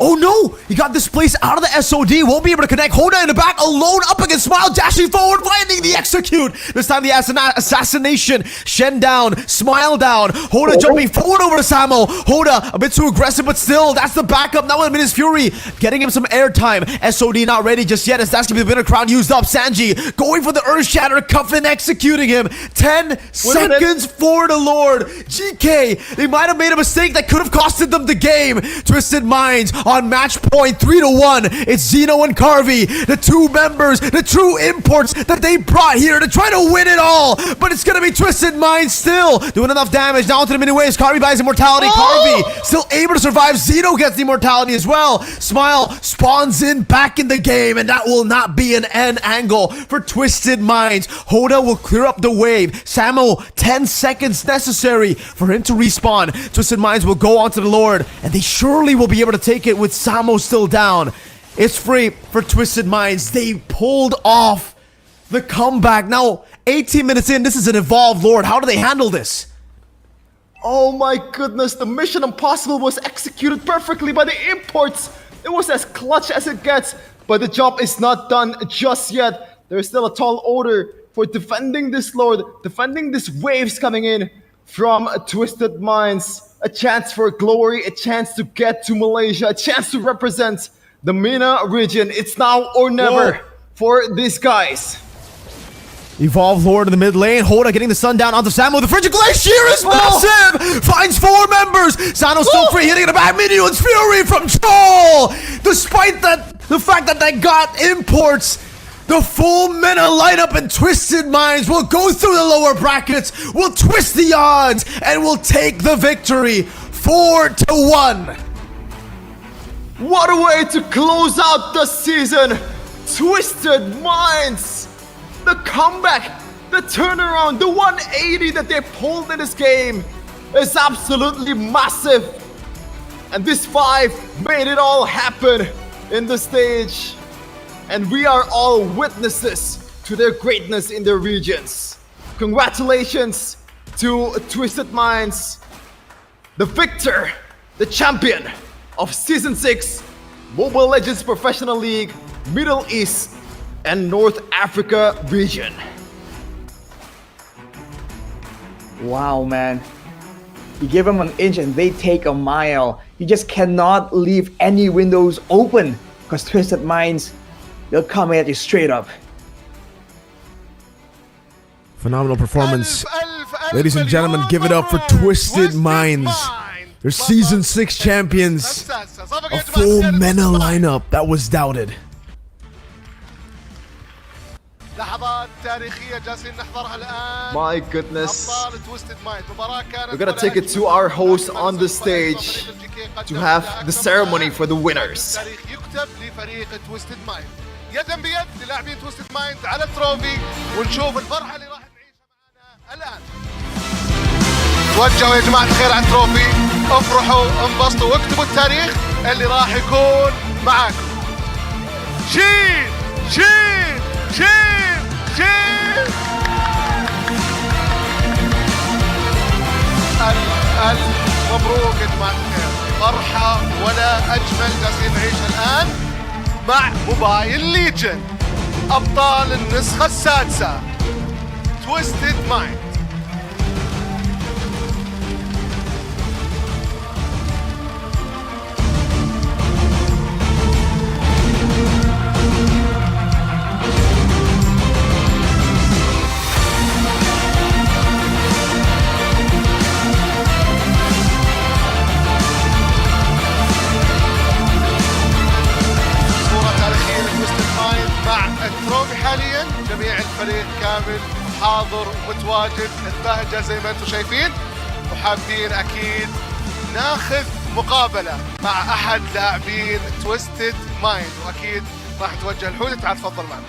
Oh no! He got displaced out of the SOD. Won't be able to connect. Hoda in the back, alone up against Smile, dashing forward, finding the execute. This time the assassination. Shen down, Smile down. Hoda jumping forward over to Samo. Hoda a bit too aggressive, but still, that's the backup. Now with Minus Fury, getting him some airtime. SOD not ready just yet, as that's gonna be the winner crown used up. Sanji going for the Earth Shatter, Cuffin executing him. 10 seconds for the Lord. GK, they might have made a mistake that could have costed them the game. Twisted Minds on match point, 3-1. It's Zeno and Carvey, the two members, the true imports that they brought here to try to win it all. But it's gonna be Twisted Minds still doing enough damage. Now into the mini waves. Carvey buys immortality. Carvey still able to survive. Zeno gets the immortality as well. Smile spawns in back in the game, and that will not be an end angle for Twisted Minds. Hoda will clear up the wave. Samo, 10 seconds necessary for him to respawn. Twisted Minds will go onto the Lord, and they surely will be able to take it with Samo still down. It's free for Twisted Minds. They pulled off the comeback. Now, 18 minutes in, this is an evolved Lord. How do they handle this? Oh my goodness, the Mission Impossible was executed perfectly by the imports. It was as clutch as it gets, but the job is not done just yet. There's still a tall order for defending this Lord, defending these waves coming in from Twisted Minds. A chance for glory, a chance to get to Malaysia, a chance to represent the MENA region. It's now or never for these guys. Evolve Lord in the mid lane. Hoda getting the sun down onto Samo. The Frigid Glacier is massive! Finds 4 members. Sano's still free, hitting the back. Minions Fury from Troll! Despite the fact that they got imports, the full MENA lineup and Twisted Minds will go through the lower brackets, will twist the odds, and will take the victory 4-1. What a way to close out the season! Twisted Minds! The comeback, the turnaround, the 180 that they pulled in this game is absolutely massive. And this 5 made it all happen in the stage. And we are all witnesses to their greatness in their regions. Congratulations to Twisted Minds, the victor, the champion of Season 6 Mobile Legends Professional League, Middle East and North Africa region. Wow, man. You give them an inch and they take a mile. You just cannot leave any windows open because Twisted Minds, they'll come at you straight up. Phenomenal performance. Ladies and gentlemen, give it up for Twisted Minds. They're Season 6 champions. A full MENA lineup that was doubted. My goodness. We're gonna take it to our host on the stage to have the ceremony for the winners. يدا بيد للاعبين تويستد مايند على التروفي ونشوف الفرحه اللي راح نعيشها معنا الان. توجهوا يا جماعه الخير على التروفي، افرحوا انبسطوا واكتبوا التاريخ اللي راح يكون معاكم. شيل شيل شيل شيل. ألف مبروك يا جماعه الخير، فرحه ولا اجمل جالسين نعيشها الان مع موبايل ليجن أبطال النسخة السادسة تويستد مايند. التروفي حاليا جميع الفريق كامل حاضر ومتواجد، البهجة زي ما انتم شايفين، وحابين اكيد ناخذ مقابلة مع احد لاعبين تويستد مايند، واكيد راح نتوجه الحوده. تعال تفضل معنا.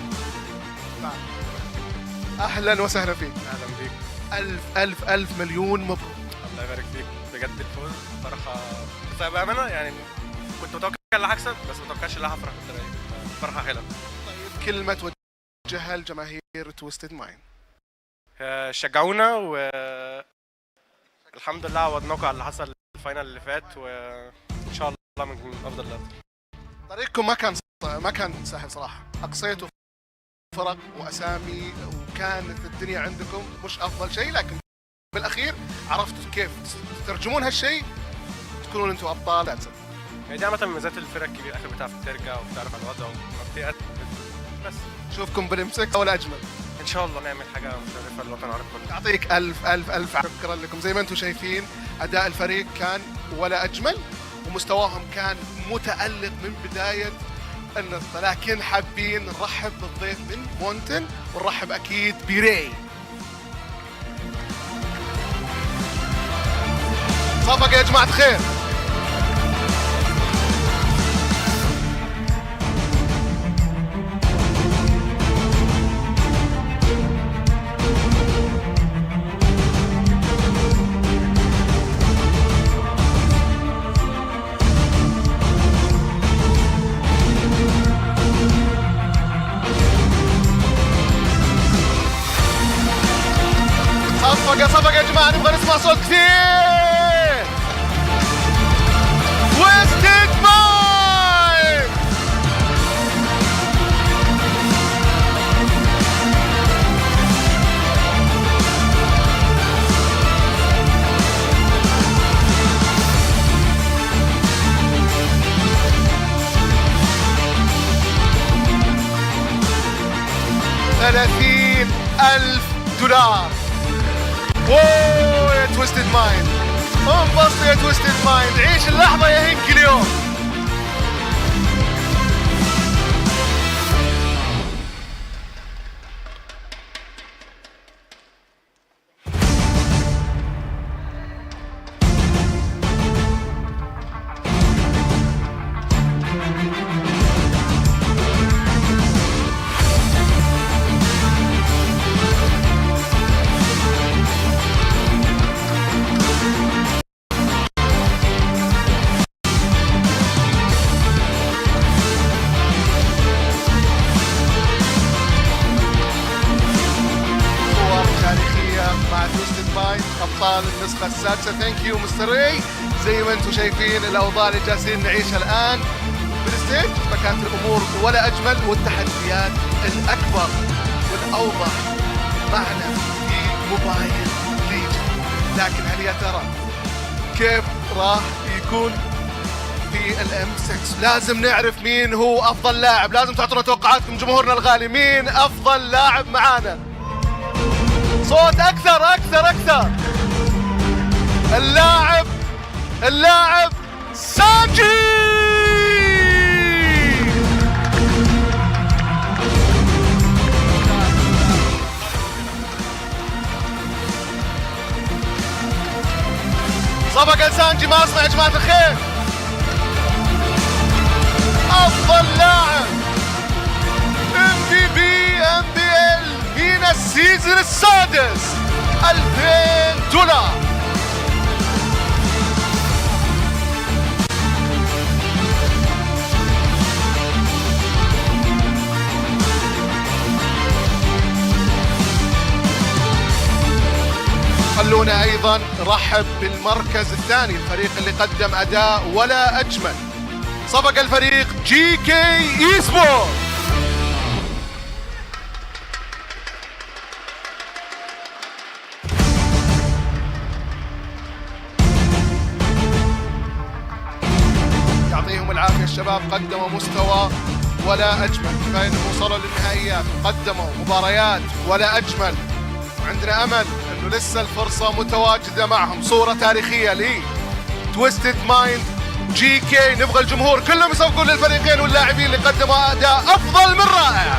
اهلا وسهلا فيك. اهلا بيك. الف الف مليون مبروك. الله يبارك فيك، بجد الفوز فرحة. بس بأمانة يعني كنت متوقع اني هكسب، بس ما توقعتش اني هفرح بالطريقة دي. فرحة حلوة. كلمة توجهها لجماهير تويستد مايند. شجعونا والحمد لله عوضناكم على اللي حصل الفاينل اللي فات، وان شاء الله من افضل الافضل. طريقكم ما كان سهل صراحة، اقصيتوا فرق واسامي وكانت الدنيا عندكم مش افضل شيء، لكن بالاخير عرفتوا كيف تترجمون هالشيء تكونون انتم ابطال. يعني دي عامة من ميزات الفرق الكبيرة، اخر بتعرف ترجع وبتعرف على الوضع وما بس. نشوفكم بالمسك ولا اجمل ان شاء الله نعمل حاجه مشرفه للوطن العربي كله. يعطيك الف الف الف شكرا لكم. زي ما انتم شايفين اداء الفريق كان ولا اجمل، ومستواهم كان متألق من بداية النصف، لكن حابين نرحب بالضيف من مونتن ونرحب أكيد بري. صفقة يا جماعة خير. صفقة يا جماعة، نبغى نسمع صوت كثير. تويستد مايند. $30,000. اوه يا تويستد مايند، انبسط يا تويستد مايند، عيش اللحظة يا هينك اليوم. ابطال النسخه السادسه. ثانك يو مستر ري. زي ما انتم شايفين الاوضاع اللي جالسين نعيشها الان بالستيج، فكانت الامور ولا اجمل، والتحديات الاكبر والاوضح معنا في موبايل ليجن. لكن هل يا ترى كيف راح يكون في الام 6؟ لازم نعرف مين هو افضل لاعب، لازم تعطونا توقعاتكم جمهورنا الغالي. مين افضل لاعب معانا؟ صوت اكثر اكثر اكثر. اللاعب سانجي. صفقة سانجي، ما اسمع يا جماعة الخير. افضل لاعب MVP MPL MENA السيزون السادس، $2,000. خلونا ايضا نرحب بالمركز الثاني، الفريق اللي قدم اداء ولا اجمل. صفقة الفريق Geekay Esports. يعطيهم العافية الشباب، قدموا مستوى ولا أجمل. كفاية إنهم وصلوا للنهائيات، قدموا مباريات ولا أجمل، وعندنا أمل إنه لسه الفرصة متواجدة معهم. صورة تاريخية لي تويستد مايند جي كي. نبغى الجمهور كلهم يصفقون للفريقين واللاعبين اللي قدموا أداء أفضل من رائع.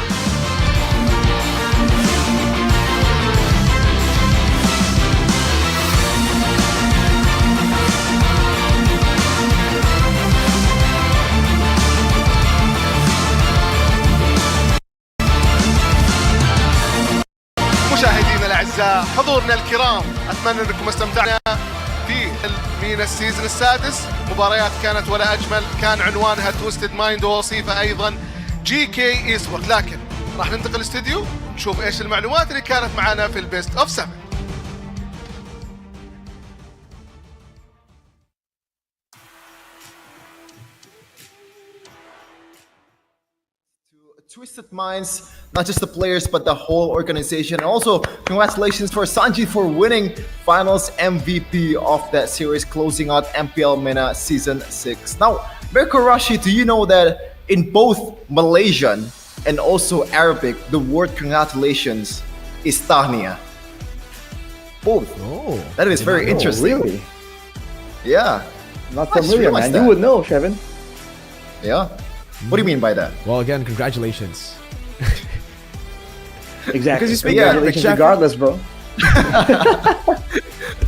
مشاهدينا الاعزاء، حضورنا الكرام، اتمنى انكم استمتعنا في المينا السيزون السادس. مباريات كانت ولا اجمل، كان عنوانها تويستد مايند ووصيفه ايضا جي كي اي سبورت. لكن راح ننتقل الاستديو نشوف ايش المعلومات اللي كانت معنا في البيست اوف 7. Twisted Minds, not just the players, but the whole organization. And also, congratulations for Sanji for winning Finals MVP of that series, closing out MPL MENA Season 6. Now, Berko Rashi, do you know that in both Malaysian and also Arabic, the word congratulations is tahniah? Both. Oh, that is very interesting. Really? Yeah. Not I just familiar, realized man. You that. would know, Shevin. Yeah. What do you mean by that? Well, again, congratulations. Exactly. Because you speak Congratulations Arabic, regardless, bro.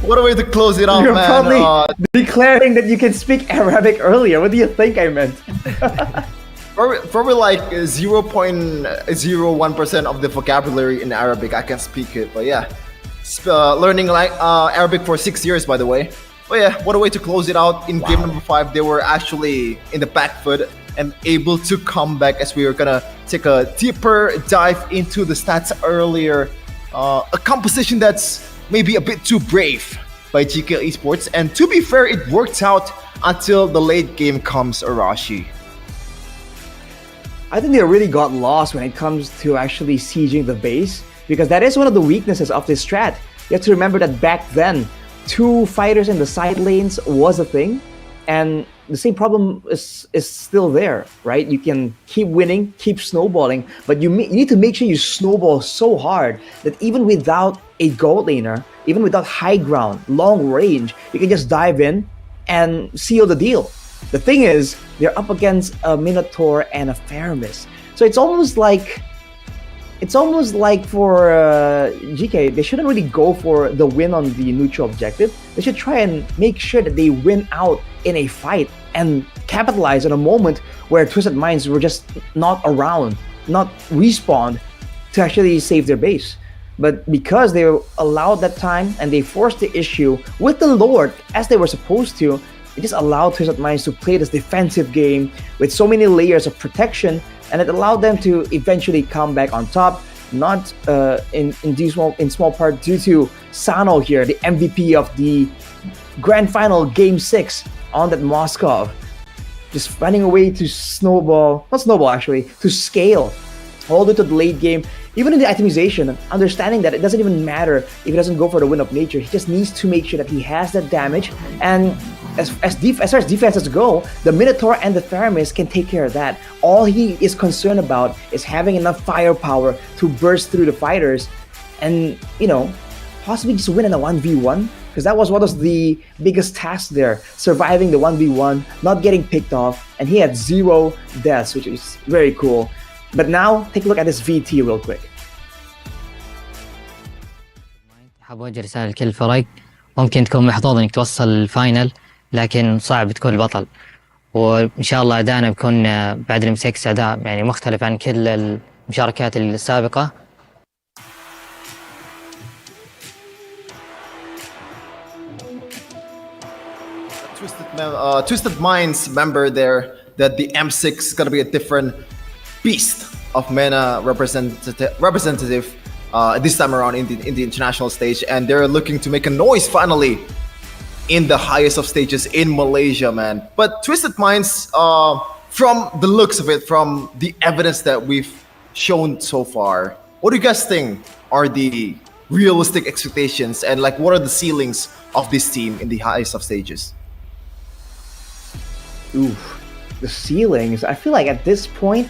What a way to close it off, You're man. probably declaring that you can speak Arabic earlier. What do you think I meant? Probably like 0.01% of the vocabulary in Arabic. I can speak it, but yeah. Learning like Arabic for 6 years, by the way. But yeah, what a way to close it out. In game number 5, they were actually in the back foot and able to come back, as we were gonna take a deeper dive into the stats earlier. A composition that's maybe a bit too brave by Geekay Esports, and to be fair, it worked out until the late game comes Arashi. I think they really got lost when it comes to actually sieging the base, because that is one of the weaknesses of this strat. You have to remember that back then, 2 fighters in the side lanes was a thing, and the same problem is still there, right? You can keep winning, keep snowballing, but you need to make sure you snowball so hard that even without a gold laner, even without high ground, long range, you can just dive in and seal the deal. The thing is, they're up against a Minotaur and a Faramis, so it's almost like for GK, they shouldn't really go for the win on the neutral objective. They should try and make sure that they win out in a fight and capitalize on a moment where Twisted Minds were just not around, not respawned to actually save their base. But because they allowed that time and they forced the issue with the Lord as they were supposed to, it just allowed Twisted Minds to play this defensive game with so many layers of protection, and it allowed them to eventually come back on top, not in small part due to Sano here, the MVP of the Grand Final Game 6 on that Moskov, just finding a way to to scale all the way to the late game. Even in the itemization, understanding that it doesn't even matter if he doesn't go for the win of nature, he just needs to make sure that he has that damage. And as far as defenses go, the Minotaur and the Faramis can take care of that. All he is concerned about is having enough firepower to burst through the fighters and, possibly just win in a 1v1. Because that was one of the biggest tasks there, surviving the 1v1, not getting picked off, and he had 0 deaths, which is very cool. But now, take a look at this VT real quick. حاب أوجه رسالة لكل الفرق. ممكن تكون محظوظ إنك توصل الفاينل، لكن صعب تكون البطل. وإن شاء الله أدانا بيكون بعد المسكس أداء يعني مختلف عن كل المشاركات السابقة. Twisted Minds member there that the M6 is gonna be a different beast of MENA representative this time around in the international stage, and they're looking to make a noise finally in the highest of stages in Malaysia, man. But Twisted Minds, from the looks of it, from the evidence that we've shown so far, what do you guys think are the realistic expectations, and like what are the ceilings of this team in the highest of stages? Oof, the ceilings. I feel like at this point,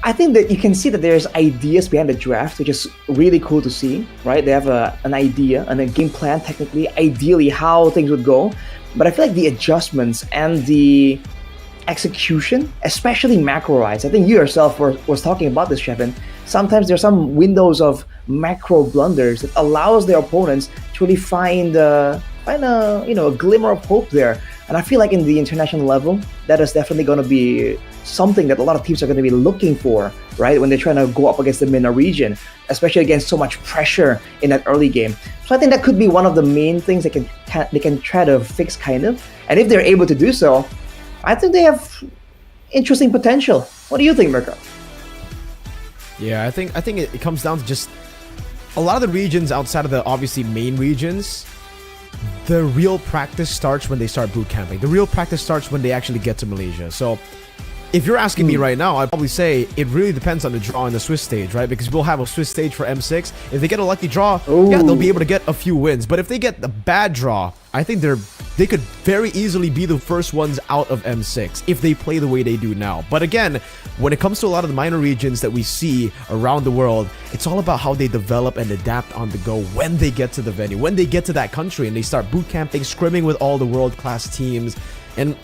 I think that you can see that there's ideas behind the draft, which is really cool to see, right? They have an idea and a game plan, technically, ideally how things would go. But I feel like the adjustments and the execution, especially macro-wise, I think you yourself was talking about this, Shevin. Sometimes there's some windows of macro blunders that allows their opponents to really find a glimmer of hope there. And I feel like in the international level, that is definitely going to be something that a lot of teams are going to be looking for, right? When they're trying to go up against the MENA region, especially against so much pressure in that early game. So I think that could be one of the main things they can try to fix, kind of. And if they're able to do so, I think they have interesting potential. What do you think, Mirko? Yeah, I think it comes down to just a lot of the regions outside of the obviously main regions. The real practice starts when they start boot camping. The real practice starts when they actually get to Malaysia. So if you're asking me right now, I'd probably say it really depends on the draw in the Swiss stage, right? Because we'll have a Swiss stage for M6. If they get a lucky draw, yeah, they'll be able to get a few wins. But if they get the bad draw, I think they're they could very easily be the first ones out of M6 if they play the way they do now. But again, when it comes to a lot of the minor regions that we see around the world, it's all about how they develop and adapt on the go when they get to the venue, when they get to that country and they start boot camping, scrimming with all the world-class teams. And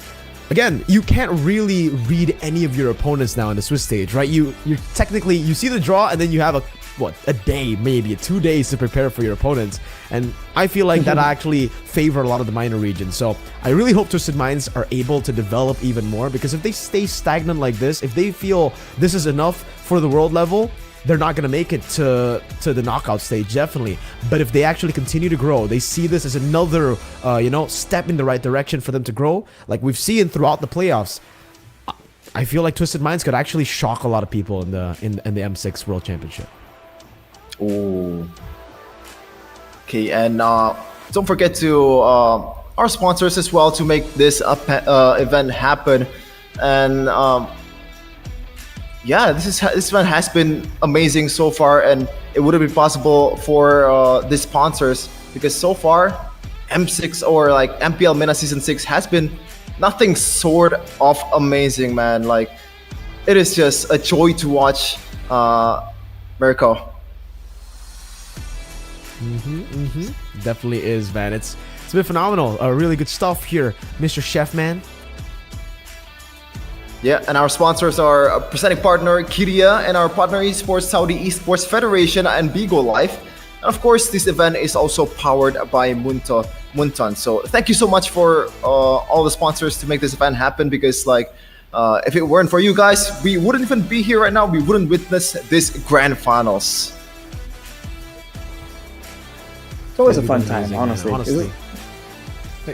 again, you can't really read any of your opponents now in the Swiss stage, right? You technically, you see the draw and then you have a day, maybe 2 days to prepare for your opponents. And I feel like that actually favor a lot of the minor regions. So I really hope Twisted Minds are able to develop even more, because if they stay stagnant like this, if they feel this is enough for the world level, they're not going to make it to the knockout stage, definitely. But if they actually continue to grow, they see this as another, step in the right direction for them to grow, like we've seen throughout the playoffs, I feel like Twisted Minds could actually shock a lot of people in the M6 World Championship. Oh. Okay, and don't forget to our sponsors as well to make this event happen. And yeah, this event has been amazing so far, and it wouldn't be possible for the sponsors, because so far M6 or like MPL MENA Season 6 has been nothing short of amazing, man. Like, it is just a joy to watch, Mirko. Definitely is, man. It's been phenomenal. Really good stuff here, Mr. Chef Man. Yeah, and our sponsors are presenting partner Kiria and our partner esports Saudi Esports Federation and Bigo Life. And of course, this event is also powered by Munton. So thank you so much for all the sponsors to make this event happen, because like if it weren't for you guys, we wouldn't even be here right now. We wouldn't witness this grand finals. It's always a fun time, honestly.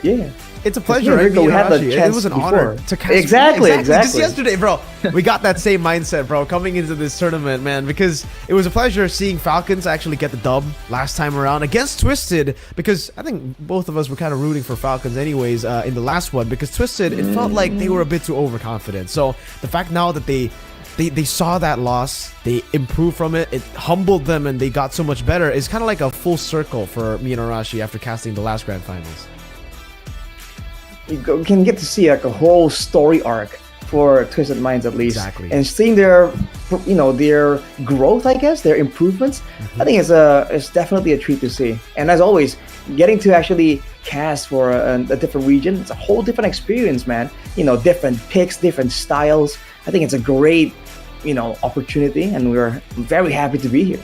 Yeah. It's a pleasure. We had the chance it was an before. honor to cast. Exactly. Just yesterday, bro. We got that same mindset, bro, coming into this tournament, man, because it was a pleasure seeing Falcons actually get the dub last time around against Twisted, because I think both of us were kind of rooting for Falcons anyways in the last one, because Twisted, it felt like they were a bit too overconfident. So the fact now that they saw that loss, they improved from it, it humbled them, and they got so much better, is kind of like a full circle for me and Arashi after casting the last Grand Finals. You can get to see like a whole story arc for Twisted Minds, at least. Exactly. And seeing their growth, I guess, their improvements, I think it's definitely a treat to see. And as always, getting to actually cast for a different region, it's a whole different experience, man. Different picks, different styles. I think it's a great, opportunity, and we're very happy to be here.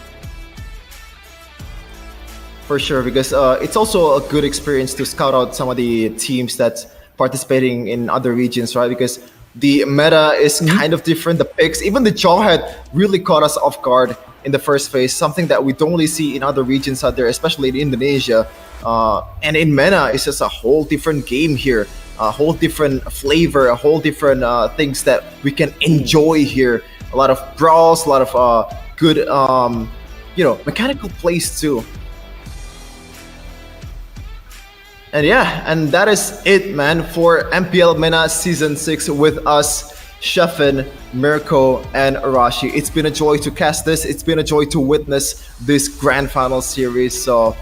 For sure, because it's also a good experience to scout out some of the teams that's participating in other regions, right? Because the meta is kind of different. The picks, even the Jawhead, really caught us off guard in the first phase, something that we don't really see in other regions out there, especially in Indonesia. And in MENA, it's just a whole different game here, a whole different flavor, a whole different things that we can enjoy here. A lot of brawls, a lot of good, mechanical plays too. And yeah, and that is it, man, for MPL MENA Season 6 with us, Shefin, Mirko, and Arashi. It's been a joy to cast this. It's been a joy to witness this Grand Final series. So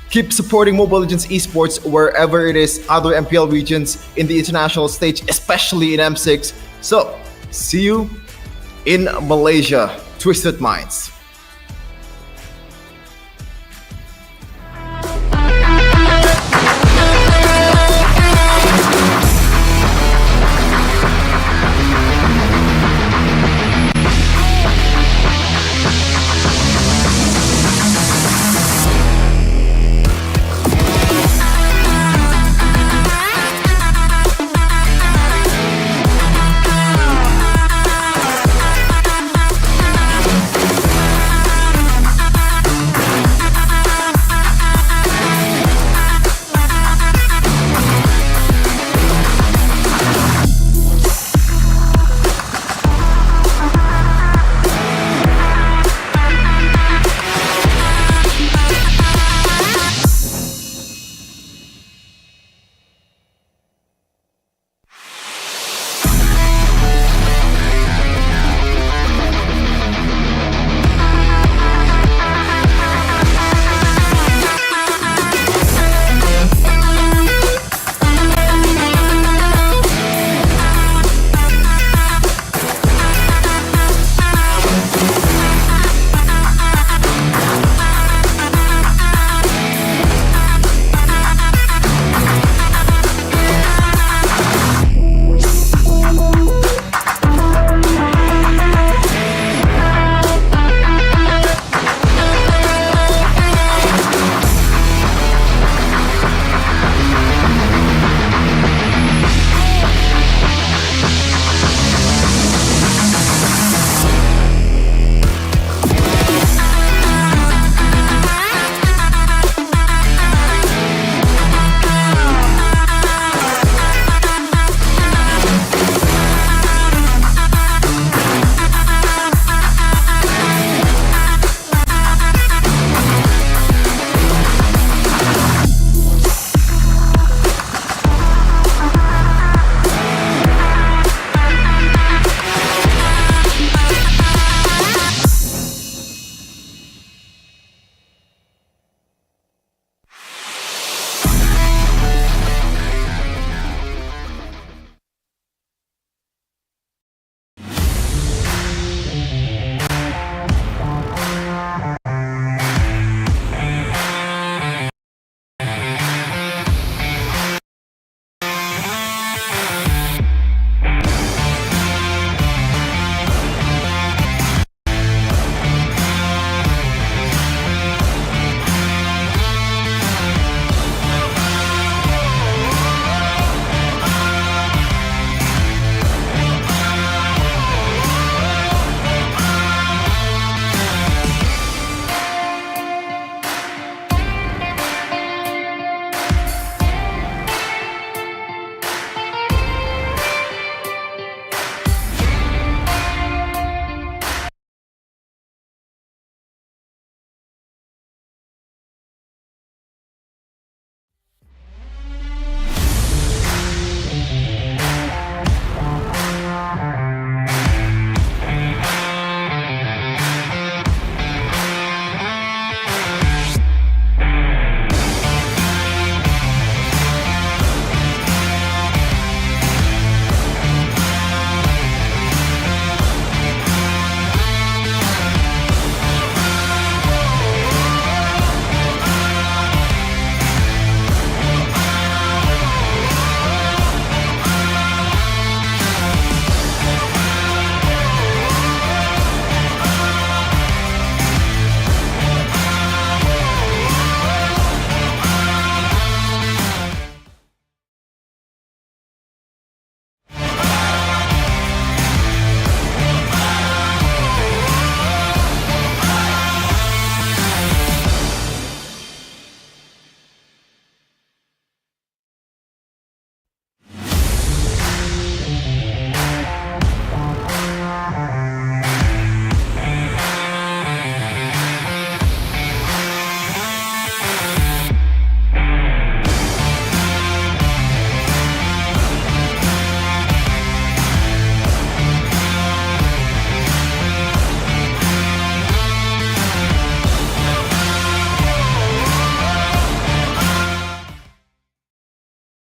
keep supporting Mobile Legends esports wherever it is, other MPL regions, in the international stage, especially in M6. So see you in Malaysia, Twisted Minds.